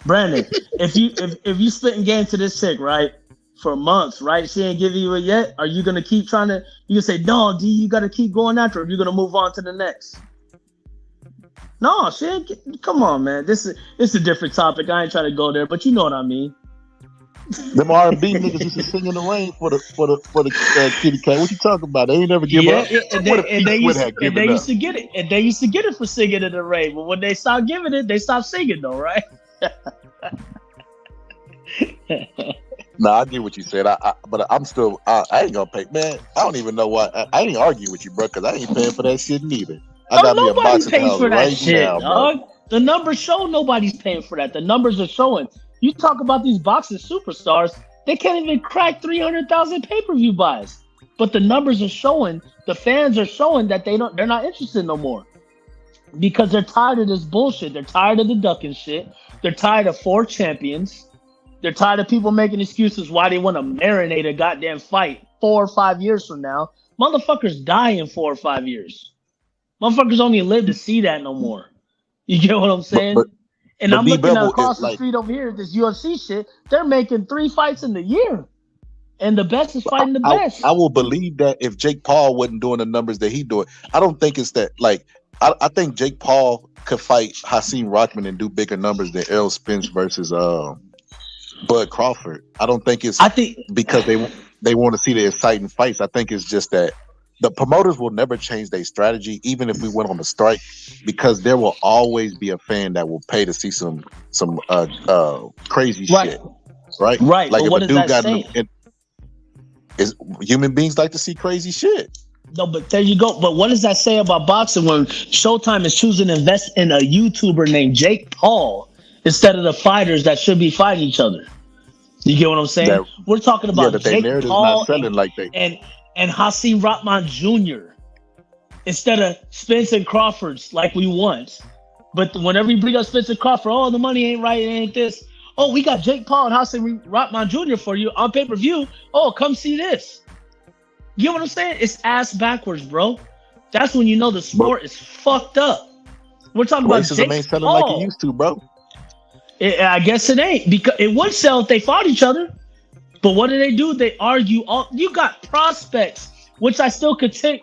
Speaker 3: Brandon, if you splitting game to this chick, right, for months, right, she ain't giving you it yet, are you gonna keep trying to? You can say, no, D, you got to keep going after her. You're gonna move on to the next. No, she ain't. Come on, man. This is a different topic. I ain't trying to go there, but you know what I mean.
Speaker 16: Them R&B niggas used to sing in the rain for the kitty cat. What you talking about? They ain't never give up.
Speaker 3: And they used to get it. And they used to get it for singing in the rain. But when they stopped giving it, they stopped singing though, right?
Speaker 16: Nah, I get what you said. But I'm still. I ain't gonna pay, man. I don't even know why. I ain't argue with you, bro, because I ain't paying for that shit neither. I got me a boxing house for that right
Speaker 3: shit,
Speaker 16: now,
Speaker 3: dog.
Speaker 16: bro.
Speaker 3: The numbers show nobody's paying for that. The numbers are showing. You talk about these boxing superstars, they can't even crack 300,000 pay-per-view buys. But the numbers are showing, the fans are showing that they're not interested no more. Because they're tired of this bullshit. They're tired of the ducking shit. They're tired of 4 champions. They're tired of people making excuses why they want to marinate a goddamn fight 4 or 5 years from now. Motherfuckers die in 4 or 5 years. Motherfuckers don't even live to see that no more. You get what I'm saying? And I'm looking across the street over here, this UFC shit, they're making 3 fights in the year. And the best is fighting the best.
Speaker 16: I will believe that if Jake Paul wasn't doing the numbers that he doing. I don't think it's that, like, I think Jake Paul could fight Hakeem Rockman and do bigger numbers than Errol Spence versus Bud Crawford. I don't think it's because they want to see the exciting fights. I think it's just that the promoters will never change their strategy, even if we went on a strike, because there will always be a fan that will pay to see some crazy shit. Right?
Speaker 3: Right.
Speaker 16: Like,
Speaker 3: but
Speaker 16: if
Speaker 3: what
Speaker 16: a
Speaker 3: does
Speaker 16: dude
Speaker 3: that
Speaker 16: got
Speaker 3: say?
Speaker 16: Human beings like to see crazy shit.
Speaker 3: No, but there you go. But what does that say about boxing when Showtime is choosing to invest in a YouTuber named Jake Paul instead of the fighters that should be fighting each other? You get what I'm saying? We're talking about Jake Paul and Hakeem Rockman Jr. instead of Spence and Crawford's like we want. But whenever we bring up Spence and Crawford, oh, the money ain't right, it ain't this. Oh, we got Jake Paul and Hakeem Rockman Jr. for you on pay-per-view. Oh, come see this. You know what I'm saying? It's ass backwards, bro. That's when you know the sport is fucked up. We're talking about Jake
Speaker 16: ain't selling
Speaker 3: Paul.
Speaker 16: like it used to, bro.
Speaker 3: I guess it ain't, because it would sell if they fought each other. But what do? They argue. You got prospects, which I still consider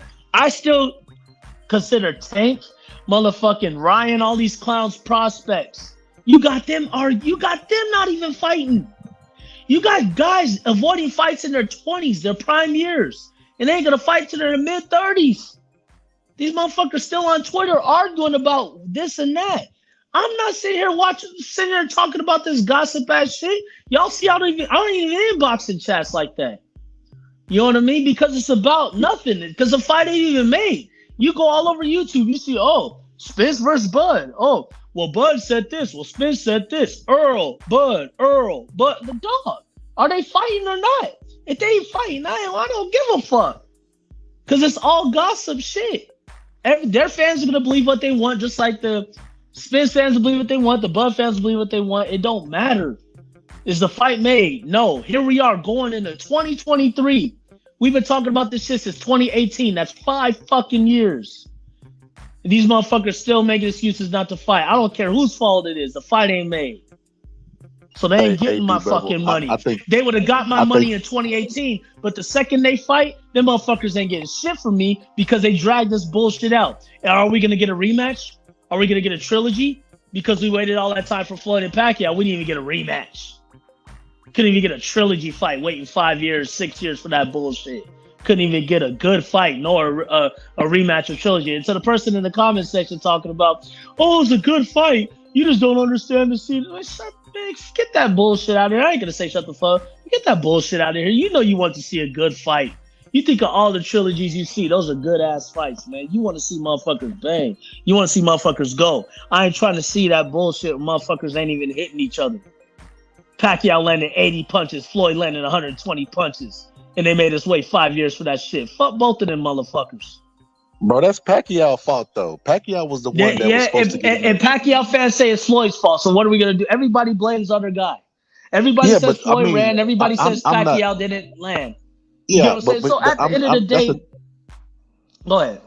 Speaker 3: Tank, motherfucking Ryan, all these clowns prospects. You got them not even fighting. You got guys avoiding fights in their 20s, their prime years, and they ain't gonna fight till their mid-30s. These motherfuckers still on Twitter arguing about this and that. I'm not sitting here talking about this gossip ass shit. Y'all see, I don't even in boxing chats like that. You know what I mean? Because it's about nothing. Because the fight ain't even made. You go all over YouTube, you see, oh, Spence versus Bud. Oh, well, Bud said this. Well, Spence said this. Bud. The dog. Are they fighting or not? If they ain't fighting, I don't give a fuck. Because it's all gossip shit. Their fans are going to believe what they want, just like the Spence fans will believe what they want. The Bud fans will believe what they want. It don't matter. Is the fight made? No. Here we are going into 2023. We've been talking about this shit since 2018. That's 5 fucking years. And these motherfuckers still making excuses not to fight. I don't care whose fault it is. The fight ain't made. So they ain't getting my fucking money. They would have got my money in 2018, but the second they fight, them motherfuckers ain't getting shit from me because they dragged this bullshit out. And are we going to get a rematch? Are we going to get a trilogy? Because we waited all that time for Floyd and Pacquiao, we didn't even get a rematch. Couldn't even get a trilogy fight, waiting 5 years, 6 years for that bullshit. Couldn't even get a good fight, nor a rematch or trilogy. And so the person in the comment section talking about, oh, it's a good fight. You just don't understand the scene. Like, get that bullshit out of here. I ain't going to say shut the fuck. Get that bullshit out of here. You know you want to see a good fight. You think of all the trilogies you see, those are good-ass fights, man. You want to see motherfuckers bang. You want to see motherfuckers go. I ain't trying to see that bullshit where motherfuckers ain't even hitting each other. Pacquiao landed 80 punches. Floyd landed 120 punches. And they made us wait 5 years for that shit. Fuck both of them motherfuckers.
Speaker 16: Bro, that's Pacquiao's fault, though. Pacquiao was the one that was supposed to get and
Speaker 3: Pacquiao fans say it's Floyd's fault. So what are we going to do? Everybody blames other guy. Everybody says Floyd ran. Everybody says Pacquiao didn't land. You know what I'm saying? So at the end of the day, go ahead.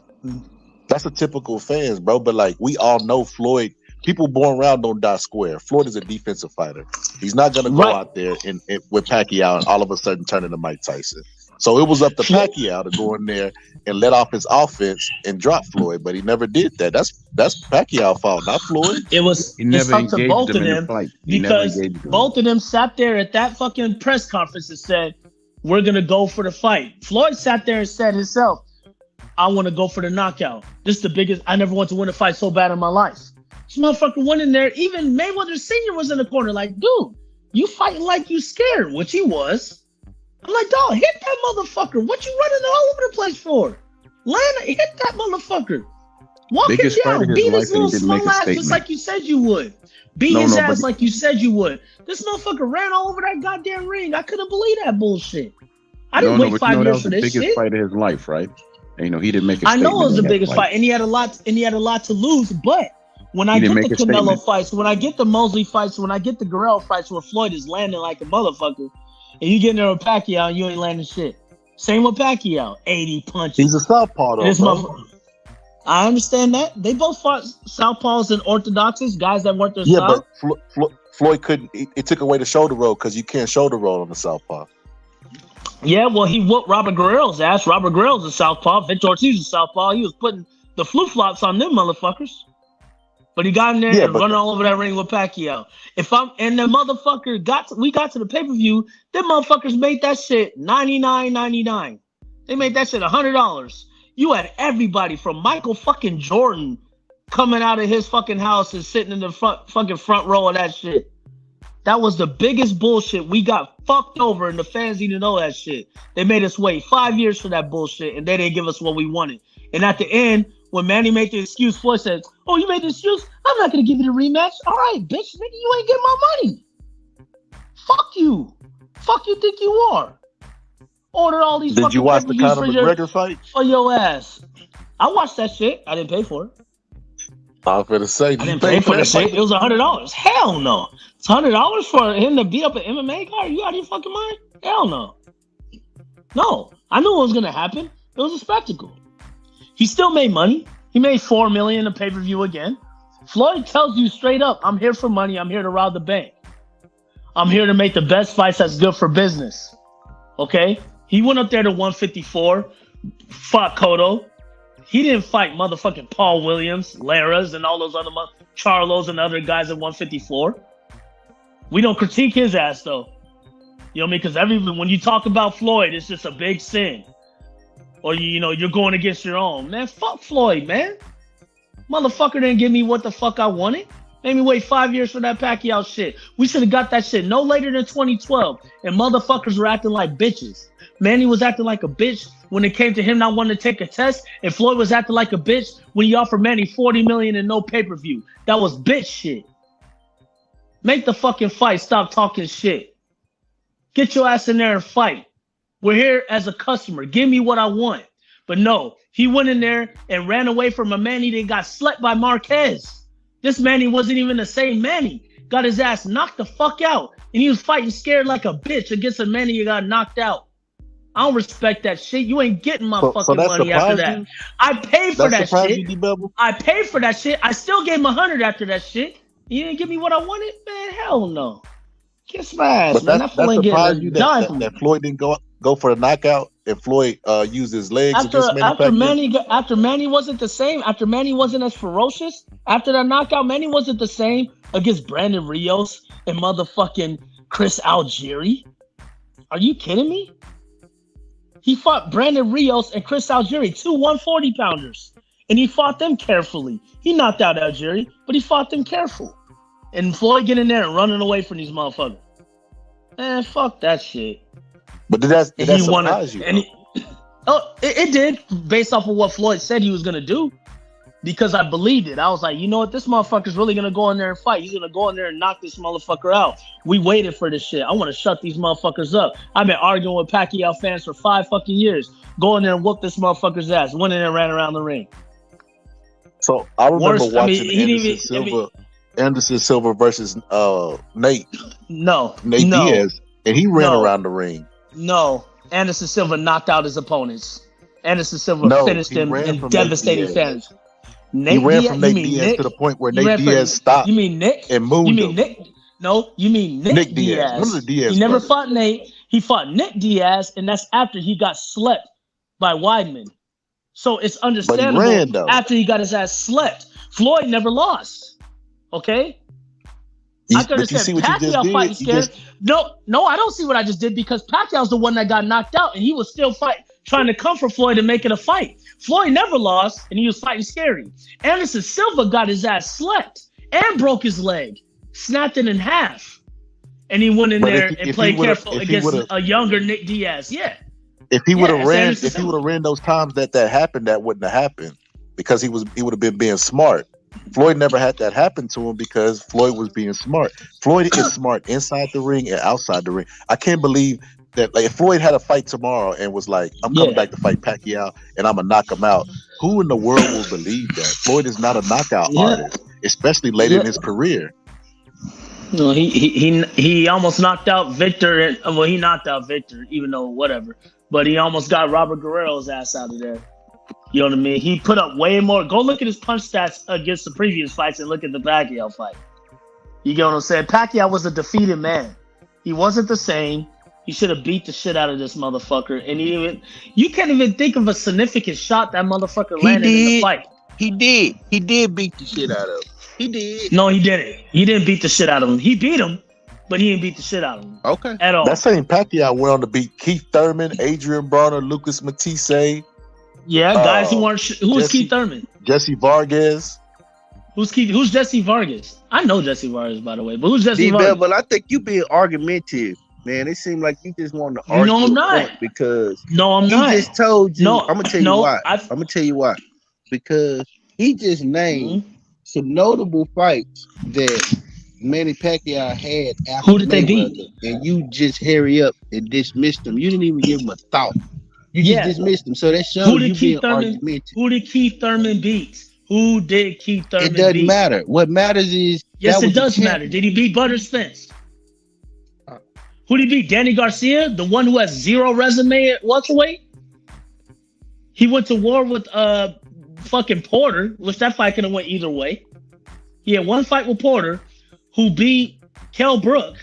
Speaker 16: That's a typical fans, bro. But like, we all know Floyd. People born around don't die square. Floyd is a defensive fighter. He's not going to go out there and with Pacquiao and all of a sudden turn into Mike Tyson. So it was up to Pacquiao to go in there and let off his offense and drop Floyd, but he never did that. That's Pacquiao's fault, not Floyd.
Speaker 3: It's up to both of them because both of them sat there at that fucking press conference and said, we're going to go for the fight. Floyd sat there and said himself, I want to go for the knockout. This is the biggest, I never want to win a fight so bad in my life. This motherfucker went in there. Even Mayweather Sr. was in the corner like, dude, you fighting like you scared, which he was. I'm like, dog, hit that motherfucker. What you running all over the place for? Hit that motherfucker. Walk him down. Beat his little small ass just like you said you would. Beat his ass like you said you would. This motherfucker ran all over that goddamn ring. I couldn't believe that bullshit. I didn't wait 5 years for this
Speaker 6: shit. That was the biggest fight of his life, right? And, he didn't make a statement.
Speaker 3: I know it was the biggest fight, and he had a lot to lose. But when I get the Canelo fights, when I get the Mosley fights, when I get the Guerrero fights, where Floyd is landing like a motherfucker, and you get in there with Pacquiao and you ain't landing shit. Same with Pacquiao, 80 punches.
Speaker 16: He's a southpaw, though.
Speaker 3: I understand that. They both fought southpaws and orthodoxies, guys that weren't their
Speaker 16: style. Yeah, but Floyd couldn't. It took away the shoulder roll because you can't shoulder roll on the southpaw.
Speaker 3: Yeah, well, he whooped Robert Guerrero's ass. Robert Guerrero's a southpaw. Victor Ortiz is a southpaw. He was putting the flip-flops on them motherfuckers. But he got in there and running all over that ring with Pacquiao. The motherfucker we got to the pay-per-view, them motherfuckers made that shit $99.99. They made that shit $100. You had everybody from Michael fucking Jordan coming out of his fucking house and sitting in the front row of that shit. That was the biggest bullshit. We got fucked over, and the fans need to know that shit. They made us wait 5 years for that bullshit, and they didn't give us what we wanted. And at the end, when Manny made the excuse, Floyd said, "Oh, you made the excuse? I'm not gonna give you the rematch. All right, bitch, nigga, you ain't getting my money. Fuck you. Fuck you think you are. Order all these.
Speaker 16: Did you watch the Conor McGregor fight?
Speaker 3: For your ass. I watched that shit. I didn't pay for it.
Speaker 16: I was gonna say,
Speaker 3: I didn't pay for that shit. It was $100. Hell no. It's $100 for him to beat up an MMA guy? You out of your fucking mind? Hell no. No. I knew it was gonna happen. It was a spectacle. He still made money. He made $4 million a pay-per-view again. Floyd tells you straight up, I'm here for money. I'm here to rob the bank. I'm here to make the best fights that's good for business. Okay? He went up there to 154, fought Cotto. He didn't fight motherfucking Paul Williams, Laras, and all those other Charlos and other guys at 154. We don't critique his ass, though. You know what I mean? Because when you talk about Floyd, it's just a big sin. Or, you're going against your own. Man, fuck Floyd, man. Motherfucker didn't give me what the fuck I wanted. Made me wait 5 years for that Pacquiao shit. We should have got that shit no later than 2012. And motherfuckers were acting like bitches. Manny was acting like a bitch when it came to him not wanting to take a test. And Floyd was acting like a bitch when he offered Manny $40 million and no pay-per-view. That was bitch shit. Make the fucking fight. Stop talking shit. Get your ass in there and fight. We're here as a customer. Give me what I want. But no, he went in there and ran away from a Manny that got slept by Marquez. This Manny wasn't even the same Manny. Got his ass knocked the fuck out. And he was fighting scared like a bitch against a Manny that got knocked out. I don't respect that shit. You ain't getting my fucking money after that. I paid for that shit. I paid for that shit. I still gave him $100 after that shit. You didn't give me what I wanted? Man, hell no. Kiss my ass, man. That fool ain't getting a dime from me.
Speaker 16: That Floyd didn't go for the knockout and Floyd used his legs
Speaker 3: after Manny wasn't the same, after Manny wasn't as ferocious, after that knockout, Manny wasn't the same against Brandon Rios and motherfucking Chris Algieri. Are you kidding me? He fought Brandon Rios and Chris Algieri, two 140-pounders, and he fought them carefully. He knocked out Algieri, but he fought them careful. And Floyd getting there and running away from these motherfuckers. Man, fuck that shit.
Speaker 16: But did that surprise you?
Speaker 3: It did, based off of what Floyd said he was going to do, because I believed it. I was like, you know what? This motherfucker's really going to go in there and fight. He's going to go in there and knock this motherfucker out. We waited for this shit. I want to shut these motherfuckers up. I've been arguing with Pacquiao fans for 5 fucking years. Go in there and whoop this motherfucker's ass. Went in there and ran around the ring.
Speaker 16: So I remember watching Anderson Silva versus Nate Diaz, and he ran around the ring.
Speaker 3: No, Anderson Silva knocked out his opponents. Anderson Silva finished him in devastating fashion.
Speaker 16: He ran from Nate Diaz to the point where Nate Diaz stopped.
Speaker 3: You mean Nick?
Speaker 16: And moved
Speaker 3: You mean Nick? No, you mean Nick Diaz.
Speaker 16: One of the Diaz
Speaker 3: he never fought Nate. He fought Nick Diaz, and that's after he got slept by Weidman. So it's understandable after he got his ass slept. Floyd never lost. Okay? I can understand Pacquiao fighting scared. No, I don't see what I just did because Pacquiao's the one that got knocked out and he was still trying to come for Floyd and make it a fight. Floyd never lost and he was fighting scary. Anderson Silva got his ass slept and broke his leg, snapped it in half. And he went in there and played careful against a younger Nick Diaz. Yeah.
Speaker 16: If he would have ran those times that happened, that wouldn't have happened because he would have been being smart. Floyd never had that happen to him because Floyd was being smart. Floyd is smart inside the ring and outside the ring. I can't believe that like if Floyd had a fight tomorrow and was like, I'm coming back to fight Pacquiao and I'm gonna knock him out, who in the world will believe that? Floyd is not a knockout artist, especially late in his career.
Speaker 3: No, he almost knocked out Victor. Well, he knocked out Victor, even though whatever. But he almost got Robert Guerrero's ass out of there. You know what I mean? He put up way more. Go look at his punch stats against the previous fights and look at the Pacquiao fight. You get what I'm saying? Pacquiao was a defeated man. He wasn't the same. He should have beat the shit out of this motherfucker. And you can't even think of a significant shot that motherfucker landed in the fight.
Speaker 5: He did. He did beat the shit out of him. He did.
Speaker 3: No, he didn't. He didn't beat the shit out of him. He beat him, but he didn't beat the shit out of him.
Speaker 5: Okay.
Speaker 3: At all.
Speaker 16: That same Pacquiao went on to beat Keith Thurman, Adrian Broner, Lucas Matisse.
Speaker 3: Yeah, guys who weren't. Who was Keith Thurman?
Speaker 16: Jesse Vargas.
Speaker 3: Who's Jesse Vargas? I know Jesse Vargas, by the way, but who's Jesse Vargas?
Speaker 5: But I think you being argumentative, man. It seemed like you just want to argue.
Speaker 3: No, I'm not.
Speaker 5: Because
Speaker 3: I'm not.
Speaker 5: He just told you.
Speaker 3: No,
Speaker 5: I'm gonna tell you why. I'm gonna tell you why. Because he just named some notable fights that Manny Pacquiao had after
Speaker 3: Who did they beat?
Speaker 5: And you just hurry up and dismissed them. You didn't even give him a thought. You just dismissed them. So that shows you being argumentative.
Speaker 3: Who did Keith Thurman beat? Who did Keith Thurman beat?
Speaker 5: It doesn't matter. What matters is
Speaker 3: yes, it does matter. Did he beat Butter Spence? Who did he beat? Danny Garcia, the one who has zero resume at welterweight. He went to war with fucking Porter, which that fight could have went either way. He had one fight with Porter, who beat Kell Brook.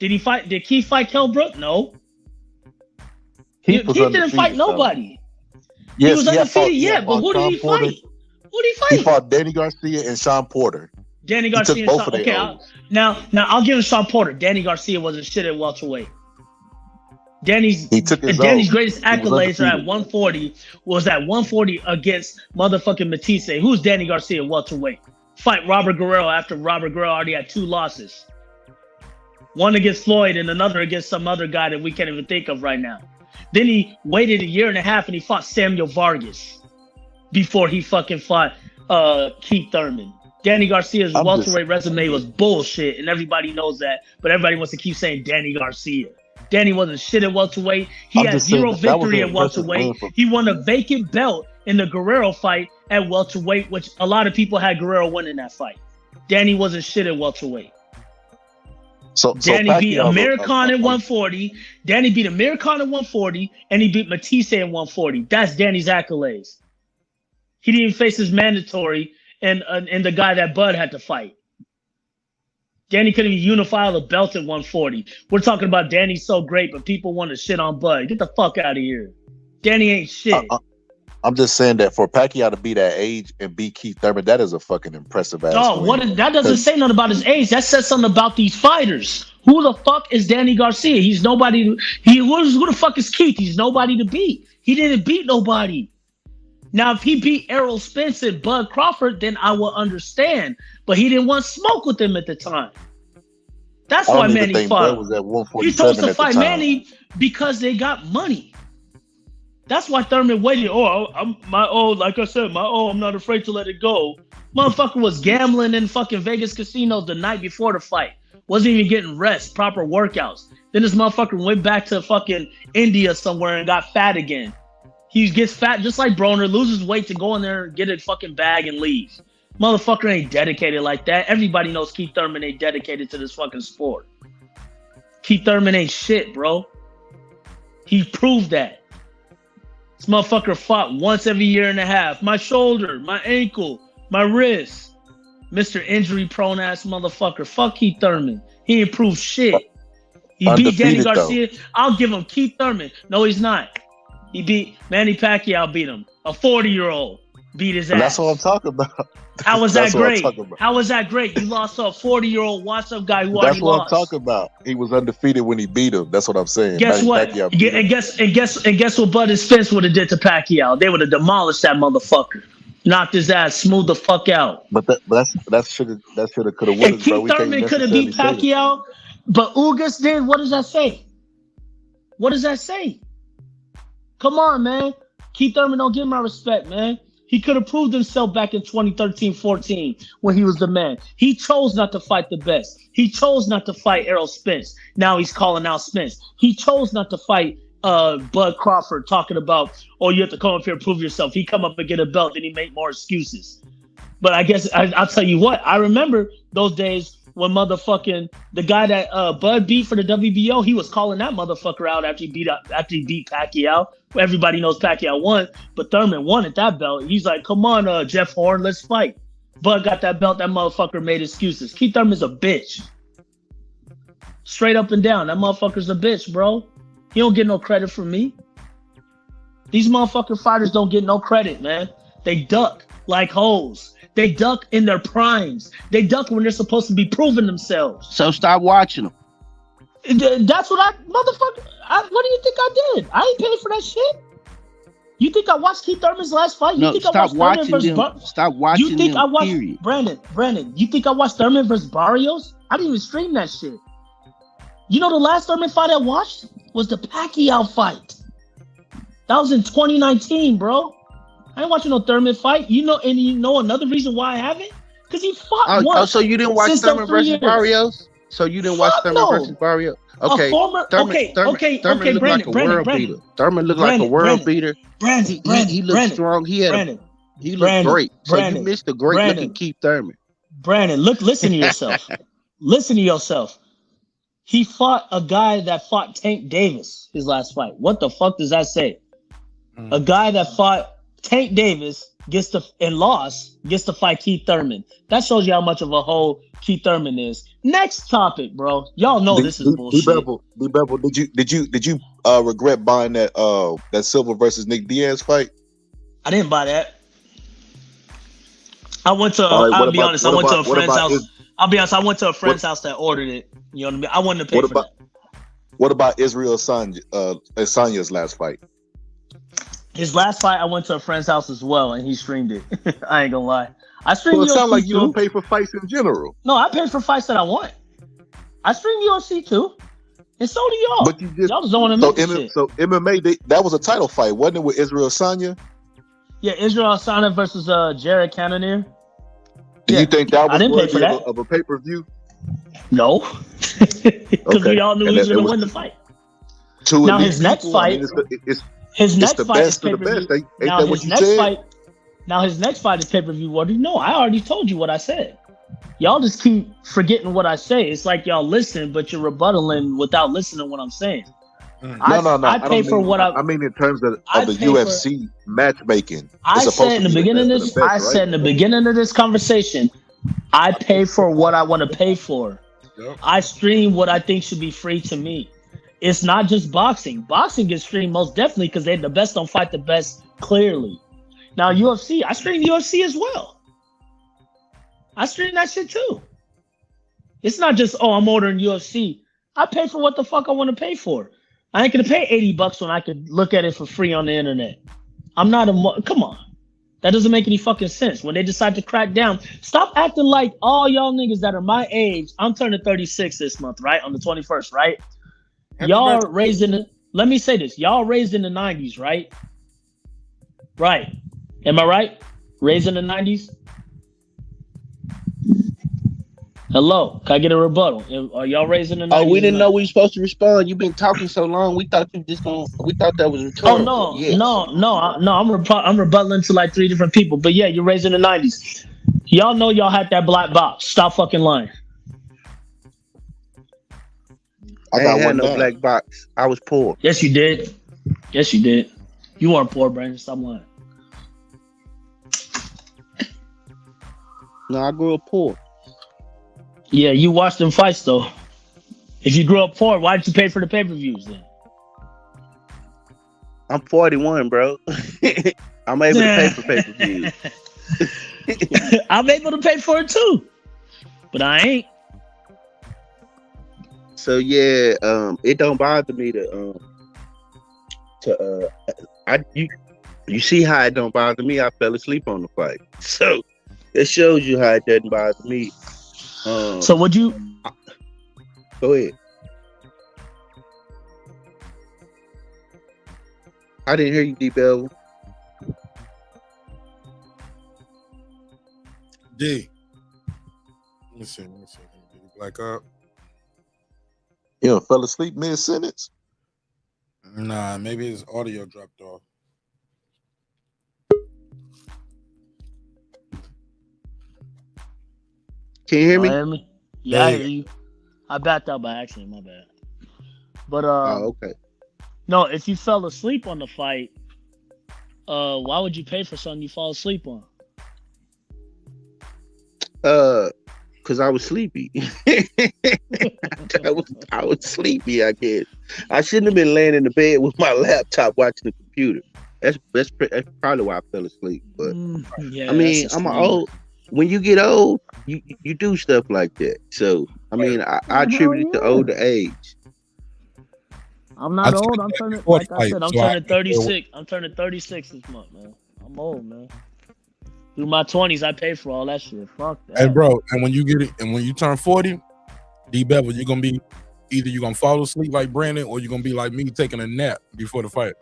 Speaker 3: Did Keith fight Kell Brook? No. Keith didn't fight nobody.
Speaker 16: Yes,
Speaker 3: he was undefeated, but who did he fight? Who did he fight?
Speaker 16: He fought Danny Garcia and Sean Porter.
Speaker 3: Danny Garcia and Sean. Okay, now I'll give him Sean Porter. Danny Garcia wasn't shit at welterweight. Danny's greatest accolades are at 140. Was at 140 against motherfucking Matisse. Who's Danny Garcia at welterweight? Fight Robert Guerrero after Robert Guerrero already had 2 losses. One against Floyd and another against some other guy that we can't even think of right now. Then he waited 1.5 years and he fought Samuel Vargas before he fucking fought Keith Thurman. Danny Garcia's welterweight resume was bullshit, and everybody knows that. But everybody wants to keep saying Danny Garcia. Danny wasn't shit at welterweight. He had 0 victory at welterweight. He won a vacant belt in the Guerrero fight at welterweight, which a lot of people had Guerrero winning that fight. Danny wasn't shit at welterweight. Danny beat Amir Khan at 140. Danny beat Amir Khan at 140, and he beat Matisse at 140. That's Danny's accolades. He didn't even face his mandatory and the guy that Bud had to fight. Danny couldn't even unify the belt at 140. We're talking about Danny's so great, but people want to shit on Bud. Get the fuck out of here. Danny ain't shit.
Speaker 16: I'm just saying that for Pacquiao to be that age and beat Keith Thurman, that is a fucking impressive ass.
Speaker 3: That doesn't say nothing about his age. That says something about these fighters. Who the fuck is Danny Garcia? He's nobody. Who the fuck is Keith? He's nobody to beat. He didn't beat nobody. Now, if he beat Errol Spence and Bud Crawford, then I will understand. But he didn't want smoke with him at the time. That's why Manny fought. He chose to fight Manny because they got money. That's why Thurman waited. Like I said, I'm not afraid to let it go. Motherfucker was gambling in fucking Vegas casinos the night before the fight. Wasn't even getting rest, proper workouts. Then this motherfucker went back to fucking India somewhere and got fat again. He gets fat just like Broner, loses weight to go in there, get a fucking bag and leave. Motherfucker ain't dedicated like that. Everybody knows Keith Thurman ain't dedicated to this fucking sport. Keith Thurman ain't shit, bro. He proved that. This motherfucker fought once every 1.5 years. My shoulder, my ankle, my wrist. Mr. Injury prone ass motherfucker. Fuck Keith Thurman. He ain't proved shit. He beat Danny Garcia. I'll give him Keith Thurman. No, he's not. He beat Manny Pacquiao. Beat him. A 40-year-old beat his ass.
Speaker 16: That's what I'm talking about.
Speaker 3: How was that great? How was that great? You lost to a 40-year-old washed-up guy who already lost.
Speaker 16: That's what I'm talking about. He was undefeated when he beat him. That's what I'm saying.
Speaker 3: Guess what? And guess what Bud and Spence would have did to Pacquiao? They would have demolished that motherfucker. Knocked his ass smooth the fuck out.
Speaker 16: But that should have could have.
Speaker 3: If Keith Thurman could have beat Pacquiao, but Ugas did, what does that say? What does that say? Come on, man. Keith Thurman don't give my respect, man. He could have proved himself back in 2013-14 when he was the man. He chose not to fight the best. He chose not to fight Errol Spence. Now he's calling out Spence. He chose not to fight Bud Crawford, talking about, oh, you have to come up here and prove yourself. He come up and get a belt, then he make more excuses. But I guess I'll tell you what. I remember those days when motherfucking the guy that Bud beat for the WBO, he was calling that motherfucker out after he beat Pacquiao. Everybody knows Pacquiao won, but Thurman wanted that belt. He's like, come on, Jeff Horn, let's fight. Bud got that belt. That motherfucker made excuses. Keith Thurman's a bitch. Straight up and down. That motherfucker's a bitch, bro. He don't get no credit from me. These motherfucking fighters don't get no credit, man. They duck like hoes. They duck in their primes. They duck when they're supposed to be proving themselves.
Speaker 5: So stop watching them.
Speaker 3: That's what what do you think I did? I ain't paid for that shit. You think I watched Keith Thurman's last fight? You think I watched Thurman versus
Speaker 5: Stop watching
Speaker 3: You think
Speaker 5: them,
Speaker 3: I watched
Speaker 5: period.
Speaker 3: Brandon, you think I watched Thurman versus Barrios? I didn't even stream that shit. You know the last Thurman fight I watched was the Pacquiao fight. That was in 2019, bro. I ain't watching no Thurman fight. You know another reason why I haven't? Because he fought once.
Speaker 5: Oh, so you didn't watch Thurman versus Barrios? So you didn't watch Thurman versus Barrios? Okay. Thurman looked like a world beater. Thurman looked like a world beater. He looked strong. He looked great. So you missed the great looking Keith Thurman.
Speaker 3: Brandon, listen to yourself. Listen to yourself. He fought a guy that fought Tank Davis his last fight. What the fuck does that say? A guy that fought Tank Davis gets to fight Keith Thurman. That shows you how much of a hoe Keith Thurman is. Next topic, bro. Y'all know this is bullshit.
Speaker 16: DBevill, did you regret buying that Silva versus Nick Diaz fight?
Speaker 3: I didn't buy that. I went to. I'll be honest. I went to a friend's house. I'll be honest. I went to a friend's house that ordered it. You know what I mean? I wanted to pay for that.
Speaker 16: What about Israel Adesanya's last fight?
Speaker 3: His last fight, I went to a friend's house as well, and he streamed it. I ain't gonna lie. I streamed.
Speaker 16: Well, it sounds like you don't pay for fights in general.
Speaker 3: No, I pay for fights that I want. I stream UFC too, and so do y'all.
Speaker 16: But
Speaker 3: y'all just don't want to admit shit.
Speaker 16: So MMA, that was a title fight, wasn't it, with Israel Adesanya?
Speaker 3: Yeah, Israel Adesanya versus Jared Cannonier.
Speaker 16: Do you think that was
Speaker 3: worthy
Speaker 16: of a pay-per-view?
Speaker 3: No, because we all knew he was going to win the fight. Now his next fight, his next fight is pay-per-view. Now his next fight, his next fight is pay-per-view worthy. No, I already told you what I said. Y'all just keep forgetting what I say. It's like y'all listen, but you're rebuttaling without listening to what I'm saying.
Speaker 16: No. I pay for what I mean in terms of the UFC matchmaking.
Speaker 3: I said in the beginning of this. I said in the beginning of this conversation, I pay for what I want to pay for. Yep. I stream what I think should be free to me. It's not just boxing. Boxing gets streamed most definitely because the best don't fight the best. Clearly, now UFC, I stream UFC as well. I stream that shit too. It's not just I'm ordering UFC. I pay for what the fuck I want to pay for. I ain't gonna pay $80 when I could look at it for free on the internet. I'm not come on. That doesn't make any fucking sense. When they decide to crack down, stop acting like all y'all niggas that are my age. I'm turning 36 this month, right? On the 21st, right? Y'all raised in let me say this. Y'all raised in the 90s, right? Right. Am I right? Raised in the 90s? Hello, can I get a rebuttal? Are y'all raising the 90s?
Speaker 5: Oh, we didn't know we were supposed to respond. You've been talking so long. We thought you just gonna. We thought that was rhetorical.
Speaker 3: Oh no, yes. no. I'm rebutting to like 3 different people. But yeah, you're raised in the 90s. Y'all know y'all had that black box. Stop fucking lying.
Speaker 5: I ain't had no black box. I was poor.
Speaker 3: Yes, you did. Yes, you did. You weren't poor, Brandon. Stop lying.
Speaker 5: No, I grew up poor.
Speaker 3: Yeah, you watched them fights though. If you grew up poor, why did you pay for the pay-per-views then?
Speaker 5: I'm 41, bro. I'm able to pay for pay-per-views.
Speaker 3: I'm able to pay for it too, but I ain't.
Speaker 5: So yeah, it don't bother me you see how it don't bother me? I fell asleep on the fight, so it shows you how it doesn't bother me.
Speaker 3: So would you
Speaker 5: go ahead? I didn't hear you, DBevill.
Speaker 1: D. Let me see. Let me get it back up.
Speaker 16: You know, fell asleep mid sentence.
Speaker 1: Nah, maybe his audio dropped off.
Speaker 5: Can you hear me?
Speaker 3: Hear me? Yeah, I hear you. I backed out by accident. My bad. But
Speaker 5: okay.
Speaker 3: No, if you fell asleep on the fight, why would you pay for something you fall asleep on?
Speaker 5: Because I was sleepy. I was sleepy, I guess. I shouldn't have been laying in the bed with my laptop watching the computer. That's probably why I fell asleep. But
Speaker 3: yeah,
Speaker 5: I mean, I'm old. When you get old, you do stuff like that. So I mean, I attribute it to older age.
Speaker 3: I'm not old. I'm turning, like I said, I'm turning 36. I'm turning 36 this month, man. I'm old, man. Through my 20s, I paid for all that shit. Fuck that.
Speaker 1: Hey, bro, and when you get it, and when you turn 40, DBevill, you're gonna be either you're gonna fall asleep like Brandon, or you're gonna be like me, taking a nap before the fight.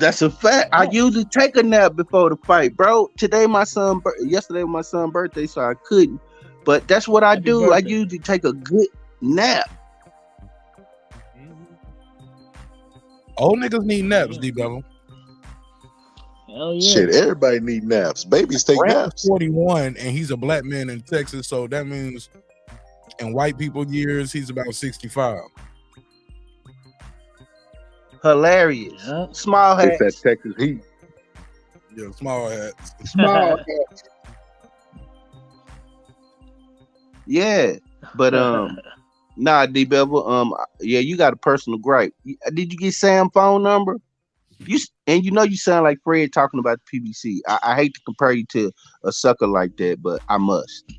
Speaker 5: That's a fact. I usually take a nap before the fight, bro. Yesterday was my son's birthday, so I couldn't. But that's what I do. I usually take a good nap.
Speaker 1: Old niggas need naps, DBevill.
Speaker 3: Hell yeah.
Speaker 16: Shit, everybody need naps. Babies take naps.
Speaker 1: 41, and he's a black man in Texas, so that means in white people years, he's about 65.
Speaker 5: Hilarious. Yeah. Small hats.
Speaker 16: It's that Texas heat.
Speaker 1: Yeah, small hats.
Speaker 5: Small hats. Yeah, but nah, DBevill. Yeah, you got a personal gripe. Did you get Sam's phone number? You sound like Fred talking about the PBC. I hate to compare you to a sucker like that, but I must.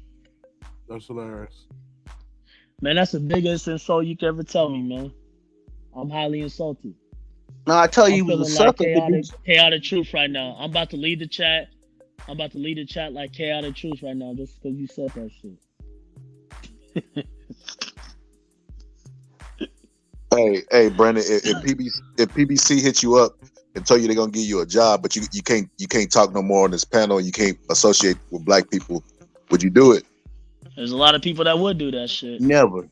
Speaker 1: That's hilarious.
Speaker 3: Man, that's the biggest insult you can ever tell me, man. I'm highly insulted.
Speaker 5: No, I tell you, he was a sucker.
Speaker 3: Chaotic truth right now. I'm about to lead the chat. I'm about to lead the chat like chaotic truth right now, just because you said that shit.
Speaker 16: Hey, Brandon, if PBC hits you up and tell you they're gonna give you a job, but you can't talk no more on this panel, you can't associate with black people, would you do it?
Speaker 3: There's a lot of people that would do that shit.
Speaker 5: Never.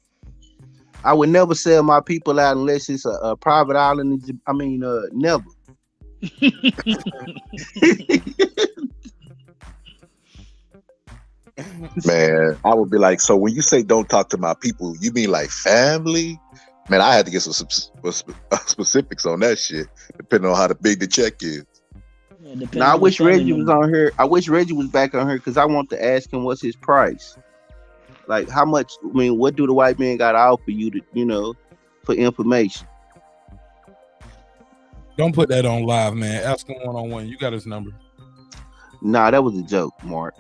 Speaker 5: I would never sell my people out unless it's a private island. I mean, never.
Speaker 16: Man, I would be like, so when you say don't talk to my people, you mean like family? Man, I had to get some specifics on that shit, depending on how big the check is.
Speaker 3: Yeah,
Speaker 5: now, I wish Reggie was on here. I wish Reggie was back on here because I want to ask him what's his price. Like, how much? I mean, what do the white men got to offer you to, for information?
Speaker 1: Don't put that on live, man. Ask him one-on-one. You got his number.
Speaker 5: Nah, that was a joke, Mark.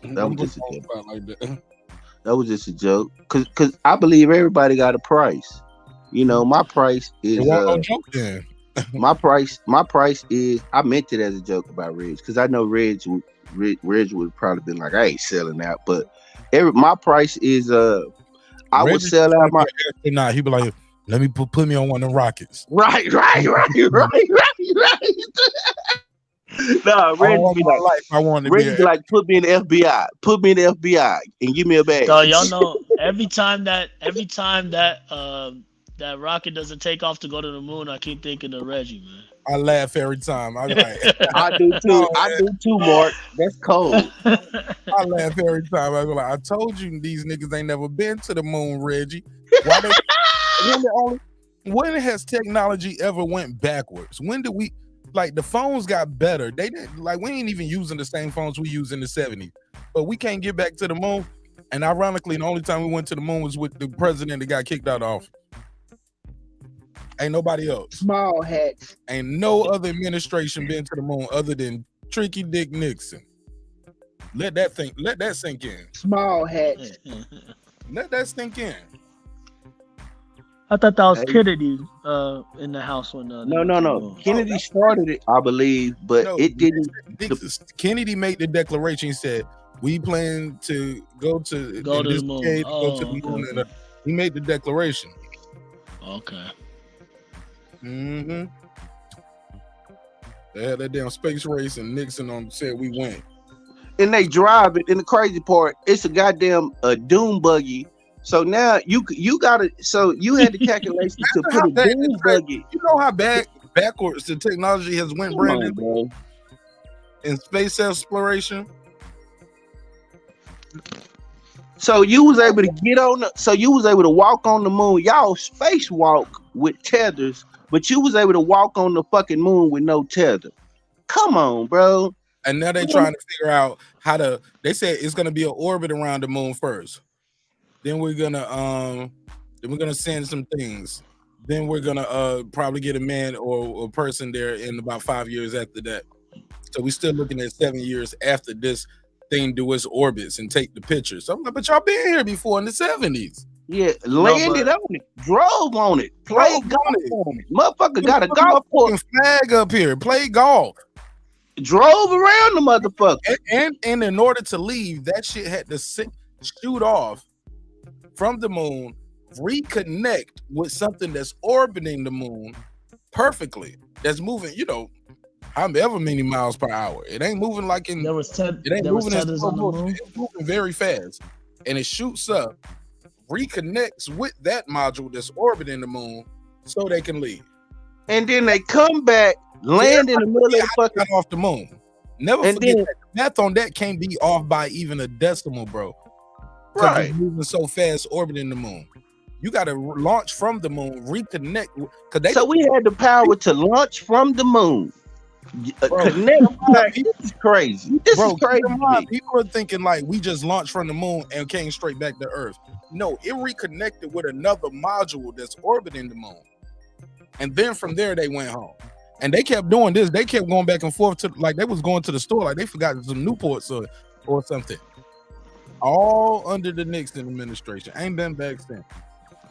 Speaker 5: That was just a joke.
Speaker 1: Like that.
Speaker 5: That was just a joke. Cause I believe everybody got a price. My price is
Speaker 1: no joke then.
Speaker 5: my price is, I meant it as a joke about Reg, because I know Reg would have probably been like, I ain't selling out, but my price is I would sell out my
Speaker 1: nah, he'd be like, let me put me on one of the Rockets.
Speaker 5: Right. No, Reggie be like,
Speaker 1: I want to
Speaker 5: Reggie be like, put me in the FBI and give me a badge.
Speaker 3: So y'all know every time that that rocket doesn't take off to go to the moon, I keep thinking of Reggie, man.
Speaker 1: I laugh every time. I like,
Speaker 5: I do too. I do too, Mark. That's cold.
Speaker 1: I laugh every time. I go like, I told you these niggas ain't never been to the moon, Reggie. Why when has technology ever went backwards? When did we? Like, the phones got better. They didn't, like, we ain't even using the same phones we used in the 70s. But we can't get back to the moon. And ironically, the only time we went to the moon was with the president that got kicked out of office. Ain't nobody else.
Speaker 5: Small hats.
Speaker 1: Ain't no other administration been to the moon other than Tricky Dick Nixon. Let that sink in.
Speaker 5: Small hats.
Speaker 1: Let that sink in.
Speaker 3: I thought that was Kennedy in the house when
Speaker 5: no. Kennedy started it, I believe, but it didn't.
Speaker 1: Kennedy made the declaration. He said, we plan to go to the moon. Go to the moon. Okay. He made the declaration.
Speaker 3: Okay.
Speaker 1: Mm-hmm. They had that damn space race and Nixon said we went.
Speaker 5: and they drive it. And the crazy part, it's a goddamn dune buggy. So now you gotta. So you had the calculation to put a dune buggy.
Speaker 1: You know how backwards the technology has went, Brandon,
Speaker 5: bro.
Speaker 1: In space exploration.
Speaker 5: So you was able to get on. So you was able to walk on the moon. Y'all spacewalk with tethers, but you was able to walk on the fucking moon with no tether. Come on, bro.
Speaker 1: And now they're trying to figure out how to. They said it's gonna be an orbit around the moon first. Then we're gonna send some things. Then we're gonna probably get a man or a person there in about 5 years after that. So we're still looking at 7 years after this thing do its orbits and take the pictures. So I'm like, but y'all been here before in the 70s.
Speaker 5: Yeah, landed on it, drove on it, played golf on it. Motherfucker got a golf course
Speaker 1: flag up here, played golf,
Speaker 5: drove around the motherfucker.
Speaker 1: And in order to leave, that shit had to shoot off from the moon, reconnect with something that's orbiting the moon perfectly. That's moving, however many miles per hour. It ain't moving like in. It ain't moving as slow motion. It's moving very fast, and it shoots up, reconnects with that module that's orbiting the moon, so they can leave.
Speaker 5: And then they come back, land in the middle of the fucking
Speaker 1: off the moon. Never forget that. Math on that can't be off by even a decimal, bro. Right, it's moving so fast, orbiting the moon. You got to launch from the moon, reconnect.
Speaker 5: So we had the power to launch from the moon. Connect. This is crazy. This is crazy.
Speaker 1: People are thinking like we just launched from the moon and came straight back to Earth. No, it reconnected with another module that's orbiting the moon, and then from there they went home. And they kept doing this. They kept going back and forth to like they was going to the store like they forgot some Newports or something. All under the Nixon administration. Ain't been back since.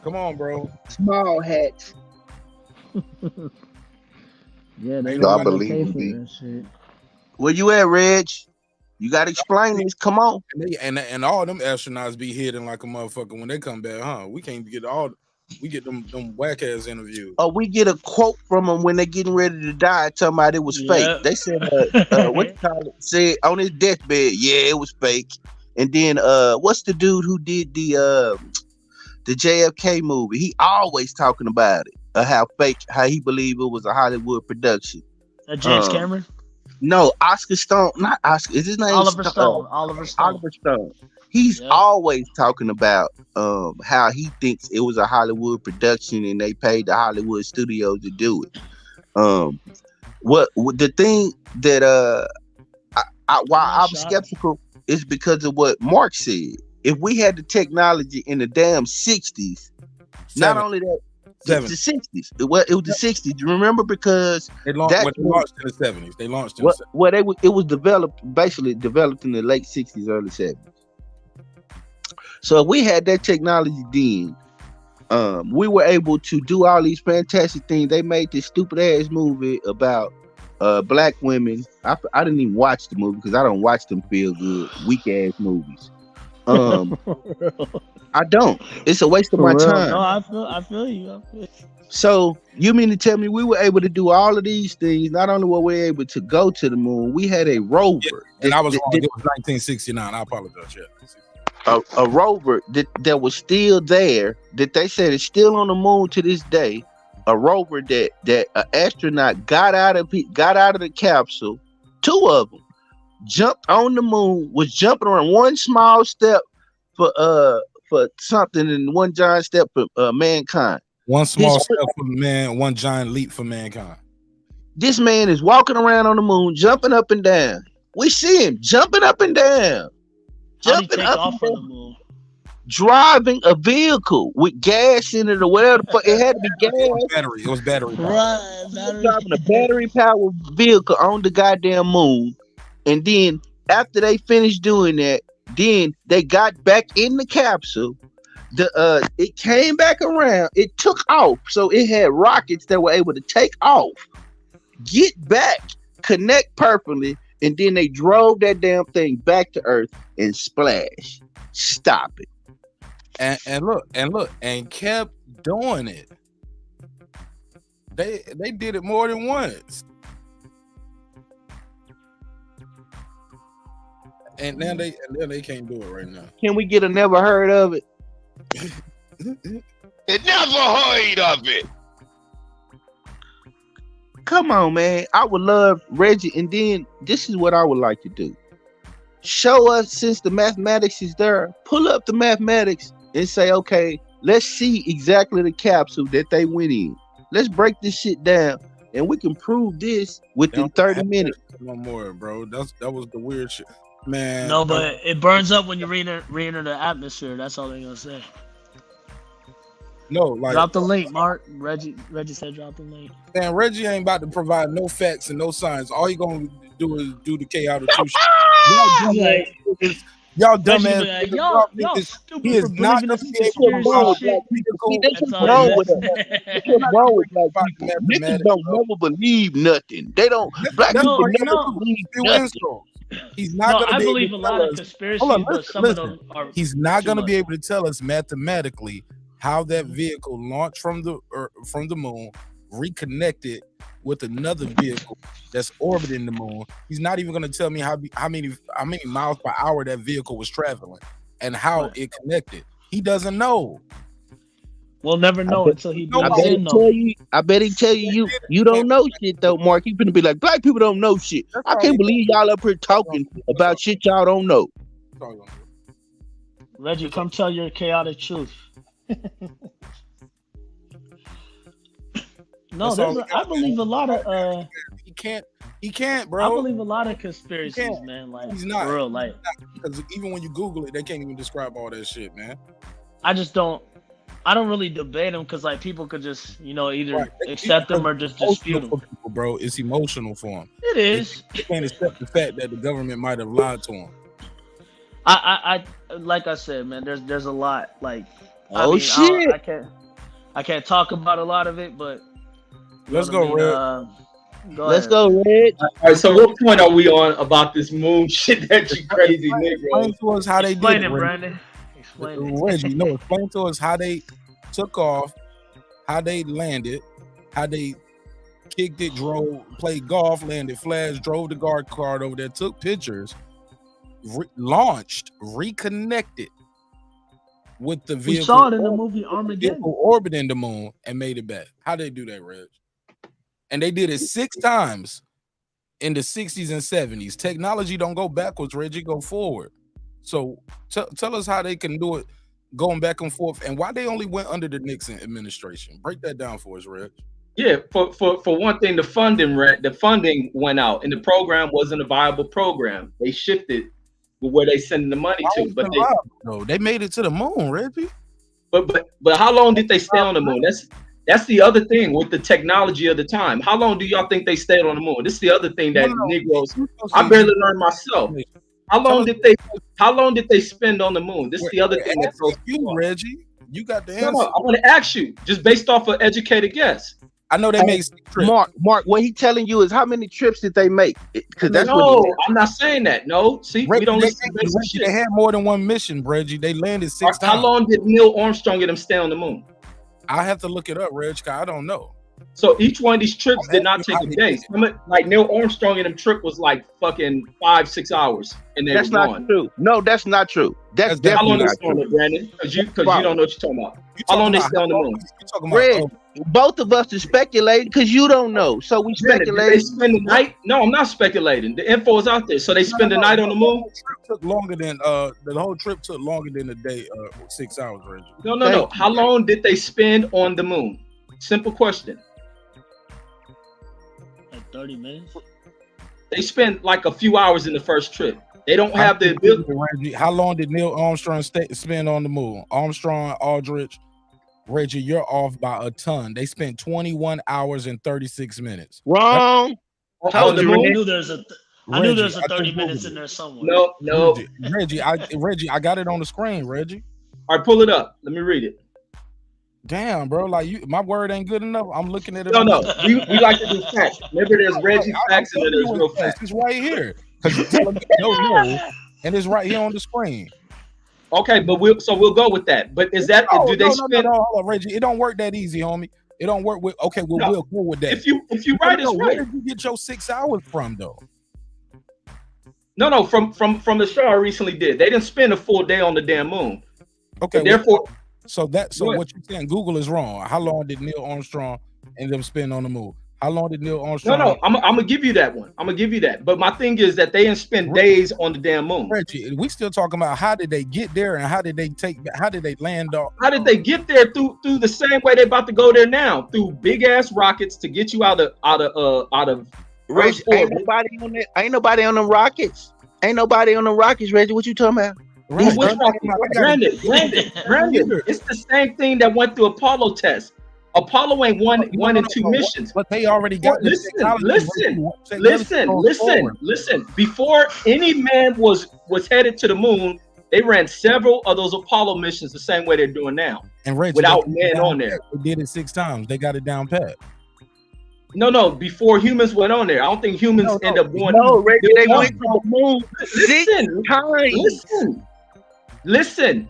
Speaker 1: Come on, bro.
Speaker 5: Small hats.
Speaker 15: Yeah, they
Speaker 16: I believe
Speaker 15: that shit.
Speaker 5: Where you at, Reg? You gotta explain this. Come on.
Speaker 1: And all them astronauts be hidden like a motherfucker when they come back, huh? We can't get we get them whack ass interviews.
Speaker 5: Oh, we get a quote from them when they getting ready to die, talking about it was fake. They said, what you call it? Said on his deathbed, yeah, it was fake. And then what's the dude who did the JFK movie? He always talking about it. How he believed it was a Hollywood production.
Speaker 3: James Cameron?
Speaker 5: No, Oscar Stone, not Oscar. Is his name
Speaker 3: Oliver Stone? Oliver Stone.
Speaker 5: He's always talking about how he thinks it was a Hollywood production and they paid the Hollywood studios to do it. What the thing that why I'm skeptical is because of what Mark said. If we had the technology in the damn 60s, not only that. The 60s. It was the 60s. You remember because
Speaker 1: they launched in the 70s. They launched in the 70s.
Speaker 5: It was developed in the late 60s, early 70s. So if we had that technology then, we were able to do all these fantastic things. They made this stupid ass movie about black women. I didn't even watch the movie because I don't watch them feel good, weak ass movies. I don't. It's a waste of my time.
Speaker 3: No, I feel you.
Speaker 5: So you mean to tell me we were able to do all of these things? Not only were we able to go to the moon, we had a rover.
Speaker 1: Yeah, and I was wrong. It was 1969. I apologize.
Speaker 5: Yeah. A rover that was still there, that they said is still on the moon to this day. A rover that an astronaut got out of the capsule. 2 of them jumped on the moon, was jumping around, one small step for something and one giant step for mankind.
Speaker 1: One small step for man, one giant leap for mankind.
Speaker 5: This man is walking around on the moon, jumping up and down. We see him jumping up and down. Jumping up and down. Driving a vehicle with gas in it or whatever the fuck. It had to be gas.
Speaker 1: It was battery.
Speaker 3: Right.
Speaker 5: Driving a battery powered vehicle on the goddamn moon. And then after they finished doing that, then they got back in the capsule. It came back around. It took off. So it had rockets that were able to take off, get back, connect perfectly, and then they drove that damn thing back to Earth and splash. Stop it.
Speaker 1: And look, and kept doing it. They did it more than once. And then they can't do it right now.
Speaker 5: Can we get a never heard of it?
Speaker 17: It never heard of it.
Speaker 5: Come on, man. I would love Reggie. And then this is what I would like to do. Show us, since the mathematics is there, pull up the mathematics and say, okay, let's see exactly the capsule that they went in. Let's break this shit down, and we can prove this within 30 minutes.
Speaker 1: No more, bro. That was the weird shit, man.
Speaker 3: No, but it burns up when you re-enter the atmosphere. That's all they're gonna say.
Speaker 1: No, like
Speaker 3: drop the link, Mark. Reggie said drop the link.
Speaker 1: Man, Reggie ain't about to provide no facts and no science. All he gonna do is do the chaotic shit. Y'all dumbass.
Speaker 3: Y'all stupid.
Speaker 1: He is not gonna be able to
Speaker 5: What's wrong with us? What's wrong with black people? Niggas don't never believe nothing. They don't. Black people never believe nothing.
Speaker 1: He's not gonna
Speaker 3: I
Speaker 1: be
Speaker 3: believe
Speaker 1: able
Speaker 3: a
Speaker 1: to
Speaker 3: lot
Speaker 1: tell
Speaker 3: of
Speaker 1: us.
Speaker 3: conspiracies, but some of them are.
Speaker 1: He's not gonna be able to tell us mathematically how that vehicle launched from the moon, reconnected with another vehicle that's orbiting the moon. He's not even going to tell me how many miles per hour that vehicle was traveling and how it connected. He doesn't know.
Speaker 3: We'll never know until he
Speaker 5: I bet he tell you you don't know shit though, Mark. He's gonna be like, black people don't know shit. I can't believe y'all up here talking about shit y'all don't know.
Speaker 3: Reggie, come tell your chaotic truth. No, I believe a lot of
Speaker 1: he can't, bro.
Speaker 3: I believe a lot of conspiracies, man. Like
Speaker 1: he's not
Speaker 3: for real, like
Speaker 1: because even when you Google it, they can't even describe all that shit, man.
Speaker 3: I don't really debate them because like people could just either accept them or just dispute them.
Speaker 1: People, bro, it's emotional for them.
Speaker 3: It is.
Speaker 1: They can't accept the fact that the government might have lied to them.
Speaker 3: I like I said, man. There's a lot. Like
Speaker 5: shit.
Speaker 3: I can't talk about a lot of it, but
Speaker 1: let's go, Red.
Speaker 5: Let's go, Red.
Speaker 21: All right. So what point are we on about this moon shit that you crazy nigga?
Speaker 1: Explain to us how they
Speaker 3: did
Speaker 1: it,
Speaker 3: Brandon. Explain it.
Speaker 1: Reggie, no, explain to us how they took off, how they landed, how they kicked it, played golf, landed flags, drove the guard car over there, took pictures, launched, reconnected with the vehicle.
Speaker 3: We saw it in the movie Armageddon.
Speaker 1: Orbiting the moon and made it back. How they do that, Reg? And they did it 6 times in the 60s and 70s. Technology don't go backwards, Reggie, go forward. So tell us how they can do it going back and forth and why they only went under the Nixon administration. Break that down for us, Reg.
Speaker 21: Yeah, for one thing, the funding went out and the program wasn't a viable program. They shifted where they sending the money to, but
Speaker 1: they made it to the moon, Reggie.
Speaker 21: But how long did they stay on the moon? That's the other thing with the technology of the time. How long do y'all think they stayed on the moon? This is the other thing that Negroes. I barely learned myself. How long did they spend on the moon? This is the other thing that
Speaker 1: you, Reggie. You got the answer.
Speaker 21: No, I want to ask you, just based off of educated guess.
Speaker 1: I know they made
Speaker 5: Mark, what he telling you is how many trips did they make? Because that's
Speaker 21: I'm not saying that. No, see, we don't listen to this shit.
Speaker 1: They had more than one mission, Reggie. They landed 6 times.
Speaker 21: How long did Neil Armstrong get them stay on the moon?
Speaker 1: I have to look it up, Reg. I don't know.
Speaker 21: So each one of these trips did not take a day. Like Neil Armstrong and them trip was like fucking 5-6 hours, and
Speaker 5: that's not true. No, that's not true. That's definitely not true,
Speaker 21: Brandon. Because you don't know what you're talking about. How long they stay on the moon?
Speaker 5: Red, both of us are speculating because you don't know. So we speculate.
Speaker 21: They spend the night? No, I'm not speculating. The info is out there. So they spend the night on the moon.
Speaker 1: Took longer than the whole trip took longer than a day, 6 hours, Reggie.
Speaker 21: No. How long did they spend on the moon? Simple question.
Speaker 3: Like 30 minutes.
Speaker 21: They spent like a few hours in the first trip. They don't have the ability.
Speaker 1: How long did Neil Armstrong spend on the moon? Armstrong, Aldrich, Reggie, you're off by a ton. They spent 21 hours and 36 minutes.
Speaker 5: Wrong.
Speaker 3: I knew there's a 30 minutes in there somewhere.
Speaker 21: No.
Speaker 1: Reggie, I got it on the screen, Reggie.
Speaker 21: All right, pull it up. Let me read it.
Speaker 1: Damn, bro, like my word ain't good enough. I'm looking at it.
Speaker 21: No. We like to do facts. Remember, there's Reggie facts and then there's real facts.
Speaker 1: It's right here. Because you tell them no, and it's right here on the screen.
Speaker 21: Okay, but we'll go with that. But is that do they spend?
Speaker 1: No, hold on, Reggie. It don't work that easy, homie. It don't work with. Okay, we'll go with that.
Speaker 21: If you write it,
Speaker 1: where did you get your 6 hours from, though?
Speaker 21: No, from the show I recently did. They didn't spend a full day on the damn moon.
Speaker 1: Okay,
Speaker 21: and therefore,
Speaker 1: so what you're saying, Google is wrong. How long did Neil Armstrong and them spend on the moon? How long did Neil Armstrong?
Speaker 21: No, I'm gonna give you that one. I'm gonna give you that. But my thing is that they didn't spend days on the damn moon.
Speaker 1: Reggie, we still talking about how did they get there and how did they land off?
Speaker 21: How did they get there through the same way they're about to go there now? Through big ass rockets to get you out of
Speaker 5: Reggie, ain't nobody on them rockets. Ain't nobody on them rockets, Reggie. What you talking about?
Speaker 21: Brandon, it's the same thing that went through Apollo test. Apollo ain't one and two missions.
Speaker 1: But they already got
Speaker 21: listen. Before any man was headed to the moon, they ran several of those Apollo missions the same way they're doing now.
Speaker 1: And Reggie,
Speaker 21: without man on there.
Speaker 1: They did it 6 times. They got it down pat.
Speaker 21: No, before humans went on there. I don't think humans end up going.
Speaker 5: No, Reggie, they went to the moon 6 times.
Speaker 21: Listen.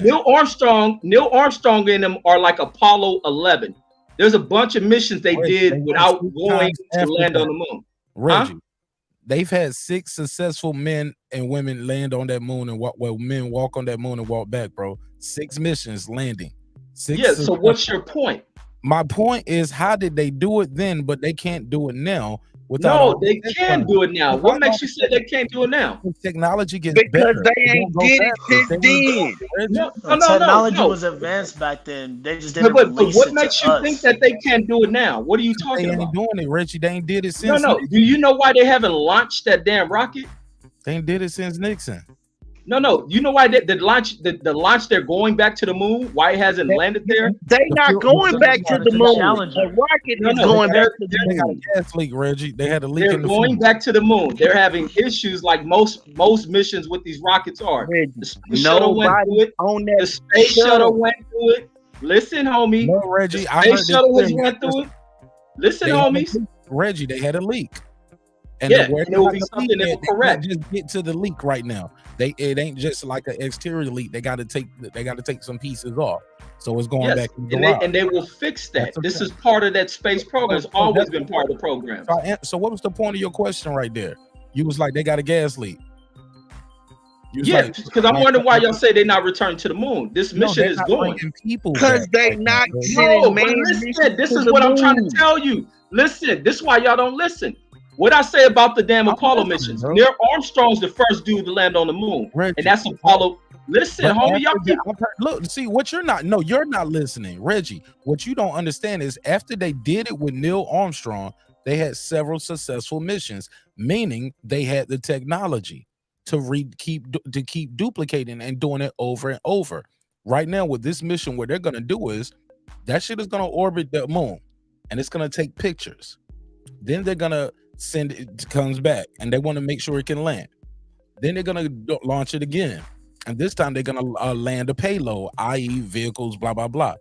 Speaker 21: Neil Armstrong and them are like Apollo 11. There's a bunch of missions they did without going to land on the moon.
Speaker 1: Reggie, they've had 6 successful men and women land on that moon and men walk on that moon and walk back, bro. 6 missions landing. 6
Speaker 21: yeah. So what's your point?
Speaker 1: My point is, how did they do it then, but they can't do it now?
Speaker 21: No, they can do it now. What makes you say they can't do it now?
Speaker 1: Technology gets
Speaker 5: because better. They ain't did it since then.
Speaker 21: No,
Speaker 3: technology was advanced back then. They just didn't. But
Speaker 21: what makes you think that they can't do it now? What are you talking about?
Speaker 1: They ain't doing it, Reggie. They ain't did it since.
Speaker 21: No. Do you know why they haven't launched that damn rocket?
Speaker 1: They ain't did it since Nixon.
Speaker 21: No. You know why the launch they're going back to the moon? Why it hasn't landed there?
Speaker 5: They not going back to the moon. The rocket is going back to the moon.
Speaker 1: They got a gas leak, Reggie. They had a leak.
Speaker 21: They're going back to the moon. They're having issues like most missions with these rockets are. The space shuttle went through it. The space shuttle went through it. Listen, homie.
Speaker 1: No, Reggie.
Speaker 21: The space shuttle went through it. Listen, homies.
Speaker 1: Reggie, they had a leak.
Speaker 21: And it will be something that will correct.
Speaker 1: Just get to the leak right now. It ain't just like an exterior leak. They got to take some pieces off. So it's going back.
Speaker 21: And they will fix that. This is part of that space program. It's always been part of the program.
Speaker 1: So what was the point of your question right there? You was like, they got a gas leak.
Speaker 21: Yeah, because I'm wondering why y'all say they're not returning to the moon. This mission is going.
Speaker 5: Because they not
Speaker 21: listen, this is what I'm trying to tell you. Listen, this is why y'all don't listen. What I say about the damn Apollo missions? Neil Armstrong's the first dude to land on the moon, and that's Apollo. Listen, homie, y'all
Speaker 1: look. See what you're not. No, you're not listening, Reggie. What you don't understand is after they did it with Neil Armstrong, they had several successful missions, meaning they had the technology to keep duplicating and doing it over and over. Right now, with this mission, what they're gonna do is that shit is gonna orbit the moon, and it's gonna take pictures. Then they're gonna send it comes back, and they want to make sure it can land. Then they're gonna launch it again, and this time they're gonna land a payload, i.e., vehicles, blah blah blah,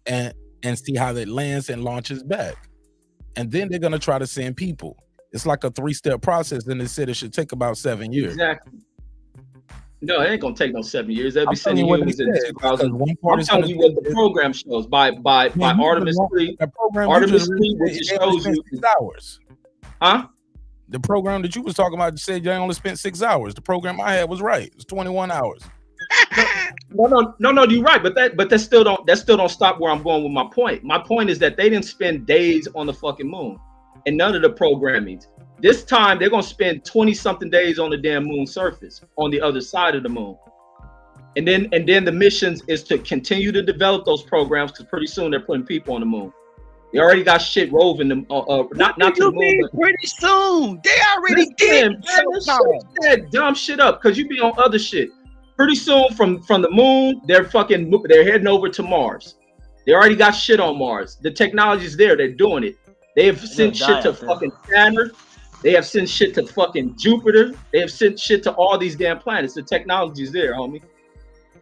Speaker 1: and see how that lands and launches back. And then they're gonna try to send people. It's like a 3-step process, and they said it should take about 7 years.
Speaker 21: Exactly. No, it ain't gonna take no 7 years. They'll be sending humans in 2000. I'm telling you what the program shows by Artemis 3. Artemis 3, which shows you
Speaker 1: 6 hours.
Speaker 21: Huh?
Speaker 1: The program that you was talking about said you only spent 6 hours. The program I had was right. It's 21 hours.
Speaker 21: No, you're right, but that still don't stop where I'm going with my point. My point is that they didn't spend days on the fucking moon, and none of the programming. This time they're gonna spend 20-something days on the damn moon surface, on the other side of the moon, and then the missions is to continue to develop those programs because pretty soon they're putting people on the moon. They already got shit roving them. Not to the moon. But
Speaker 5: pretty soon. They already did.
Speaker 21: That dumb shit up because you be on other shit. Pretty soon from the moon, they're heading over to Mars. They already got shit on Mars. The technology's there. They're doing it. They have sent shit to fucking Saturn. They have sent shit to fucking Jupiter. They have sent shit to all these damn planets. The technology's there, homie.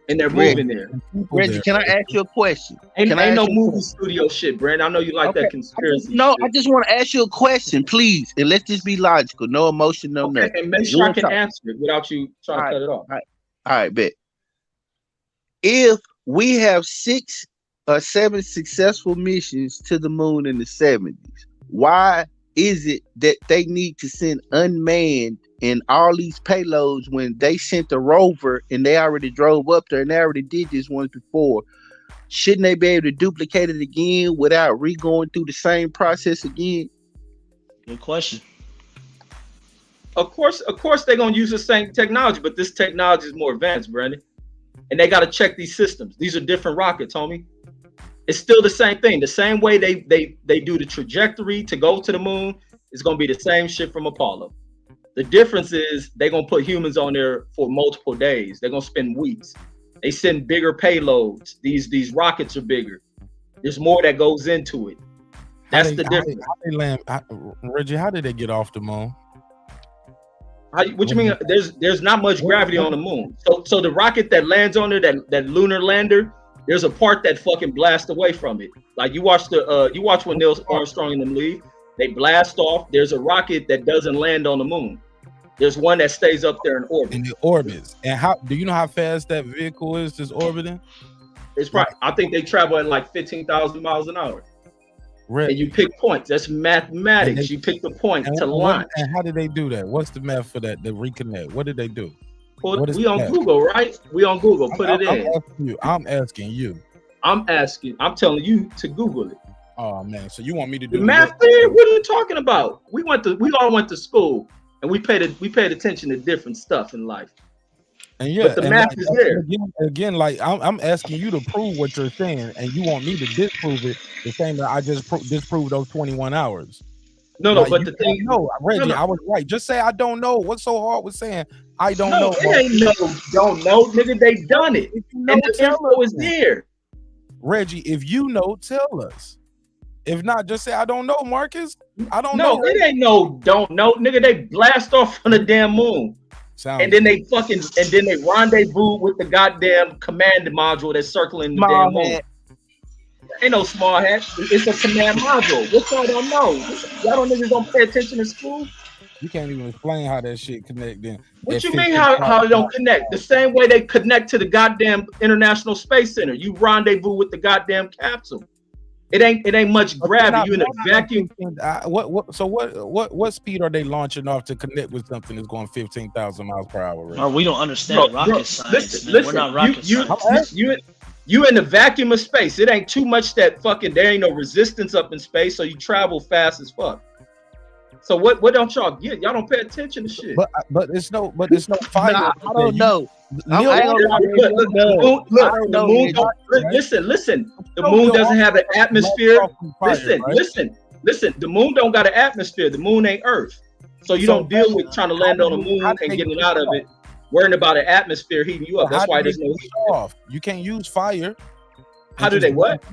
Speaker 21: And they're moving there.
Speaker 5: Reggie, can I ask you a question?
Speaker 21: Ain't no movie studio shit, Brandon. I know you like that conspiracy.
Speaker 5: I just want to ask you a question, please. And let's just be logical. No emotion, no nothing.
Speaker 21: And make sure I can answer it without you trying to cut it off.
Speaker 5: All right, bet. If we have 6 or 7 successful missions to the moon in the 70s, why is it that they need to send unmanned and all these payloads, when they sent the rover and they already drove up there and they already did this once before, shouldn't they be able to duplicate it again without re-going through the same process again?
Speaker 3: Good question.
Speaker 21: Of course, they're gonna use the same technology, but this technology is more advanced, Brandon. And they gotta check these systems. These are different rockets, homie. It's still the same thing. The same way they do the trajectory to go to the moon is gonna be the same shit from Apollo. The difference is they're gonna put humans on there for multiple days. They're gonna spend weeks. They send bigger payloads. These rockets are bigger. There's more that goes into it. That's the difference.
Speaker 1: Reggie, how did they get off the moon?
Speaker 21: What you mean? There's not much gravity on the moon. So the rocket that lands on there, that lunar lander, there's a part that fucking blasts away from it. Like you watch when Neil Armstrong and them leave, they blast off. There's a rocket that doesn't land on the moon. There's one that stays up there in orbit.
Speaker 1: And it orbits. And how do you know how fast that vehicle is that's orbiting?
Speaker 21: It's probably, I think they travel at like 15,000 miles an hour. And you pick points. That's mathematics. You pick the point to launch.
Speaker 1: And how did they do that? What's the math for that? The reconnect. What did they do?
Speaker 21: Well, we on Google, right? We on Google. Put it in.
Speaker 1: I'm asking you.
Speaker 21: I'm telling you to Google it.
Speaker 1: Oh man, so you want me to do
Speaker 21: the math there? What are you talking about? We all went to school and we paid attention to different stuff in life.
Speaker 1: And yeah,
Speaker 21: but the math is there.
Speaker 1: Again, like I'm asking you to prove what you're saying, and you want me to disprove it the same that I just disproved those 21 hours.
Speaker 21: No, but the thing,
Speaker 1: Reggie, I was right. Just say I don't know. What's so hard with saying I don't know?
Speaker 21: It ain't don't know, nigga. They done it, and the info is there.
Speaker 1: Reggie, if you know, tell us. If not, just say I don't know, Marcus. I don't know.
Speaker 21: No, it ain't don't know, nigga. They blast off from the damn moon. And then they rendezvous with the goddamn command module that's circling the damn moon. Ain't no small hat. It's a command module. What y'all don't know? Y'all niggas don't pay attention in school.
Speaker 1: You can't even explain how that shit connect. Then
Speaker 21: what you mean how they don't connect? The same way they connect to the goddamn International Space Center. You rendezvous with the goddamn capsule. It ain't much gravity. You in a vacuum.
Speaker 1: What speed are they launching off to connect with something that's going 15,000 miles per hour? Right?
Speaker 3: Oh, we don't understand rocket science. Listen, we're not rocket science.
Speaker 21: You in the vacuum of space. It ain't too much that fucking there ain't no resistance up in space, so you travel fast as fuck. So what don't y'all get? Y'all don't pay attention to shit.
Speaker 1: But it's no fire.
Speaker 5: Nah, I don't know.
Speaker 21: Listen. The moon doesn't have an atmosphere. Listen. The moon don't got an atmosphere. The moon ain't Earth. So you don't deal with trying to land on the moon and getting out of it, worrying about an atmosphere heating you up. That's why there's no heat.
Speaker 1: You can't use fire.
Speaker 21: How do they what?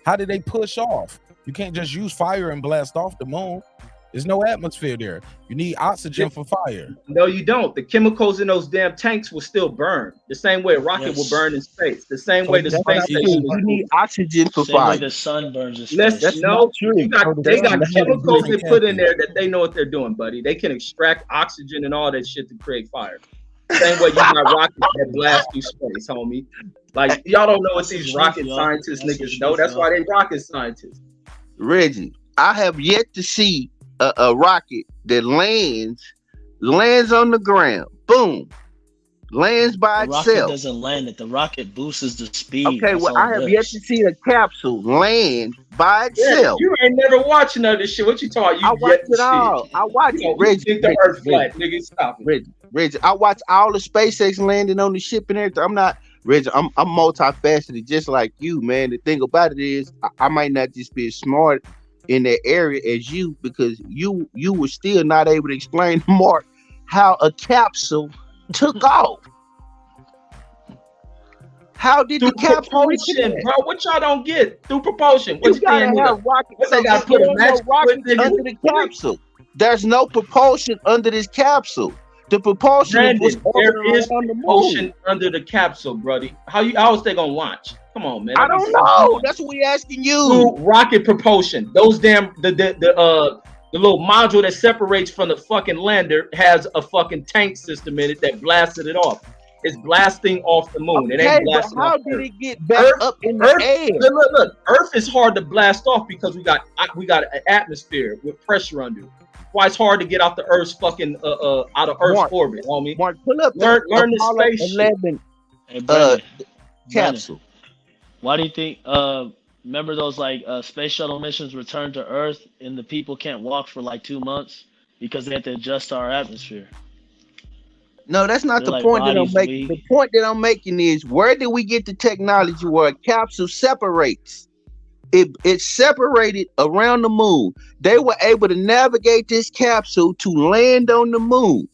Speaker 1: How did they push off? You can't just use fire and blast off the moon. There's no atmosphere there. You need oxygen for fire.
Speaker 21: No, you don't. The chemicals in those damn tanks will still burn. The same way a rocket will burn in space. The same way the space station.
Speaker 5: You need oxygen for
Speaker 3: fire.
Speaker 5: fire.
Speaker 3: The sun burns in space.
Speaker 21: They got chemicals they put in there that they know what they're doing, buddy. They can extract oxygen and all that shit to create fire. Same way you got rockets that blast through space, homie. Like y'all don't know what these rocket scientists niggas know. That's why they rocket scientists.
Speaker 5: Reggie, I have yet to see a rocket that lands on the ground, boom, lands by itself.
Speaker 3: The rocket doesn't land it. The rocket boosts the speed.
Speaker 5: Okay, well, I have yet to see a capsule land by itself.
Speaker 21: You ain't never watching none of this shit. What you talking?
Speaker 5: I watch it all. I watch it.
Speaker 21: Reggie, think the Earth flat, nigga. Stop it.
Speaker 5: Reggie, I watch all the SpaceX landing on the ship and everything. I'm multifaceted, just like you, man. The thing about it is, I might not just be as smart in that area as you, because you were still not able to explain to Mark how a capsule took off. How did the capsule
Speaker 21: propulsion, bro? What y'all don't get through propulsion?
Speaker 5: You gotta have rockets. They gotta put a rocket under the capsule. There's no propulsion under this capsule. The propulsion was
Speaker 21: there is propulsion under the capsule, buddy. How else they gonna launch? Come on, man.
Speaker 5: I don't know. That's what we asking you.
Speaker 21: Rocket propulsion. Those damn the little module that separates from the fucking lander has a fucking tank system in it that blasted it off. It's blasting off the moon.
Speaker 5: Okay,
Speaker 21: it ain't blasting
Speaker 5: how
Speaker 21: off
Speaker 5: did
Speaker 21: Earth.
Speaker 5: it get back up in the air?
Speaker 21: Look. Earth is hard to blast off because we got an atmosphere with pressure under it. twice hard to get out the Earth's fucking out of Earth's orbit, homie.
Speaker 5: Mark, pull up
Speaker 21: learn this
Speaker 5: Apollo
Speaker 21: space
Speaker 5: 11
Speaker 3: Hey, Brandon,
Speaker 5: capsule.
Speaker 3: why do you think? Remember those like space shuttle missions return to Earth and the people can't walk for like 2 months because they have to adjust to our atmosphere.
Speaker 5: No, that's not
Speaker 3: They're
Speaker 5: the
Speaker 3: like
Speaker 5: point that I'm
Speaker 3: bodies
Speaker 5: making.
Speaker 3: weak.
Speaker 5: The point that I'm making is, where did we get the technology where a capsule separates? It separated around the moon. They were able to navigate this capsule to land on the moon.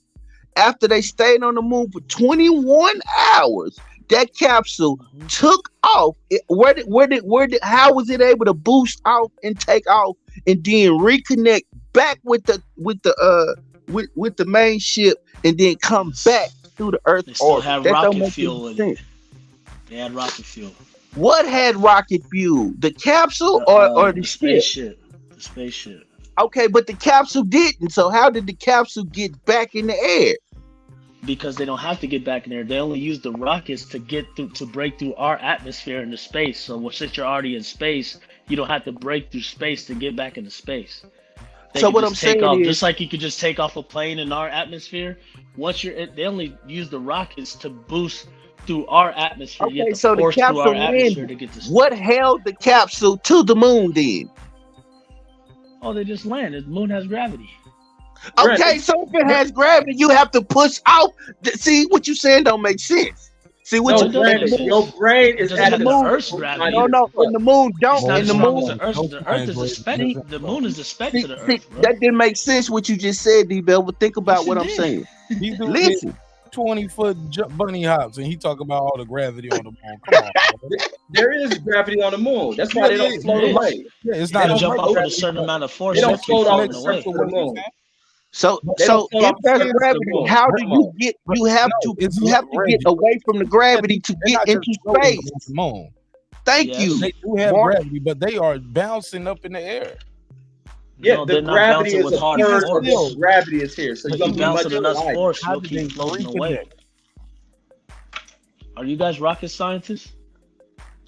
Speaker 5: After they stayed on the moon for 21 hours, that capsule took off. How was it able to boost off and take off and then reconnect back with the main ship and then come back through the Earth
Speaker 3: They still
Speaker 5: orbit?
Speaker 3: had
Speaker 5: That don't
Speaker 3: rocket
Speaker 5: make
Speaker 3: fuel
Speaker 5: any
Speaker 3: in
Speaker 5: sense.
Speaker 3: it. They had rocket fuel.
Speaker 5: What had rocket fuel? The capsule or the ship?
Speaker 3: Spaceship. The spaceship.
Speaker 5: Okay, but the capsule didn't. So how did the capsule get back in the air?
Speaker 3: Because they don't have to get back in there. They only use the rockets to get through, to break through our atmosphere into space. So since you're already in space, you don't have to break through space to get back into space. They
Speaker 5: So
Speaker 3: can
Speaker 5: what
Speaker 3: just
Speaker 5: I'm
Speaker 3: take
Speaker 5: saying
Speaker 3: off,
Speaker 5: is,
Speaker 3: just like you could just take off a plane in our atmosphere. Once you're in, they only use the rockets to boost through our atmosphere. You
Speaker 5: okay,
Speaker 3: have to
Speaker 5: so the
Speaker 3: force through
Speaker 5: capsule
Speaker 3: our atmosphere to
Speaker 5: landed.
Speaker 3: get to space.
Speaker 5: What held the capsule to the moon then?
Speaker 3: Oh, they just landed. The moon has gravity.
Speaker 5: Okay, so if it has gravity, you have to push out. See, what you saying don't make sense. See what you
Speaker 21: Brandon, your brain is
Speaker 3: doesn't
Speaker 21: at
Speaker 3: have
Speaker 21: the
Speaker 3: the Earth's gravity.
Speaker 5: No, in the moon
Speaker 3: It's
Speaker 5: don't.
Speaker 3: not
Speaker 5: In
Speaker 3: as
Speaker 5: the
Speaker 3: strong
Speaker 5: moon,
Speaker 3: as the Earth. The Earth is a speck. The moon is a speck to the
Speaker 5: see,
Speaker 3: Earth, bro.
Speaker 5: that didn't make sense what you just said, DBevill. But think about what I'm saying. Listen,
Speaker 1: 20-foot bunny hops, and he talk about all the gravity on the moon. Come on, bro.
Speaker 21: There is gravity on the moon. That's why they don't float away.
Speaker 1: Yeah, it's
Speaker 21: They
Speaker 1: not
Speaker 21: don't
Speaker 1: a
Speaker 3: jump off with a
Speaker 21: gravity.
Speaker 3: certain amount of force.
Speaker 21: They don't
Speaker 3: to keep
Speaker 21: float off
Speaker 3: floating
Speaker 21: the
Speaker 3: away.
Speaker 21: surface of the moon.
Speaker 5: so
Speaker 21: They don't float
Speaker 5: if
Speaker 21: off the
Speaker 5: there's
Speaker 21: surface of the
Speaker 5: gravity,
Speaker 21: moon.
Speaker 5: how do
Speaker 21: Come
Speaker 5: you
Speaker 21: on.
Speaker 5: get? You have to get away from the gravity to
Speaker 1: They're not
Speaker 5: get
Speaker 1: just
Speaker 5: into
Speaker 1: floating
Speaker 5: space.
Speaker 1: on the moon.
Speaker 5: Thank
Speaker 3: Yes.
Speaker 5: you.
Speaker 1: They do have
Speaker 5: Mark.
Speaker 1: gravity, but they are bouncing up in the air.
Speaker 21: Yeah,
Speaker 3: No,
Speaker 21: the
Speaker 3: they're not
Speaker 21: gravity
Speaker 3: bouncing
Speaker 21: is
Speaker 3: with
Speaker 21: a
Speaker 3: hard
Speaker 21: third of
Speaker 3: force.
Speaker 21: the gravity is here. So you're
Speaker 3: But
Speaker 21: gonna
Speaker 3: you
Speaker 21: be much
Speaker 3: bouncing enough
Speaker 21: lighter.
Speaker 3: force,
Speaker 1: How
Speaker 3: you'll
Speaker 1: did they
Speaker 3: keep floating away. Are you guys rocket scientists?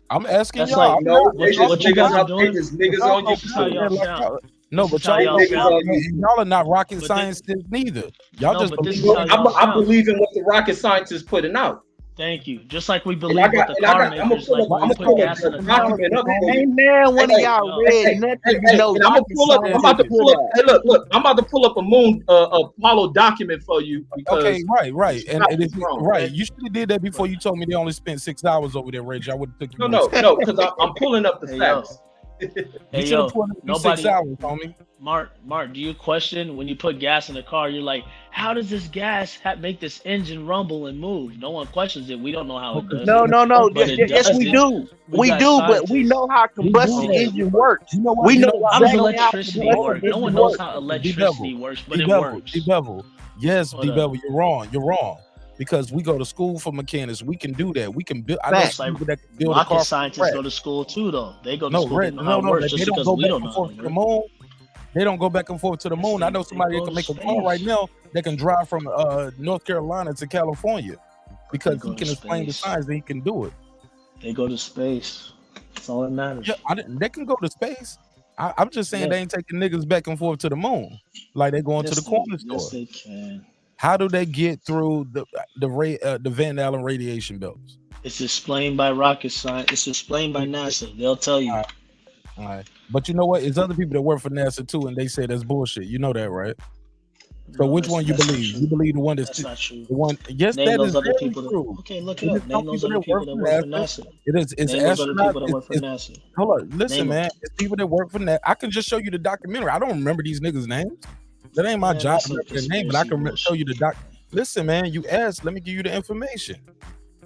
Speaker 1: I'm asking
Speaker 3: That's
Speaker 1: y'all.
Speaker 3: like
Speaker 1: I'm
Speaker 21: No,
Speaker 1: not-
Speaker 21: they just
Speaker 3: what you guys
Speaker 21: niggas
Speaker 3: are
Speaker 21: out. They
Speaker 3: doing.
Speaker 21: just niggas
Speaker 1: y'all
Speaker 21: on
Speaker 3: This is how
Speaker 21: YouTube.
Speaker 3: y'all
Speaker 1: like,
Speaker 3: sound.
Speaker 1: no,
Speaker 3: This
Speaker 1: but
Speaker 3: is how
Speaker 1: y'all,
Speaker 3: y'all sound.
Speaker 1: y'all are not rocket
Speaker 21: But
Speaker 1: scientists neither. Y'all
Speaker 3: No,
Speaker 1: just
Speaker 3: but this
Speaker 1: believe
Speaker 3: is how y'all
Speaker 21: I
Speaker 3: sound.
Speaker 21: believe in what the rocket scientists putting out.
Speaker 3: Thank you. Just like we
Speaker 21: And
Speaker 3: believe
Speaker 21: I
Speaker 3: what
Speaker 21: got,
Speaker 3: the
Speaker 21: and I
Speaker 3: car
Speaker 21: got, I'm gonna
Speaker 3: makers,
Speaker 21: pull
Speaker 3: like
Speaker 21: up,
Speaker 3: when
Speaker 21: I'm
Speaker 3: you
Speaker 21: gonna
Speaker 3: put
Speaker 21: pull
Speaker 3: gas
Speaker 21: up
Speaker 3: in
Speaker 21: the
Speaker 3: the car.
Speaker 21: document up for you.
Speaker 5: Ain't now one
Speaker 21: Hey,
Speaker 5: of y'all
Speaker 3: no.
Speaker 5: read
Speaker 21: Hey,
Speaker 5: nothing. You know,
Speaker 21: and I'm gonna pull up. I'm about to pull up. Hey, look, I'm about to pull up a moon Apollo document for you because
Speaker 1: okay, right, and
Speaker 21: Scott
Speaker 1: it is
Speaker 21: is wrong.
Speaker 1: right. You should have did that before you told me they only spent 6 hours over there, Reggie. I would have took you.
Speaker 21: No, because I'm pulling up the
Speaker 3: Hey,
Speaker 21: facts.
Speaker 1: You
Speaker 3: Hey,
Speaker 1: should have
Speaker 3: yo,
Speaker 1: pulled it in 6
Speaker 3: nobody,
Speaker 1: hours, homie.
Speaker 3: Mark, do you question when you put gas in the car? You're like, how does this gas make this engine rumble and move? No one questions it. We don't know how it does.
Speaker 5: No.
Speaker 3: But it
Speaker 5: Yes,
Speaker 3: does
Speaker 5: we
Speaker 3: it.
Speaker 5: do. We
Speaker 3: got
Speaker 5: do, but we
Speaker 3: scientists.
Speaker 5: know how combustion
Speaker 3: Okay.
Speaker 5: engine works.
Speaker 1: You know what?
Speaker 5: We
Speaker 1: You
Speaker 5: know
Speaker 1: know what?
Speaker 3: How does
Speaker 5: exactly how
Speaker 3: electricity
Speaker 5: combustion
Speaker 3: work? No
Speaker 5: engine
Speaker 3: one knows
Speaker 5: works.
Speaker 3: how electricity works, but it
Speaker 1: DBevill,
Speaker 3: works.
Speaker 1: DBevill. Yes,
Speaker 3: Hold up.
Speaker 1: DBevill, you're wrong. You're wrong. Because we go to school for mechanics. We can do that. We can build. I know
Speaker 5: Facts.
Speaker 1: some people that can build a car
Speaker 3: Rocket
Speaker 1: from
Speaker 3: scientists
Speaker 1: scratch.
Speaker 3: go to school too, though. They go to
Speaker 1: No,
Speaker 3: school. They know
Speaker 1: no,
Speaker 3: how it works
Speaker 1: they
Speaker 3: just
Speaker 1: don't
Speaker 3: because
Speaker 1: go
Speaker 3: we
Speaker 1: back
Speaker 3: don't
Speaker 1: and
Speaker 3: know how
Speaker 1: forth
Speaker 3: it
Speaker 1: to the
Speaker 3: works.
Speaker 1: moon. They don't go back and forth to the moon. I know somebody that
Speaker 3: go
Speaker 1: can
Speaker 3: to
Speaker 1: make a car right
Speaker 3: space.
Speaker 1: now that can drive from North Carolina to California because
Speaker 3: go
Speaker 1: he can
Speaker 3: to
Speaker 1: explain the
Speaker 3: space.
Speaker 1: science and he can do it.
Speaker 3: They go to space. That's all that matters.
Speaker 1: Yeah, they can go to space. I'm just saying
Speaker 3: Yeah.
Speaker 1: they ain't taking niggas back and forth to the moon like they going to the corner store.
Speaker 3: Yes, they can.
Speaker 1: How do they get through the Van Allen radiation belts?
Speaker 3: It's explained by rocket science. It's explained by NASA. They'll tell you.
Speaker 1: All right. But you know what? It's other people that work for NASA too, and they say that's bullshit. You know that, right? So which one you believe? You believe the one that's
Speaker 3: not true.
Speaker 1: The one? Yes,
Speaker 3: Name
Speaker 1: that
Speaker 3: those
Speaker 1: is
Speaker 3: other
Speaker 1: very
Speaker 3: people.
Speaker 1: true.
Speaker 3: Okay, look
Speaker 1: It
Speaker 3: it
Speaker 1: is
Speaker 3: up.
Speaker 1: some
Speaker 3: Name those other people that work for NASA.
Speaker 1: It is. It's
Speaker 3: Name those other
Speaker 1: astronauts.
Speaker 3: people that work for NASA.
Speaker 1: Hold on, listen,
Speaker 3: Name 'em.
Speaker 1: man. It's people that work for NASA. I can just show you the documentary. I don't remember these niggas' names. That ain't my
Speaker 3: Man,
Speaker 1: job
Speaker 3: that's
Speaker 1: to
Speaker 3: some
Speaker 1: remember their name, but I can
Speaker 3: conspiracy
Speaker 1: show you the doc. Listen, man. You asked. Let me give you the information.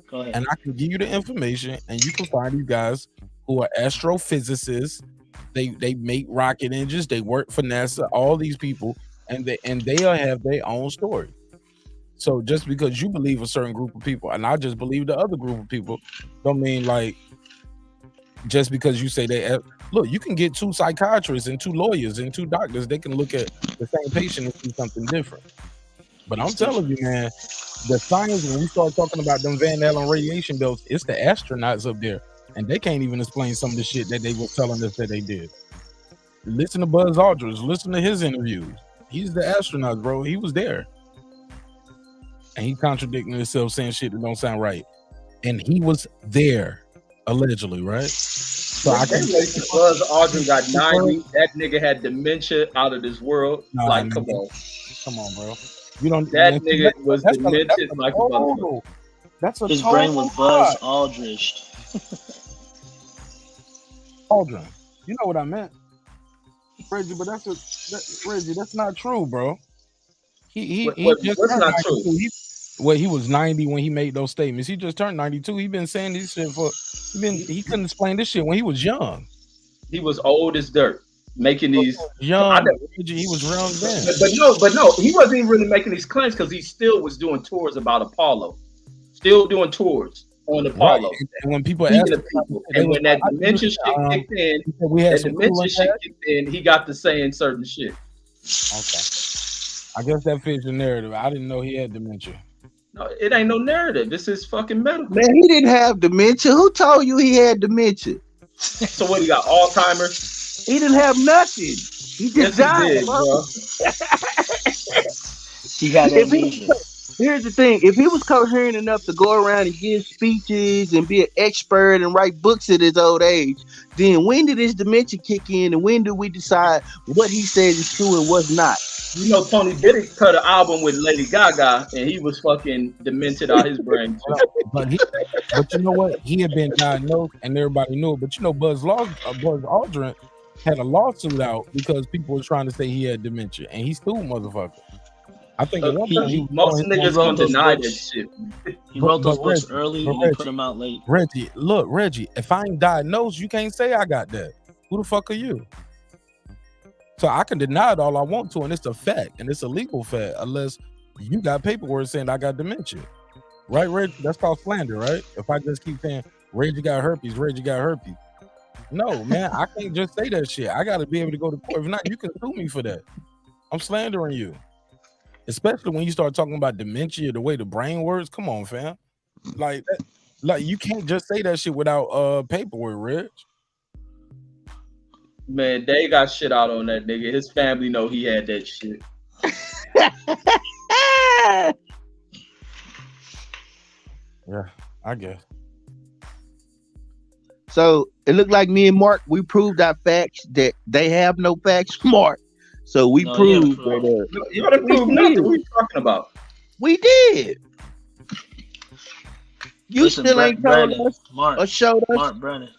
Speaker 3: Go ahead.
Speaker 1: And I can give you the information, and you can find these guys who are astrophysicists. They make rocket engines. They work for NASA. All these people, and they'll have their own story. So just because you believe a certain group of people, and I just believe the other group of people, don't mean like just because you say they look. You can get 2 psychiatrists and 2 lawyers and 2 doctors. They can look at the same patient and see something different. But I'm telling you, man, the science, when we start talking about them Van Allen radiation belts, it's the astronauts up there, and they can't even explain some of the shit that they were telling us that they did. Listen to Buzz Aldrin. Listen to his interviews. He's the astronaut, bro. He was there. And he contradicting himself, saying shit that don't sound right. And he was there, allegedly, right? So I can
Speaker 21: Buzz Aldrin got 90. That nigga had dementia out of this world.
Speaker 1: Nah,
Speaker 21: like,
Speaker 1: nigga. Come on, bro. You don't.
Speaker 21: That nigga was demented like a motherfucker.
Speaker 1: That's a
Speaker 3: His brain was Buzz Aldridge.
Speaker 1: Aldrin. You know what I meant, Reggie? But Reggie. That's not true, bro. He just
Speaker 21: what's
Speaker 1: turned
Speaker 21: not
Speaker 1: 92.
Speaker 21: true?
Speaker 1: He was 90 when he made those statements. He just turned 92. He been saying this shit he couldn't explain this shit when he was young.
Speaker 21: He was old as dirt, making these
Speaker 1: young. He was young then.
Speaker 21: But no, he wasn't even really making these claims because he still was doing tours about Apollo, still doing tours on Apollo.
Speaker 1: Right. And when people asked
Speaker 21: people, and when that dementia shit kicked in, he got to saying certain shit.
Speaker 1: Okay, I guess that fits the narrative. I didn't know he had dementia.
Speaker 21: No, it ain't no narrative. This is fucking medical.
Speaker 5: Man, he didn't have dementia. Who told you he had dementia?
Speaker 21: So what, he got Alzheimer's?
Speaker 5: He didn't have nothing. He just died,
Speaker 21: he did, bro.
Speaker 3: He got amnesia.
Speaker 5: Here's the thing. If he was coherent enough to go around and give speeches and be an expert and write books at his old age, then when did his dementia kick in and when do we decide what he says is true and what's not?
Speaker 21: You know, Tony Bennett cut an album with Lady Gaga and he was fucking demented out his brain.
Speaker 1: But you know what? He had been diagnosed and everybody knew it. But you know, Buzz Aldrin had a lawsuit out because people were trying to say he had dementia and he sued motherfucker. I think
Speaker 21: most niggas gonna deny that shit.
Speaker 3: He wrote those books early and put them out late.
Speaker 1: Reggie, if I ain't diagnosed, you can't say I got that. Who the fuck are you? So I can deny it all I want to, and it's a fact, and it's a legal fact, unless you got paperwork saying I got dementia. Right, Reggie? That's called slander, right? If I just keep saying Reggie got herpes. No, man, I can't just say that shit. I got to be able to go to court. If not, you can sue me for that. I'm slandering you. Especially when you start talking about dementia, the way the brain works. Come on, fam. Like you can't just say that shit without paperwork, Reg.
Speaker 21: Man, they got shit out on that nigga. His family know he had that shit.
Speaker 1: Yeah, I guess.
Speaker 5: So it looked like me and Mark, we proved our facts that they have no facts, Mark. So we proved that.
Speaker 21: You gotta prove nothing. What are you talking about?
Speaker 5: We did. You
Speaker 3: Listen,
Speaker 5: still ain't told us or showed us.
Speaker 3: Mark Brennan.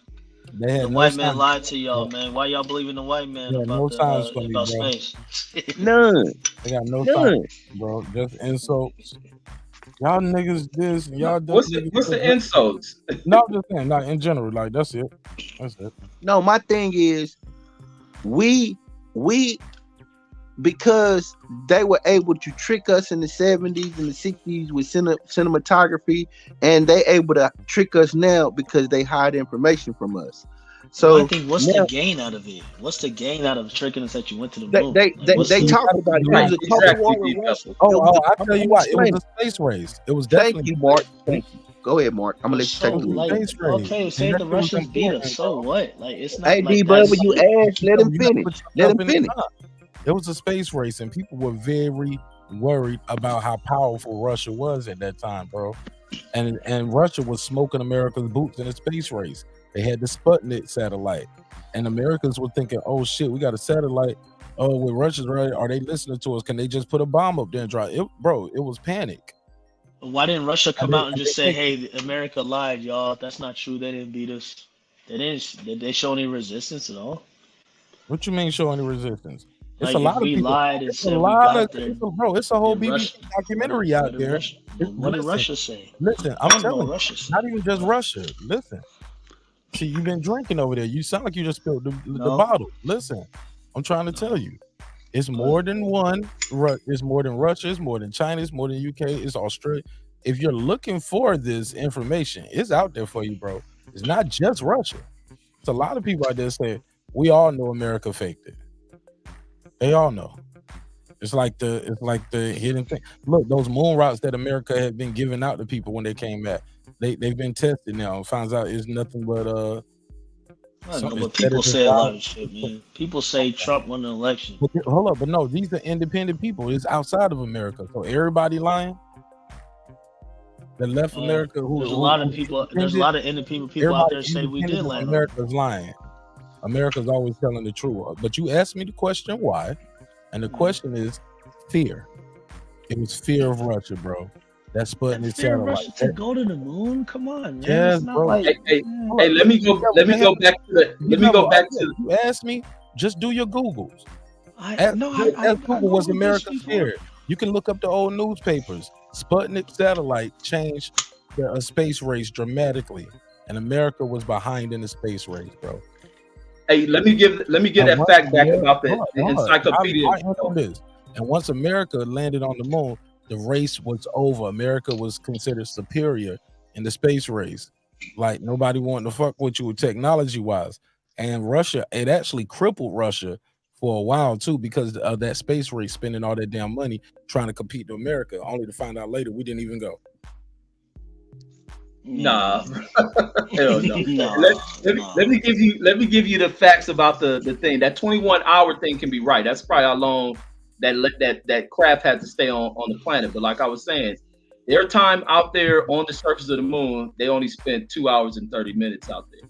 Speaker 3: The white man lied to y'all, man. Why y'all believe in the white man about space?
Speaker 5: None.
Speaker 1: They got no signs, bro. Just insults. Y'all niggas this. Y'all
Speaker 21: what's the insults?
Speaker 1: No, I'm just saying. Not in general. Like that's it.
Speaker 5: No, my thing is, we because they were able to trick us in the 70s and the 60s with cinematography, and they able to trick us now because they hide information from us. So
Speaker 3: I think what's the gain out of it? What's the gain out of tricking us that you went to the moon?
Speaker 5: They talked about it.
Speaker 21: Right,
Speaker 1: I'll tell you what. It was a space race. It was definitely.
Speaker 5: Thank you, Mark. Thank you. Go ahead, Mark. I'm gonna let you take the lead.
Speaker 3: Okay, say the Russians beat us. So what? Like it's not.
Speaker 5: Hey,
Speaker 3: like
Speaker 5: DBevill, when you ask, let him finish. Let him finish.
Speaker 1: It was a space race, and people were very worried about how powerful Russia was at that time, bro. And Russia was smoking America's boots in a space race. They had the Sputnik satellite, and Americans were thinking, "Oh shit, we got a satellite. Oh, with Russia's right? Are they listening to us? Can they just put a bomb up there and drop it?" Bro, it was panic.
Speaker 3: Why didn't Russia come out and just say, "Hey, America lied, y'all. That's not true. They didn't beat us. They didn't. Did they show any resistance at all?"
Speaker 1: What you mean show any resistance? It's
Speaker 3: Like,
Speaker 1: a lot
Speaker 3: if
Speaker 1: of
Speaker 3: we
Speaker 1: people.
Speaker 3: lied and
Speaker 1: It's a
Speaker 3: said we
Speaker 1: lot
Speaker 3: got
Speaker 1: of
Speaker 3: there,
Speaker 1: bro. It's a whole
Speaker 3: did
Speaker 1: BBC documentary out there.
Speaker 3: What did Russia say?
Speaker 1: Listen,
Speaker 3: I
Speaker 1: I'm
Speaker 3: don't know
Speaker 1: telling
Speaker 3: what
Speaker 1: you,
Speaker 3: Russia said.
Speaker 1: not even just Russia. Listen, see, you've been drinking over there. You sound like you just spilled the
Speaker 3: No.
Speaker 1: bottle. Listen, I'm trying to tell you, it's more than one. It's more than Russia. It's more than China. It's more than UK. It's Australia. If you're looking for this information, it's out there for you, bro. It's not just Russia. It's a lot of people out there saying we all know America faked it. They all know. It's like the hidden thing. Look, those moon rocks that America had been giving out to people when they came back, they've been tested now and finds out it's nothing but
Speaker 3: I know, but people say a lot of shit, man. People say Trump won the election.
Speaker 1: But hold up, but no, these are independent people. It's outside of America, so everybody lying. The left America,
Speaker 3: there's a lot of people. There's a lot of independent people out there say we did land.
Speaker 1: America's lying. America's always telling the truth. But you asked me the question why, and the question is fear. It was fear of Russia, bro. That's Sputnik satellite.
Speaker 3: To go to the moon? Come on, man.
Speaker 1: Yes, bro.
Speaker 21: Like, hey, let me go back to the.
Speaker 1: You asked me. Just do your Googles. Google was America's fear. You can look up the old newspapers. Sputnik satellite changed the space race dramatically, and America was behind in the space race, bro.
Speaker 21: Hey, let me get that fact back about the encyclopedia.
Speaker 1: And once America landed on the moon, the race was over. America was considered superior in the space race. Like nobody wanted to fuck with you technology-wise. And Russia, it actually crippled Russia for a while too, because of that space race, spending all that damn money trying to compete to America, only to find out later we didn't even go.
Speaker 21: Nah, hell no. Let me give you the facts about the thing. That 21-hour thing can be right. That's probably how long that craft had to stay on the planet. But like I was saying, their time out there on the surface of the moon, they only spent 2 hours and 30 minutes out there.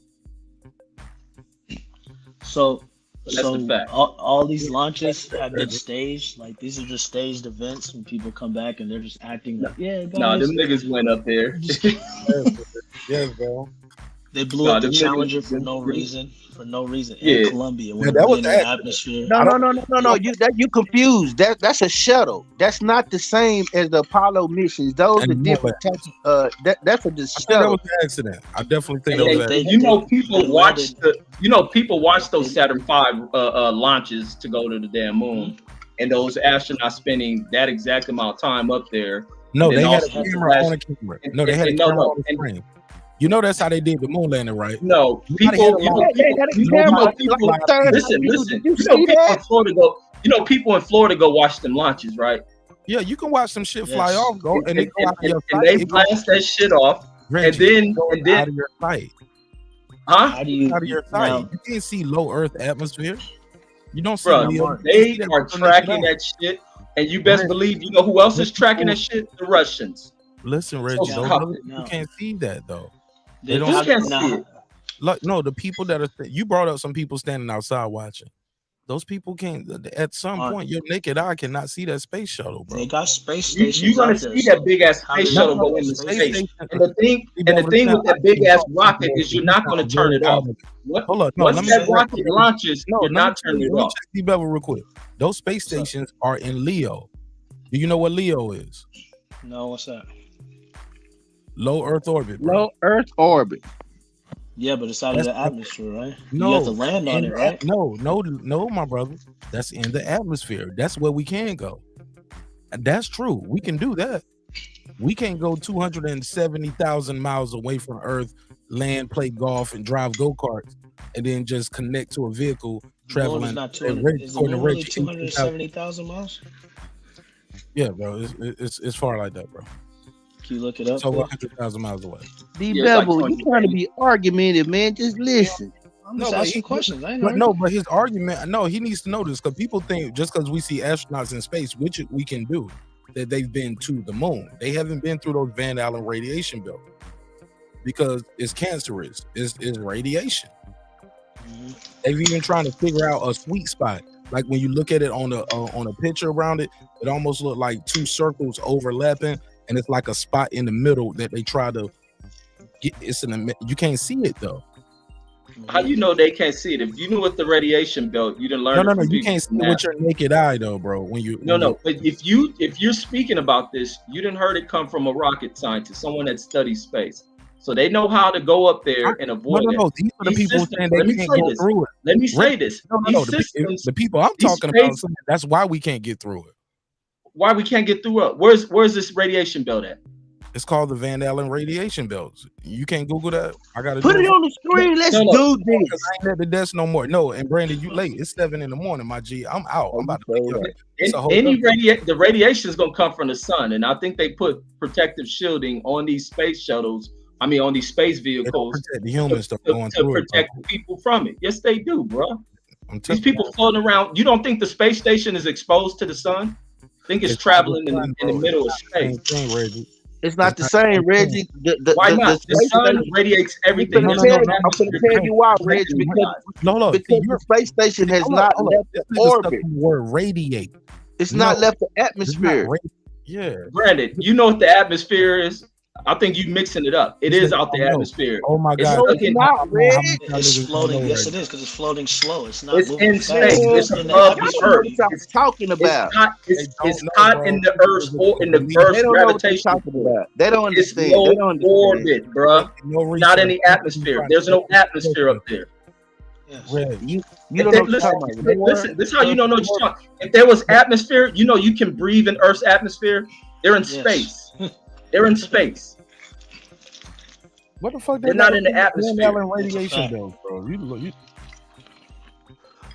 Speaker 3: So the fact. All these launches have been staged. Like these are just staged events when people come back and they're just acting like, yeah.
Speaker 21: Nah, them niggas went up there.
Speaker 1: Yes, bro.
Speaker 3: They blew up the Challenger for no reason.
Speaker 21: Yeah.
Speaker 3: In Colombia, when
Speaker 5: that was
Speaker 3: in the atmosphere.
Speaker 5: No. You confused. That's a shuttle. That's not the same as the Apollo missions. Those are different types. That's a shuttle.
Speaker 1: That was an accident. I definitely think that was an
Speaker 21: accident. People watch those Saturn V launches to go to the damn moon, and those astronauts spending that exact amount of time up there.
Speaker 1: No, they had a camera on a camera. No, they had a camera on the screen. You know that's how they did the moon landing, right?
Speaker 21: No, people. Listen. People in Florida go watch them launches, right?
Speaker 1: Yeah, you can watch some shit fly off, go and they go out of your sight.
Speaker 21: They blast that shit off,
Speaker 1: Reggie,
Speaker 21: and then
Speaker 1: out of your sight.
Speaker 21: Huh?
Speaker 1: Out of your sight. You can't see low Earth atmosphere. You don't see.
Speaker 21: They are tracking that shit, and you best believe you know who else is tracking that shit? The Russians.
Speaker 1: Listen, Reggie, you can't see that though.
Speaker 21: They don't can't see it.
Speaker 1: Like, no, the people that are you brought up some people standing outside watching. Those people can't. At some point, your naked eye cannot see that space shuttle, bro.
Speaker 3: They got space stations.
Speaker 21: You're gonna see that big ass space shuttle go into space. And the thing with that big ass rocket is you're not gonna turn it off.
Speaker 1: Hold on,
Speaker 21: once that rocket launches, you're not turning it off.
Speaker 1: Let me check DBevill real quick. Those space stations are in Leo. Do you know what Leo is?
Speaker 3: No, what's that?
Speaker 1: Low Earth orbit. Bro.
Speaker 5: Low Earth orbit.
Speaker 3: Yeah, but it's out of the atmosphere, right?
Speaker 1: No,
Speaker 3: you have to land on it, right?
Speaker 1: No, my brother. That's in the atmosphere. That's where we can go. And that's true. We can do that. We can't go 270,000 miles away from Earth, land, play golf, and drive go-karts, and then just connect to a vehicle traveling.
Speaker 3: Is it really 270,000 miles?
Speaker 1: Yeah, bro. It's far like that, bro.
Speaker 3: Can you look it up?
Speaker 1: So 100,000 miles away.
Speaker 5: DBevill, you trying to be argumentative, man? Just listen.
Speaker 3: I'm just asking questions.
Speaker 1: But his argument, he needs to know this because people think just because we see astronauts in space, which we can do, that they've been to the moon. They haven't been through those Van Allen radiation belts because it's cancerous. It's radiation. Mm-hmm. They've even trying to figure out a sweet spot. Like when you look at it on a picture around it, it almost looked like two circles overlapping. And it's like a spot in the middle that they try to get. You can't see it though.
Speaker 21: How you know they can't see it? If you knew what the radiation belt, you didn't learn.
Speaker 1: No, you can't see it with your naked eye though, bro. But
Speaker 21: if you're speaking about this, you didn't heard it come from a rocket scientist, someone that studies space, so they know how to go up there and avoid it.
Speaker 1: No, these are the people saying they can't go through it.
Speaker 21: Let me say this.
Speaker 1: The people I'm talking about, that's why we can't get through it.
Speaker 21: Why we can't get through it? Where's this radiation belt at?
Speaker 1: It's called the Van Allen radiation belts. You can't Google that. I gotta
Speaker 5: put it on the screen. Let's do this.
Speaker 1: I ain't at the desk no more. No, and Brandon, you late. It's 7 a.m, my G. I'm out. I'm about to
Speaker 21: the radiation is gonna come from the sun, and I think they put protective shielding on these space shuttles I mean, on these space vehicles
Speaker 1: the humans
Speaker 21: to
Speaker 1: through
Speaker 21: protect the people from it. Yes, they do, bro. These people floating around. You don't think the space station is exposed to the sun? Think it's traveling in the middle of space.
Speaker 5: It's not the same, Reggie.
Speaker 21: Why not? The sun radiates everything.
Speaker 5: I'm going to tell you why, Reggie. Because the space station has not left the orbit.
Speaker 1: Word radiate.
Speaker 5: It's not left the atmosphere.
Speaker 1: Yeah.
Speaker 21: Granted, you know what the atmosphere is. I think you mixing it up. It is out the atmosphere.
Speaker 1: Oh my God!
Speaker 3: It's floating. Yes, it is because it's floating slow. It's not.
Speaker 21: It's
Speaker 3: moving
Speaker 21: in space. It's above the Earth.
Speaker 5: What talking about?
Speaker 21: It's not in the Earth's or in the Earth's gravitation.
Speaker 5: They don't understand.
Speaker 21: It's low orbit, bro. Not in the atmosphere. There's no atmosphere up there.
Speaker 5: You don't know.
Speaker 21: Listen. This is how you don't know what you're talking. If there was atmosphere, you know you can breathe in Earth's atmosphere. They're in space. They're in space.
Speaker 1: What the fuck?
Speaker 21: They're not in the atmosphere.
Speaker 1: Radiation bills, bro.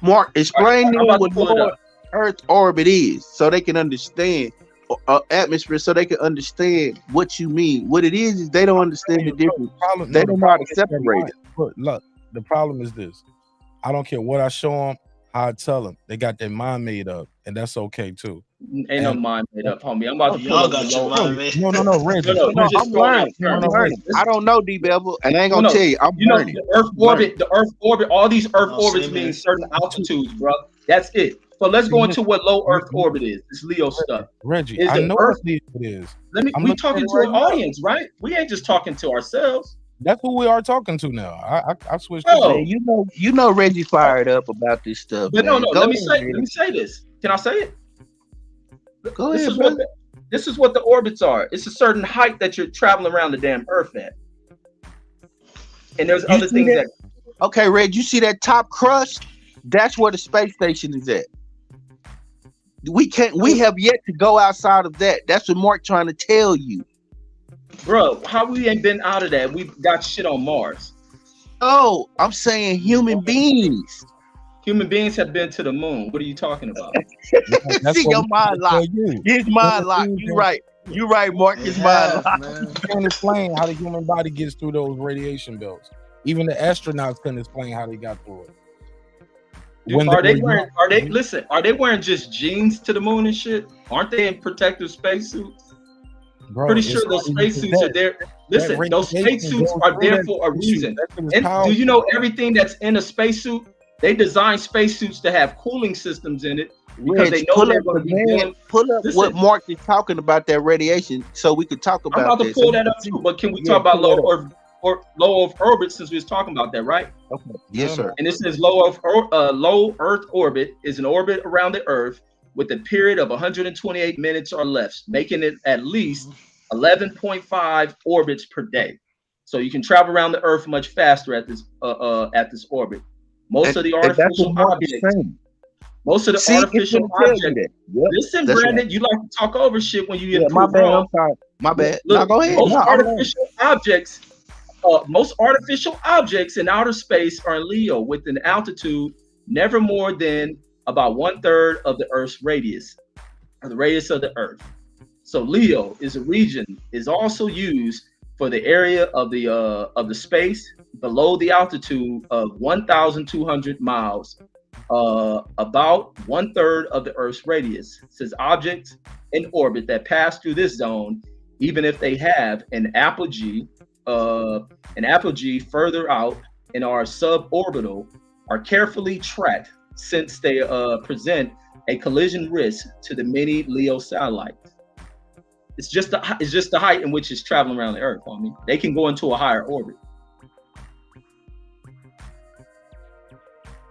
Speaker 5: Mark, explain to them what low Earth orbit is, so they can understand atmosphere, so they can understand what you mean. What it is they don't understand the difference. They don't know how to separate it.
Speaker 1: Look, the problem is this: I don't care what I show them, how I tell them. They got their mind made up, and that's okay too.
Speaker 21: Ain't no mind made up, homie. I'm about to
Speaker 3: y'all got your mind made.
Speaker 1: No, Reggie.
Speaker 5: I'm learning. I don't know, DBevill, and I ain't gonna tell you. I'm learning.
Speaker 21: The Earth orbit, all these Earth orbits mean certain altitudes, bro. That's it. So let's go into what low Earth orbit is. This Leo stuff.
Speaker 1: Reggie, I know what it is.
Speaker 21: We talking to an audience, right? We ain't just talking to ourselves.
Speaker 1: That's who we are talking to now. I switched.
Speaker 5: Man, you know, Reggie fired up about this stuff.
Speaker 21: But no. Let me say this. Can I say it?
Speaker 5: Go ahead, brother.
Speaker 21: This is what the orbits are. It's a certain height that you're traveling around the damn Earth at. And there's other things that.
Speaker 5: Okay, Reg, you see that top crust? That's where the space station is at. We have yet to go outside of that. That's what Mark trying to tell you.
Speaker 21: Bro, how we ain't been out of that? We've got shit on Mars.
Speaker 5: Oh, I'm saying human beings.
Speaker 21: Human beings have been to the moon. What are you talking about?
Speaker 5: See your mind locked. His mind locked. You right. You right, Mark. His mind locked.
Speaker 1: You can't explain how the human body gets through those radiation belts. Even the astronauts couldn't explain how they got through it.
Speaker 21: Dude, are they wearing just jeans to the moon and shit? Aren't they in protective spacesuits?
Speaker 1: Bro,
Speaker 21: pretty sure those spacesuits are there. Listen, those spacesuits are there for a reason. And do you know everything that's in a spacesuit? They design spacesuits to have cooling systems in it because they know they're going to be doing.
Speaker 5: Pull up what Mark is talking about, that radiation, so we could talk about.
Speaker 21: I'm about to pull that up too, but can we talk about low Earth orbit since we was talking about that, right?
Speaker 5: Okay. Yes, sir.
Speaker 21: And this is low Earth orbit is an orbit around the Earth with a period of 128 minutes or less, making it at least 11.5 orbits per day. So you can travel around the Earth much faster at this orbit. Most of the artificial objects. Listen, Brandon, you like to talk over shit when you get
Speaker 5: my bad. I'm sorry. My bad. Look, go ahead.
Speaker 21: Most artificial objects in outer space are in Leo with an altitude never more than about 1/3 of the Earth's radius, or the radius of the Earth. So Leo is a region is also used for the area of the space below the altitude of 1,200 miles, about 1/3 of the Earth's radius. It says objects in orbit that pass through this zone, even if they have an apogee further out and are suborbital, are carefully tracked since they present a collision risk to the many Leo satellites. It's just the height in which it's traveling around the Earth. I mean, they can go into a higher orbit.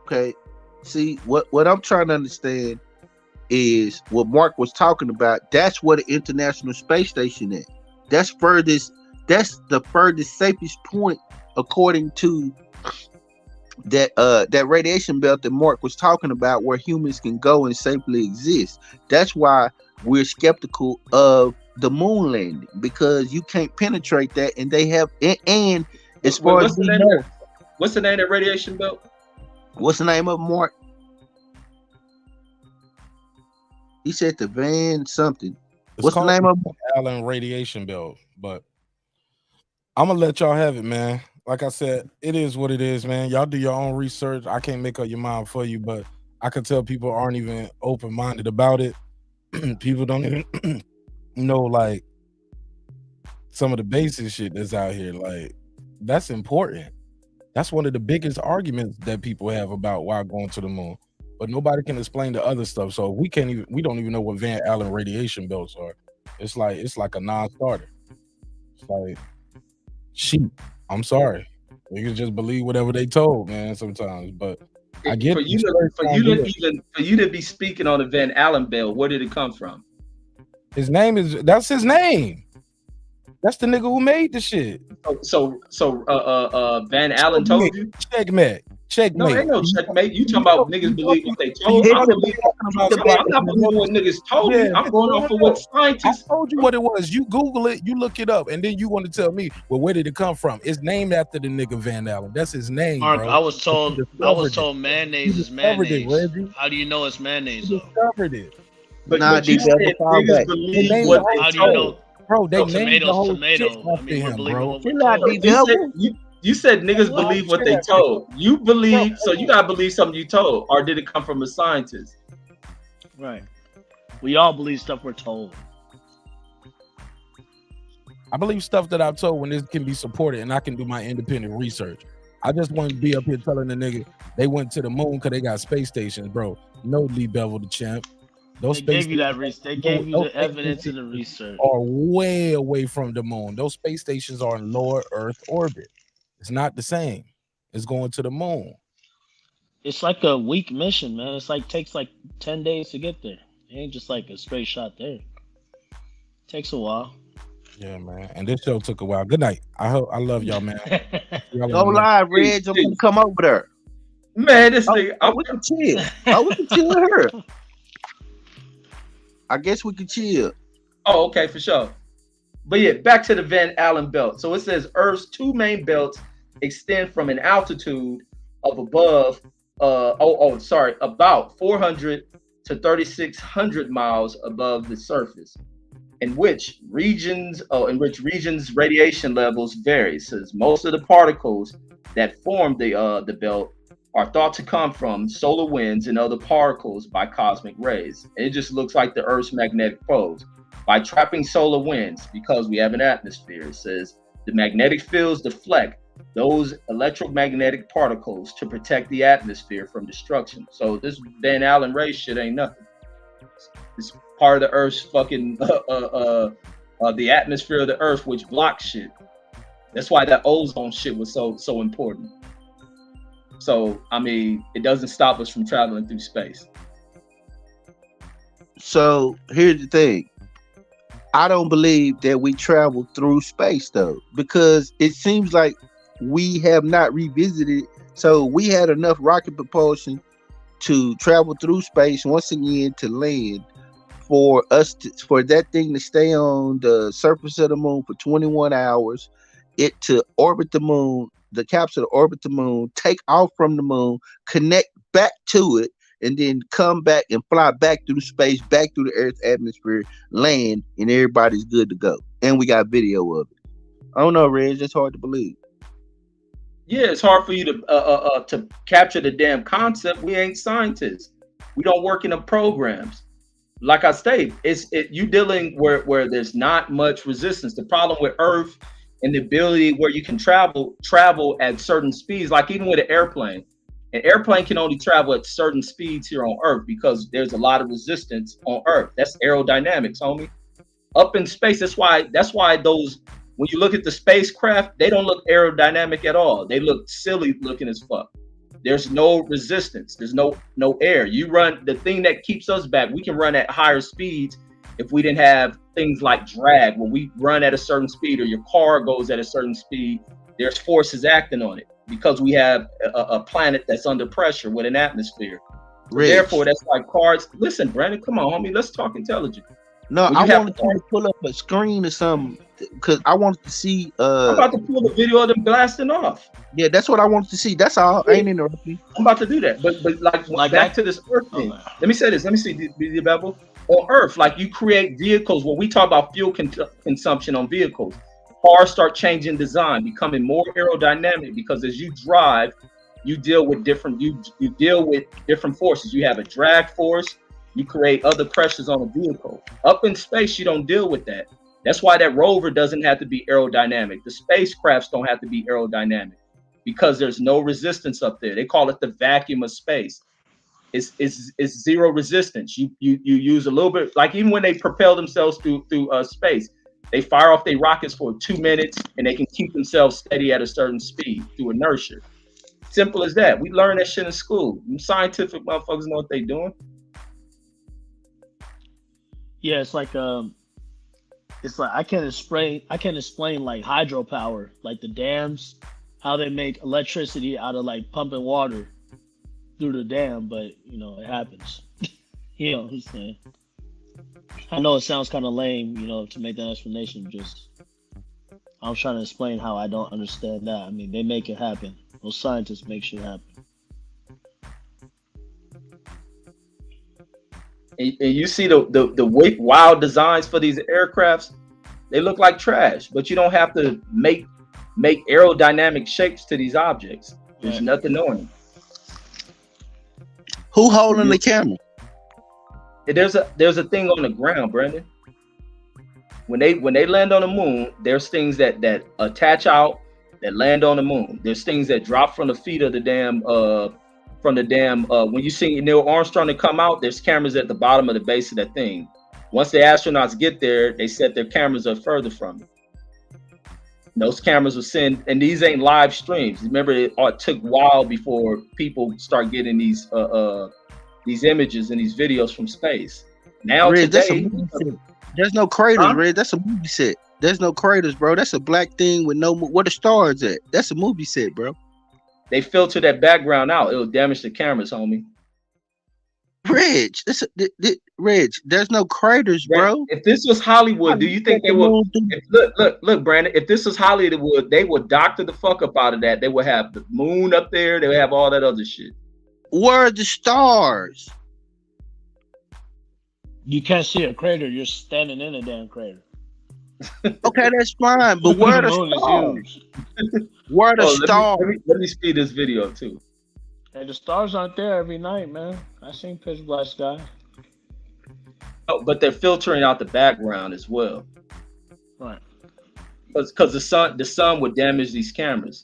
Speaker 5: Okay, see what I'm trying to understand is what Mark was talking about. That's where the International Space Station is. That's the furthest safest point according to that radiation belt that Mark was talking about, where humans can go and safely exist. That's why we're skeptical of the moon landing, because you can't penetrate that, and they have and as far as we know,
Speaker 21: what's the name of that radiation belt?
Speaker 5: What's the name of it, Mark? He said the Van something. What's the name of it?
Speaker 1: Allen radiation belt, but I'm gonna let y'all have it, man. Like I said, it is what it is, man. Y'all do your own research. I can't make up your mind for you, but I can tell people aren't even open-minded about it. People don't even know like some of the basic shit that's out here. Like, that's important. That's one of the biggest arguments that people have about why going to the moon. But nobody can explain the other stuff. So we don't even know what Van Allen radiation belts are. It's like a non-starter. It's like sheep. I'm sorry. You can just believe whatever they told, man, sometimes. But I get
Speaker 21: for you to be speaking on the Van Allen belt, where did it come from?
Speaker 1: That's his name. That's the nigga who made the shit.
Speaker 21: So Van Allen told you?
Speaker 1: Checkmate.
Speaker 21: No, ain't no checkmate. You talking about niggas believe what they told you. I'm not believing what niggas told me. I'm going off of what scientists.
Speaker 1: I told you what it was. You Google it, you look it up, and then you want to tell me, well, where did it come from? It's named after the nigga Van Allen. That's his name,
Speaker 3: Mark,
Speaker 1: bro.
Speaker 3: I was told mayonnaise is mayonnaise. How do you know it's mayonnaise?
Speaker 1: Discovered it.
Speaker 21: But you said niggas believe what they told.
Speaker 3: How do you know?
Speaker 1: Bro, they named the whole
Speaker 3: tomato.
Speaker 1: shit after him, bro.
Speaker 21: You said niggas believe what they told. You believe, so you gotta believe something you told, or did it come from a scientist?
Speaker 3: Right. We all believe stuff we're told.
Speaker 1: I believe stuff that I'm told when this can be supported, and I can do my independent research. I just want to be up here telling the nigga they went to the moon because they got space stations, bro. No DBevill the champ. Those
Speaker 3: they gave you that. They gave you the evidence and the research.
Speaker 1: Are way away from the moon. Those space stations are in lower Earth orbit. It's not the same. It's going to the moon.
Speaker 3: It's like a week mission, man. It's like takes like 10 days to get there. It ain't just like a straight shot there. Takes a while.
Speaker 1: Yeah, man. And this show took a while. Good night. I love y'all, man.
Speaker 5: Go live, Reg. I'm gonna come over there.
Speaker 21: Man, this thing.
Speaker 5: We can chill. We can chill here. I guess we can chill.
Speaker 21: Oh, okay, for sure. But yeah, back to the Van Allen belt. So it says Earth's two main belts extend from an altitude of about 400 to 3,600 miles above the surface, in which regions radiation levels vary. Says most of the particles that form the belt are thought to come from solar winds and other particles by cosmic rays. And it just looks like the Earth's magnetic poles. By trapping solar winds, because we have an atmosphere, it says the magnetic fields deflect those electromagnetic particles to protect the atmosphere from destruction. So this Van Allen ray shit ain't nothing. It's part of the Earth's fucking the atmosphere of the Earth, which blocks shit. That's why that ozone shit was so important. So, I mean, it doesn't stop us from traveling through space.
Speaker 5: So, here's the thing. I don't believe that we travel through space, though, because it seems like we have not revisited. So, we had enough rocket propulsion to travel through space once again to land for that thing to stay on the surface of the moon for 21 hours, it to orbit the moon, the capsule to orbit the moon, take off from the moon, connect back to it, and then come back and fly back through space, back through the Earth's atmosphere, land, and everybody's good to go. And we got video of it. I don't know, Reg, it's hard to believe.
Speaker 21: Yeah, it's hard for you to capture the damn concept. We ain't scientists. We don't work in the programs. Like I stated, you dealing where there's not much resistance. The problem with Earth and the ability where you can travel at certain speeds, like even with an airplane can only travel at certain speeds here on Earth because there's a lot of resistance on Earth. That's aerodynamics, homie. Up in space, that's why those, when you look at the spacecraft, they don't look aerodynamic at all. They look silly looking as fuck. There's no resistance. There's no air. You run, the thing that keeps us back, we can run at higher speeds if we didn't have things like drag. When we run at a certain speed or your car goes at a certain speed, there's forces acting on it because we have a planet that's under pressure with an atmosphere. Therefore, that's why cars. Listen, Brandon, come on, homie. Let's talk intelligent.
Speaker 5: No, I wanted to pull up a screen or something because I wanted to see.
Speaker 21: I'm about to pull the video of them blasting off.
Speaker 5: Yeah, that's what I wanted to see. That's all. I ain't interrupting.
Speaker 21: I'm about to do that. But like back to this Earth thing. Let me say this. Let me see the Bible. On Earth, like you create vehicles. When we talk about fuel consumption on vehicles, cars start changing design, becoming more aerodynamic, because as you drive, you deal with different forces. You have a drag force, you create other pressures on a vehicle. Up in space, you don't deal with that. That's why that rover doesn't have to be aerodynamic. The spacecrafts don't have to be aerodynamic, because there's no resistance up there. They call it the vacuum of space. It's zero resistance. You use a little bit, like even when they propel themselves through space, they fire off their rockets for 2 minutes and they can keep themselves steady at a certain speed through inertia. Simple as that. We learn that shit in school. Them scientific motherfuckers know what they doing.
Speaker 3: Yeah, it's like I can't explain like hydropower, like the dams, how they make electricity out of like pumping water through the dam, but you know, it happens. You know what I'm saying? I know it sounds kind of lame, you know, to make that explanation. Just I'm trying to explain how I don't understand that. I mean, they make it happen. Those scientists make shit happen.
Speaker 21: And you see the wild designs for these aircrafts, they look like trash, but you don't have to make aerodynamic shapes to these objects. There's nothing on them.
Speaker 5: Who holding the camera?
Speaker 21: There's a thing on the ground, Brandon. When they land on the moon, there's things that attach out that land on the moon. There's things that drop from the feet of the damn when you see Neil Armstrong to come out, there's cameras at the bottom of the base of that thing. Once the astronauts get there, they set their cameras up further from it. Those cameras will send, and these ain't live streams. Remember, it took a while before people start getting these images and these videos from space. Now
Speaker 5: Red,
Speaker 21: today,
Speaker 5: there's no craters, Red. That's a movie set. There's no craters, bro. That's a black thing with no. Where the stars at? That's a movie set, bro.
Speaker 21: They filter that background out. It'll damage the cameras, homie.
Speaker 5: Reg, Reg, there's no craters, bro.
Speaker 21: If this was Hollywood, do you think they would? Look, Brandon. If this was Hollywood, they would doctor the fuck up out of that. They would have the moon up there. They would have all that other shit.
Speaker 5: Where are the stars?
Speaker 3: You can't see a crater. You're standing in a damn crater.
Speaker 5: Okay, that's fine. But where are the stars? Where are the stars?
Speaker 21: Let me speed this video too.
Speaker 3: Hey, the stars aren't there every night, man. I seen pitch black sky.
Speaker 21: Oh, but they're filtering out the background as well.
Speaker 3: Right.
Speaker 21: Because the sun would damage these cameras.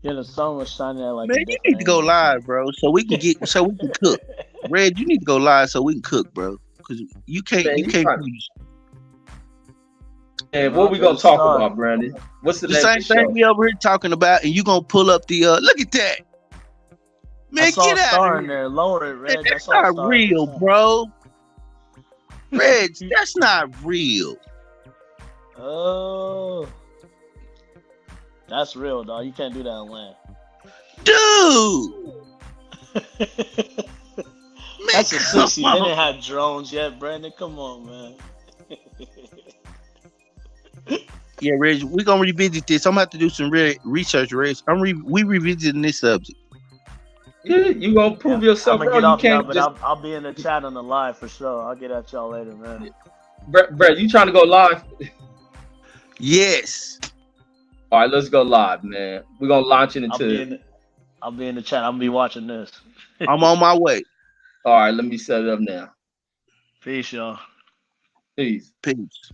Speaker 3: Yeah, the sun was shining at like.
Speaker 5: Man, you need to go live, bro, so we can cook. Red, you need to go live so we can cook, bro. Because you can't.
Speaker 21: And what we gonna talk about, Brandon? What's the
Speaker 5: same thing we over here talking about, and you gonna pull up the look at that. Man, get out of
Speaker 3: there. Lower it, Reg.
Speaker 5: That's not real, bro. Reg, that's not real.
Speaker 3: Oh, that's real, dog. You can't do that on land.
Speaker 5: Dude.
Speaker 3: That's a 60. They didn't have drones yet, Brandon. Come on, man.
Speaker 5: Yeah, Reg, we're gonna revisit this. I'm gonna have to do some research, Reg. We revisiting this subject.
Speaker 21: Yeah, you gonna prove yourself,
Speaker 3: bro. You can't. But I'll be in the chat on the live for sure. I'll get at y'all later, man.
Speaker 21: Brett, you trying to go live?
Speaker 5: Yes.
Speaker 21: All right, let's go live, man. We're gonna launch it into.
Speaker 3: I'll be in the chat. I'm gonna be watching this.
Speaker 5: I'm on my way.
Speaker 21: All right, let me set it up now.
Speaker 3: Peace, y'all.
Speaker 21: Peace.
Speaker 5: Peace.